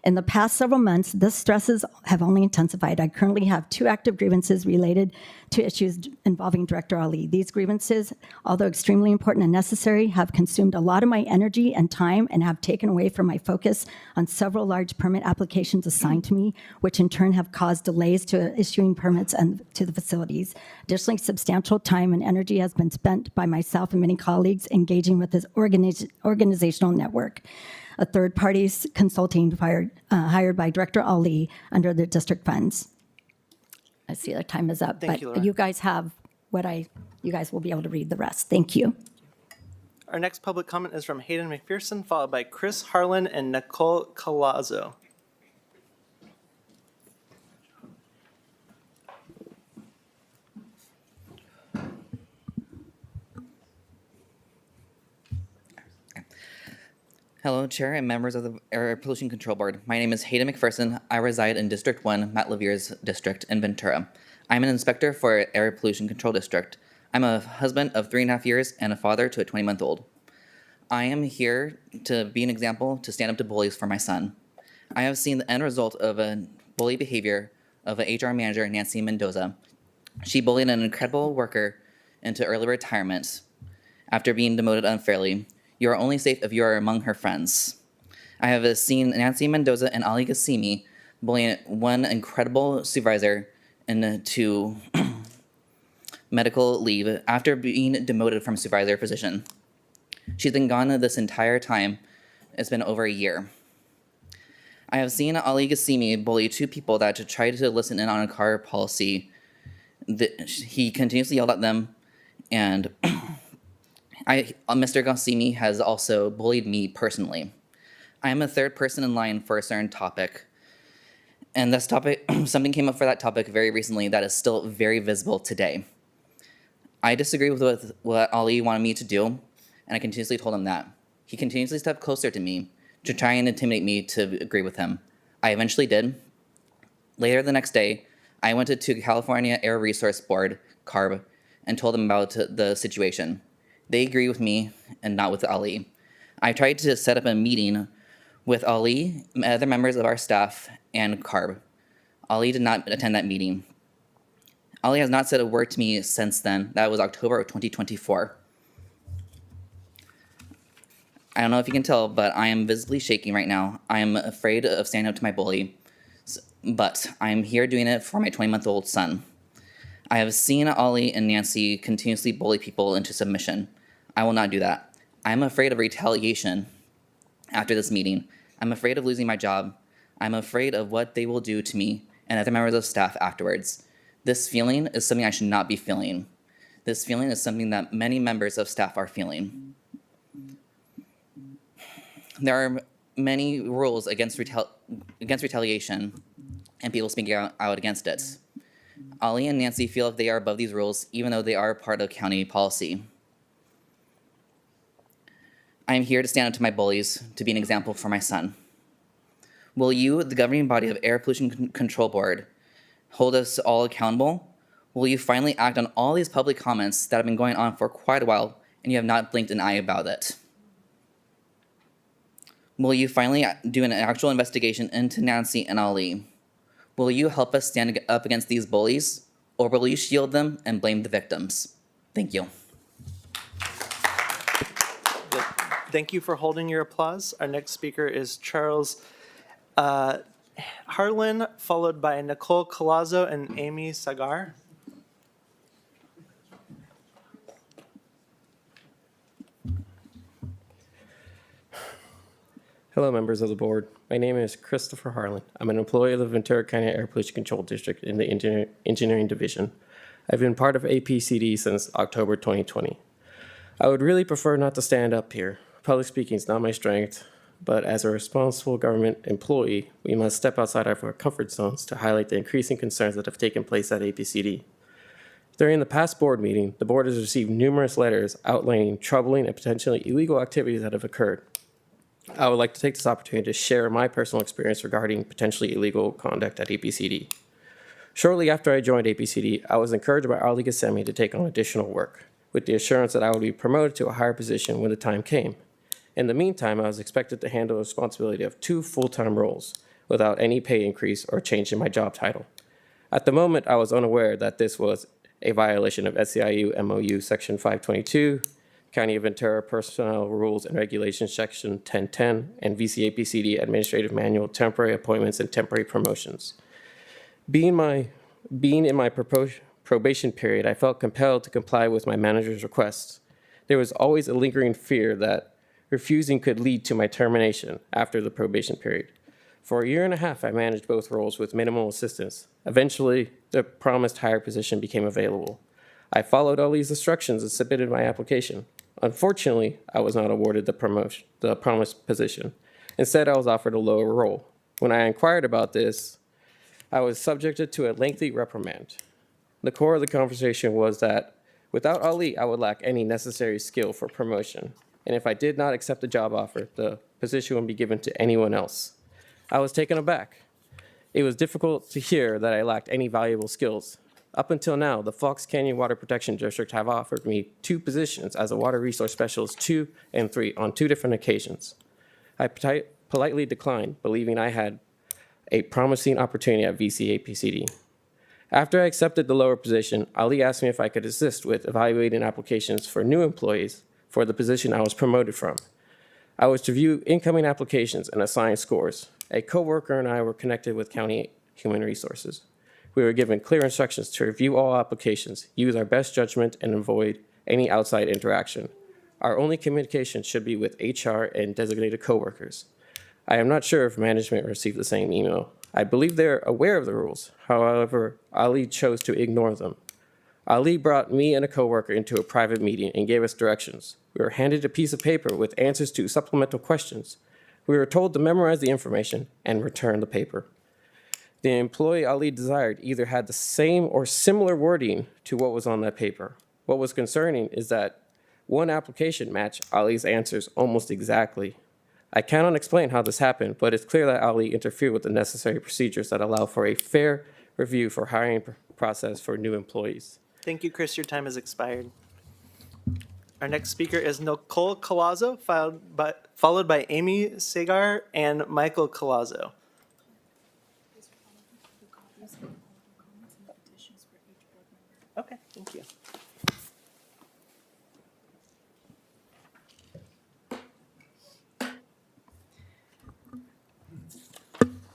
In the past several months, the stresses have only intensified. I currently have 2 active grievances related to issues involving Director Ali. These grievances, although extremely important and necessary, have consumed a lot of my energy and time and have taken away from my focus on several large permit applications assigned to me, which in turn have caused delays to issuing permits and to the facilities. Additionally, substantial time and energy has been spent by myself and many colleagues engaging with this organizational network, a third-party consulting hired by Director Ali under the district funds. I see the time is up, Thank you, but Laura. you guys have you guys will be able to read the rest. Thank you. Our next public comment is from Hayden McPherson, followed by Chris Harlan and Nicole Colazzo. Hello, Chair and members of the Air Pollution Control Board. My name is Hayden McPherson. I reside in District 1, Matt Levier's district in Ventura. I'm an inspector for Air Pollution Control District. I'm a husband of 3.5 years and a father to a 20-month-old. I am here to be an example to stand up to bullies for my son. I have seen the end result of a bully behavior of an HR manager, Nancy Mendoza. She bullied an incredible worker into early retirement after being demoted unfairly. You are only safe if you are among her friends. I have seen Nancy Mendoza and Ali Gassimi bullying one incredible supervisor into medical leave after being demoted from supervisor position. She's been gone this entire time. It's been over a year. I have seen Ali Gassimi bully 2 people that tried to listen in on a car policy. He continuously yelled at them, and Mr. Gassimi has also bullied me personally. I am a 3rd person in line for a certain topic, and this topic, something came up for that topic very recently that is still very visible today. I disagree with what Ali wanted me to do, and I continuously told him that. He continuously stepped closer to me to try and intimidate me to agree with him. I eventually did. Later the next day, I went to California Air Resource Board, CARB, and told them about the situation. They agree with me and not with Ali. I tried to set up a meeting with Ali, other members of our staff, and CARB. Ali did not attend that meeting. Ali has not said a word to me since then. That was October of 2024. I don't know if you can tell, but I am visibly shaking right now. I am afraid of standing up to my bully, but I'm here doing it for my 20-month-old son. I have seen Ali and Nancy continuously bully people into submission. I will not do that. I'm afraid of retaliation after this meeting. I'm afraid of losing my job. I'm afraid of what they will do to me and other members of staff afterwards. This feeling is something I should not be feeling. This feeling is something that many members of staff are feeling. There are many rules against retaliation, and people speaking out against it. Ali and Nancy feel like they are above these rules, even though they are part of county policy. I am here to stand up to my bullies, to be an example for my son. Will you, the governing body of Air Pollution Control Board, hold us all accountable? Will you finally act on all these public comments that have been going on for quite a while, and you have not blinked an eye about it? Will you finally do an actual investigation into Nancy and Ali? Will you help us stand up against these bullies, or will you shield them and blame the victims? Thank you. Thank you for holding your applause. Our next speaker is Charles Harlan, followed by Nicole Colazzo and Amy Sagar. Hello, members of the board. My name is Christopher Harlan. I'm an employee of the Ventura County Air Pollution Control District in the Engineering Division. I've been part of APCD since October 2020. I would really prefer not to stand up here. Public speaking is not my strength, but as a responsible government employee, we must step outside of our comfort zones to highlight the increasing concerns that have taken place at APCD. During the past board meeting, the board has received numerous letters outlining troubling and potentially illegal activities that have occurred. I would like to take this opportunity to share my personal experience regarding potentially illegal conduct at APCD. Shortly after I joined APCD, I was encouraged by Ali Gassemi to take on additional work, with the assurance that I would be promoted to a higher position when the time came. In the meantime, I was expected to handle the responsibility of 2 full-time roles without any pay increase or change in my job title. At the moment, I was unaware that this was a violation of SEIU MOU Section 522, County of Ventura Personnel Rules and Regulations Section 1010, and VCAPCD Administrative Manual Temporary Appointments and Temporary Promotions. Being in my probation period, I felt compelled to comply with my manager's requests. There was always a lingering fear that refusing could lead to my termination after the probation period. For a year and a half, I managed both roles with minimal assistance. Eventually, the promised higher position became available. I followed Ali's instructions and submitted my application. Unfortunately, I was not awarded the promised position. Instead, I was offered a lower role. When I inquired about this, I was subjected to a lengthy reprimand. The core of the conversation was that without Ali, I would lack any necessary skill for promotion. And if I did not accept the job offer, the position would be given to anyone else. I was taken aback. It was difficult to hear that I lacked any valuable skills. Up until now, the Fox Canyon Water Protection District have offered me 2 positions as a water resource specialist 2 and 3 on 2 different occasions. I politely declined, believing I had a promising opportunity at VCAPCD. After I accepted the lower position, Ali asked me if I could assist with evaluating applications for new employees for the position I was promoted from. I was to view incoming applications and assign scores. A coworker and I were connected with County Human Resources. We were given clear instructions to review all applications, use our best judgment, and avoid any outside interaction. Our only communication should be with HR and designated coworkers. I am not sure if management received the same email. I believe they're aware of the rules. However, Ali chose to ignore them. Ali brought me and a coworker into a private meeting and gave us directions. We were handed a piece of paper with answers to supplemental questions. We were told to memorize the information and return the paper. The employee Ali desired either had the same or similar wording to what was on that paper. What was concerning is that one application matched Ali's answers almost exactly. I cannot explain how this happened, but it's clear that Ali interfered with the necessary procedures that allow for a fair review for hiring process for new employees. Thank you, Chris. Your time has expired. Our next speaker is Nicole Collazo, followed by Amy Segar and Michael Collazo. Okay, thank you.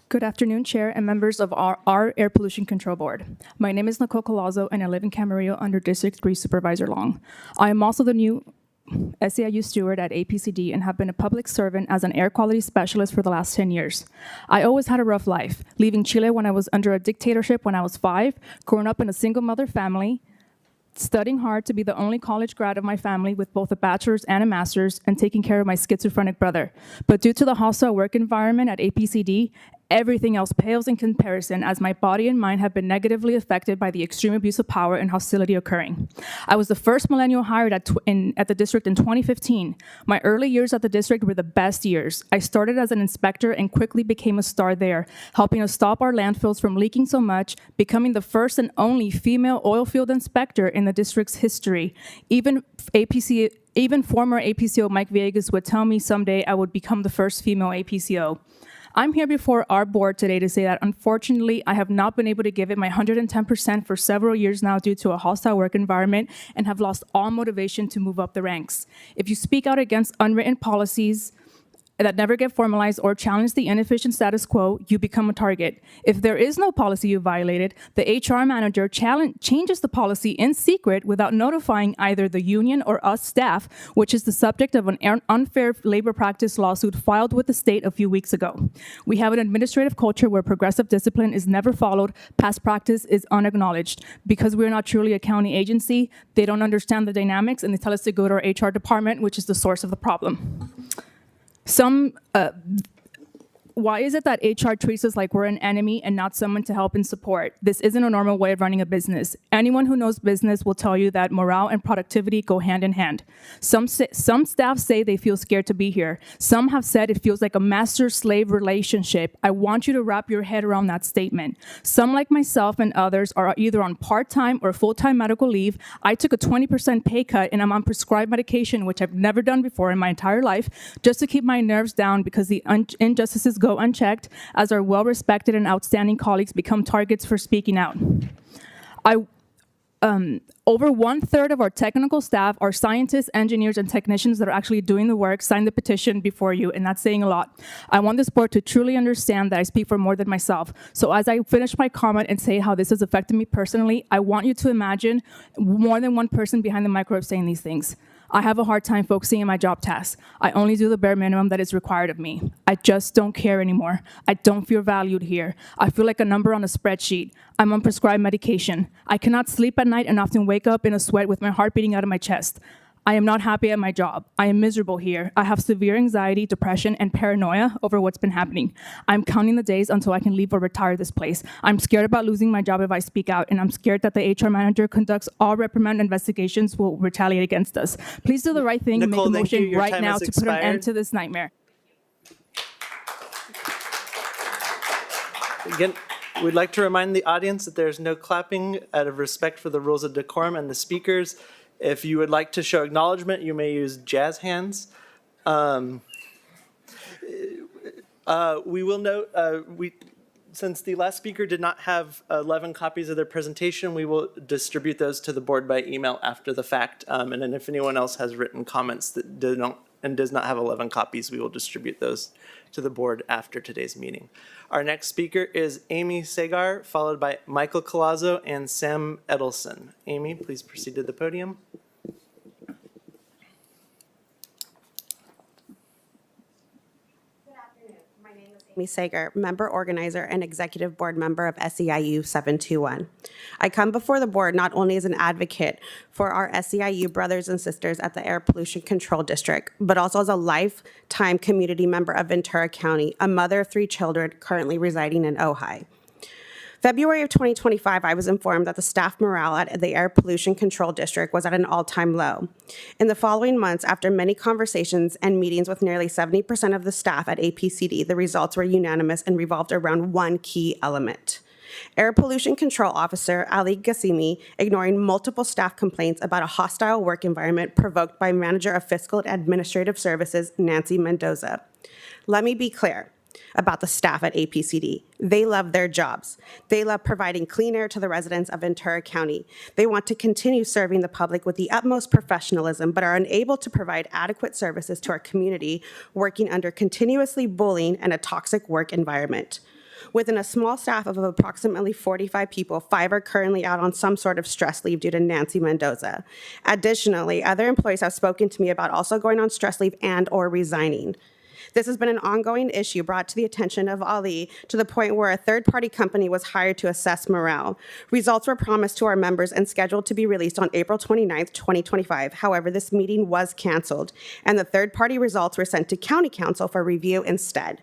Good afternoon, Chair and members of our Air Pollution Control Board. My name is Nicole Collazo, and I live in Camarillo under District 3 Supervisor Long. I am also the new SEIU steward at APCD and have been a public servant as an air quality specialist for the last 10 years. I always had a rough life, leaving Chile when I was under a dictatorship when I was 5, growing up in a single mother family, studying hard to be the only college grad of my family with both a bachelor's and a master's, and taking care of my schizophrenic brother. But due to the hostile work environment at APCD, everything else pales in comparison, as my body and mind have been negatively affected by the extreme abuse of power and hostility occurring. I was the first millennial hired at the district in 2015. My early years at the district were the best years. I started as an inspector and quickly became a star there, helping us stop our landfills from leaking so much, becoming the first and only female oil field inspector in the district's history. Even former APCO Mike Villegas would tell me someday I would become the first female APCO. I'm here before our board today to say that unfortunately I have not been able to give it my 110% for several years now due to a hostile work environment and have lost all motivation to move up the ranks. If you speak out against unwritten policies that never get formalized or challenge the inefficient status quo, you become a target. If there is no policy you violated, the HR manager changes the policy in secret without notifying either the union or us staff, which is the subject of an unfair labor practice lawsuit filed with the state a few weeks ago. We have an administrative culture where progressive discipline is never followed, past practice is unacknowledged. Because we're not truly a county agency, they don't understand the dynamics and they tell us to go to our HR department, which is the source of the problem. Why is it that HR treats us like we're an enemy and not someone to help and support? This isn't a normal way of running a business. Anyone who knows business will tell you that morale and productivity go hand in hand. Some staff say they feel scared to be here. Some have said it feels like a master-slave relationship. I want you to wrap your head around that statement. Some, like myself and others, are either on part-time or full-time medical leave. I took a 20% pay cut and I'm on prescribed medication, which I've never done before in my entire life, just to keep my nerves down because the injustices go unchecked as our well-respected and outstanding colleagues become targets for speaking out. Over 1/3 of our technical staff are scientists, engineers, and technicians that are actually doing the work, signed the petition before you, and that's saying a lot. I want this board to truly understand that I speak for more than myself. So as I finish my comment and say how this has affected me personally, I want you to imagine more than one person behind the microphone saying these things. I have a hard time focusing on my job tasks. I only do the bare minimum that is required of me. I just don't care anymore. I don't feel valued here. I feel like a number on a spreadsheet. I'm on prescribed medication. I cannot sleep at night and often wake up in a sweat with my heart beating out of my chest. I am not happy at my job. I am miserable here. I have severe anxiety, depression, and paranoia over what's been happening. I'm counting the days until I can leave or retire this place. I'm scared about losing my job if I speak out, and I'm scared that the HR manager conducts all reprimand investigations will retaliate against us. Please do the right thing and make a motion right now to put an end to this nightmare. Again, we'd like to remind the audience that there's no clapping out of respect for the rules of decorum and the speakers. If you would like to show acknowledgement, you may use jazz hands. We will note, since the last speaker did not have 11 copies of their presentation, we will distribute those to the board by email after the fact. And then if anyone else has written comments that does not have 11 copies, we will distribute those to the board after today's meeting. Our next speaker is Amy Sagar, followed by Michael Colazzo and Sam Edelson. Amy, please proceed to the podium. Amy Sager, member organizer and executive board member of SEIU 721. I come before the board not only as an advocate for our SEIU brothers and sisters at the Air Pollution Control District, but also as a lifetime community member of Ventura County, a mother of 3 children currently residing in Ojai. February of 2025, I was informed that the staff morale at the Air Pollution Control District was at an all-time low. In the following months, after many conversations and meetings with nearly 70% of the staff at APCD, the results were unanimous and revolved around one key element. Air Pollution Control Officer Ali Gassimi ignoring multiple staff complaints about a hostile work environment provoked by Manager of Fiscal and Administrative Services, Nancy Mendoza. Let me be clear about the staff at APCD. They love their jobs. They love providing clean air to the residents of Ventura County. They want to continue serving the public with the utmost professionalism, but are unable to provide adequate services to our community, working under continuously bullying and a toxic work environment. Within a small staff of approximately 45 people, 5 are currently out on some sort of stress leave due to Nancy Mendoza. Additionally, other employees have spoken to me about also going on stress leave and or resigning. This has been an ongoing issue brought to the attention of Ali to the point where a third-party company was hired to assess morale. Results were promised to our members and scheduled to be released on April 29th, 2025. However, this meeting was canceled, and the third-party results were sent to County Council for review instead.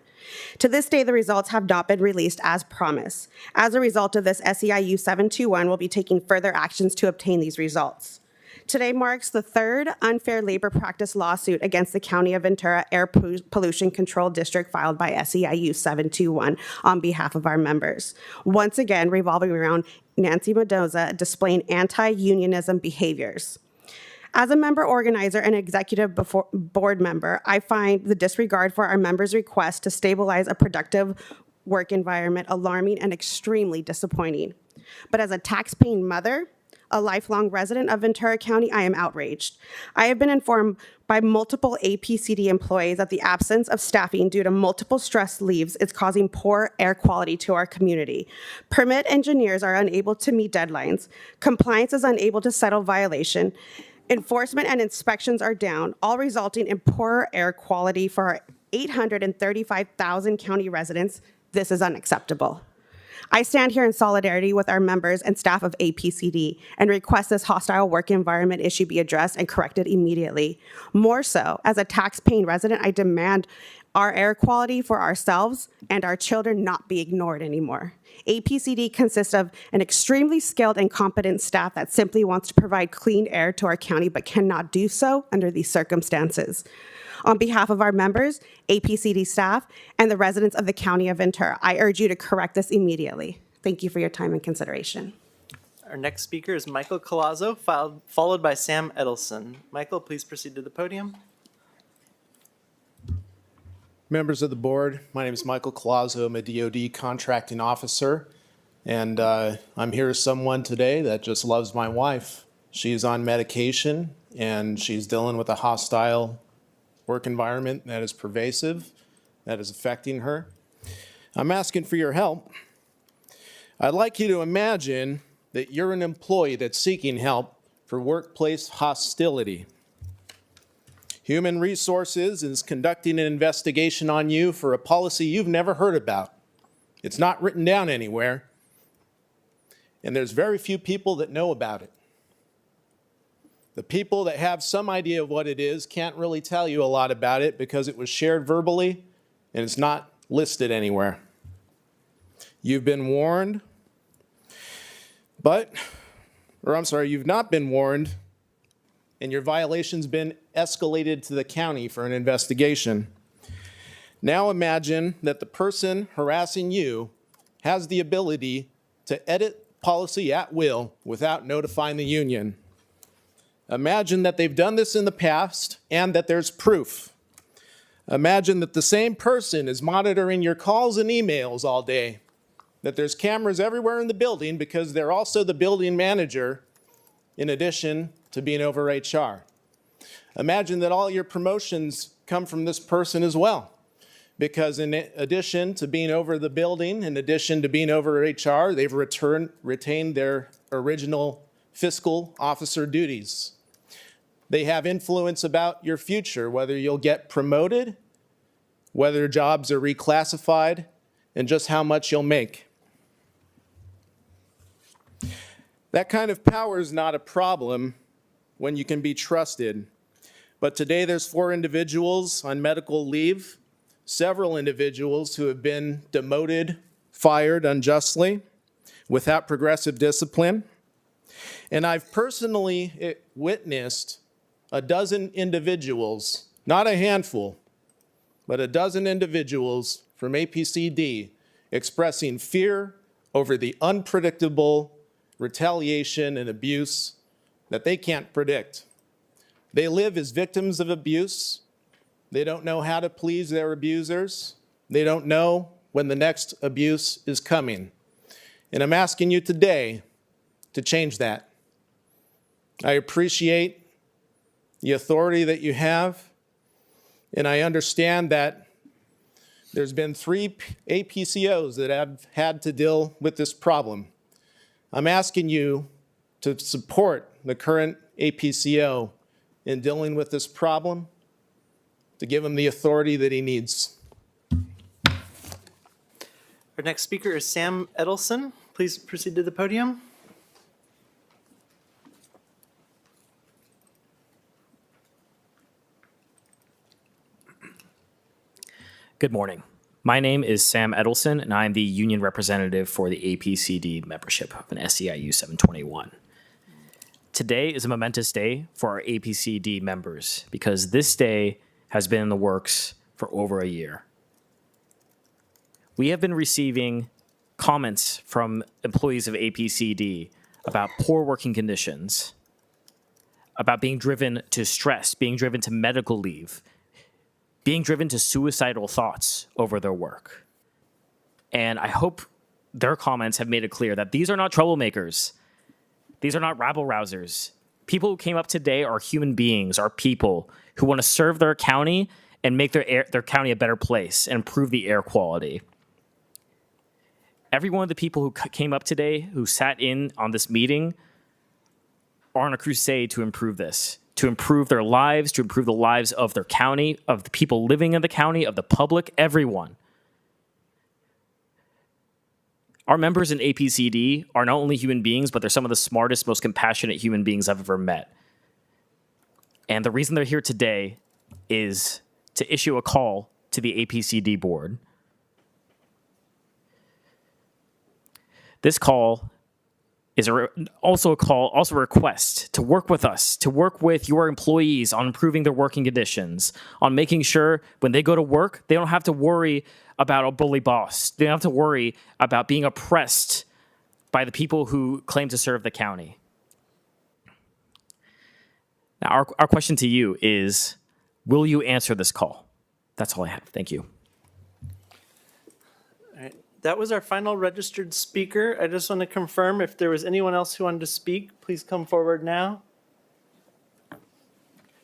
To this day, the results have not been released as promised. As a result of this, SEIU 721 will be taking further actions to obtain these results. Today marks the 3rd unfair labor practice lawsuit against the County of Ventura Air Pollution Control District filed by SEIU 721 on behalf of our members. Once again, revolving around Nancy Mendoza displaying anti-unionism behaviors. As a member organizer and executive board member, I find the disregard for our members' request to stabilize a productive work environment alarming and extremely disappointing. But as a tax-paying mother, a lifelong resident of Ventura County, I am outraged. I have been informed by multiple APCD employees that the absence of staffing due to multiple stress leaves is causing poor air quality to our community. Permit engineers are unable to meet deadlines. Compliance is unable to settle violation. Enforcement and inspections are down, all resulting in poorer air quality for our 835,000 county residents. This is unacceptable. I stand here in solidarity with our members and staff of APCD and request this hostile work environment issue be addressed and corrected immediately. More so, as a tax-paying resident, I demand our air quality for ourselves and our children not be ignored anymore. APCD consists of an extremely skilled and competent staff that simply wants to provide clean air to our county but cannot do so under these circumstances. On behalf of our members, APCD staff, and the residents of the County of Ventura, I urge you to correct this immediately. Thank you for your time and consideration. Our next speaker is Michael Colazzo, followed by Sam Edelson. Michael, please proceed to the podium. Members of the board, my name is Michael Colazzo. I'm a DoD contracting officer, and I'm here as someone today that just loves my wife. She's on medication, and she's dealing with a hostile work environment that is pervasive, that is affecting her. I'm asking for your help. I'd like you to imagine that you're an employee that's seeking help for workplace hostility. Human Resources is conducting an investigation on you for a policy you've never heard about. It's not written down anywhere, and there's very few people that know about it. The people that have some idea of what it is can't really tell you a lot about it because it was shared verbally and it's not listed anywhere. You've been warned, you've not been warned, and your violation's been escalated to the county for an investigation. Now imagine that the person harassing you has the ability to edit policy at will without notifying the union. Imagine that they've done this in the past and that there's proof. Imagine that the same person is monitoring your calls and emails all day, that there's cameras everywhere in the building because they're also the building manager in addition to being over HR. Imagine that all your promotions come from this person as well, because in addition to being over the building, in addition to being over HR, they've retained their original fiscal officer duties. They have influence about your future, whether you'll get promoted, whether jobs are reclassified, and just how much you'll make. That kind of power is not a problem when you can be trusted. But today there's 4 individuals on medical leave, several individuals who have been demoted, fired unjustly, without progressive discipline. And I've personally witnessed a dozen individuals, not a handful, but a dozen individuals from APCD expressing fear over the unpredictable retaliation and abuse that they can't predict. They live as victims of abuse. They don't know how to please their abusers. They don't know when the next abuse is coming. And I'm asking you today to change that. I appreciate the authority that you have, and I understand that there's been 3 APCOs that have had to deal with this problem. I'm asking you to support the current APCO in dealing with this problem, to give him the authority that he needs. Our next speaker is Sam Edelson. Please proceed to the podium. Good morning. My name is Sam Edelson, and I'm the union representative for the APCD membership of an SEIU 721. Today is a momentous day for our APCD members because this day has been in the works for over a year. We have been receiving comments from employees of APCD about poor working conditions, about being driven to stress, being driven to medical leave, being driven to suicidal thoughts over their work. And I hope their comments have made it clear that these are not troublemakers. These are not rabble-rousers. People who came up today are human beings, are people who want to serve their county and make their county a better place and improve the air quality. Every one of the people who came up today, who sat in on this meeting, are on a crusade to improve this, to improve their lives, to improve the lives of their county, of the people living in the county, of the public, everyone. Our members in APCD are not only human beings, but they're some of the smartest, most compassionate human beings I've ever met. And the reason they're here today is to issue a call to the APCD board. This call is also a request to work with us, to work with your employees on improving their working conditions, on making sure when they go to work, they don't have to worry about a bully boss. They don't have to worry about being oppressed by the people who claim to serve the county. Now, our question to you is, will you answer this call? That's all I have. Thank you. All right. That was our final registered speaker. I just want to confirm if there was anyone else who wanted to speak, please come forward now.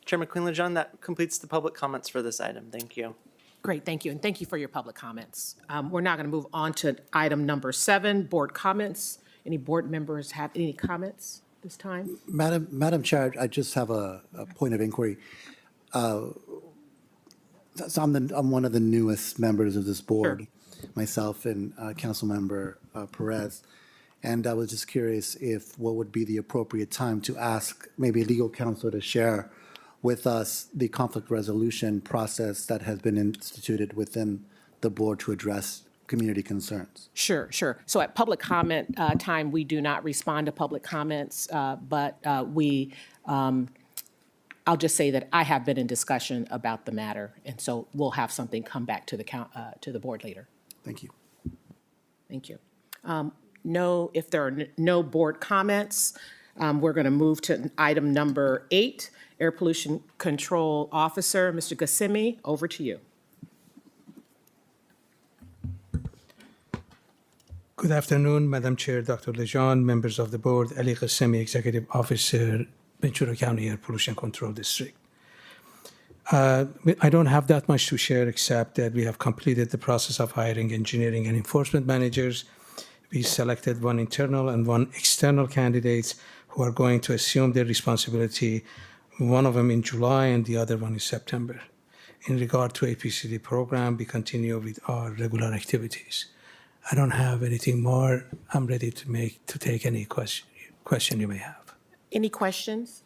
Chairman Queen-Lejeune, that completes the public comments for this item. Thank you. Great, thank you, and thank you for your public comments. We're now going to move on to item number 7, board comments. Any board members have any comments this time? Madam Chair, I just have a point of inquiry. So I'm one of the newest members of this board, myself and Councilmember Perez. And I was just curious if what would be the appropriate time to ask maybe legal counsel to share with us the conflict resolution process that has been instituted within the board to address community concerns. Sure. So at public comment time, we do not respond to public comments, but I'll just say that I have been in discussion about the matter, and so we'll have something come back to the board later. Thank you. Thank you. If there are no board comments, we're going to move to item number 8, Air Pollution Control Officer, Mr. Gassimi, over to you. Good afternoon, Madam Chair, Dr. Lejeune, members of the board, Ali Gassimi, Executive Officer, Ventura County Air Pollution Control District. I don't have that much to share except that we have completed the process of hiring engineering and enforcement managers. We selected one internal and one external candidates who are going to assume their responsibility, one of them in July and the other one in September. In regard to APCD program, we continue with our regular activities. I don't have anything more. I'm ready to take any question you may have. Any questions?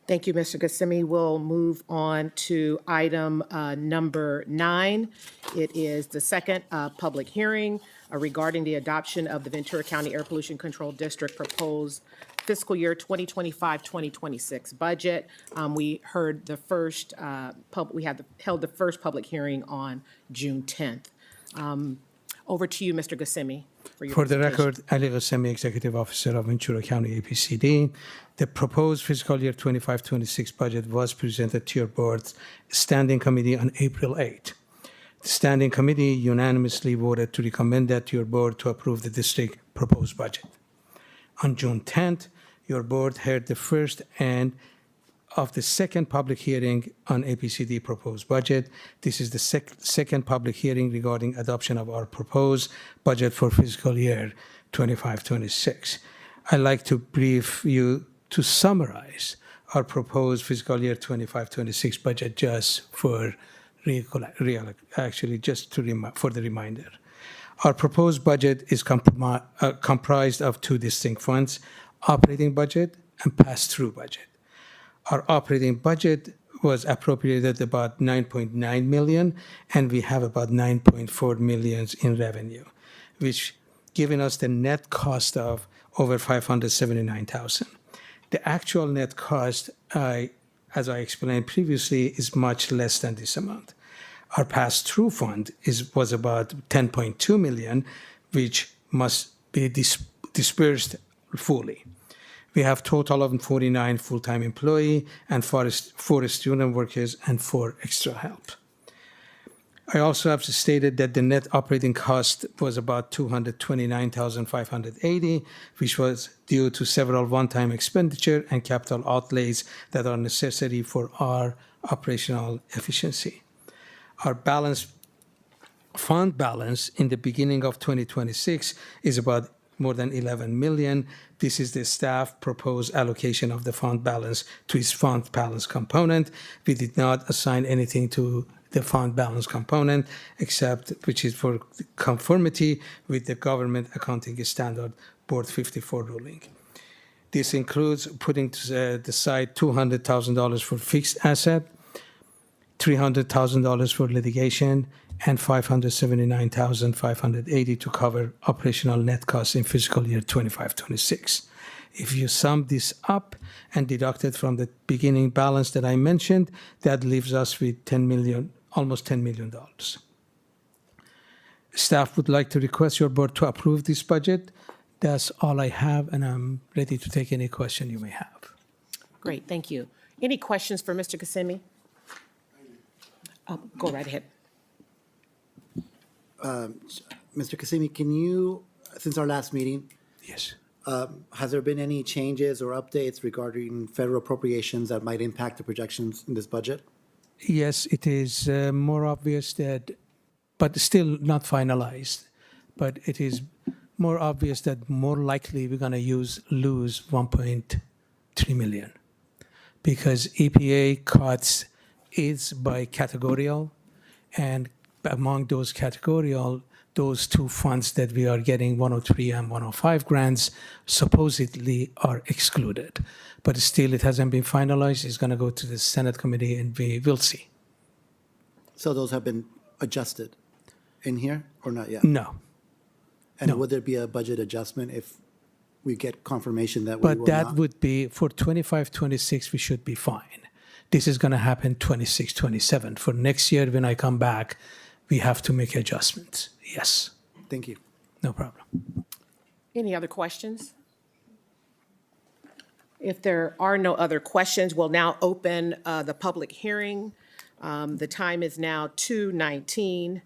Thank you, Mr. Gassimi. We'll move on to item number 9. It is the second public hearing regarding the adoption of the Ventura County Air Pollution Control District proposed fiscal year 2025-2026 budget. We heard the first held the first public hearing on June 10th. Over to you, Mr. Gassimi. For the record, Ali Gassimi, Executive Officer of Ventura County APCD. The proposed fiscal year 25-26 budget was presented to your board's standing committee on April 8. The standing committee unanimously voted to recommend that to your board to approve the district proposed budget. On June 10th, your board heard the first and of the second public hearing on APCD proposed budget. This is the second public hearing regarding adoption of our proposed budget for fiscal year 25-26. I'd like to brief you to summarize our proposed fiscal year 25-26 budget just for for the reminder. Our proposed budget is comprised of two distinct funds, operating budget and pass-through budget. Our operating budget was appropriated about $9.9 million, and we have about $9.4 million in revenue, which giving us the net cost of over $579,000. The actual net cost, as I explained previously, is much less than this amount. Our pass-through fund was about $10.2 million, which must be dispersed fully. We have total of 49 full-time employee and 4 student workers and 4 extra help. I also have stated that the net operating cost was about $229,580, which was due to several one-time expenditure and capital outlays that are necessary for our operational efficiency. Our fund balance in the beginning of 2026 is about more than 11 million. This is the staff proposed allocation of the fund balance to its fund balance component. We did not assign anything to the fund balance component, except which is for conformity with the Government Accounting Standard Board 54 ruling. This includes putting to the side $200,000 for fixed asset, $300,000 for litigation, and $579,580 to cover operational net costs in fiscal year 25-26. If you sum this up and deduct it from the beginning balance that I mentioned, that leaves us with almost $10 million. Staff would like to request your board to approve this budget. That's all I have, and I'm ready to take any question you may have. Great, thank you. Any questions for Mr. Kissimmee? Go right ahead. Mr. Kissimmee, can you, since our last meeting, Yes. has there been any changes or updates regarding federal appropriations that might impact the projections in this budget? Yes, it is more obvious that, but still not finalized, but it is more obvious that more likely we're going to lose 1.3 million because EPA cuts is by categorical, and among those categorical, those two funds that we are getting, 103 and 105 grants, supposedly are excluded. But still, it hasn't been finalized. It's going to go to the Senate committee, and we will see. So those have been adjusted in here or not yet? No. And No. would there be a budget adjustment if we get confirmation that we will But that not? would be, for 25-26, we should be fine. This is going to happen 26-27. For next year, when I come back, we have to make adjustments. Yes. Thank you. No problem. Any other questions? If there are no other questions, we'll now open the public hearing. The time is now 2:19.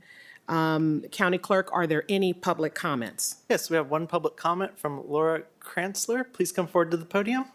County Clerk, are there any public comments? Yes, we have one public comment from Laura Kranzler. Please come forward to the podium.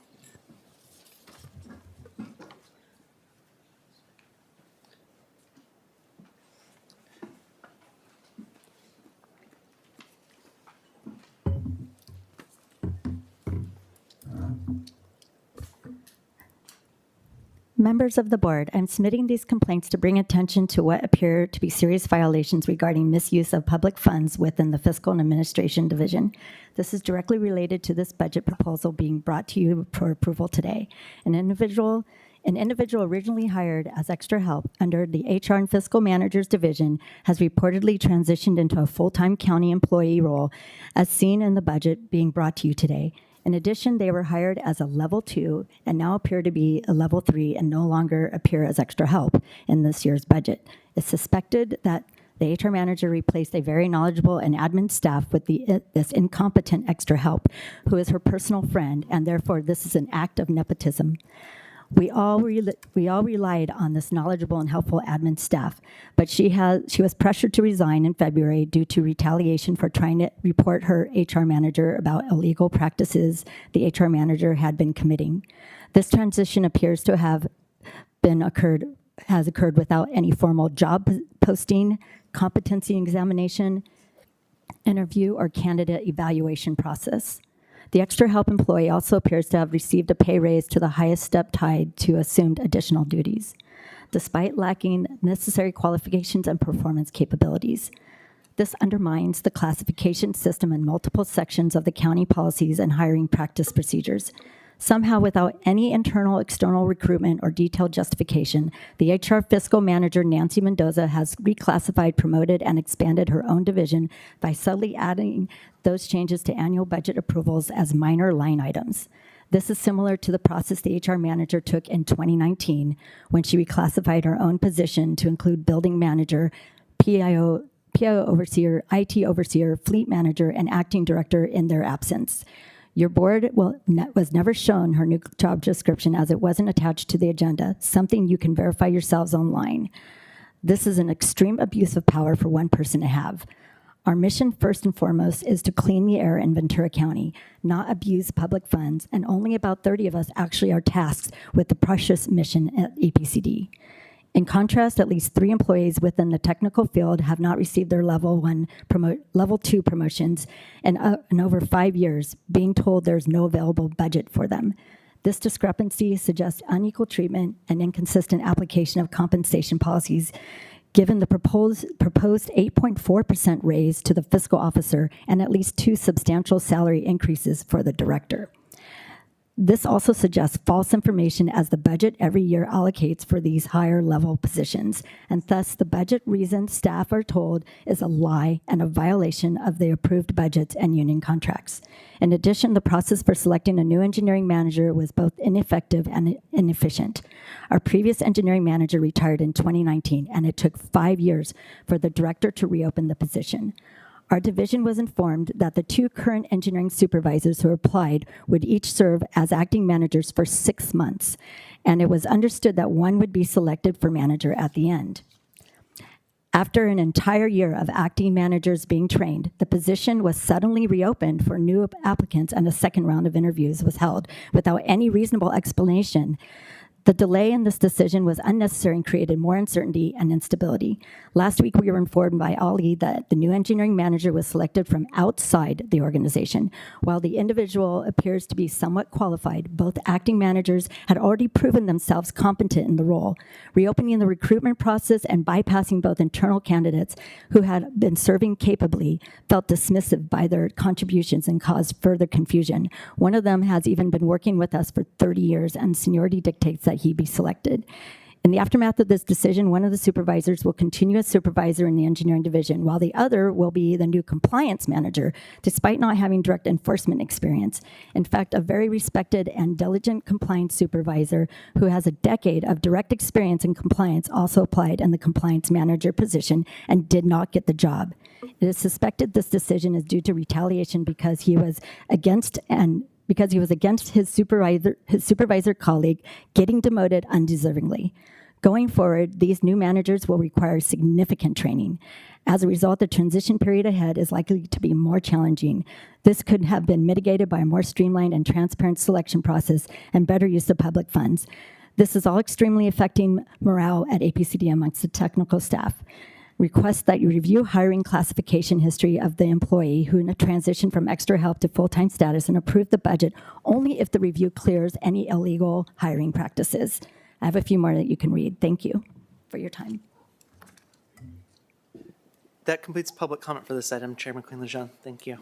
Members of the board, I'm submitting these complaints to bring attention to what appear to be serious violations regarding misuse of public funds within the Fiscal and Administration Division. This is directly related to this budget proposal being brought to you for approval today. An individual originally hired as extra help under the HR and Fiscal Managers Division has reportedly transitioned into a full-time county employee role as seen in the budget being brought to you today. In addition, they were hired as a level 2 and now appear to be a level 3 and no longer appear as extra help in this year's budget. It's suspected that the HR manager replaced a very knowledgeable and admin staff with this incompetent extra help, who is her personal friend, and therefore this is an act of nepotism. We all relied on this knowledgeable and helpful admin staff, but she was pressured to resign in February due to retaliation for trying to report her HR manager about illegal practices the HR manager had been committing. This transition appears to have occurred without any formal job posting, competency examination, interview, or candidate evaluation process. The extra help employee also appears to have received a pay raise to the highest step tied to assumed additional duties, despite lacking necessary qualifications and performance capabilities. This undermines the classification system in multiple sections of the county policies and hiring practice procedures. Somehow, without any internal, external recruitment or detailed justification, the HR fiscal manager, Nancy Mendoza, has reclassified, promoted, and expanded her own division by subtly adding those changes to annual budget approvals as minor line items. This is similar to the process the HR manager took in 2019 when she reclassified her own position to include building manager, PIO overseer, IT overseer, fleet manager, and acting director in their absence. Your board was never shown her new job description as it wasn't attached to the agenda, something you can verify yourselves online. This is an extreme abuse of power for one person to have. Our mission, first and foremost, is to clean the air in Ventura County, not abuse public funds, and only about 30 of us actually are tasked with the precious mission at APCD. In contrast, at least 3 employees within the technical field have not received their level 2 promotions in over 5 years, being told there's no available budget for them. This discrepancy suggests unequal treatment and inconsistent application of compensation policies, given the proposed 8.4% raise to the fiscal officer and at least 2 substantial salary increases for the director. This also suggests false information as the budget every year allocates for these higher level positions, and thus the budget reason staff are told is a lie and a violation of the approved budgets and union contracts. In addition, the process for selecting a new engineering manager was both ineffective and inefficient. Our previous engineering manager retired in 2019, and it took 5 years for the director to reopen the position. Our division was informed that the 2 current engineering supervisors who applied would each serve as acting managers for 6 months, and it was understood that one would be selected for manager at the end. After an entire year of acting managers being trained, the position was suddenly reopened for new applicants, and a second round of interviews was held without any reasonable explanation. The delay in this decision was unnecessary and created more uncertainty and instability. Last week, we were informed by Ali that the new engineering manager was selected from outside the organization. While the individual appears to be somewhat qualified, both acting managers had already proven themselves competent in the role. Reopening the recruitment process and bypassing both internal candidates who had been serving capably felt dismissive by their contributions and caused further confusion. One of them has even been working with us for 30 years, and seniority dictates that he be selected. In the aftermath of this decision, one of the supervisors will continue as supervisor in the engineering division, while the other will be the new compliance manager, despite not having direct enforcement experience. In fact, a very respected and diligent compliance supervisor who has a decade of direct experience in compliance also applied in the compliance manager position and did not get the job. It is suspected this decision is due to retaliation because he was against his supervisor colleague getting demoted undeservingly. Going forward, these new managers will require significant training. As a result, the transition period ahead is likely to be more challenging. This could have been mitigated by a more streamlined and transparent selection process and better use of public funds. This is all extremely affecting morale at APCD amongst the technical staff. Request that you review hiring classification history of the employee who transitioned from extra help to full-time status and approve the budget only if the review clears any illegal hiring practices. I have a few more that you can read. Thank you for your time. That completes public comment for this item. Chair McQueen-Lejeune, thank you.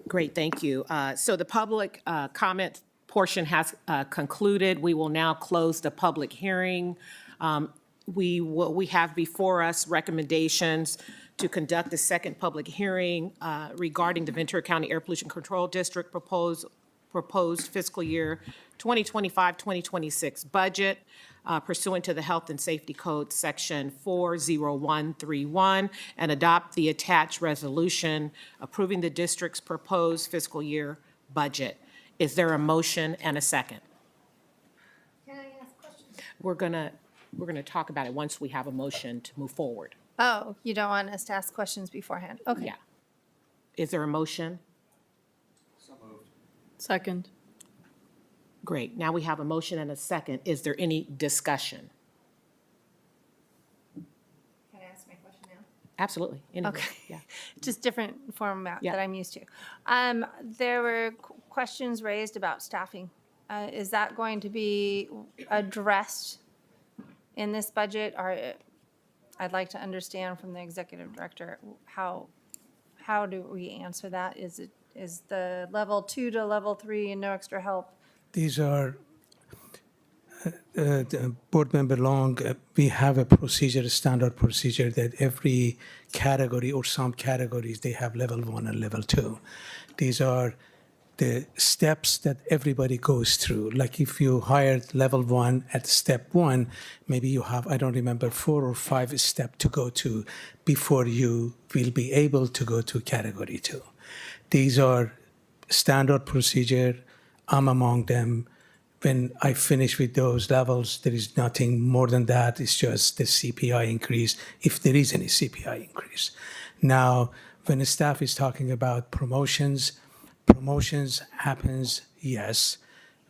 Great, thank you. So the public comment portion has concluded. We will now close the public hearing. We have before us recommendations to conduct the second public hearing regarding the Ventura County Air Pollution Control District proposed fiscal year 2025-2026 budget pursuant to the Health and Safety Code Section 40131 and adopt the attached resolution approving the district's proposed fiscal year budget. Is there a motion and a second? Can I ask questions? We're gonna talk about it once we have a motion to move forward. Oh, you don't want us to ask questions beforehand? Okay. Yeah. Is there a motion? Second. Great. Now we have a motion and a second. Is there any discussion? Can I ask my question now? Absolutely. Anyway, Okay. Yeah. Just different format Yeah. that I'm used to. There were questions raised about staffing. Is that going to be addressed in this budget? Or I'd like to understand from the executive director, how do we answer that? Is the level 2 to level 3 and no extra help? These are, Board Member Long, we have a procedure, a standard procedure that every category or some categories, they have level 1 and level 2. These are the steps that everybody goes through. Like if you hired level 1 at step 1, maybe you have, I don't remember, 4 or 5 steps to go to before you will be able to go to category 2. These are standard procedure. I'm among them. When I finish with those levels, there is nothing more than that. It's just the CPI increase, if there is any CPI increase. Now, when the staff is talking about promotions happens, yes.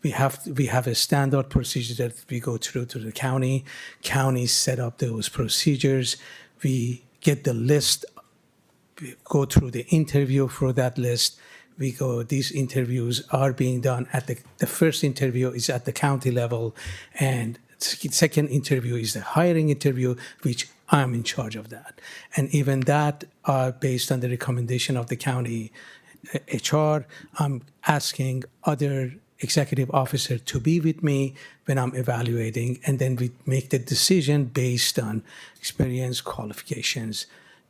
We have a standard procedure that we go through to the county. Counties set up those procedures. We get the list, we go through the interview for that list. These interviews are being done at the first interview is at the county level, and second interview is the hiring interview, which I'm in charge of that. And even that, based on the recommendation of the county HR, I'm asking other executive officer to be with me when I'm evaluating, and then we make the decision based on experience, qualifications,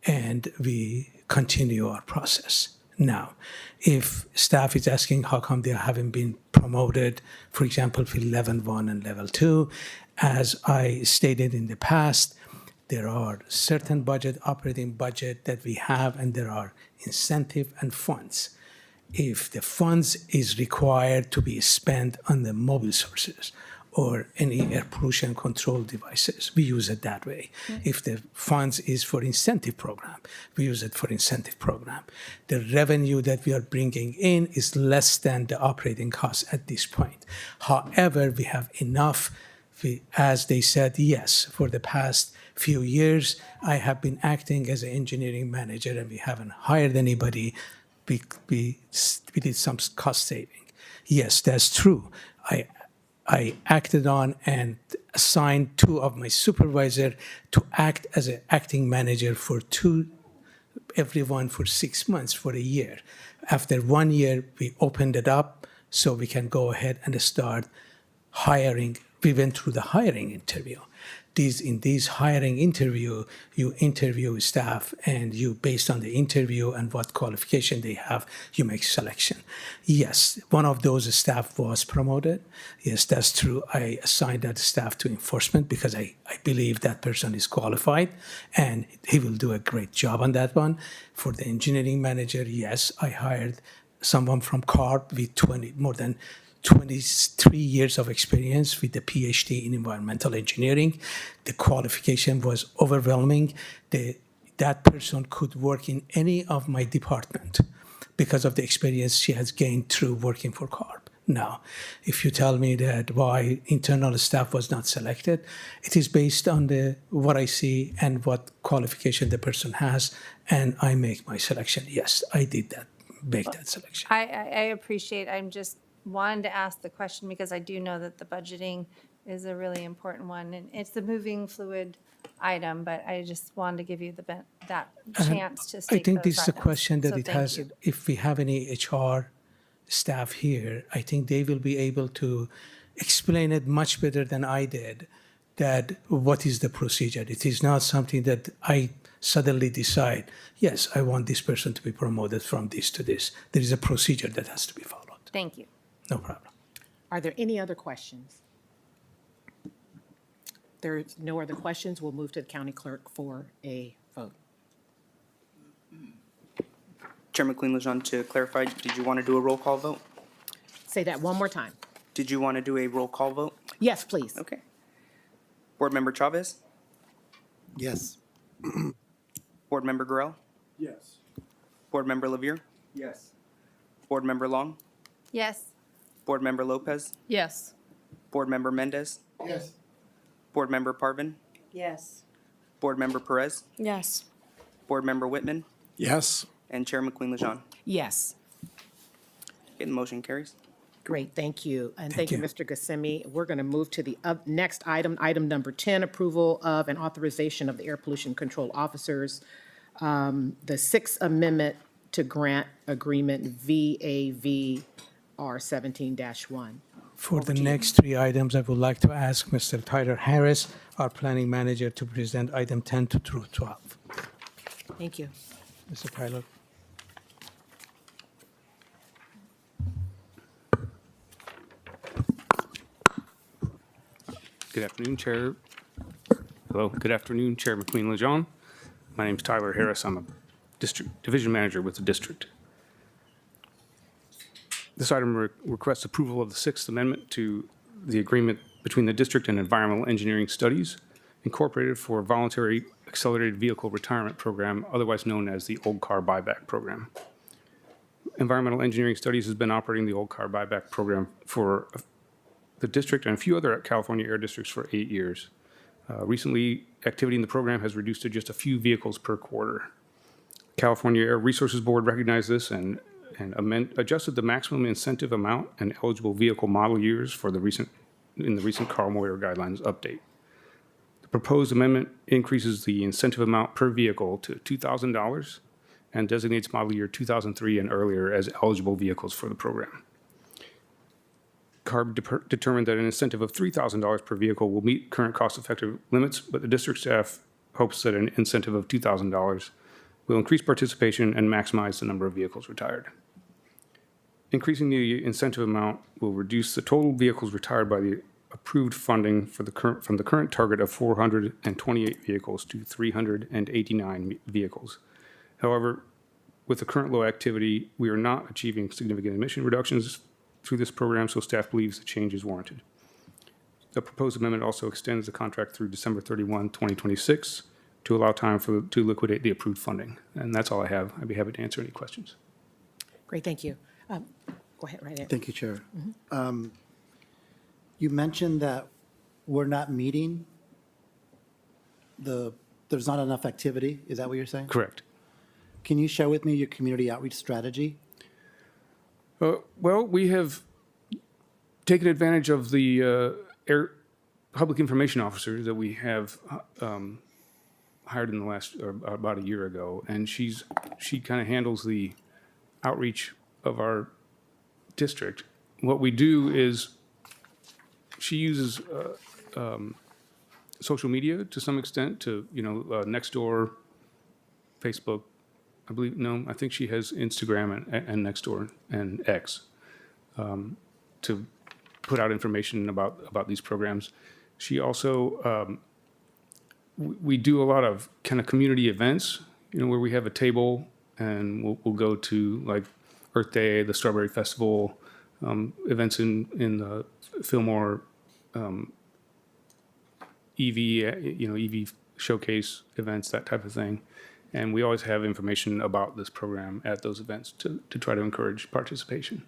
and we continue our process. Now, if staff is asking how come they haven't been promoted, for example, for level 1 and level 2, as I stated in the past, there are certain operating budget that we have, and there are incentive and funds. If the funds is required to be spent on the mobile sources or any air pollution control devices, we use it that way. If the funds is for incentive program, we use it for incentive program. The revenue that we are bringing in is less than the operating costs at this point. However, we have enough, as they said, yes, for the past few years, I have been acting as an engineering manager and we haven't hired anybody. We did some cost saving. Yes, that's true. I acted on and assigned 2 of my supervisors to act as an acting manager for everyone for 6 months, for a year. After 1 year, we opened it up so we can go ahead and start hiring. We went through the hiring interview. In these hiring interview, you interview staff, and you, based on the interview and what qualification they have, you make selection. Yes, one of those staff was promoted. Yes, that's true. I assigned that staff to enforcement because I believe that person is qualified, and he will do a great job on that one. For the engineering manager, yes, I hired someone from CARB with more than 23 years of experience with the PhD in environmental engineering. The qualification was overwhelming. That person could work in any of my department because of the experience she has gained through working for CARB. Now, if you tell me that why internal staff was not selected, it is based on what I see and what qualification the person has, and I make my selection. Yes, I did that, make that selection. I appreciate, I'm just wanted to ask the question because I do know that the budgeting is a really important one, and it's the moving fluid item, but I just wanted to give you that chance to I state think those this is a items. question that So it thank has, you. if we have any HR staff here, I think they will be able to explain it much better than I did, that what is the procedure. It is not something that I suddenly decide, yes, I want this person to be promoted from this to this. There is a procedure that has to be followed. Thank you. No problem. Are there any other questions? There is no other questions. We'll move to the county clerk for a vote. Chair McQueen-Lejeune, to clarify, did you want to do a roll call vote? Say that one more time. Did you want to do a roll call vote? Yes, please. Okay. Board Member Chavez? Yes. Board Member Gorell? Yes. Board Member Levere? Yes. Board Member Long? Yes. Board Member Lopez? Yes. Board Member Mendez? Yes. Board Member Parvin? Yes. Board Member Perez? Yes. Board Member Whitman? Yes. And Chair McQueen-Lejeune. Yes. Okay, the motion carries. Great, thank you. And thank you, Mr. Gassemi. We're going to move to the next item, item number 10, approval of an authorization of the air pollution control officers. The Sixth Amendment to Grant Agreement VAVR 17-1. For the next 3 items, I would like to ask Mr. Tyler Harris, our planning manager, to present item 10 through 12. Thank you. Mr. Tyler. Good afternoon, Chair. Hello, good afternoon, Chair McQueen-Lejeune. My name is Tyler Harris. I'm a district division manager with the district. This item requests approval of the Sixth Amendment to the agreement between the district and Environmental Engineering Studies, Incorporated for Voluntary Accelerated Vehicle Retirement Program, otherwise known as the Old Car Buyback Program. Environmental Engineering Studies has been operating the Old Car Buyback Program for the district and a few other California air districts for 8 years. Recently, activity in the program has reduced to just a few vehicles per quarter. California Air Resources Board recognized this and adjusted the maximum incentive amount and eligible vehicle model years for the recent Carl Moyer guidelines update. The proposed amendment increases the incentive amount per vehicle to $2,000 and designates model year 2003 and earlier as eligible vehicles for the program. CARB determined that an incentive of $3,000 per vehicle will meet current cost-effective limits, but the district staff hopes that an incentive of $2,000 will increase participation and maximize the number of vehicles retired. Increasing the incentive amount will reduce the total vehicles retired by the approved funding from the current target of 428 vehicles to 389 vehicles. However, with the current low activity, we are not achieving significant emission reductions through this program, so staff believes the change is warranted. The proposed amendment also extends the contract through December 31, 2026 to allow time to liquidate the approved funding. And that's all I have. I'd be happy to answer any questions. Great, thank you. Go ahead, right there. Thank you, Chair. You mentioned that we're not meeting there's not enough activity. Is that what you're saying? Correct. Can you share with me your community outreach strategy? Well, we have taken advantage of the air public information officer that we have hired in the last, about a year ago, and she kind of handles the outreach of our district. What we do is she uses social media to some extent to, Nextdoor, Facebook. I think she has Instagram and Nextdoor and X to put out information about these programs. She also, we do a lot of kind of community events, where we have a table and we'll go to like Earth Day, the Strawberry Festival, events in the Fillmore EV showcase events, that type of thing. And we always have information about this program at those events to try to encourage participation.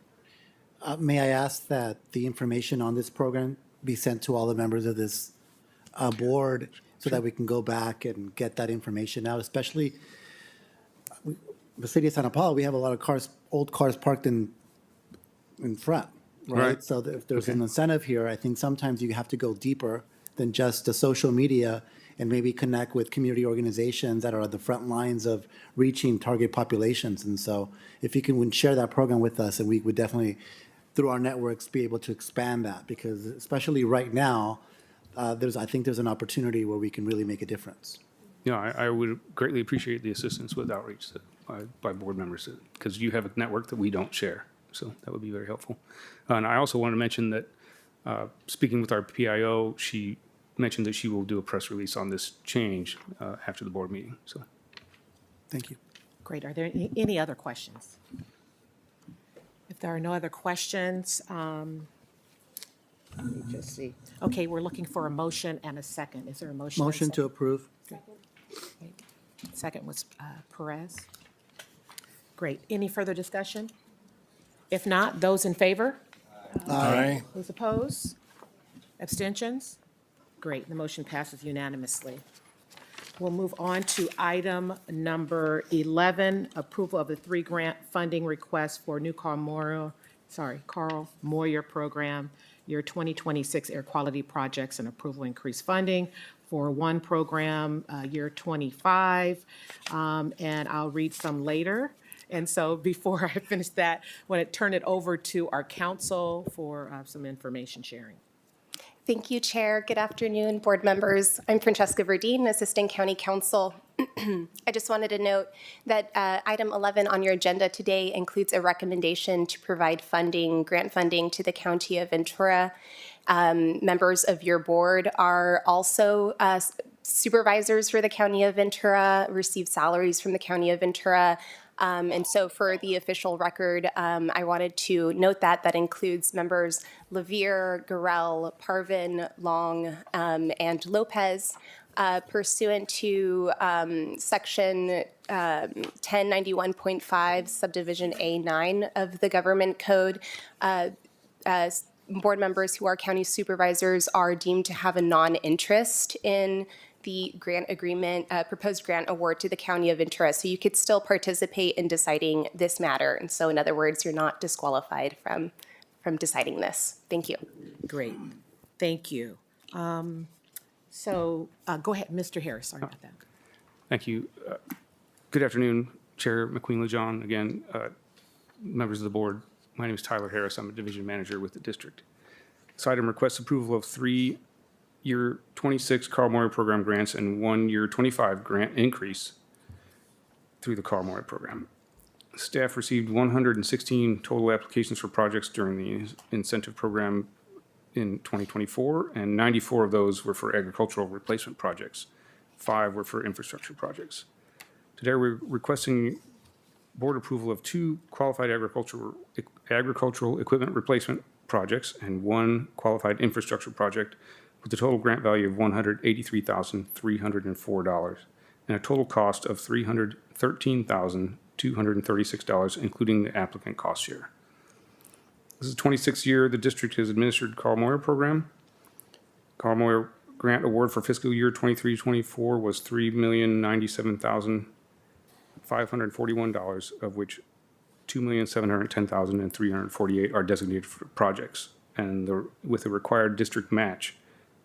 May I ask that the information on this program be sent to all the members of this board so that we can go back and get that information out, especially the city of Santa Paula, we have a lot of old cars parked in front, right? So if there's an incentive here, I think sometimes you have to go deeper than just the social media and maybe connect with community organizations that are at the front lines of reaching target populations. And so if you can share that program with us, and we would definitely, through our networks, be able to expand that, because especially right now, I think there's an opportunity where we can really make a difference. Yeah, I would greatly appreciate the assistance with outreach by board members, because you have a network that we don't share. So that would be very helpful. And I also want to mention that speaking with our PIO, she mentioned that she will do a press release on this change after the board meeting. So, thank you. Great. Are there any other questions? If there are no other questions, let me just see. Okay, we're looking for a motion and a second. Is there a motion? Motion to approve. Second was Perez. Great. Any further discussion? If not, those in favor? Aye. Those opposed? Abstentions? Great. The motion passes unanimously. We'll move on to item number 11, approval of the 3 grant funding requests for new Carl Moyer Program, year 2026 air quality projects, and approval increased funding for one program, year 25. And I'll read some later. And so before I finish that, I want to turn it over to our council for some information sharing. Thank you, Chair. Good afternoon, board members. I'm Francesca Verdeen, Assistant County Counsel. I just wanted to note that item 11 on your agenda today includes a recommendation to provide grant funding to the County of Ventura. Members of your board are also supervisors for the County of Ventura, receive salaries from the County of Ventura. And so for the official record, I wanted to note that that includes members Lavier, Gorell, Parvin, Long, and Lopez. Pursuant to Section 1091.5, Subdivision A9 of the Government Code, board members who are county supervisors are deemed to have a non-interest in the grant agreement, proposed grant award to the County of Ventura. So you could still participate in deciding this matter. And so in other words, you're not disqualified from deciding this. Thank you. Great, thank you. So go ahead, Mr. Harris, sorry about that. Thank you. Good afternoon, Chair McQueen-Lejean. Again, members of the board, my name is Tyler Harris. I'm a division manager with the district. This item requests approval of 3-year 26 Carl Moyer program grants and 1-year 25 grant increase through the Carl Moyer program. Staff received 116 total applications for projects during the incentive program in 2024, and 94 of those were for agricultural replacement projects. 5 were for infrastructure projects. Today, we're requesting board approval of 2 qualified agricultural equipment replacement projects and 1 qualified infrastructure project with a total grant value of $183,304 and a total cost of $313,236, including the applicant cost share. This is the 26th year the district has administered Carl Moyer program. Carl Moyer grant award for fiscal year 23-24 was $3,097,541, of which $2,710,348 are designated for projects, and with a required district match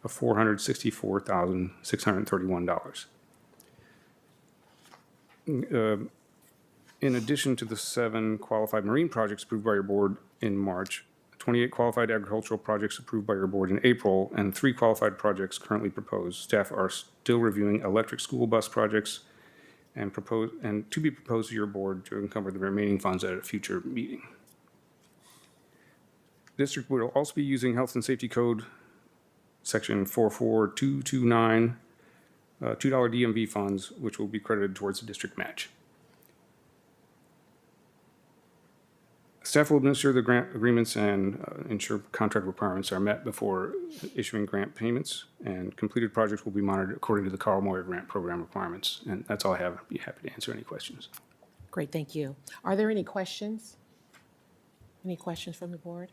of $464,631. In addition to the 7 qualified marine projects approved by your board in March, 28 qualified agricultural projects approved by your board in April, and 3 qualified projects currently proposed. Staff are still reviewing electric school bus projects and to be proposed to your board to encumber the remaining funds at a future meeting. District will also be using Health and Safety Code Section 44229, $2 DMV funds, which will be credited towards the district match. Staff will administer the grant agreements and ensure contract requirements are met before issuing grant payments, and completed projects will be monitored according to the Carl Moyer grant program requirements. And that's all I have. I'd be happy to answer any questions. Great, thank you. Are there any questions? Any questions from the board?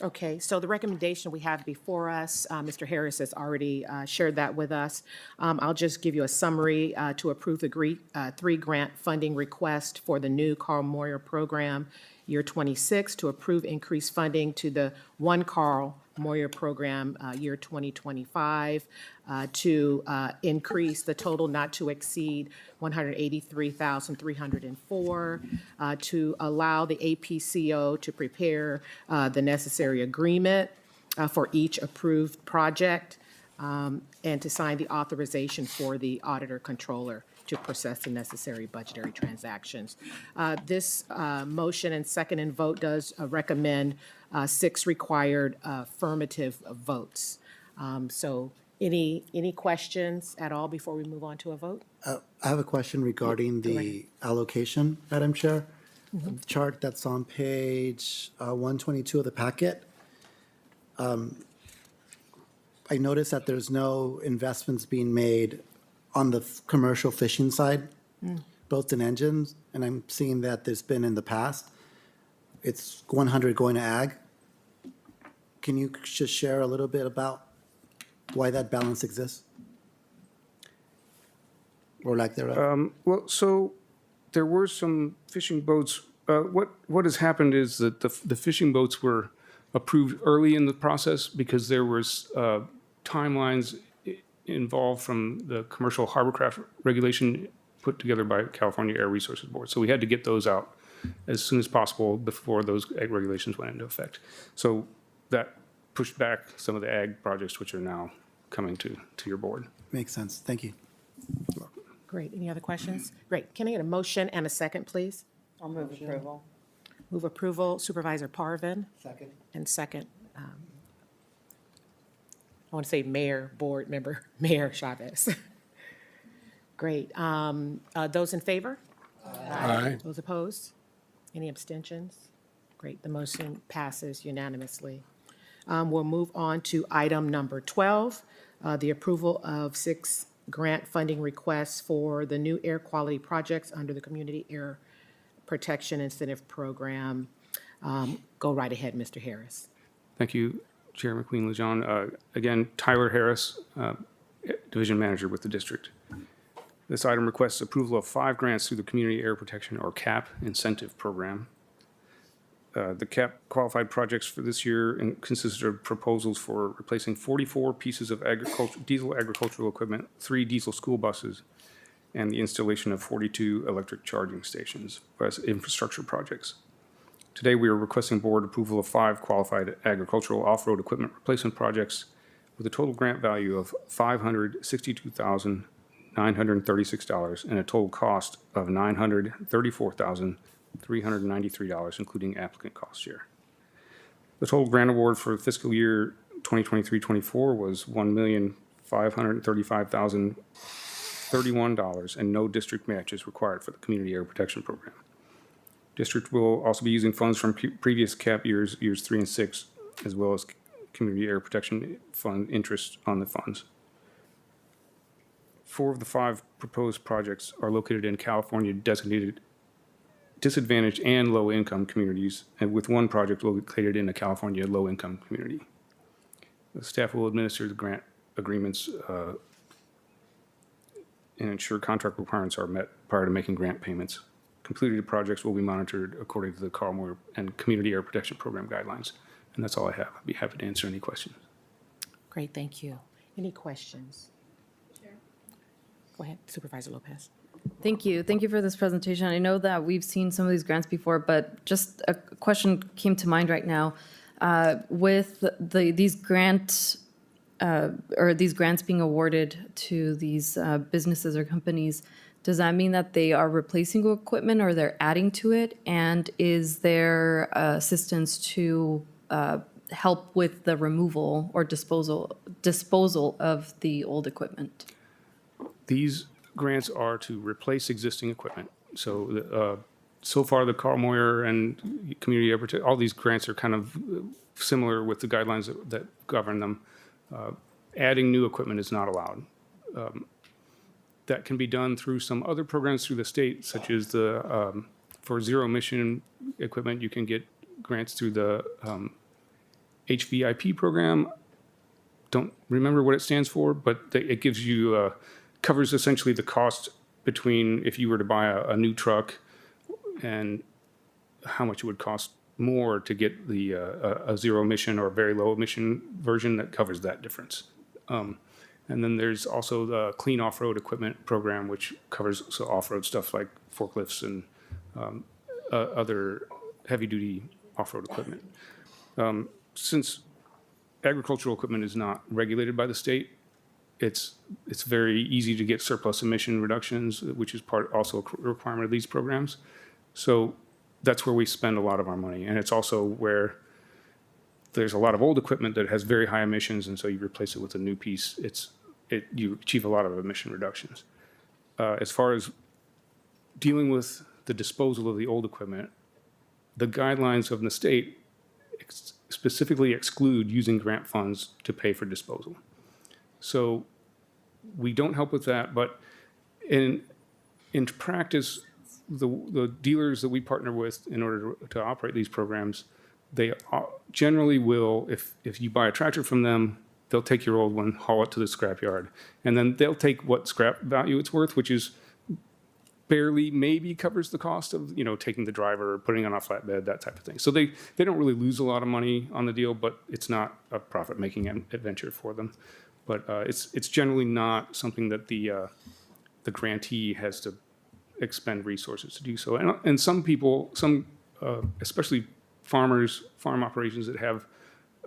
Okay, so the recommendation we have before us, Mr. Harris has already shared that with us. I'll just give you a summary to approve the 3 grant funding request for the new Carl Moyer program, year 26, to approve increased funding to the 1 Carl Moyer program, year 2025, to increase the total not to exceed $183,304, to allow the APCO to prepare the necessary agreement for each approved project, and to sign the authorization for the auditor controller to process the necessary budgetary transactions. This motion and second and vote does recommend 6 required affirmative votes. So any questions at all before we move on to a vote? I have a question regarding the allocation, Madam Chair. The chart that's on page 122 of the packet. I noticed that there's no investments being made on the commercial fishing side, both in engines, and I'm seeing that there's been in the past. It's 100 going to ag. Can you just share a little bit about why that balance exists? Or lack thereof? Well, so there were some fishing boats. What has happened is that the fishing boats were approved early in the process because there was timelines involved from the commercial hovercraft regulation put together by California Air Resources Board. So we had to get those out as soon as possible before those ag regulations went into effect. So that pushed back some of the ag projects, which are now coming to your board. Makes sense. Thank you. Great. Any other questions? Great. Can I get a motion and a second, please? I'll move approval. Move approval, Supervisor Parvin. Second. And second, I want to say Mayor, Board Member, Mayor Chavez. Great. Those in favor? Aye. Those opposed? Any abstentions? Great, the motion passes unanimously. We'll move on to item number 12, the approval of 6 grant funding requests for the new air quality projects under the Community Air Protection Incentive Program. Go right ahead, Mr. Harris. Thank you, Chair McQueen-Lejean. Again, Tyler Harris, Division Manager with the district. This item requests approval of 5 grants through the Community Air Protection, or CAP, incentive program. The CAP qualified projects for this year consisted of proposals for replacing 44 pieces of diesel agricultural equipment, 3 diesel school buses, and the installation of 42 electric charging stations as infrastructure projects. Today, we are requesting board approval of 5 qualified agricultural off-road equipment replacement projects with a total grant value of $562,936 and a total cost of $934,393, including applicant cost share. The total grant award for fiscal year 2023-24 was $1,535,031, and no district match is required for the Community Air Protection Program. District will also be using funds from previous CAP years 3 and 6, as well as Community Air Protection Fund interest on the funds. 4 of the 5 proposed projects are located in California designated disadvantaged and low-income communities, and with 1 project located in a California low-income community. The staff will administer the grant agreements and ensure contract requirements are met prior to making grant payments. Completed projects will be monitored according to the Carl Moore and Community Air Protection Program guidelines. And that's all I have. I'd be happy to answer any questions. Great, thank you. Any questions? Go ahead, Supervisor Lopez. Thank you. Thank you for this presentation. I know that we've seen some of these grants before, but just a question came to mind right now. With these grants being awarded to these businesses or companies, does that mean that they are replacing equipment or they're adding to it? And is there assistance to help with the removal or disposal of the old equipment? These grants are to replace existing equipment. So so far, the Carl Moyer and Community Air Protection, all these grants are kind of similar with the guidelines that govern them. Adding new equipment is not allowed. That can be done through some other programs through the state, such as the for zero emission equipment, you can get grants through the HVIP program. Don't remember what it stands for, but it gives you covers essentially the cost between if you were to buy a new truck and how much it would cost more to get the a zero emission or very low emission version that covers that difference. And then there's also the Clean Off-Road Equipment Program, which covers off-road stuff like forklifts and other heavy-duty off-road equipment. Since agricultural equipment is not regulated by the state, it's very easy to get surplus emission reductions, which is also a requirement of these programs. So that's where we spend a lot of our money, and it's also where there's a lot of old equipment that has very high emissions, and so you replace it with a new piece. You achieve a lot of emission reductions. As far as dealing with the disposal of the old equipment, the guidelines of the state specifically exclude using grant funds to pay for disposal. So we don't help with that, but in practice, the dealers that we partner with in order to operate these programs, they generally will, if you buy a tractor from them, they'll take your old one, haul it to the scrapyard, and then they'll take what scrap value it's worth, which is barely maybe covers the cost of taking the driver, putting it on a flatbed, that type of thing. So they don't really lose a lot of money on the deal, but it's not a profit-making adventure for them. But it's generally not something that the grantee has to expend resources to do so. And some people, especially farm operations that have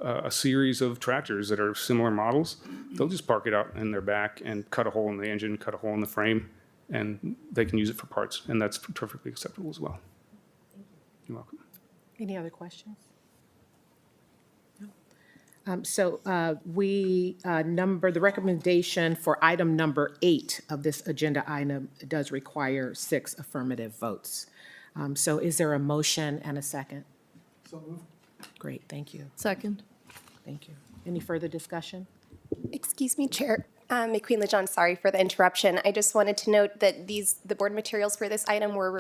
a series of tractors that are similar models, they'll just park it out in their back and cut a hole in the engine, cut a hole in the frame, and they can use it for parts, and that's perfectly acceptable as well. You're welcome. Any other questions? No. The recommendation for item number 8 of this agenda item does require 6 affirmative votes. So is there a motion and a second? So moved. Great, thank you. Second. Thank you. Any further discussion? Excuse me, Chair. McQueen Lejeune, sorry for the interruption. I just wanted to note that the board materials for this item were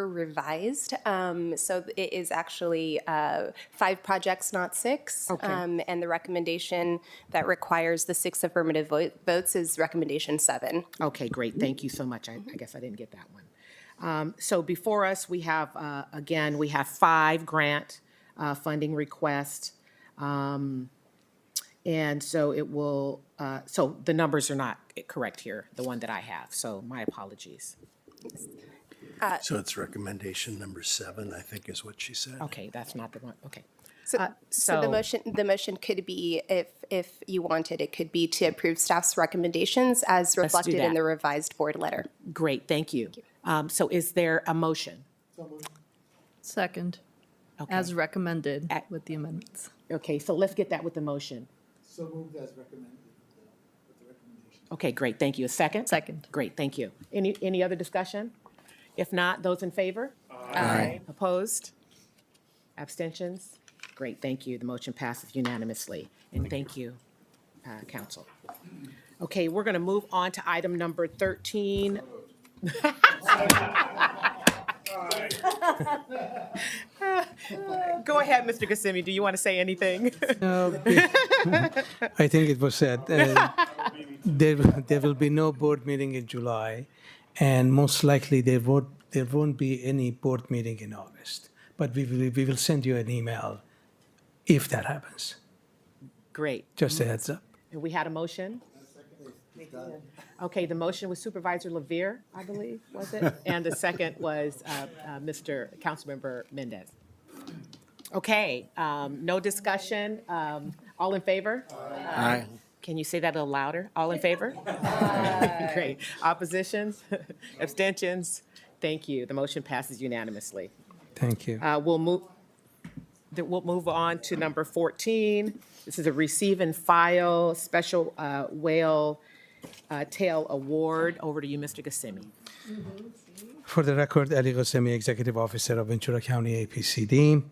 revised. So it is actually 5 projects, not 6. Okay. And the recommendation that requires the 6 affirmative votes is recommendation 7. Okay, great. Thank you so much. I guess I didn't get that one. So before us, we have, again, we have 5 grant funding requests. And so it will, so the numbers are not correct here, the one that I have. So my apologies. So it's recommendation number 7, I think is what she said. Okay, that's not the one. Okay. So the motion could be, if you wanted, it could be to approve staff's recommendations as do reflected in that. the revised board letter. Great, thank you. So is there a motion? Second. Okay. As recommended with the amendments. Okay, so let's get that with the motion. So moved as recommended with the recommendation. Okay, great, thank you. A second? Second. Great, thank you. Any other discussion? If not, those in favor? Aye. Opposed? Abstentions? Great, thank you. The motion passes unanimously. And thank you, council. Okay, we're going to move on to item number 13. Go ahead, Mr. Gassimi. Do you want to say anything? I think it was said. There will be no board meeting in July, and most likely there won't be any board meeting in August. But we will send you an email if that happens. Great. Just a heads up. And we had a motion? Okay, the motion was Supervisor LaVere, I believe, was it? And the second was Mr. Councilmember Mendez. Okay, no discussion. All in favor? Aye. Can you say that a little louder? All in favor? Aye. Great. Oppositions? Abstentions? Thank you. The motion passes unanimously. Thank you. We'll move on to number 14. This is a receive and file special whale tail award. Over to you, Mr. Gassimi. For the record, Ali Ghassemi, Executive Officer of Ventura County APCD.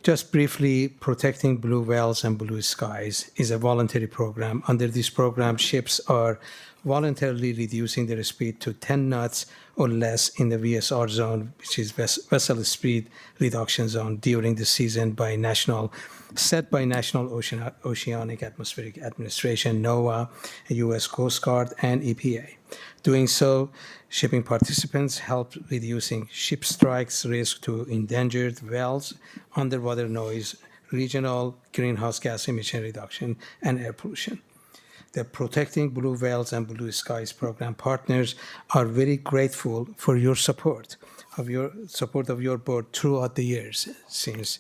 Just briefly, Protecting Blue Whales and Blue Skies is a voluntary program. Under this program, ships are voluntarily reducing their speed to 10 knots or less in the VSR zone, which is vessel speed reduction zone, during the season set by National Oceanic Atmospheric Administration, NOAA, U.S. Coast Guard, and EPA. Doing so, shipping participants help reducing ship strikes risk to endangered whales, underwater noise, regional greenhouse gas emission reduction, and air pollution. The Protecting Blue Whales and Blue Skies program partners are very grateful for your support of your board throughout the years since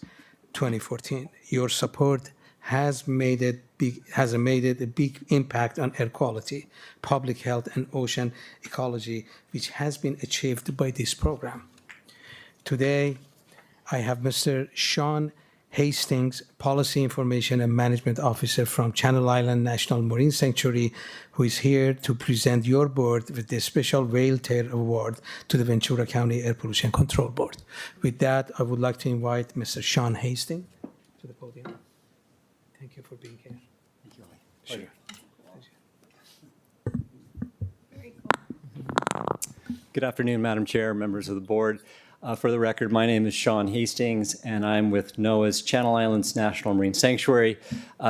2014. Your support has made a big impact on air quality, public health, and ocean ecology, which has been achieved by this program. Today, I have Mr. Sean Hastings, Policy Information and Management Officer from Channel Island National Marine Sanctuary, who is here to present your board with the Special Whale Tail Award to the Ventura County Air Pollution Control Board. With that, I would like to invite Mr. Sean Hastings to the podium. Thank you for being here. Thank you. Good afternoon, Madam Chair, members of the board. For the record, my name is Sean Hastings, and I'm with NOAA's Channel Islands National Marine Sanctuary,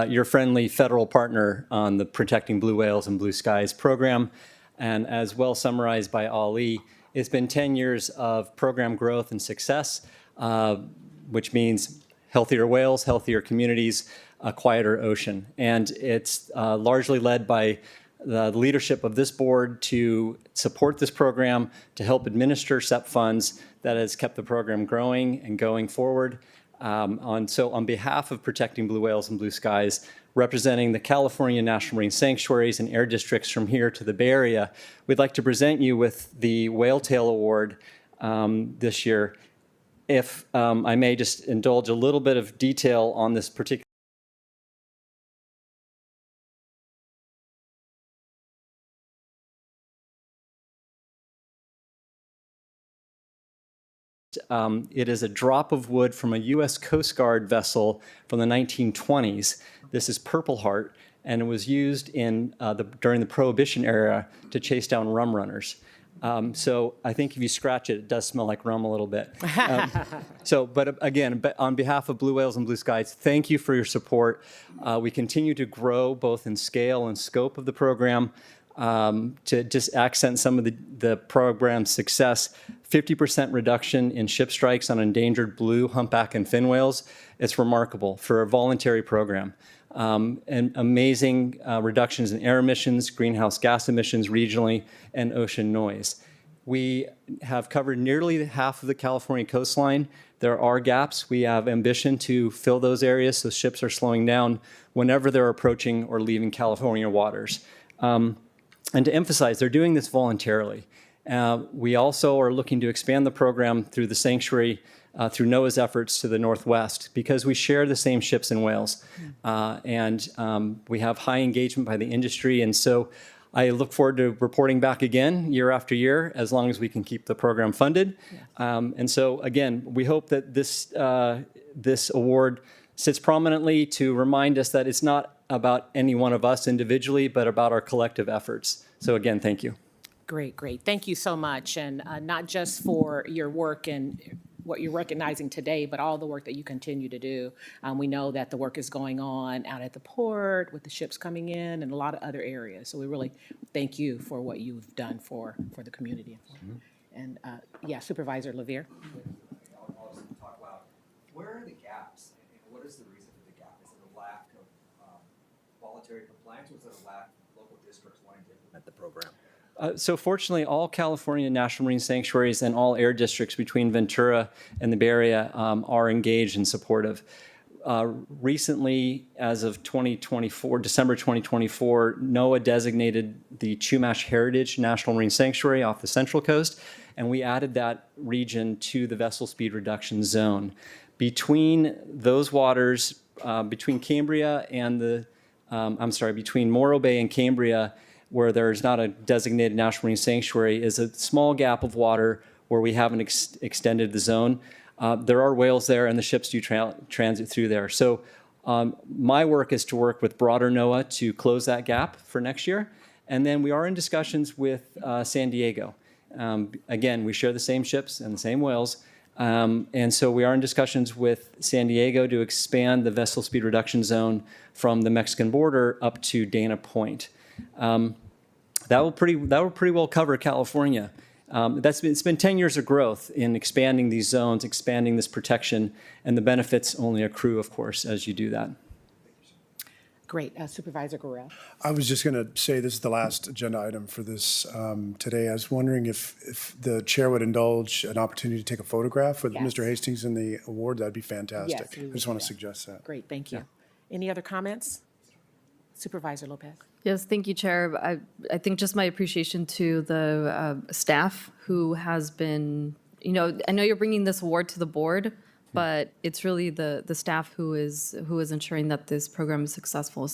your friendly federal partner on the Protecting Blue Whales and Blue Skies program. And as well summarized by Ali, it's been 10 years of program growth and success, which means healthier whales, healthier communities, a quieter ocean. And it's largely led by the leadership of this board to support this program, to help administer SEP funds that has kept the program growing and going forward. So on behalf of Protecting Blue Whales and Blue Skies, representing the California National Marine Sanctuaries and air districts from here to the Bay Area, we'd like to present you with the Whale Tail Award this year. If I may just indulge a little bit of detail on this particular list. It is a drop of wood from a U.S. Coast Guard vessel from the 1920s. This is Purple Heart, and it was used during the Prohibition era to chase down rum runners. So I think if you scratch it, it does smell like rum a little bit. But again, on behalf of Blue Whales and Blue Skies, thank you for your support. We continue to grow both in scale and scope of the program. To just accent some of the program's success, 50% reduction in ship strikes on endangered blue, humpback, and fin whales. It's remarkable for a voluntary program. And amazing reductions in air emissions, greenhouse gas emissions regionally, and ocean noise. We have covered nearly half of the California coastline. There are gaps. We have ambition to fill those areas so ships are slowing down whenever they're approaching or leaving California waters. And to emphasize, they're doing this voluntarily. We also are looking to expand the program through the sanctuary, through NOAA's efforts to the northwest, because we share the same ships and whales. And we have high engagement by the industry. And so I look forward to reporting back again year after year, as long as we can keep the program funded. And so, again, we hope that this award sits prominently to remind us that it's not about any one of us individually, but about our collective efforts. So again, thank you. Great, great. Thank you so much. And not just for your work and what you're recognizing today, but all the work that you continue to do. We know that the work is going on out at the port with the ships coming in and a lot of other areas. So we really thank you for what you've done for the community. And yeah, Supervisor Levere. I'll just talk loud. Where are the gaps? And what is the reason for the gap? Is it a lack of voluntary compliance, or is it a lack of local districts wanting to implement the program? So fortunately, all California National Marine Sanctuaries and all air districts between Ventura and the Bay Area are engaged and supportive. Recently, as of 2024, December 2024, NOAA designated the Chumash Heritage National Marine Sanctuary off the Central Coast, and we added that region to the vessel speed reduction zone. Between those waters, between Cambria and between Morro Bay and Cambria, where there's not a designated national marine sanctuary, is a small gap of water where we haven't extended the zone. There are whales there, and the ships do transit through there. So my work is to work with broader NOAA to close that gap for next year. And then we are in discussions with San Diego. Again, we share the same ships and the same whales. And so we are in discussions with San Diego to expand the vessel speed reduction zone from the Mexican border up to Dana Point. That will pretty well cover California. It's been 10 years of growth in expanding these zones, expanding this protection, and the benefits only accrue, of course, as you do that. Great. Supervisor Guerrero. I was just going to say this is the last agenda item for this today. I was wondering if the chair would indulge an opportunity to take a photograph with Mr. Hastings in the award. That'd be fantastic. Yes, I just want to suggest that. Great. Thank you. Any other comments? Supervisor Lopez. Yes, thank you, Chair. I think just my appreciation to the staff who has been, I know you're bringing this award to the board, but it's really the staff who is ensuring that this program is successful.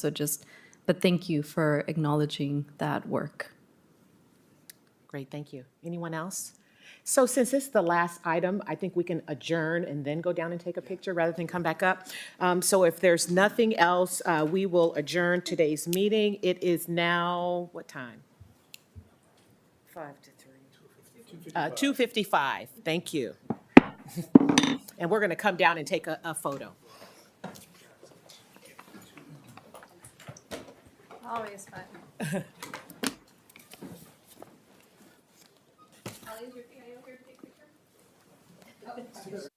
But thank you for acknowledging that work. Great, thank you. Anyone else? So since this is the last item, I think we can adjourn and then go down and take a picture rather than come back up. So if there's nothing else, we will adjourn today's meeting. It is now, what time? 5 to 3. 2:55. Thank you. And we're going to come down and take a photo. Always fun. I'll use your thing. Are you okay to take a picture?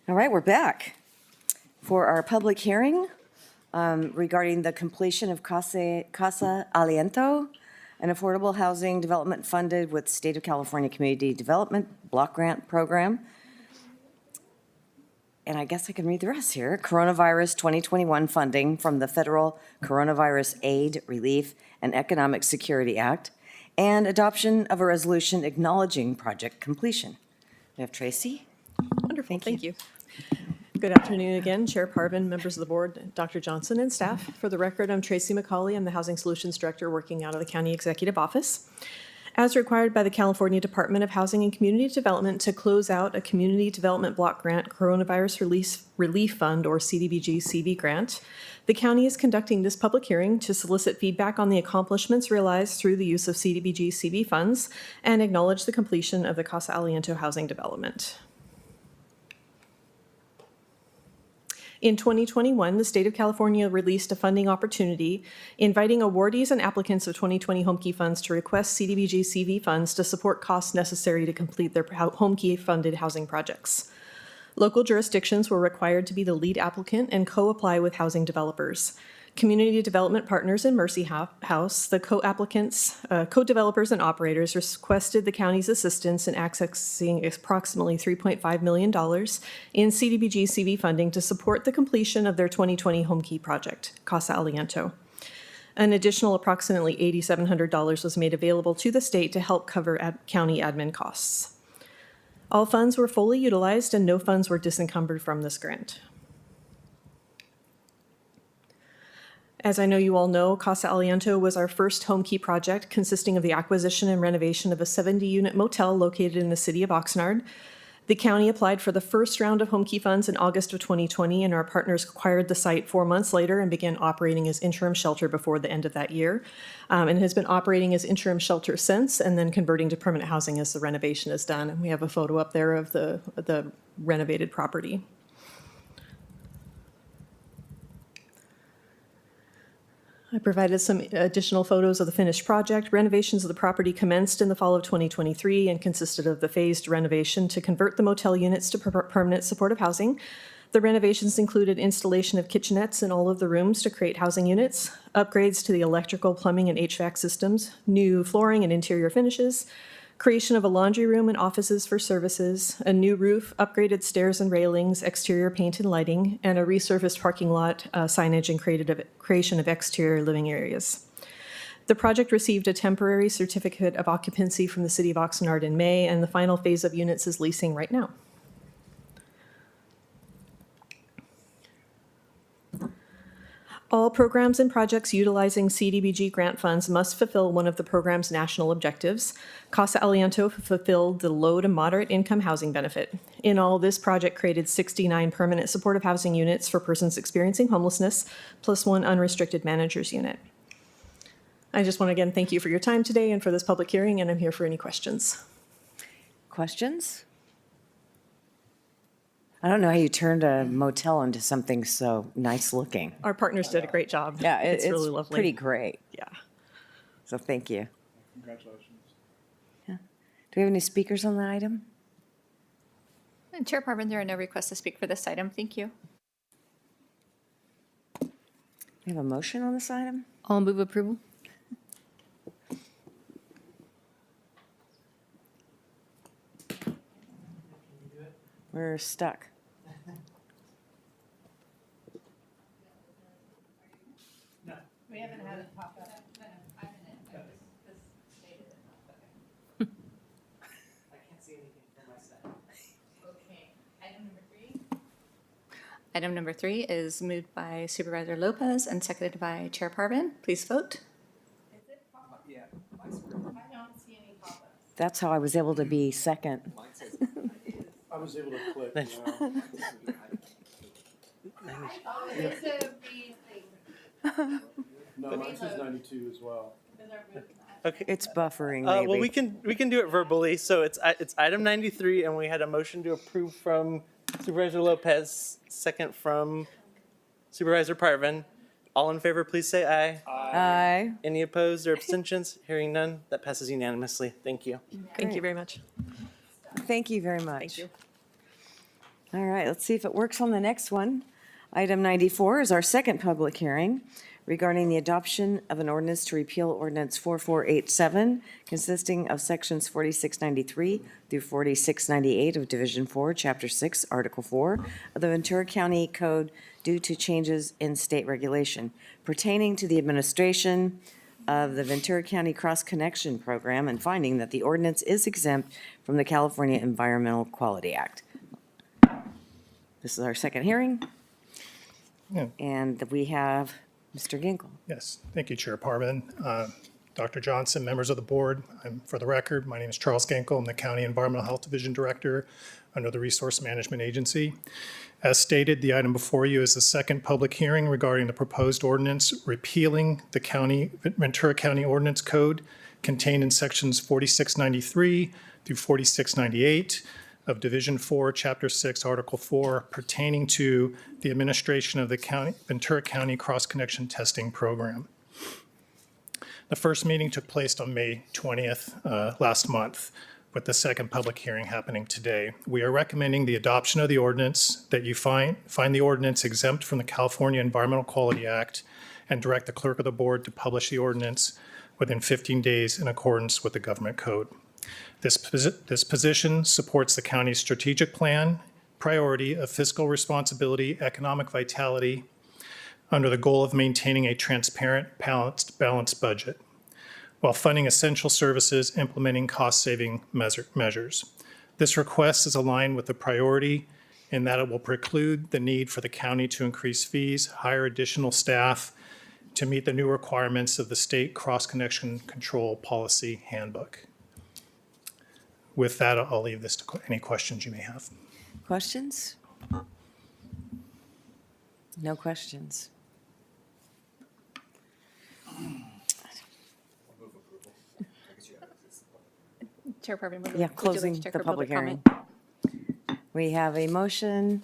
All right, we're back for our public hearing regarding the completion of Kasa Aliento, an affordable housing development funded with State of California Community Development Block Grant Program. And I guess I can read the rest here. Coronavirus 2021 funding from the Federal Coronavirus Aid, Relief, and Economic Security Act, and adoption of a resolution acknowledging project completion. We have Tracy. Wonderful, thank you. Good afternoon again, Chair Parvin, members of the board, Dr. Johnson, and staff. For the record, I'm Tracy McCauley. I'm the Housing Solutions Director working out of the County Executive Office. As required by the California Department of Housing and Community Development to close out a Community Development Block Grant Coronavirus Relief Fund, or CDBG-CV grant, the county is conducting this public hearing to solicit feedback on the accomplishments realized through the use of CDBG-CV funds and acknowledge the completion of the Kasa Aliento housing development. In 2021, the state of California released a funding opportunity inviting awardees and applicants of 2020 Homekey funds to request CDBG CV funds to support costs necessary to complete their Homekey funded housing projects. Local jurisdictions were required to be the lead applicant and co-apply with housing developers. Community development partners in Mercy House, the co-applicants, co-developers and operators requested the county's assistance in accessing approximately $3.5 million in CDBG CV funding to support the completion of their 2020 Homekey project, Kasa Aliento. An additional approximately $8,700 was made available to the state to help cover county admin costs. All funds were fully utilized and no funds were disencumbered from this grant. As I know you all know, Kasa Aliento was our first Homekey project consisting of the acquisition and renovation of a 70-unit motel located in the city of Oxnard. The county applied for the first round of Homekey funds in August of 2020, and our partners acquired the site 4 months later and began operating as interim shelter before the end of that year, and has been operating as interim shelter since, and then converting to permanent housing as the renovation is done. And we have a photo up there of the renovated property. I provided some additional photos of the finished project. Renovations of the property commenced in the fall of 2023 and consisted of the phased renovation to convert the motel units to permanent supportive housing. The renovations included installation of kitchenettes in all of the rooms to create housing units, upgrades to the electrical, plumbing, and HVAC systems, new flooring and interior finishes, creation of a laundry room and offices for services, a new roof, upgraded stairs and railings, exterior paint and lighting, and a resurfaced parking lot, signage, and creation of exterior living areas. The project received a temporary certificate of occupancy from the city of Oxnard in May, and the final phase of units is leasing right now. All programs and projects utilizing CDBG grant funds must fulfill one of the program's national objectives. Kasa Aliento fulfilled the low to moderate income housing benefit. In all, this project created 69 permanent supportive housing units for persons experiencing homelessness, plus 1 unrestricted manager's unit. I just want to again thank you for your time today and for this public hearing, and I'm here for any questions. Questions? I don't know how you turned a motel into something so nice looking. Our partners did a great job. Yeah, it's really lovely. Pretty great. Yeah. So thank you. Congratulations. Yeah. Do we have any speakers on the item? And Chair Parvin, there are no requests to speak for this item. Thank you. We have a motion on this item? I'll move approval. We're stuck. We haven't had it pop up. I can't see anything from my side. Okay. Item number 3 is moved by Supervisor Lopez and seconded by Chair Parvin. Please vote. Yeah, my screen. I don't see any pop-ups. That's how I was able to be second. I was able to click. It's a B thing. No, mine says 92 as well. Okay. It's buffering, maybe. Well, we can do it verbally. So it's item 93, and we had a motion to approve from Supervisor Lopez, second from Supervisor Parvin. All in favor, please say aye. Aye. Any opposed or abstentions? Hearing none, that passes unanimously. Thank you. Thank you very much. Thank you very much. Thank you. All right, let's see if it works on the next one. Item 94 is our second public hearing regarding the adoption of an ordinance to repeal Ordinance 4487, consisting of Sections 4693 through 4698 of Division 4, Chapter 6, Article 4 of the Ventura County Code due to changes in state regulation pertaining to the administration of the Ventura County Cross Connection Program and finding that the ordinance is exempt from the California Environmental Quality Act. This is our second hearing. Yeah. And we have Mr. Ginkle. Yes, thank you, Chair Parvin. Dr. Johnson, members of the board, for the record, my name is Charles Ginkle. I'm the County Environmental Health Division Director under the Resource Management Agency. As stated, the item before you is the second public hearing regarding the proposed ordinance repealing the Ventura County Ordinance Code contained in sections 4693 through 4698 of Division 4, Chapter 6, Article 4, pertaining to the administration of the Ventura County Cross Connection Testing Program. The first meeting took place on May 20th last month, with the second public hearing happening today. We are recommending the adoption of the ordinance, that you find the ordinance exempt from the California Environmental Quality Act, and direct the clerk of the board to publish the ordinance within 15 days in accordance with the government code. This position supports the county's strategic plan, priority of fiscal responsibility, economic vitality, under the goal of maintaining a transparent, balanced budget, while funding essential services, implementing cost-saving measures. This request is aligned with the priority in that it will preclude the need for the county to increase fees, hire additional staff to meet the new requirements of the State Cross-Connection Control Policy Handbook. With that, I'll leave this to any questions you may have. Questions? No questions. Chair Parvin, would you Yeah, like to closing check the for public hearing. comment? We have a motion.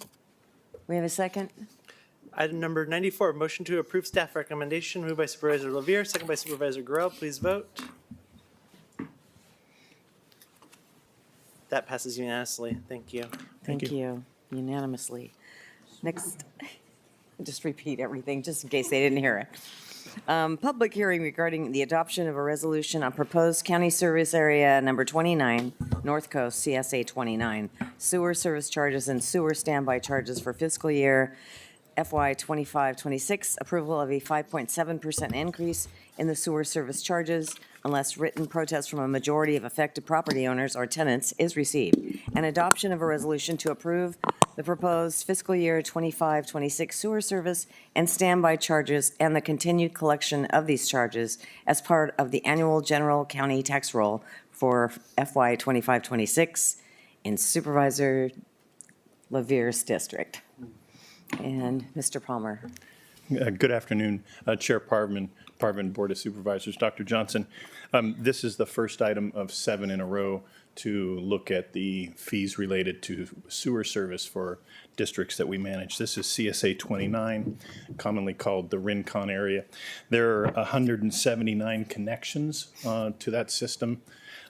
We have a second. Item number 94, motion to approve staff recommendation, moved by Supervisor Lavier, second by Supervisor Gorell. Please vote. That passes unanimously. Thank you. Thank you. Unanimously. Next, just repeat everything, just in case they didn't hear it. Public hearing regarding the adoption of a resolution on proposed county service area number 29, North Coast, CSA 29, sewer service charges and sewer standby charges for fiscal year FY 25-26, approval of a 5.7% increase in the sewer service charges unless written protest from a majority of affected property owners or tenants is received, and adoption of a resolution to approve the proposed fiscal year 25-26 sewer service and standby charges and the continued collection of these charges as part of the annual general county tax roll for FY 25-26 in Supervisor Lavier's district. And Mr. Palmer. Good afternoon, Chair Parvin, Board of Supervisors, Dr. Johnson. This is the first item of 7 in a row to look at the fees related to sewer service for districts that we manage. This is CSA 29, commonly called the Rincon area. There are 179 connections to that system.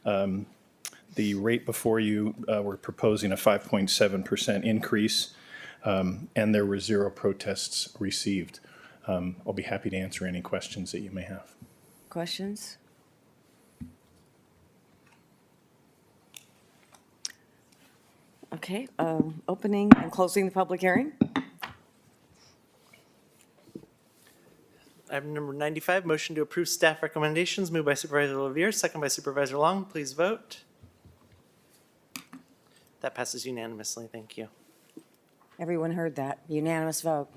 The rate before you, we're proposing a 5.7% increase. And there were 0 protests received. I'll be happy to answer any questions that you may have. Questions? Okay, opening and closing the public hearing. Item number 95, motion to approve staff recommendations, moved by Supervisor Lavier, second by Supervisor Long. Please vote. That passes unanimously. Thank you. Everyone heard that. Unanimous vote.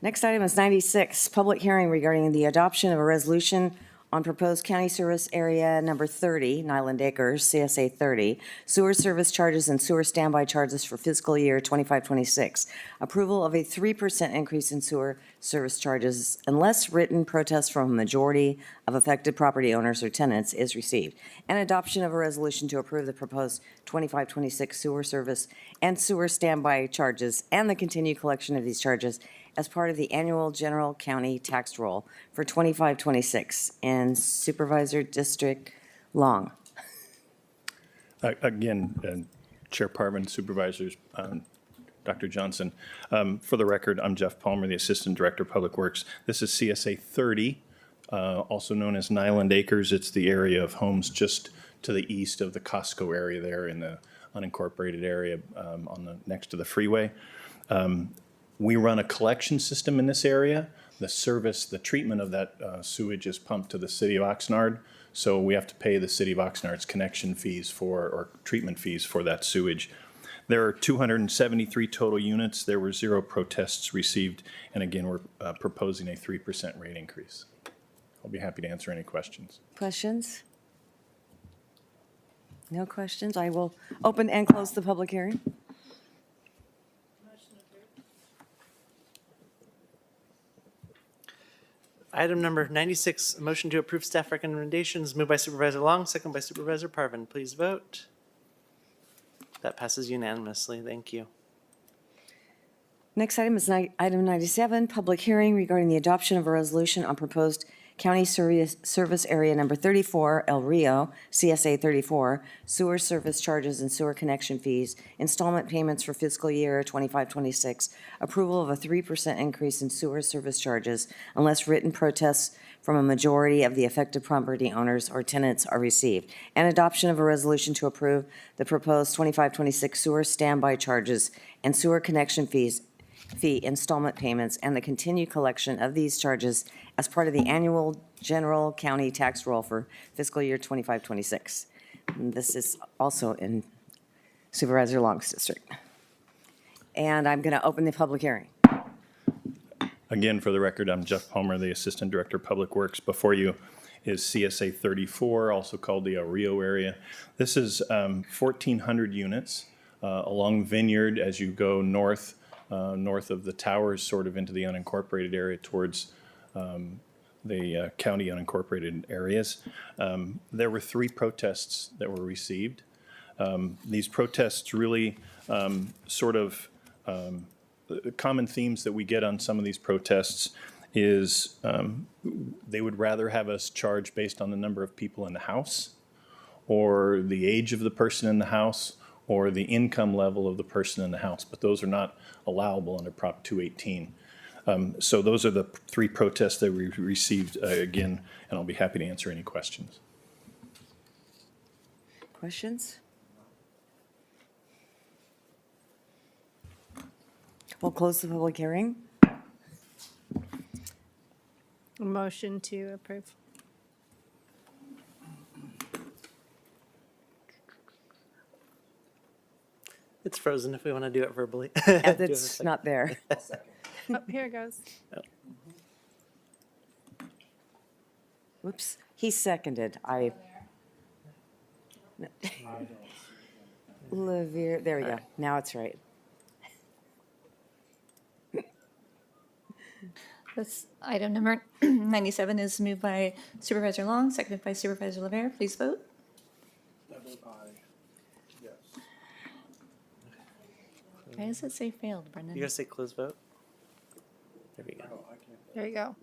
Next item is 96, public hearing regarding the adoption of a resolution on proposed county service area number 30, Nyland Acres, CSA 30, sewer service charges and sewer standby charges for fiscal year 25-26. Approval of a 3% increase in sewer service charges unless written protest from a majority of affected property owners or tenants is received. And adoption of a resolution to approve the proposed 25-26 sewer service and sewer standby charges and the continued collection of these charges as part of the annual general county tax roll for 25-26. And Supervisor District Long. Again, Chair Parvin, Supervisors, Dr. Johnson. For the record, I'm Jeff Palmer, the Assistant Director of Public Works. This is CSA 30, also known as Nyland Acres. It's the area of homes just to the east of the Costco area there in the unincorporated area next to the freeway. We run a collection system in this area. The treatment of that sewage is pumped to the city of Oxnard. So we have to pay the city of Oxnard's connection fees or treatment fees for that sewage. There are 273 total units. There were 0 protests received. And again, we're proposing a 3% rate increase. I'll be happy to answer any questions. Questions? No questions? I will open and close the public hearing. Item number 96, a motion to approve staff recommendations, moved by Supervisor Long, second by Supervisor Parvin. Please vote. That passes unanimously. Thank you. Next item is item 97, public hearing regarding the adoption of a resolution on proposed County Service Area Number 34, El Rio, CSA 34, sewer service charges and sewer connection fees, installment payments for fiscal year 25-26, approval of a 3% increase in sewer service charges unless written protests from a majority of the affected property owners or tenants are received, and adoption of a resolution to approve the proposed 25-26 sewer standby charges and sewer connection fee installment payments and the continued collection of these charges as part of the annual general county tax roll for fiscal year 25-26. This is also in Supervisor Long's district. And I'm going to open the public hearing. Again, for the record, I'm Jeff Palmer, the Assistant Director of Public Works. Before you is CSA 34, also called the El Rio area. This is 1,400 units along Vineyard as you go north of the towers, sort of into the unincorporated area towards the county unincorporated areas. There were 3 protests that were received. These protests really common themes that we get on some of these protests is they would rather have us charge based on the number of people in the house or the age of the person in the house or the income level of the person in the house, but those are not allowable under Prop 218. So those are the 3 protests that we received again, and I'll be happy to answer any questions. Questions? We'll close the public hearing. Motion to approve. It's frozen if we want to do it verbally. And it's not there. Oh, here it goes. Whoops, he seconded. Levere, there we go. Now it's right. This item number 97 is moved by Supervisor Long, seconded by Supervisor Levere. Please vote. Why does it say failed, Brendan? You gotta say close vote. There we go. There you go.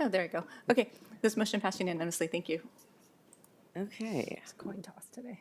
Oh, there you go. Okay, this motion passed unanimously. Thank you. Okay. It's a coin toss today.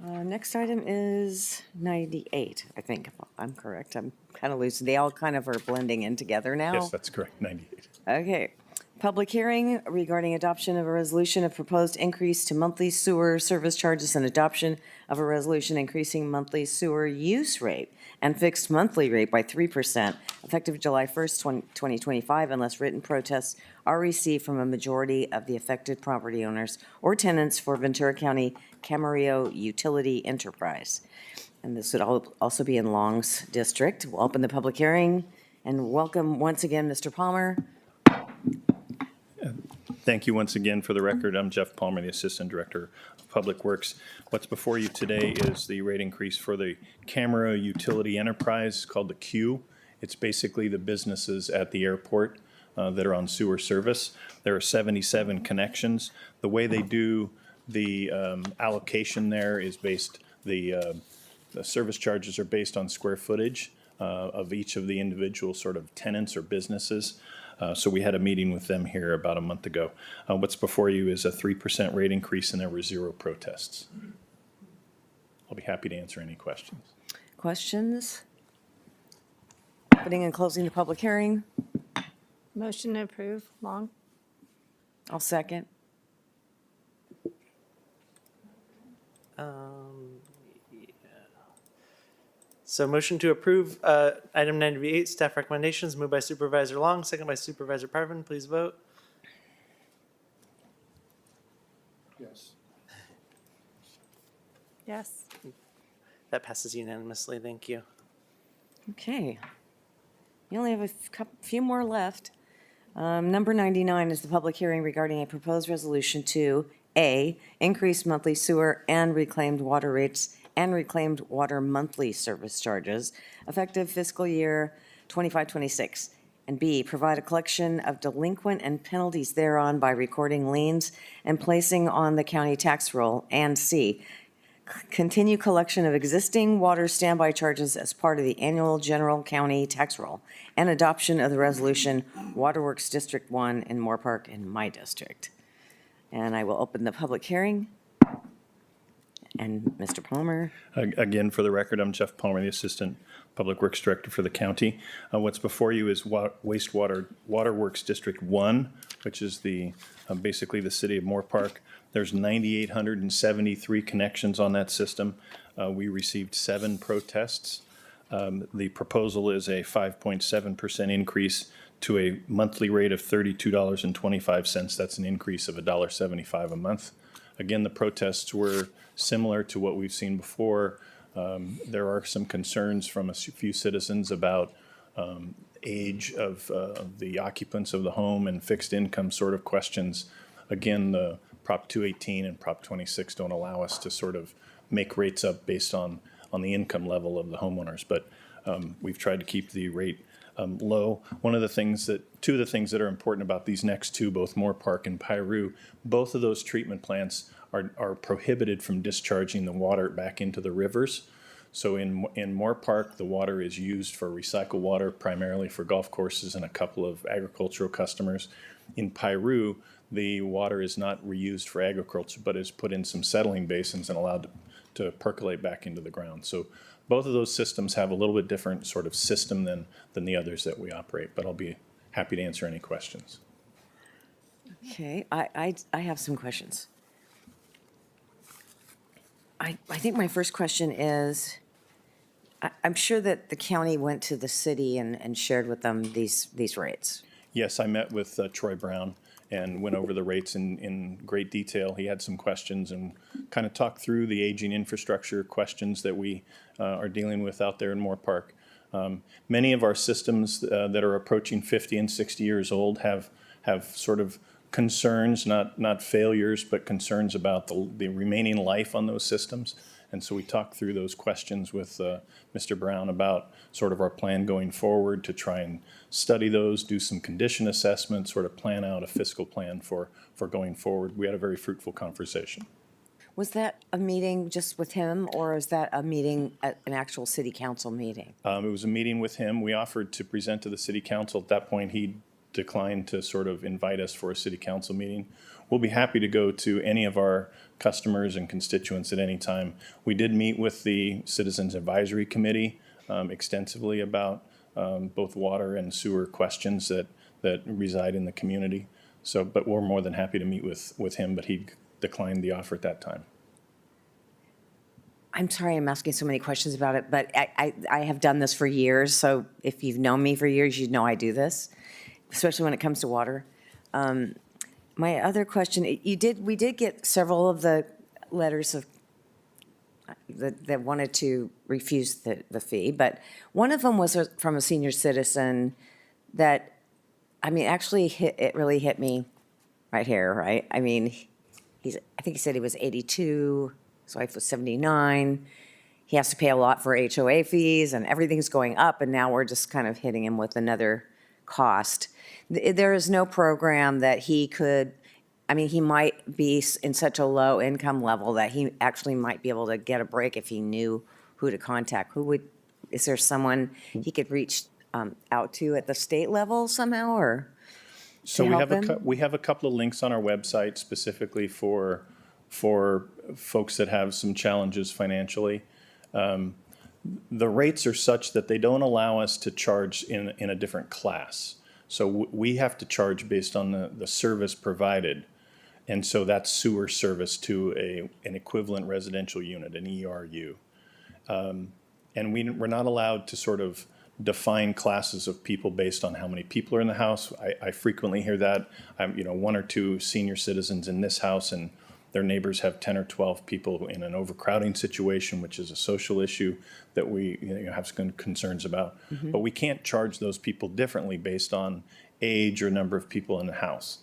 Next item is 98, I think, if I'm correct. I'm kind of loose. They all kind of are blending in together now. Yes, that's correct, 98. Okay. Public hearing regarding adoption of a resolution of proposed increase to monthly sewer service charges and adoption of a resolution increasing monthly sewer use rate and fixed monthly rate by 3% effective July 1st, 2025, unless written protests are received from a majority of the affected property owners or tenants for Ventura County Camarillo Utility Enterprise. And this would also be in Long's district. We'll open the public hearing and welcome once again, Mr. Palmer. Thank you once again. For the record, I'm Jeff Palmer, the Assistant Director of Public Works. What's before you today is the rate increase for the Camarillo Utility Enterprise called the Q. It's basically the businesses at the airport that are on sewer service. There are 77 connections. The way they do the allocation there is the service charges are based on square footage of each of the individual sort of tenants or businesses. So we had a meeting with them here about a month ago. What's before you is a 3% rate increase, and there were 0 protests. I'll be happy to answer any questions. Questions? Opening and closing the public hearing. Motion to approve, Long. I'll second. So motion to approve item 98, staff recommendations, moved by Supervisor Long, second by Supervisor Parvin. Please vote. Yes. Yes. That passes unanimously. Thank you. Okay. You only have a few more left. Number 99 is the public hearing regarding a proposed resolution to A, increase monthly sewer and reclaimed water rates and reclaimed water monthly service charges effective fiscal year 25-26, and B, provide a collection of delinquent and penalties thereon by recording liens and placing on the county tax roll, and C, continue collection of existing water standby charges as part of the annual general county tax roll, and adoption of the resolution Waterworks District 1 in Moorpark in my district. And I will open the public hearing. And Mr. Palmer. Again, for the record, I'm Jeff Palmer, the Assistant Public Works Director for the county. What's before you is Waterworks District 1, which is basically the city of Moorpark. There's 9,873 connections on that system. We received 7 protests. The proposal is a 5.7% increase to a monthly rate of $32.25. That's an increase of $1.75 a month. Again, the protests were similar to what we've seen before. There are some concerns from a few citizens about age of the occupants of the home and fixed income sort of questions. Again, the Prop 218 and Prop 26 don't allow us to sort of make rates up based on the income level of the homeowners, but we've tried to keep the rate low. Two of the things that are important about these next two, both Moorpark and Piru, both of those treatment plants are prohibited from discharging the water back into the rivers. So in Moorpark, the water is used for recycled water, primarily for golf courses and a couple of agricultural customers. In Piru, the water is not reused for agriculture, but is put in some settling basins and allowed to percolate back into the ground. So both of those systems have a little bit different sort of system than the others that we operate, but I'll be happy to answer any questions. Okay, I have some questions. I think my first question is, I'm sure that the county went to the city and shared with them these rates. Yes, I met with Troy Brown and went over the rates in great detail. He had some questions and kind of talked through the aging infrastructure questions that we are dealing with out there in Moorpark. Many of our systems that are approaching 50 and 60 years old have sort of concerns, not failures, but concerns about the remaining life on those systems. And so we talked through those questions with Mr. Brown about sort of our plan going forward to try and study those, do some condition assessments, sort of plan out a fiscal plan for going forward. We had a very fruitful conversation. Was that a meeting just with him, or is that a meeting, an actual city council meeting? It was a meeting with him. We offered to present to the city council. At that point, he declined to sort of invite us for a city council meeting. We'll be happy to go to any of our customers and constituents at any time. We did meet with the Citizens Advisory Committee extensively about both water and sewer questions that reside in the community. So, but we're more than happy to meet with him, but he declined the offer at that time. I'm sorry I'm asking so many questions about it, but I have done this for years, so if you've known me for years, you know I do this, especially when it comes to water. My other question, we did get several of the letters of that wanted to refuse the fee, but one of them was from a senior citizen that, I mean, actually it really hit me right here, right? I mean, I think he said he was 82, his wife was 79. He has to pay a lot for HOA fees and everything's going up, and now we're just kind of hitting him with another cost. There is no program that he could, I mean, he might be in such a low income level that he actually might be able to get a break if he knew who to contact. Is there someone he could reach out to at the state level somehow, or So to we help have him? we have a couple of links on our website specifically for for folks that have some challenges financially. The rates are such that they don't allow us to charge in a different class. So we have to charge based on the service provided. And so that's sewer service to an equivalent residential unit, an ERU. And we're not allowed to sort of define classes of people based on how many people are in the house. I frequently hear that. One or two senior citizens in this house and their neighbors have 10 or 12 people in an overcrowding situation, which is a social issue that we have some concerns about. But we can't charge those people differently based on age or number of people in the house.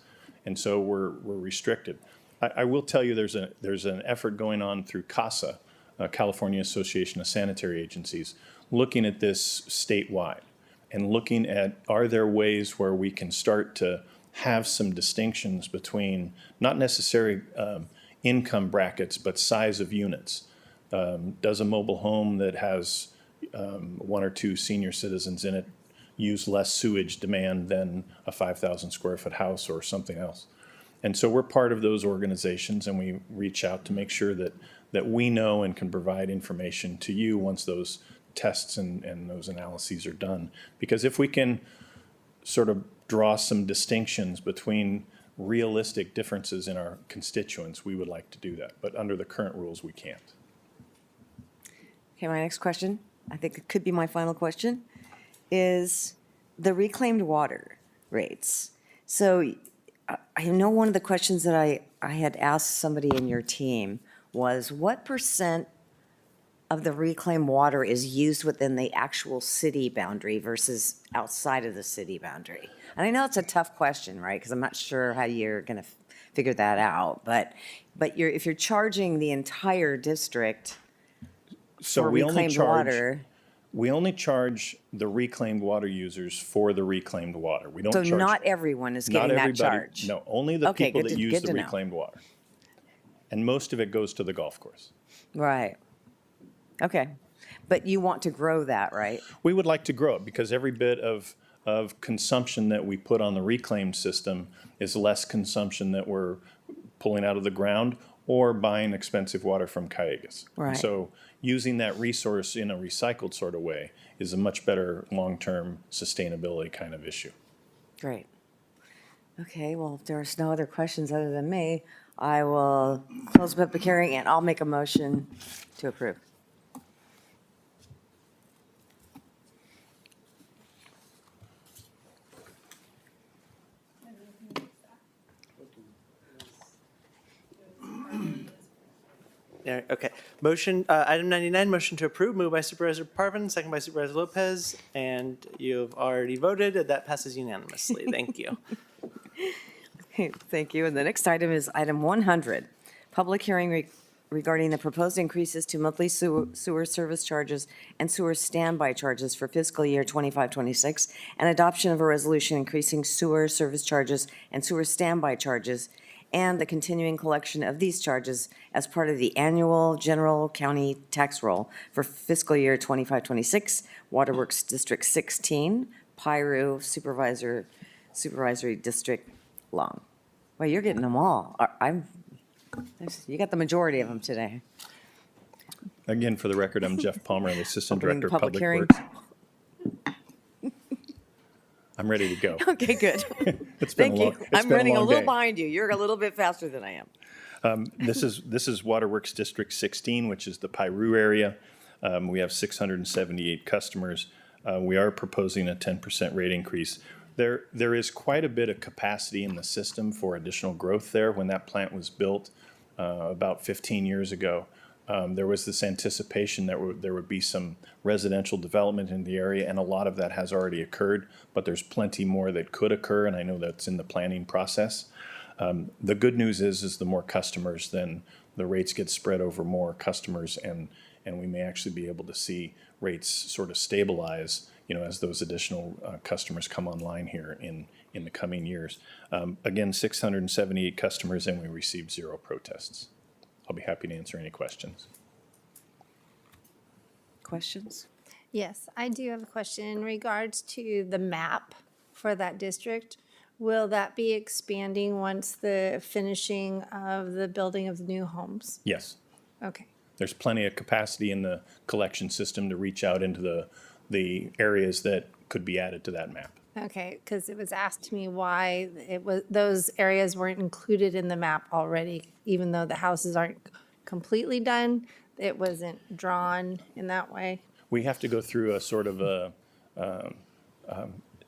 And so we're restricted. I will tell you there's an effort going on through Kasa, California Association of Sanitary Agencies, looking at this statewide and looking at, are there ways where we can start to have some distinctions between not necessarily income brackets, but size of units. Does a mobile home that has one or two senior citizens in it use less sewage demand than a 5,000 square foot house or something else? And so we're part of those organizations, and we reach out to make sure that we know and can provide information to you once those tests and those analyses are done. Because if we can sort of draw some distinctions between realistic differences in our constituents, we would like to do that. But under the current rules, we can't. Okay, my next question, I think it could be my final question, is the reclaimed water rates. So I know one of the questions that I had asked somebody in your team was, what percent of the reclaimed water is used within the actual city boundary versus outside of the city boundary? And I know it's a tough question, right? Because I'm not sure how you're going to figure that out. But if you're charging the entire district for reclaimed water. We only charge the reclaimed water users for the reclaimed water. We don't So charge. not everyone is getting that charge? No, only the people good that to- use good the to know. reclaimed water. And most of it goes to the golf course. Right. Okay. But you want to grow that, right? We would like to grow it because every bit of consumption that we put on the reclaimed system is less consumption that we're pulling out of the ground or buying expensive water from Cayugas. Right. So using that resource in a recycled sort of way is a much better long-term sustainability kind of issue. Great. Okay, well, if there's no other questions other than me, I will close the public hearing and I'll make a motion to approve. Yeah, okay. Motion, item 99, motion to approve, moved by Supervisor Parvin, second by Supervisor Lopez, and you've already voted. That passes unanimously. Thank you. Okay, thank you. And the next item is item 100, public hearing regarding the proposed increases to monthly sewer service charges and sewer standby charges for fiscal year 25-26, and adoption of a resolution increasing sewer service charges and sewer standby charges and the continuing collection of these charges as part of the annual general county tax roll for fiscal year 25-26, Waterworks District 16, Piru Supervisory District Long. Well, you're getting them all. You got the majority of them today. Again, for the record, I'm Jeff Palmer, I'm Assistant Opening Director the of public Public hearing. Works. I'm ready to go. Okay, good. It's been Thank a long, you. it's I'm been running a long little day. behind you. You're a little bit faster than I am. This is Waterworks District 16, which is the Piru area. We have 678 customers. We are proposing a 10% rate increase. There is quite a bit of capacity in the system for additional growth there. When that plant was built about 15 years ago, there was this anticipation that there would be some residential development in the area, and a lot of that has already occurred, but there's plenty more that could occur, and I know that's in the planning process. The good news is the more customers, then the rates get spread over more customers, and we may actually be able to see rates sort of stabilize, as those additional customers come online here in the coming years. Again, 678 customers, and we received 0 protests. I'll be happy to answer any questions. Questions? Yes, I do have a question in regards to the map for that district. Will that be expanding once the finishing of the building of the new homes? Yes. Okay. There's plenty of capacity in the collection system to reach out into the areas that could be added to that map. Okay, because it was asked to me why those areas weren't included in the map already, even though the houses aren't completely done. It wasn't drawn in that way. We have to go through a sort of a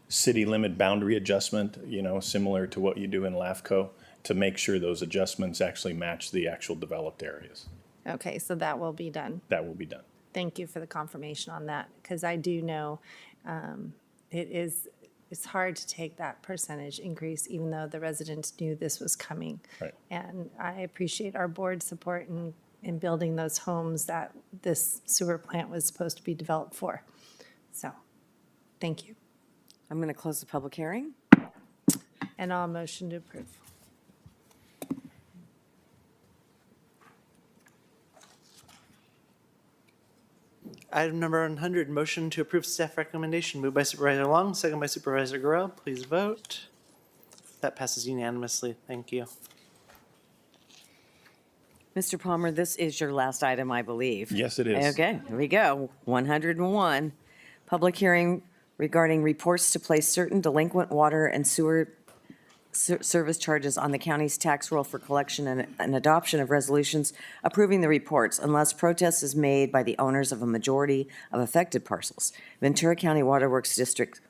city limit boundary adjustment, similar to what you do in LAFCO, to make sure those adjustments actually match the actual developed areas. Okay, so that will be done. That will be done. Thank you for the confirmation on that, because I do know it's hard to take that percentage increase, even though the residents knew this was coming. Right. And I appreciate our board's support in building those homes that this sewer plant was supposed to be developed for. So, thank you. I'm going to close the public hearing. And I'll motion to approve. Item number 100, motion to approve staff recommendation, moved by Supervisor Long, second by Supervisor Gorell. Please vote. That passes unanimously. Thank you. Mr. Palmer, this is your last item, I believe. Yes, it is. Okay, here we go. 101, public hearing regarding reports to place certain delinquent water and sewer service charges on the county's tax roll for collection and adoption of resolutions approving the reports unless protest is made by the owners of a majority of affected parcels. Ventura County Waterworks District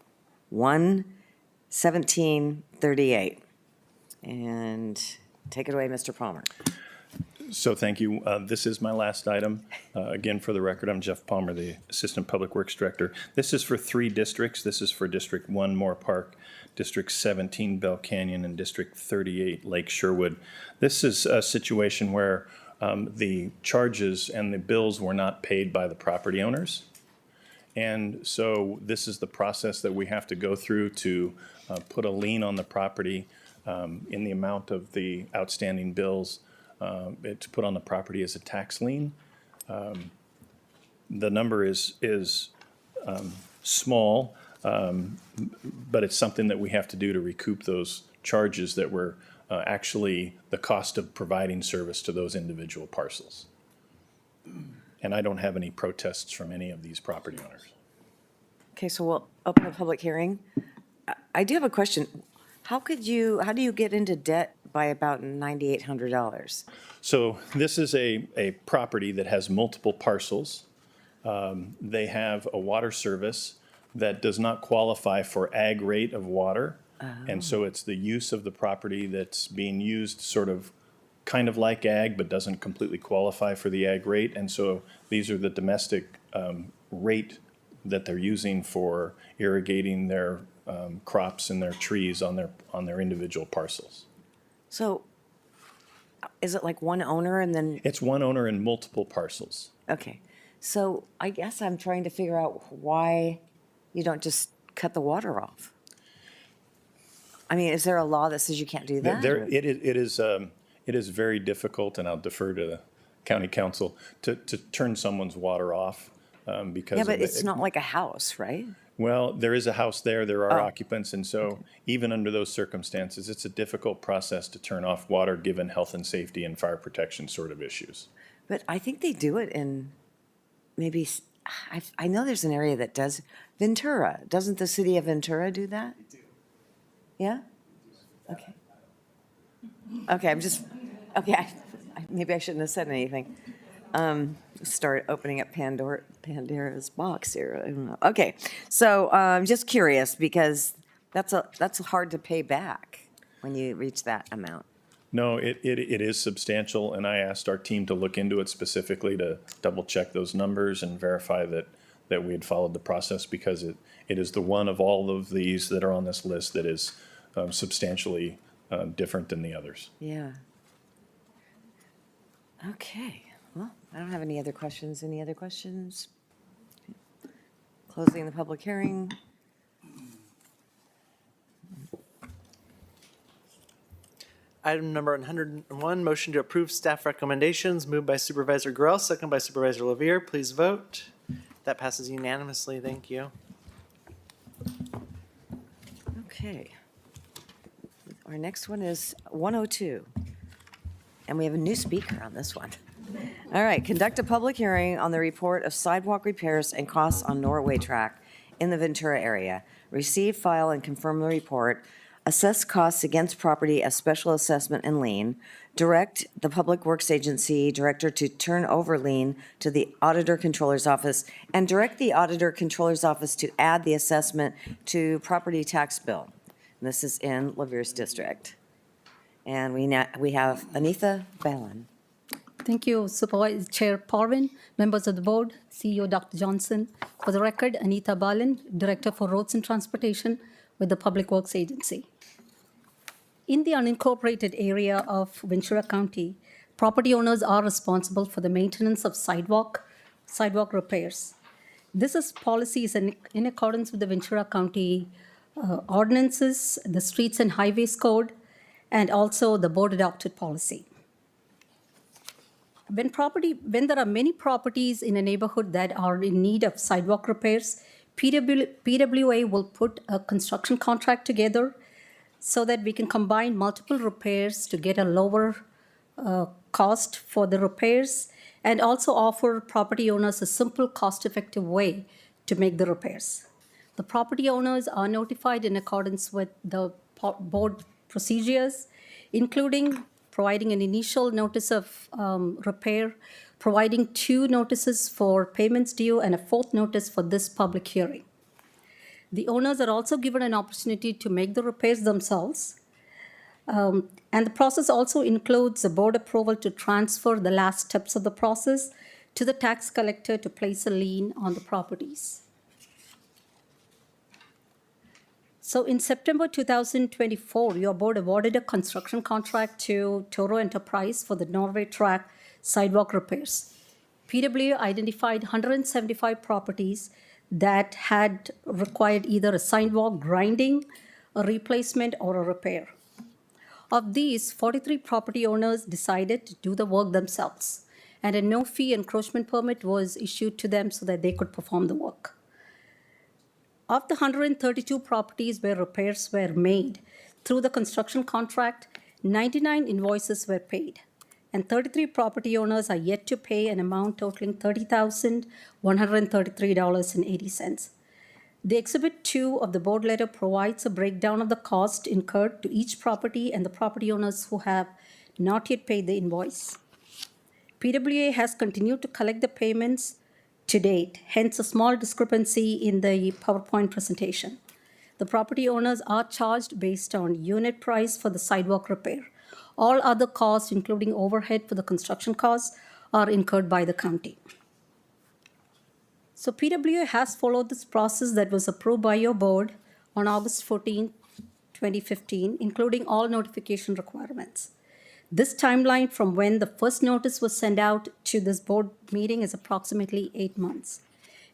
11738. And take it away, Mr. Palmer. So thank you. This is my last item. Again, for the record, I'm Jeff Palmer, the Assistant Public Works Director. This is for 3 districts. This is for District 1, Moorpark, District 17, Bell Canyon, and District 38, Lake Sherwood. This is a situation where the charges and the bills were not paid by the property owners. And so this is the process that we have to go through to put a lien on the property in the amount of the outstanding bills. To put on the property as a tax lien. The number is small, but it's something that we have to do to recoup those charges that were actually the cost of providing service to those individual parcels. And I don't have any protests from any of these property owners. Okay, so we'll open a public hearing. I do have a question. How do you get into debt by about $9,800? So this is a property that has multiple parcels. They have a water service that does not qualify for ag rate of water. And so it's the use of the property that's being used sort of kind of like ag, but doesn't completely qualify for the ag rate. And so these are the domestic rate that they're using for irrigating their crops and their trees on their individual parcels. So is it like one owner and then? It's one owner in multiple parcels. Okay, so I guess I'm trying to figure out why you don't just cut the water off. I mean, is there a law that says you can't do that? It is very difficult, and I'll defer to the county council, to turn someone's water off because. Yeah, but it's not like a house, right? Well, there is a house there, there are occupants, and so even under those circumstances, it's a difficult process to turn off water given health and safety and fire protection sort of issues. But I think they do it in maybe, I know there's an area that does, Ventura. Doesn't the city of Ventura do that? They do. Yeah? Okay. Okay, maybe I shouldn't have said anything. Start opening up Pandora's box here. I don't know. Okay, so I'm just curious because that's hard to pay back when you reach that amount. No, it is substantial, and I asked our team to look into it specifically to double check those numbers and verify that we had followed the process, because it is the one of all of these that are on this list that is substantially different than the others. Yeah. Okay. Well, I don't have any other questions. Any other questions? Closing the public hearing. Item number 101, motion to approve staff recommendations, moved by Supervisor Gorell, second by Supervisor Lavier. Please vote. That passes unanimously. Thank you. Okay. Our next one is 102. And we have a new speaker on this one. All right, conduct a public hearing on the report of sidewalk repairs and costs on Norway Track in the Ventura area. Receive, file, and confirm the report. Assess costs against property as special assessment and lien. Direct the Public Works Agency Director to turn over lien to the Auditor Controller's Office, and direct the Auditor Controller's Office to add the assessment to property tax bill. And this is in Lavier's district. And we have Anita Balin. Thank you, Supervisor Chair Parvin, members of the board, CEO Dr. Johnson. For the record, Anita Balin, Director for Roads and Transportation with the Public Works Agency. In the unincorporated area of Ventura County, property owners are responsible for the maintenance of sidewalk repairs. This policy is in accordance with the Ventura County ordinances, the Streets and Highways Code, and also the board-adopted policy. When there are many properties in a neighborhood that are in need of sidewalk repairs, PWA will put a construction contract together so that we can combine multiple repairs to get a lower cost for the repairs, and also offer property owners a simple, cost-effective way to make the repairs. The property owners are notified in accordance with the board procedures, including providing an initial notice of repair, providing 2 notices for payments due, and a 4th notice for this public hearing. The owners are also given an opportunity to make the repairs themselves. And the process also includes a board approval to transfer the last steps of the process to the tax collector to place a lien on the properties. So in September 2024, your board awarded a construction contract to Toro Enterprise for the Norway Track sidewalk repairs. PWA identified 175 properties that had required either a sidewalk grinding, a replacement, or a repair. Of these, 43 property owners decided to do the work themselves, and a no-fee encroachment permit was issued to them so that they could perform the work. Of the 132 properties where repairs were made through the construction contract, 99 invoices were paid, and 33 property owners are yet to pay an amount totaling $30,133.80. The Exhibit 2 of the board letter provides a breakdown of the cost incurred to each property and the property owners who have not yet paid the invoice. PWA has continued to collect the payments to date, hence a small discrepancy in the PowerPoint presentation. The property owners are charged based on unit price for the sidewalk repair. All other costs, including overhead for the construction costs, are incurred by the county. So PWA has followed this process that was approved by your board on August 14, 2015, including all notification requirements. This timeline from when the first notice was sent out to this board meeting is approximately 8 months.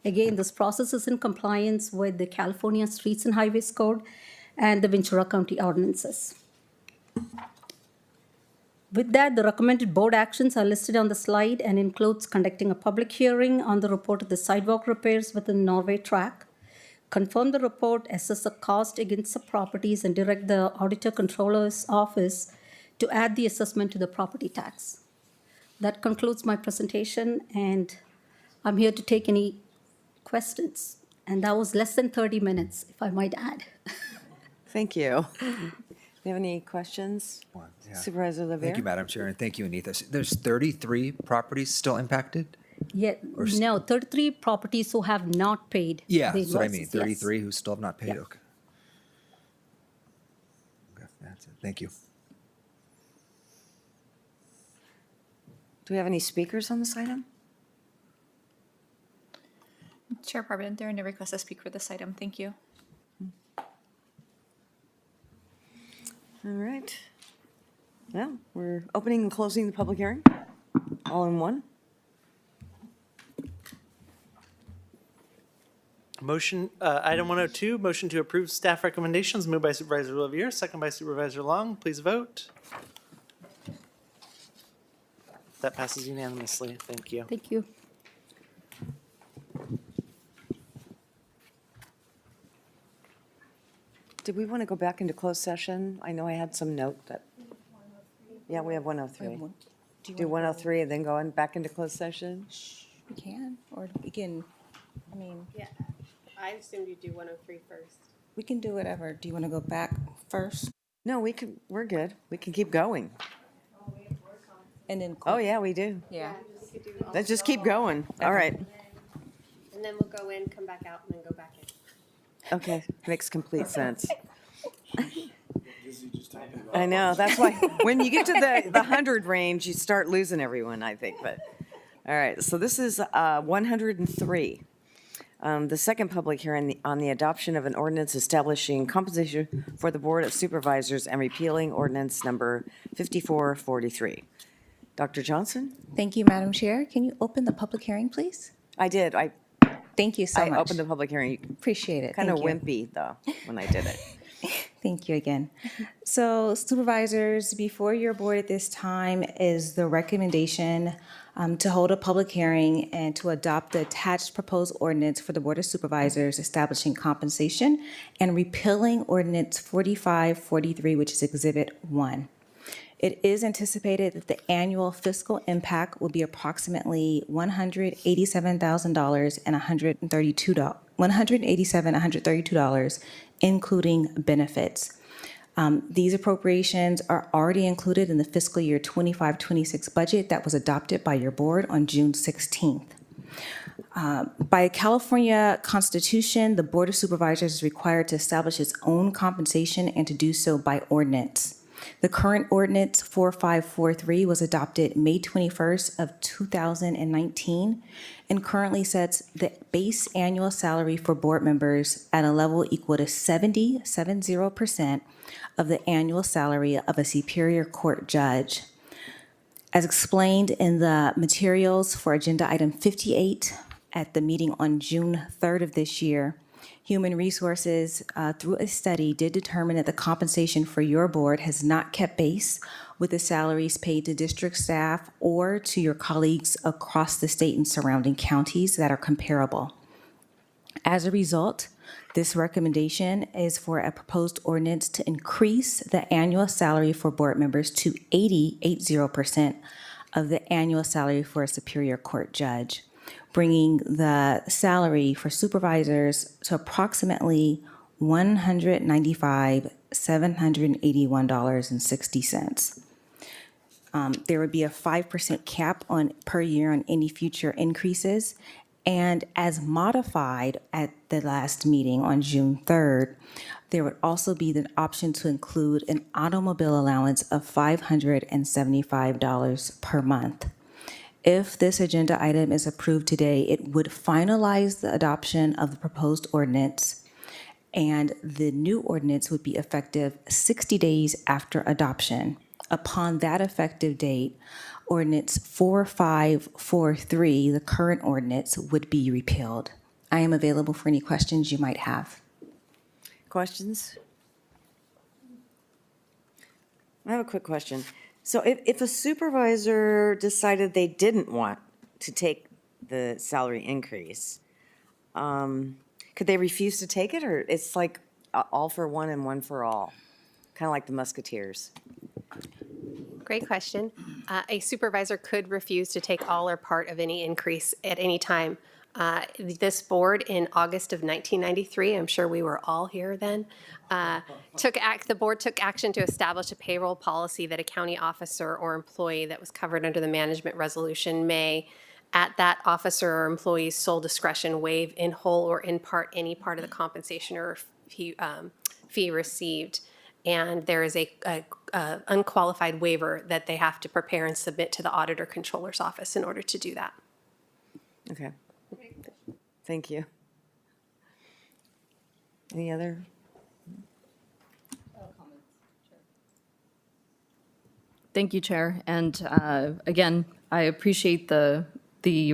Again, this process is in compliance with the California Streets and Highways Code and the Ventura County ordinances. With that, the recommended board actions are listed on the slide and includes conducting a public hearing on the report of the sidewalk repairs within Norway Track, confirm the report, assess the cost against the properties, and direct the Auditor Controller's Office to add the assessment to the property tax. That concludes my presentation, and I'm here to take any questions. And that was less than 30 minutes, if I might add. Thank you. Do you have any questions? Yeah. Supervisor Levier? Thank you, Madam Chair, and thank you, Anita. There's 33 properties still impacted? Yeah, no, 33 properties who have not paid. Yeah, the that's what I mean, invoices, yes. 33 who still have not paid, Yeah. okay. Okay, that's it, thank you. Do we have any speakers on this item? Chair Parvin, there are no requests to speak for this item. Thank you. All right. Well, we're opening and closing the public hearing, all in one. Motion, item 102, motion to approve staff recommendations, moved by Supervisor Levier, second by Supervisor Long. Please vote. That passes unanimously. Thank you. Thank you. Did we want to go back into closed session? I know I had some note that. Yeah, we have 103. Do 103 and then go back into closed session? We can, or we can, I mean, Yeah, I assumed you'd do 103 first. we can do whatever. Do you want to go back first? No, we're good. We can keep going. And then. Oh, yeah, we do. Yeah. We could do all- Let's just keep going. All right. And then we'll go in, come back out, and then go back in. Okay, makes complete sense. I know, that's why, when you get to the 100 range, you start losing everyone, I think, but, all right, so this is 103. The second public hearing on the adoption of an ordinance establishing compensation for the Board of Supervisors and repealing ordinance number 5443. Dr. Johnson? Thank you, Madam Chair. Can you open the public hearing, please? I did, Thank you so I much. opened the public hearing. Appreciate it. Kind of Thank you. wimpy, though, when I did it. Thank you again. So Supervisors, before your board at this time is the recommendation to hold a public hearing and to adopt the attached proposed ordinance for the Board of Supervisors establishing compensation and repealing ordinance 4543, which is Exhibit 1. It is anticipated that the annual fiscal impact will be approximately $187,000 and $132, including benefits. These appropriations are already included in the fiscal year 25-26 budget that was adopted by your board on June 16th. By California Constitution, the Board of Supervisors is required to establish its own compensation and to do so by ordinance. The current ordinance 4543 was adopted May 21st of 2019 and currently sets the base annual salary for board members at a level equal to 70% of the annual salary of a Superior Court judge. As explained in the materials for agenda item 58 at the meeting on June 3rd of this year, Human Resources, through a study, did determine that the compensation for your board has not kept pace with the salaries paid to district staff or to your colleagues across the state and surrounding counties that are comparable. As a result, this recommendation is for a proposed ordinance to increase the annual salary for board members to 80% of the annual salary for a Superior Court judge, bringing the salary for supervisors to approximately $195,781.60. There would be a 5% cap per year on any future increases. And as modified at the last meeting on June 3rd, there would also be the option to include an automobile allowance of $575 per month. If this agenda item is approved today, it would finalize the adoption of the proposed ordinance, and the new ordinance would be effective 60 days after adoption. Upon that effective date, ordinance 4543, the current ordinance, would be repealed. I am available for any questions you might have. Questions? I have a quick question. So if a supervisor decided they didn't want to take the salary increase, could they refuse to take it, or it's like all for one and one for all? Kind of like the Musketeers. Great question. A supervisor could refuse to take all or part of any increase at any time. This board in August of 1993, I'm sure we were all here then, the board took action to establish a payroll policy that a county officer or employee that was covered under the management resolution may, at that officer or employee's sole discretion, waive in whole or in part any part of the compensation or fee received. And there is a unqualified waiver that they have to prepare and submit to the auditor controller's office in order to do that. Okay. Thank you. Any other? Thank you, Chair. And again, I appreciate the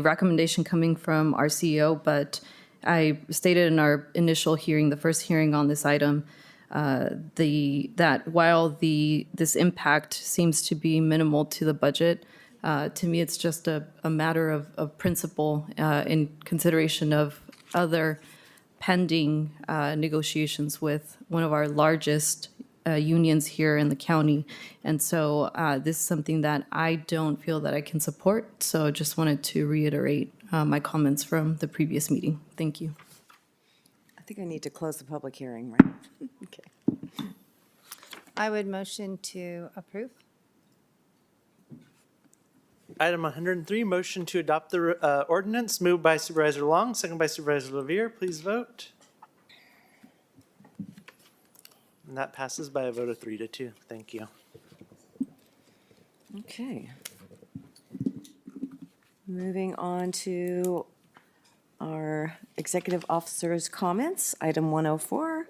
recommendation coming from our CEO, but I stated in our initial hearing, the first hearing on this item, that while this impact seems to be minimal to the budget, to me, it's just a matter of principle in consideration of other pending negotiations with one of our largest unions here in the county. And so this is something that I don't feel that I can support. So just wanted to reiterate my comments from the previous meeting. Thank you. I think I need to close the public hearing, right? Okay. I would motion to approve. Item 103, motion to adopt the ordinance, moved by Supervisor Long, second by Supervisor Levier. Please vote. And that passes by a vote of 3-2. Thank you. Okay. Moving on to our executive officer's comments. Item 104,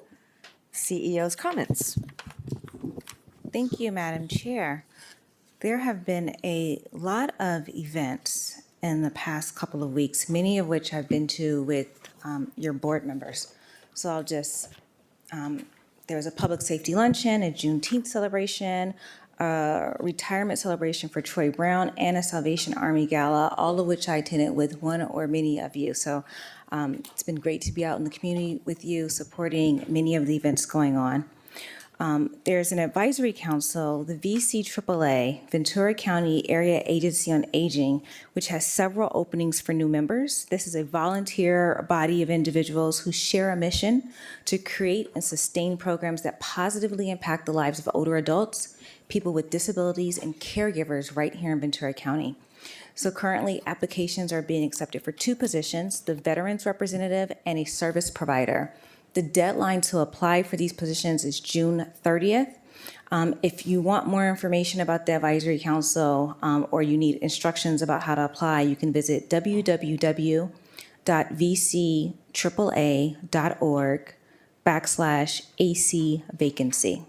CEO's comments. Thank you, Madam Chair. There have been a lot of events in the past couple of weeks, many of which I've been to with your board members. So I'll just, there was a public safety luncheon, a Juneteenth celebration, a retirement celebration for Troy Brown, and a Salvation Army Gala, all of which I attended with one or many of you. So it's been great to be out in the community with you, supporting many of the events going on. There's an advisory council, the VCAAA, Ventura County Area Agency on Aging, which has several openings for new members. This is a volunteer body of individuals who share a mission to create and sustain programs that positively impact the lives of older adults, people with disabilities, and caregivers right here in Ventura County. So currently, applications are being accepted for 2 positions, the Veterans Representative and a Service Provider. The deadline to apply for these positions is June 30th. If you want more information about the Advisory Council or you need instructions about how to apply, you can visit www.vcAAA.org/AC vacancy.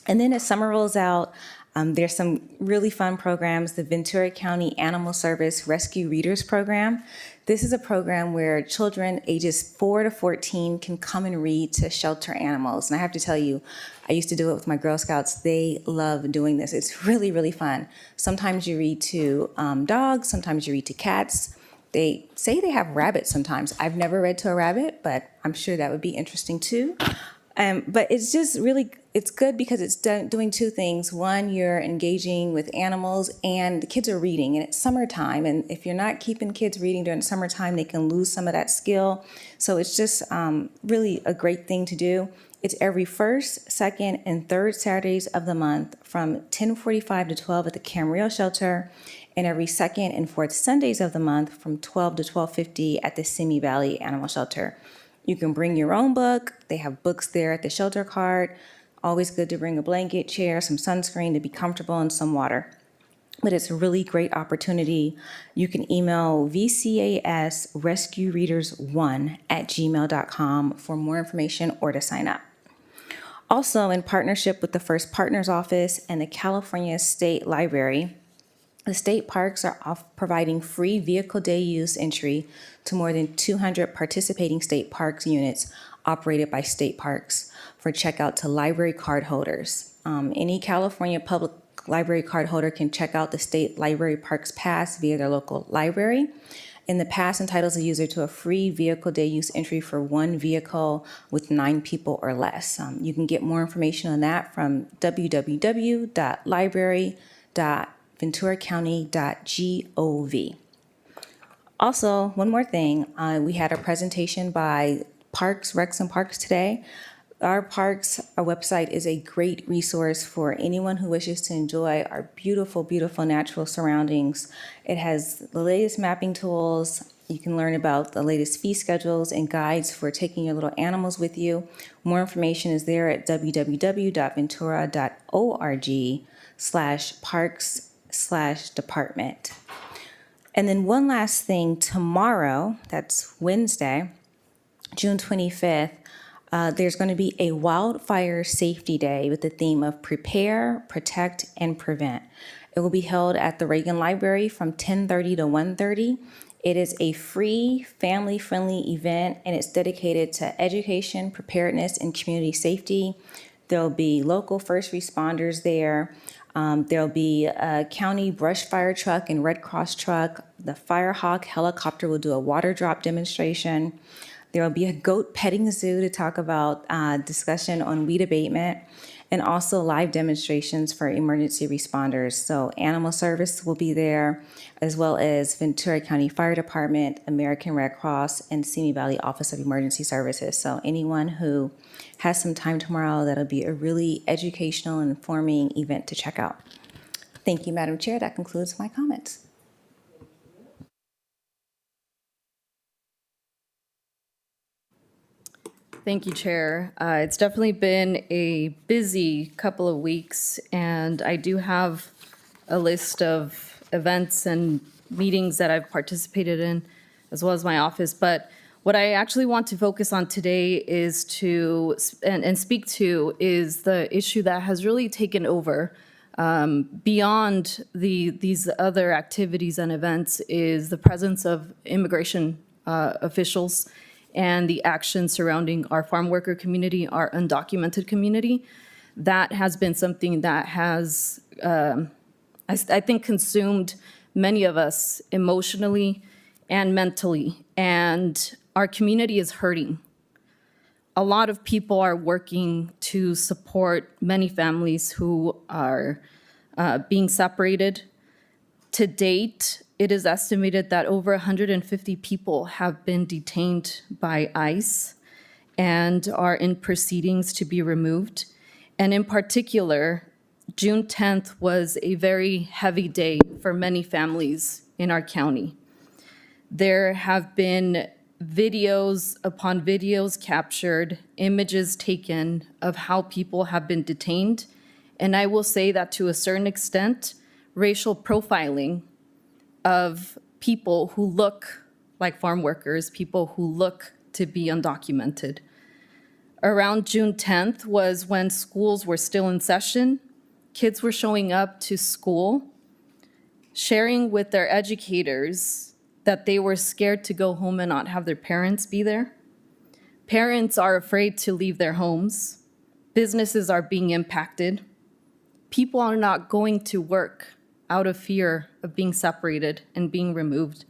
And then as summer rolls out, there's some really fun programs. The Ventura County Animal Service Rescue Readers Program. This is a program where children ages 4 to 14 can come and read to shelter animals. And I have to tell you, I used to do it with my Girl Scouts. They love doing this. It's really, really fun. Sometimes you read to dogs, sometimes you read to cats. They say they have rabbits sometimes. I've never read to a rabbit, but I'm sure that would be interesting too. But it's just really, it's good because it's doing 2 things. One, you're engaging with animals and the kids are reading, and it's summertime. And if you're not keeping kids reading during summertime, they can lose some of that skill. So it's just really a great thing to do. It's every 1st, 2nd, and 3rd Saturdays of the month from 10:45 to 12 at the Camarillo Shelter, and every 2nd and 4th Sundays of the month from 12 to 12:50 at the Simi Valley Animal Shelter. You can bring your own book. They have books there at the shelter cart. Always good to bring a blanket, chair, some sunscreen to be comfortable, and some water. But it's a really great opportunity. You can email vcasrescuereaders1@gmail.com for more information or to sign up. Also, in partnership with the First Partners Office and the California State Library, the state parks are providing free vehicle day use entry to more than 200 participating state parks units operated by state parks for checkout to library card holders. Any California public library card holder can check out the state library parks pass via their local library. And the pass entitles a user to a free vehicle day use entry for 1 vehicle with 9 people or less. You can get more information on that from www.library.venturacounty.gov. Also, one more thing, we had a presentation by Parks, Recs, and Parks today. Our website is a great resource for anyone who wishes to enjoy our beautiful, beautiful natural surroundings. It has the latest mapping tools. You can learn about the latest fee schedules and guides for taking your little animals with you. More information is there at www.ventura.org/parks/department. And then one last thing, tomorrow, that's Wednesday, June 25th, there's going to be a wildfire safety day with the theme of prepare, protect, and prevent. It will be held at the Reagan Library from 10:30 to 1:30. It is a free, family-friendly event, and it's dedicated to education, preparedness, and community safety. There'll be local first responders there. There'll be a county brush fire truck and Red Cross truck. The Firehawk helicopter will do a water drop demonstration. There will be a goat petting zoo to talk about discussion on weed abatement, and also live demonstrations for emergency responders. So Animal Service will be there, as well as Ventura County Fire Department, American Red Cross, and Simi Valley Office of Emergency Services. So anyone who has some time tomorrow, that'll be a really educational and informing event to check out. Thank you, Madam Chair. That concludes my comments. Thank you, Chair. It's definitely been a busy couple of weeks, and I do have a list of events and meetings that I've participated in, as well as my office. But what I actually want to focus on today is to, and speak to, is the issue that has really taken over beyond these other activities and events, is the presence of immigration officials and the action surrounding our farm worker community, our undocumented community. That has been something that has, I think, consumed many of us emotionally and mentally, and our community is hurting. A lot of people are working to support many families who are being separated. To date, it is estimated that over 150 people have been detained by ICE and are in proceedings to be removed. And in particular, June 10th was a very heavy day for many families in our county. There have been videos upon videos captured, images taken of how people have been detained. And I will say that to a certain extent, racial profiling of people who look like farm workers, people who look to be undocumented. Around June 10th was when schools were still in session. Kids were showing up to school, sharing with their educators that they were scared to go home and not have their parents be there. Parents are afraid to leave their homes. Businesses are being impacted. People are not going to work out of fear of being separated and being removed.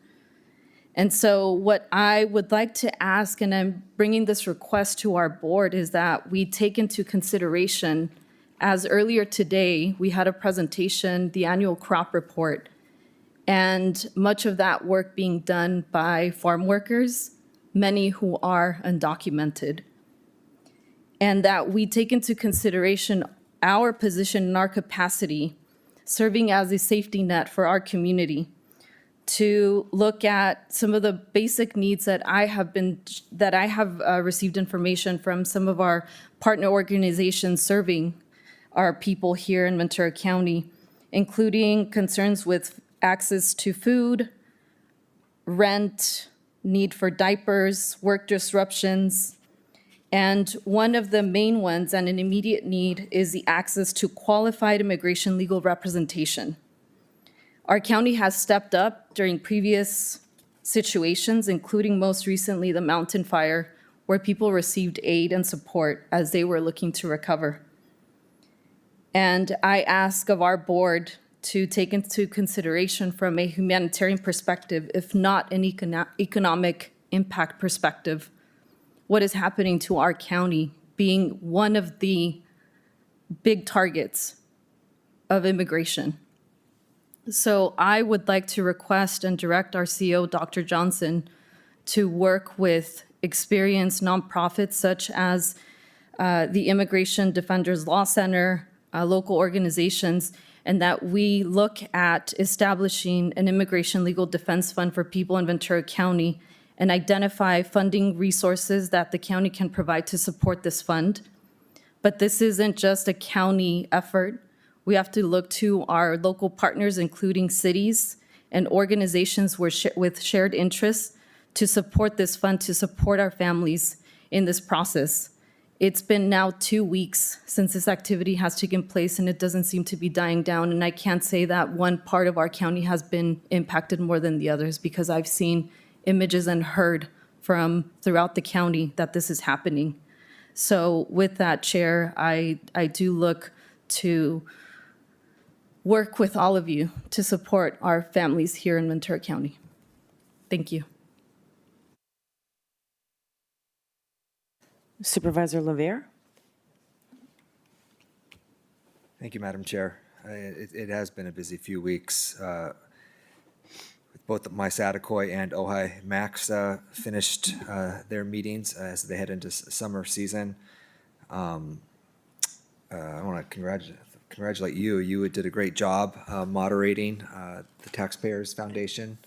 And so what I would like to ask, and I'm bringing this request to our board, is that we take into consideration, as earlier today, we had a presentation, the annual crop report, and much of that work being done by farm workers, many who are undocumented. And that we take into consideration our position and our capacity serving as a safety net for our community, to look at some of the basic needs that I have received information from some of our partner organizations serving our people here in Ventura County, including concerns with access to food, rent, need for diapers, work disruptions. And one of the main ones, and an immediate need, is the access to qualified immigration legal representation. Our county has stepped up during previous situations, including most recently the mountain fire, where people received aid and support as they were looking to recover. And I ask of our board to take into consideration from a humanitarian perspective, if not an economic impact perspective, what is happening to our county, being one of the big targets of immigration. So I would like to request and direct our CEO, Dr. Johnson, to work with experienced nonprofits such as the Immigration Defenders Law Center, local organizations, and that we look at establishing an immigration legal defense fund for people in Ventura County and identify funding resources that the county can provide to support this fund. But this isn't just a county effort. We have to look to our local partners, including cities and organizations with shared interests, to support this fund, to support our families in this process. It's been now 2 weeks since this activity has taken place, and it doesn't seem to be dying down. And I can't say that one part of our county has been impacted more than the others, because I've seen images and heard from throughout the county that this is happening. So with that, Chair, I do look to work with all of you to support our families here in Ventura County. Thank you. Supervisor Levier? Thank you, Madam Chair. It has been a busy few weeks. Both my Saticoy and Ojai Max finished their meetings as they head into summer season. I want to congratulate you. You did a great job moderating the Taxpayers Foundation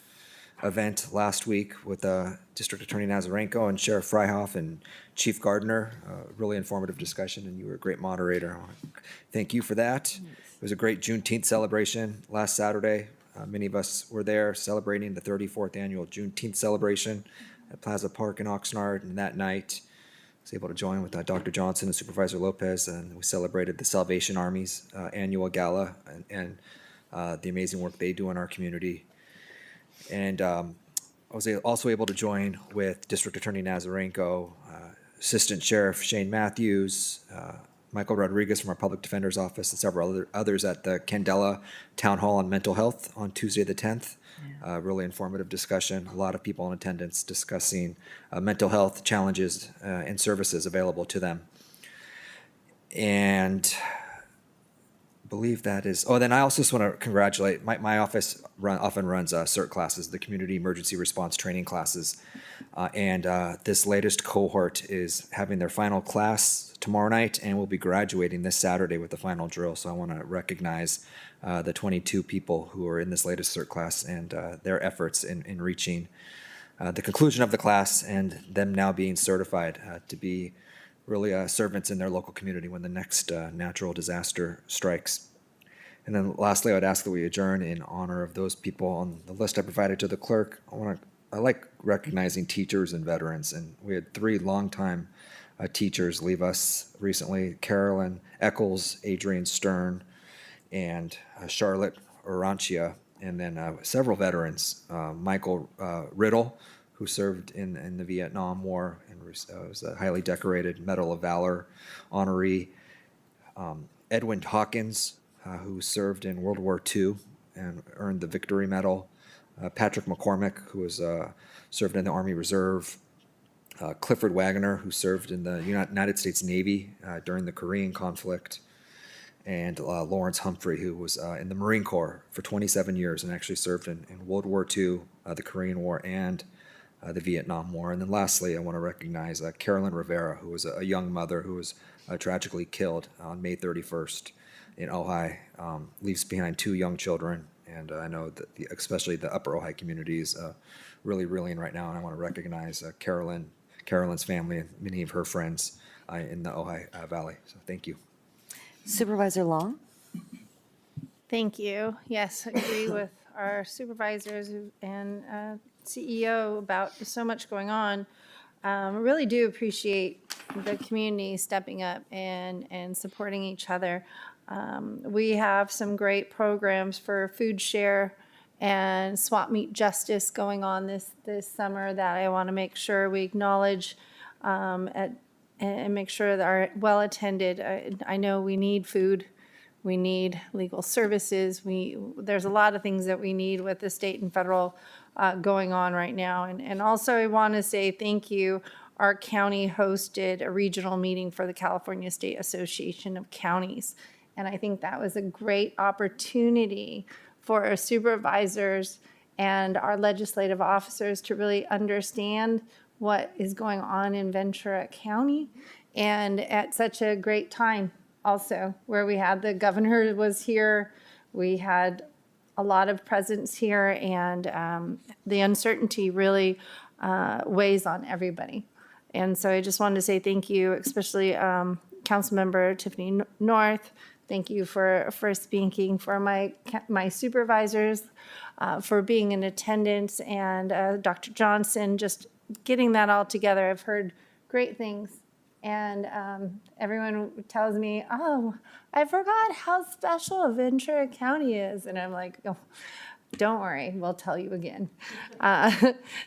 event last week with District Attorney Nazarenko and Sheriff Freihoff and Chief Gardner. Really informative discussion, and you were a great moderator. I want to thank you for that. It was a great Juneteenth celebration last Saturday. Many of us were there celebrating the 34th annual Juneteenth celebration at Plaza Park in Oxnard, and that night I was able to join with Dr. Johnson and Supervisor Lopez, and we celebrated the Salvation Army's annual gala and the amazing work they do in our community. And I was also able to join with District Attorney Nazarenko, Assistant Sheriff Shane Matthews, Michael Rodriguez from our Public Defender's Office, and several others at the Candela Town Hall on Mental Health on Tuesday the 10th. Really informative discussion. A lot of people in attendance discussing mental health challenges and services available to them. And I believe that is, then I also just want to congratulate, my office often runs CERT classes, the Community Emergency Response Training classes. And this latest cohort is having their final class tomorrow night and will be graduating this Saturday with the final drill. So I want to recognize the 22 people who are in this latest CERT class and their efforts in reaching the conclusion of the class and them now being certified to be really servants in their local community when the next natural disaster strikes. And then lastly, I would ask that we adjourn in honor of those people on the list I provided to the clerk. I like recognizing teachers and veterans, and we had 3 longtime teachers leave us recently: Carolyn Eccles, Adrian Stern, and Charlotte Orantia, and then several veterans, Michael Riddle, who served in the Vietnam War and was a highly decorated Medal of Valor honoree, Edwin Hawkins, who served in World War II and earned the Victory Medal, Patrick McCormick, who was served in the Army Reserve, Clifford Wagner, who served in the United States Navy during the Korean conflict, and Lawrence Humphrey, who was in the Marine Corps for 27 years and actually served in World War II, the Korean War, and the Vietnam War. And then lastly, I want to recognize Carolyn Rivera, who was a young mother who was tragically killed on May 31st in Ojai, leaves behind 2 young children. And I know that especially the Upper Ojai community is really reeling right now, and I want to recognize Carolyn's family and many of her friends in the Ojai Valley. So thank you. Supervisor Long? Thank you. Yes, I agree with our supervisors and CEO about so much going on. I really do appreciate the community stepping up and supporting each other. We have some great programs for food share and swap meet justice going on this summer that I want to make sure we acknowledge and make sure that are well attended. I know we need food, we need legal services. There's a lot of things that we need with the state and federal going on right now. And also I want to say thank you. Our county hosted a regional meeting for the California State Association of Counties. And I think that was a great opportunity for our supervisors and our legislative officers to really understand what is going on in Ventura County, and at such a great time also, where we had the governor was here, we had a lot of presence here, and the uncertainty really weighs on everybody. And so I just wanted to say thank you, especially Councilmember Tiffany North. Thank you for speaking, for my supervisors, for being in attendance, and Dr. Johnson, just getting that all together. I've heard great things, and everyone tells me, oh, I forgot how special Ventura County is. And I'm like, oh, don't worry, we'll tell you again.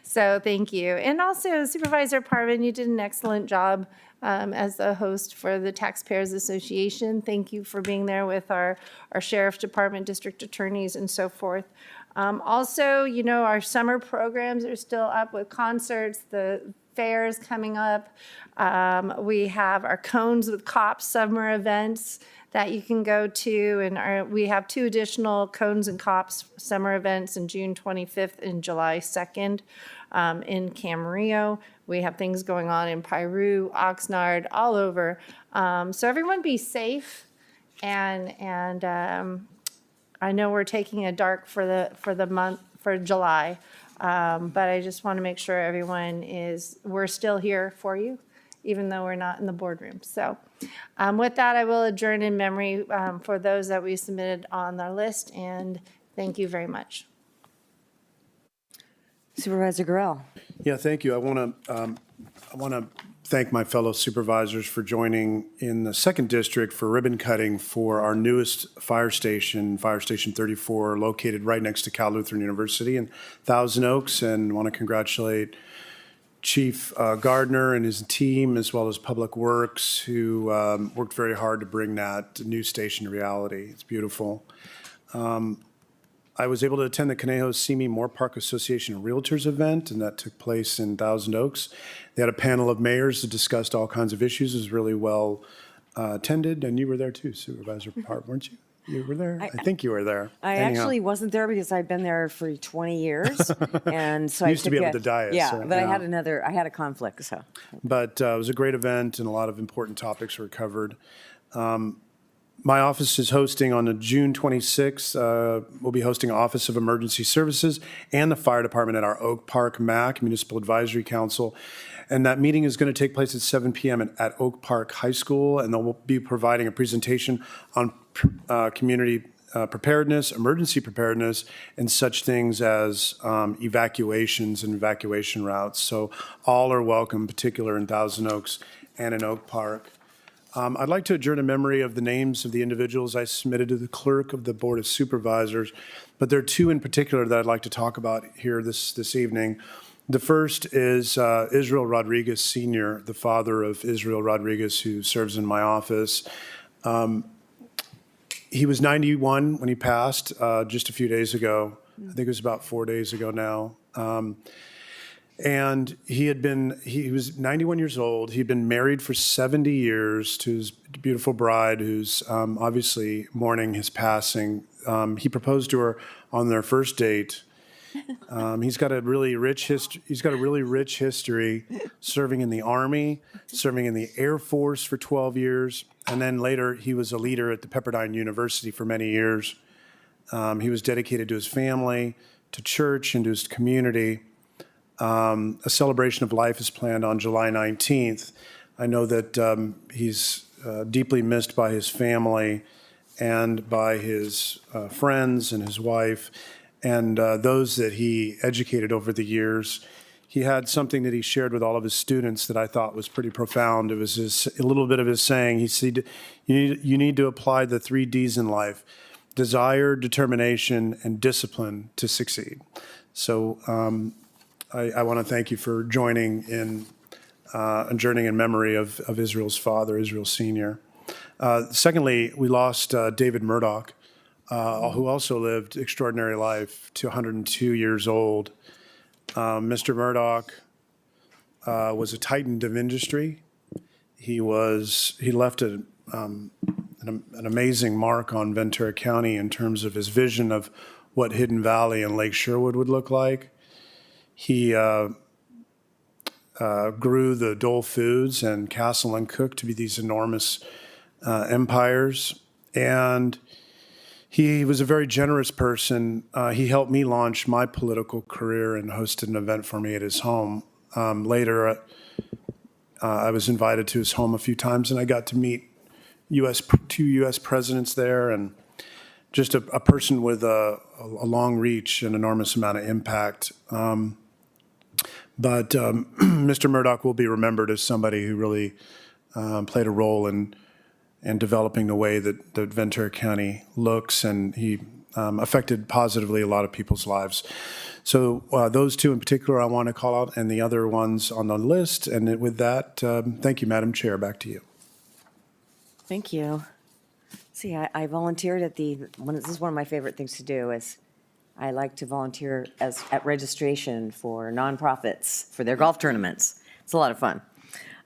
So thank you. And also, Supervisor Parvin, you did an excellent job as the host for the Taxpayers Association. Thank you for being there with our Sheriff Department, district attorneys, and so forth. Also, our summer programs are still up with concerts. The fairs coming up. We have our Cones with Cops summer events that you can go to, and we have 2 additional Cones and Cops summer events in June 25th and July 2nd in Camarillo. We have things going on in Piru, Oxnard, all over. So everyone be safe, and I know we're taking a dark for the month for July, but I just want to make sure we're still here for you, even though we're not in the boardroom. So with that, I will adjourn in memory for those that we submitted on our list, and thank you very much. Supervisor Gorell. Yeah, thank you. I want to thank my fellow supervisors for joining in the 2nd District for ribbon cutting for our newest fire station, Fire Station 34, located right next to Cal Lutheran University in Thousand Oaks, and want to congratulate Chief Gardner and his team, as well as Public Works, who worked very hard to bring that new station to reality. It's beautiful. I was able to attend the Conejo Simi Moorpark Association of Realtors event, and that took place in Thousand Oaks. They had a panel of mayors that discussed all kinds of issues. It was really well attended, and you were there too, Supervisor Park, weren't you? You were there? I think you were there. I actually wasn't there because I've been there for 20 years, and so You I used to be took able to dais, Yeah, so, but yeah. I had a conflict, so. But it was a great event, and a lot of important topics were covered. My office is hosting on the June 26th, we'll be hosting Office of Emergency Services and the Fire Department at our Oak Park MAC, Municipal Advisory Council. And that meeting is going to take place at 7 p.m. at Oak Park High School, and they'll be providing a presentation on community preparedness, emergency preparedness, and such things as evacuations and evacuation routes. So all are welcome, particular in Thousand Oaks and in Oak Park. I'd like to adjourn in memory of the names of the individuals I submitted to the clerk of the Board of Supervisors, but there are 2 in particular that I'd like to talk about here this evening. The first is Israel Rodriguez Sr., the father of Israel Rodriguez, who serves in my office. He was 91 when he passed just a few days ago. I think it was about 4 days ago now. And he was 91 years old. He'd been married for 70 years to his beautiful bride, who's obviously mourning his passing. He proposed to her on their first date. He's got a really rich history serving in the Army, serving in the Air Force for 12 years, and then later he was a leader at the Pepperdine University for many years. He was dedicated to his family, to church, and to his community. A celebration of life is planned on July 19th. I know that he's deeply missed by his family and by his friends and his wife and those that he educated over the years. He had something that he shared with all of his students that I thought was pretty profound. It was a little bit of his saying. He said, you need to apply the 3 Ds in life: desire, determination, and discipline to succeed. So I want to thank you for joining in adjourning in memory of Israel's father, Israel Sr. Secondly, we lost David Murdoch, who also lived extraordinary life to 102 years old. Mr. Murdoch was a titan of industry. He left an amazing mark on Ventura County in terms of his vision of what Hidden Valley and Lake Sherwood would look like. He grew the Dole Foods and Castle and Cook to be these enormous empires. And he was a very generous person. He helped me launch my political career and hosted an event for me at his home. Later, I was invited to his home a few times, and I got to meet 2 U.S. presidents there, and just a person with a long reach and enormous amount of impact. But Mr. Murdoch will be remembered as somebody who really played a role in developing the way that Ventura County looks, and he affected positively a lot of people's lives. So those 2 in particular I want to call out, and the other ones on the list. And with that, thank you, Madam Chair. Back to you. Thank you. See, I volunteered at this is one of my favorite things to do is I like to volunteer at registration for nonprofits for their golf tournaments. It's a lot of fun.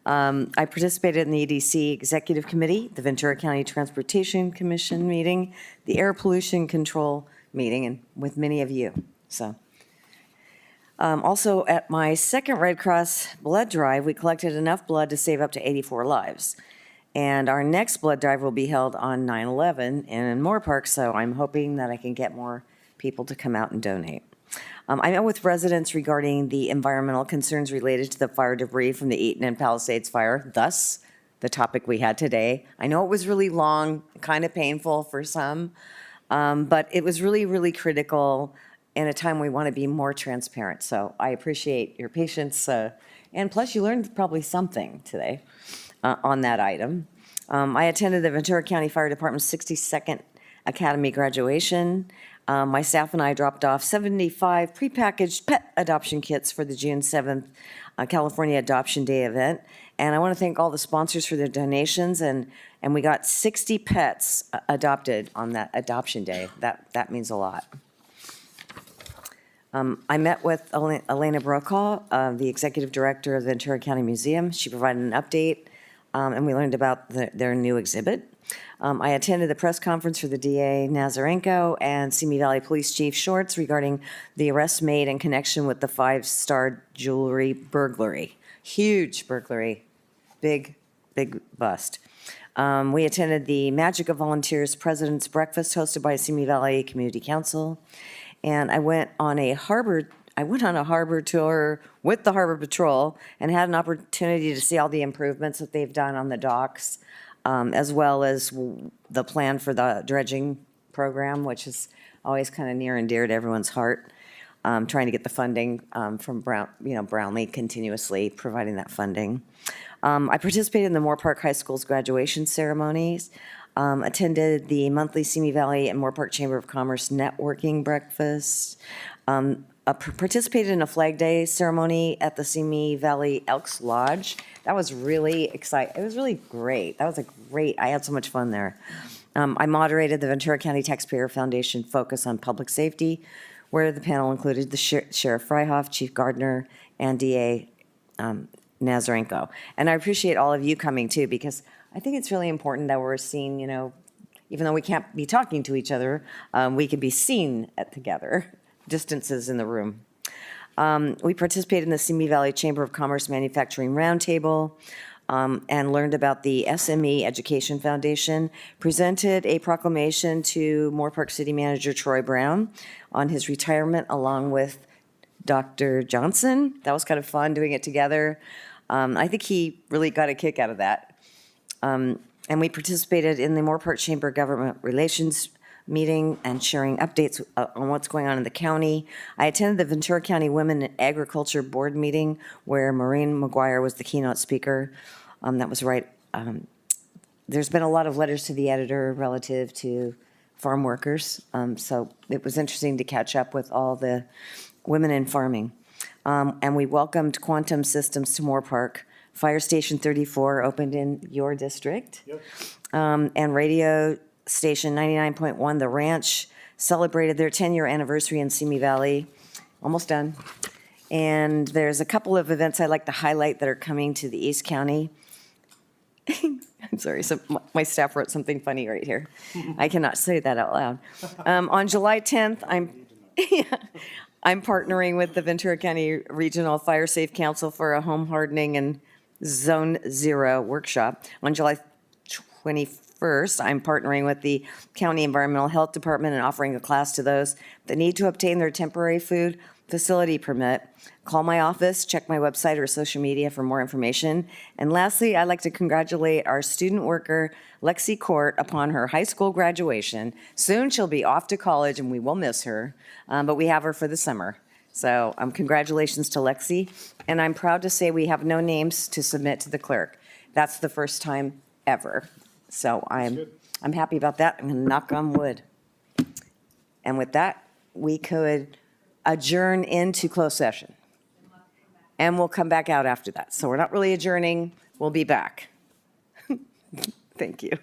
I participated in the EDC Executive Committee, the Ventura County Transportation Commission meeting, the Air Pollution Control meeting, and with many of you. So, also at my second Red Cross blood drive, we collected enough blood to save up to 84 lives. And our next blood drive will be held on 9/11 in Moorpark, so I'm hoping that I can get more people to come out and donate. I met with residents regarding the environmental concerns related to the fire debris from the Eaton and Palisades fire, thus the topic we had today. I know it was really long, kind of painful for some, but it was really, really critical in a time we want to be more transparent. So I appreciate your patience, and plus you learned probably something today on that item. I attended the Ventura County Fire Department's 62nd Academy graduation. My staff and I dropped off 75 prepackaged pet adoption kits for the June 7th California Adoption Day event. And I want to thank all the sponsors for their donations. And we got 60 pets adopted on that adoption day. That means a lot. I met with Elena Brokaw, the executive director of the Ventura County Museum. She provided an update, and we learned about their new exhibit. I attended the press conference for the DA Nazarenko and Simi Valley Police Chief Shorts regarding the arrests made in connection with the 5-star jewelry burglary. Huge burglary, big bust. We attended the Magic of Volunteers President's Breakfast hosted by Simi Valley Community Council, and I went on a harbor tour with the Harbor Patrol and had an opportunity to see all the improvements that they've done on the docks, as well as the plan for the dredging program, which is always kind of near and dear to everyone's heart. Trying to get the funding from Brownlee continuously providing that funding. I participated in the Moorpark High School's graduation ceremonies, attended the monthly Simi Valley and Moorpark Chamber of Commerce networking breakfast, participated in a Flag Day ceremony at the Simi Valley Elks Lodge. That was really exciting. It was really great. I had so much fun there. I moderated the Ventura County Taxpayer Foundation Focus on Public Safety, where the panel included the Sheriff Freihoff, Chief Gardner, and DA Nazarenko. And I appreciate all of you coming too, because I think it's really important that we're seen, even though we can't be talking to each other, we can be seen together, distances in the room. We participated in the Simi Valley Chamber of Commerce Manufacturing Roundtable and learned about the SME Education Foundation, presented a proclamation to Moorpark City Manager Troy Brown on his retirement along with Dr. Johnson. That was kind of fun doing it together. I think he really got a kick out of that. And we participated in the Moorpark Chamber Government Relations meeting and sharing updates on what's going on in the county. I attended the Ventura County Women in Agriculture Board meeting where Maureen McGuire was the keynote speaker. That was right. There's been a lot of letters to the editor relative to farm workers. So it was interesting to catch up with all the women in farming. And we welcomed Quantum Systems to Moorpark. Fire Station 34 opened in your district. Yep. And radio Station 99.1, The Ranch, celebrated their 10-year anniversary in Simi Valley. Almost done. And there's a couple of events I'd like to highlight that are coming to the East County. I'm sorry, so my staff wrote something funny right here. I cannot say that out loud. On July 10th, I'm partnering with the Ventura County Regional Fire Safe Council for a home hardening and Zone Zero workshop. On July 21st, I'm partnering with the County Environmental Health Department and offering a class to those that need to obtain their temporary food facility permit. Call my office, check my website or social media for more information. And lastly, I'd like to congratulate our student worker, Lexi Court, upon her high school graduation. Soon she'll be off to college and we will miss her, but we have her for the summer. So congratulations to Lexi. And I'm proud to say we have no names to submit to the clerk. That's the first time ever. So I'm happy about that. I'm going to knock on wood. And with that, we could adjourn into closed session. And we'll come back out after that. So we're not really adjourning. We'll be back. Thank you.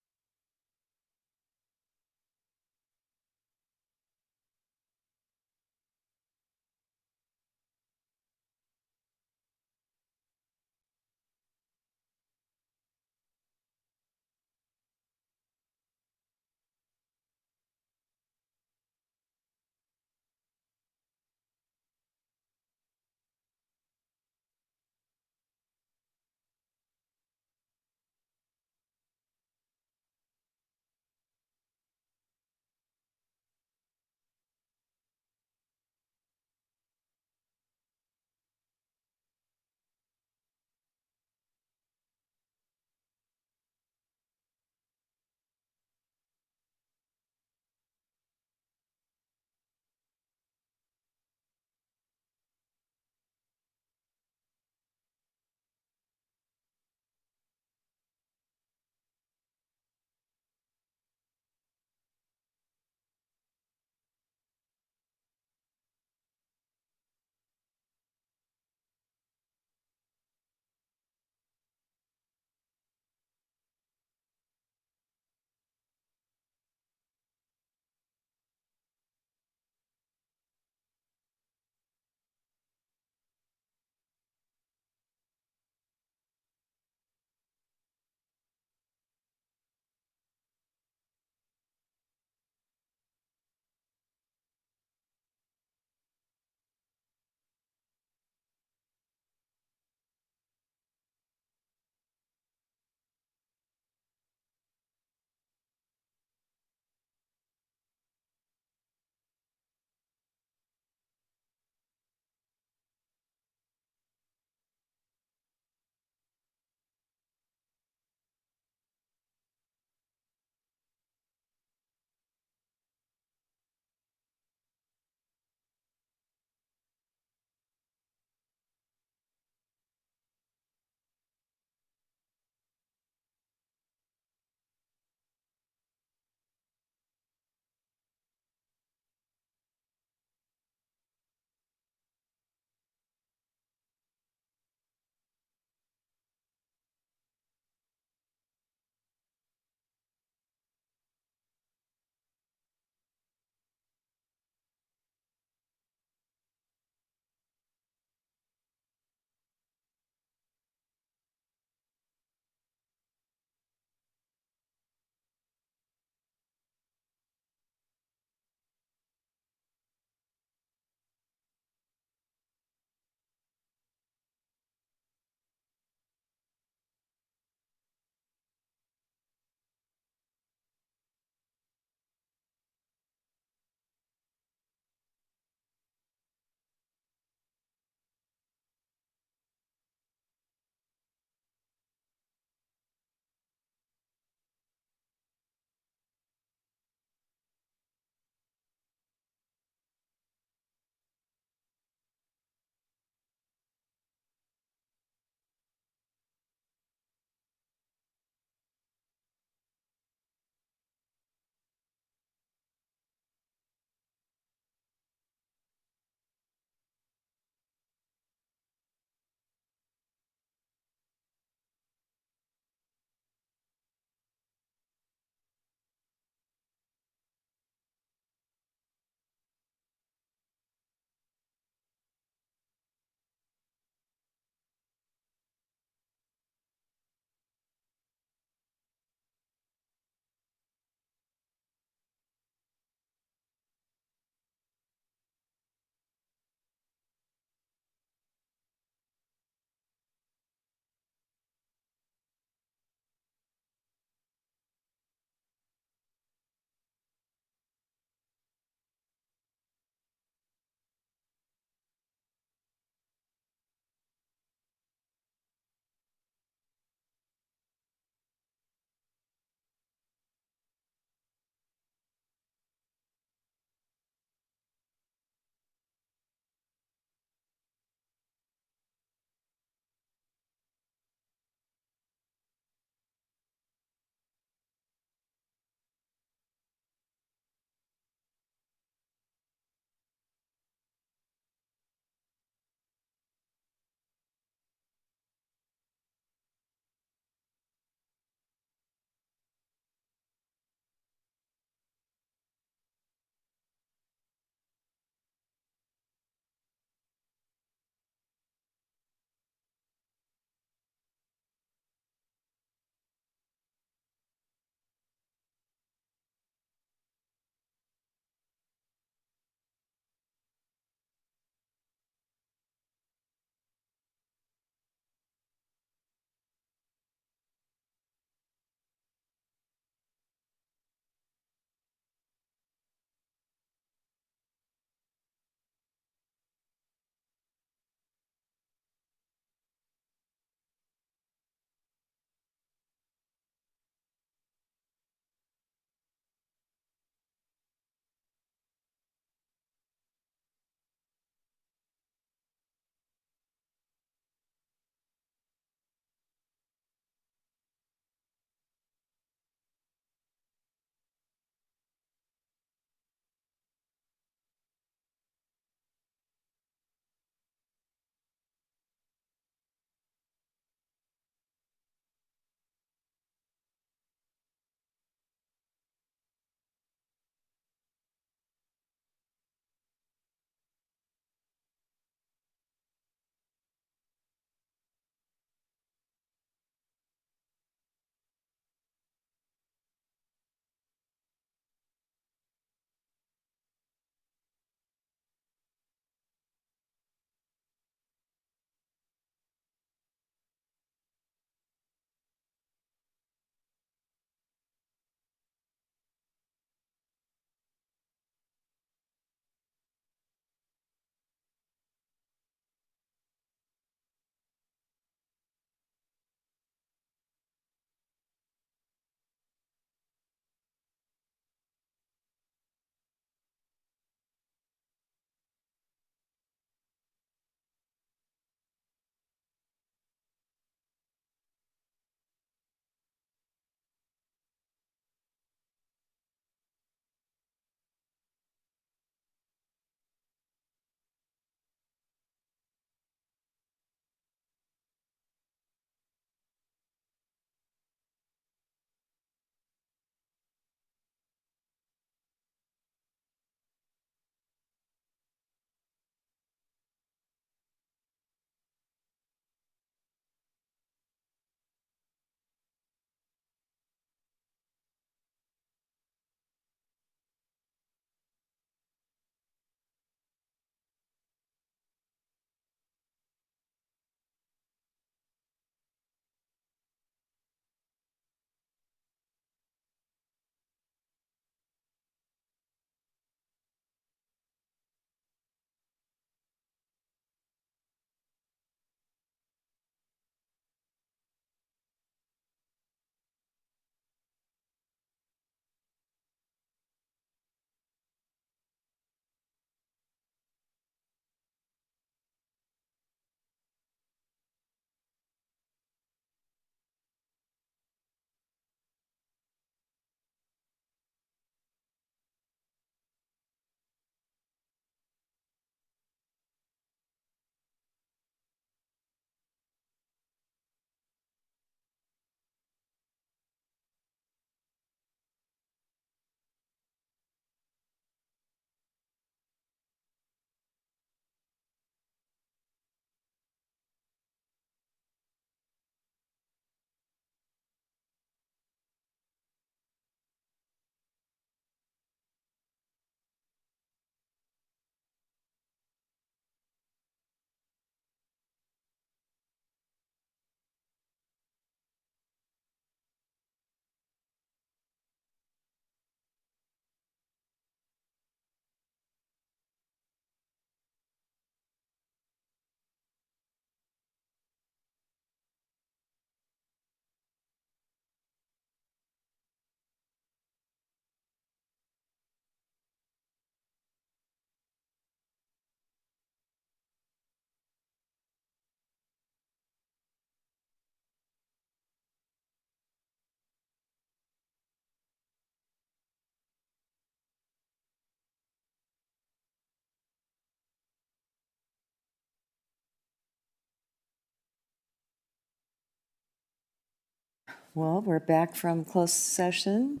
Well, we're back from closed session,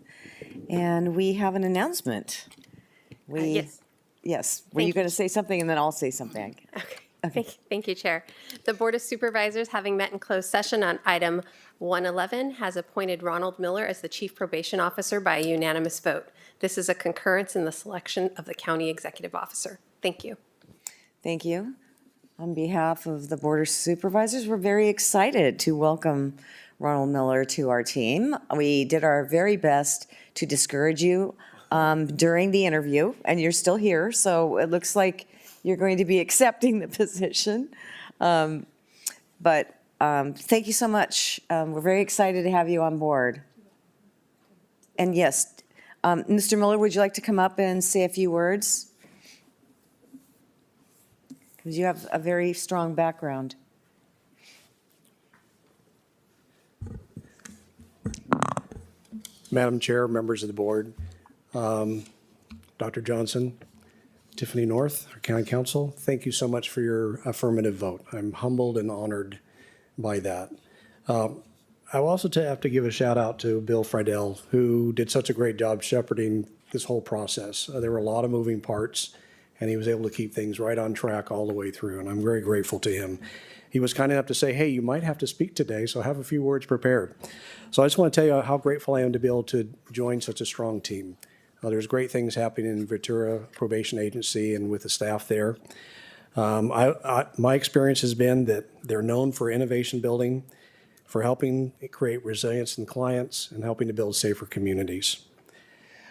and we have an announcement. Yes. Yes, were you going to say something, and then I'll say something? Thank you, Chair. The Board of Supervisors, having met in closed session on item 111, has appointed Ronald Miller as the Chief Probation Officer by a unanimous vote. This is a concurrence in the selection of the County Executive Officer. Thank you. Thank you. On behalf of the Board of Supervisors, we're very excited to welcome Ronald Miller to our team. We did our very best to discourage you during the interview, and you're still here, so it looks like you're going to be accepting the position. But thank you so much. We're very excited to have you on board. And yes, Mr. Miller, would you like to come up and say a few words? Because you have a very strong background. Madam Chair, members of the board, Dr. Johnson, Tiffany North, our county council, thank you so much for your affirmative vote. I'm humbled and honored by that. I will also have to give a shout out to Bill Friedel, who did such a great job shepherding this whole process. There were a lot of moving parts, and he was able to keep things right on track all the way through, and I'm very grateful to him. He was kind enough to say, hey, you might have to speak today, so have a few words prepared. So I just want to tell you how grateful I am to be able to join such a strong team. There's great things happening in Ventura Probation Agency and with the staff there. My experience has been that they're known for innovation building, for helping create resilience in clients, and helping to build safer communities.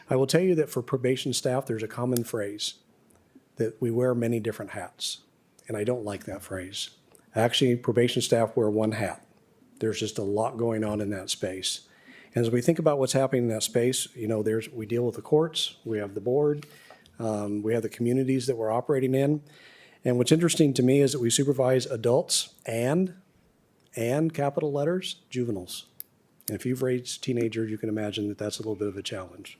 I will tell you that for probation staff, there's a common phrase that we wear many different hats, and I don't like that phrase. Actually, probation staff wear one hat. There's just a lot going on in that space. And as we think about what's happening in that space, you know, we deal with the courts, we have the board, we have the communities that we're operating in. And what's interesting to me is that we supervise adults and capital letters, juveniles. And if you've raised teenagers, you can imagine that that's a little bit of a challenge.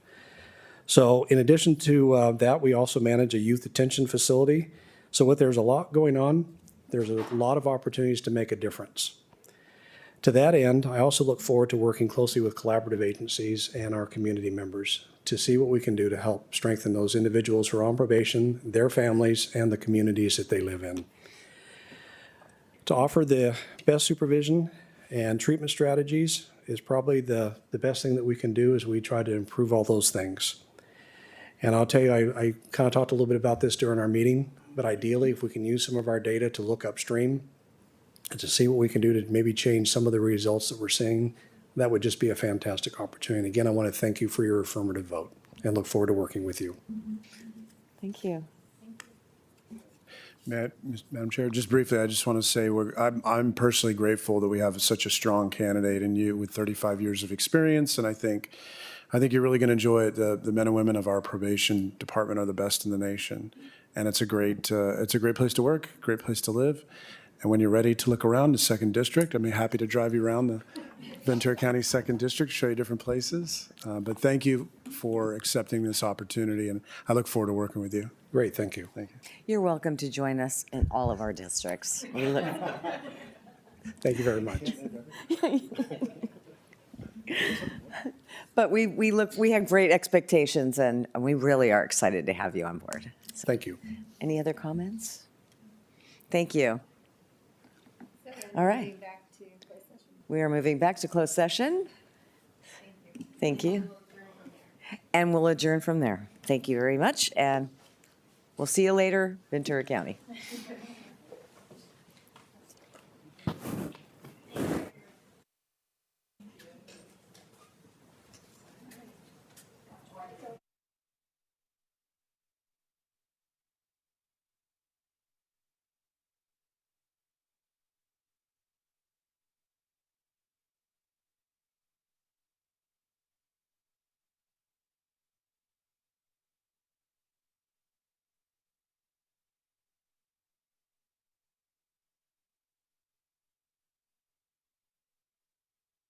So in addition to that, we also manage a youth detention facility. So there's a lot going on. There's a lot of opportunities to make a difference. To that end, I also look forward to working closely with collaborative agencies and our community members to see what we can do to help strengthen those individuals who are on probation, their families, and the communities that they live in. To offer the best supervision and treatment strategies is probably the best thing that we can do as we try to improve all those things. And I'll tell you, I kind of talked a little bit about this during our meeting, but ideally, if we can use some of our data to look upstream and to see what we can do to maybe change some of the results that we're seeing, that would just be a fantastic opportunity. And again, I want to thank you for your affirmative vote and look forward to working with you. Thank you. Madam Chair, just briefly, I just want to say I'm personally grateful that we have such a strong candidate in you with 35 years of experience, and I think you're really going to enjoy it. The men and women of our probation department are the best in the nation, and it's a great place to work, great place to live. And when you're ready to look around the 2nd District, I'm happy to drive you around the Ventura County 2nd District, show you different places. But thank you for accepting this opportunity, and I look forward to working with you. Great, thank you. Thank you. You're welcome to join us in all of our districts. Thank you very much. But we have great expectations, and we really are excited to have you on board. So, thank you. Any other comments? Thank you. All right. We are moving back to closed session. Thank you. And we'll adjourn from there. Thank you very much, and we'll see you later, Ventura County.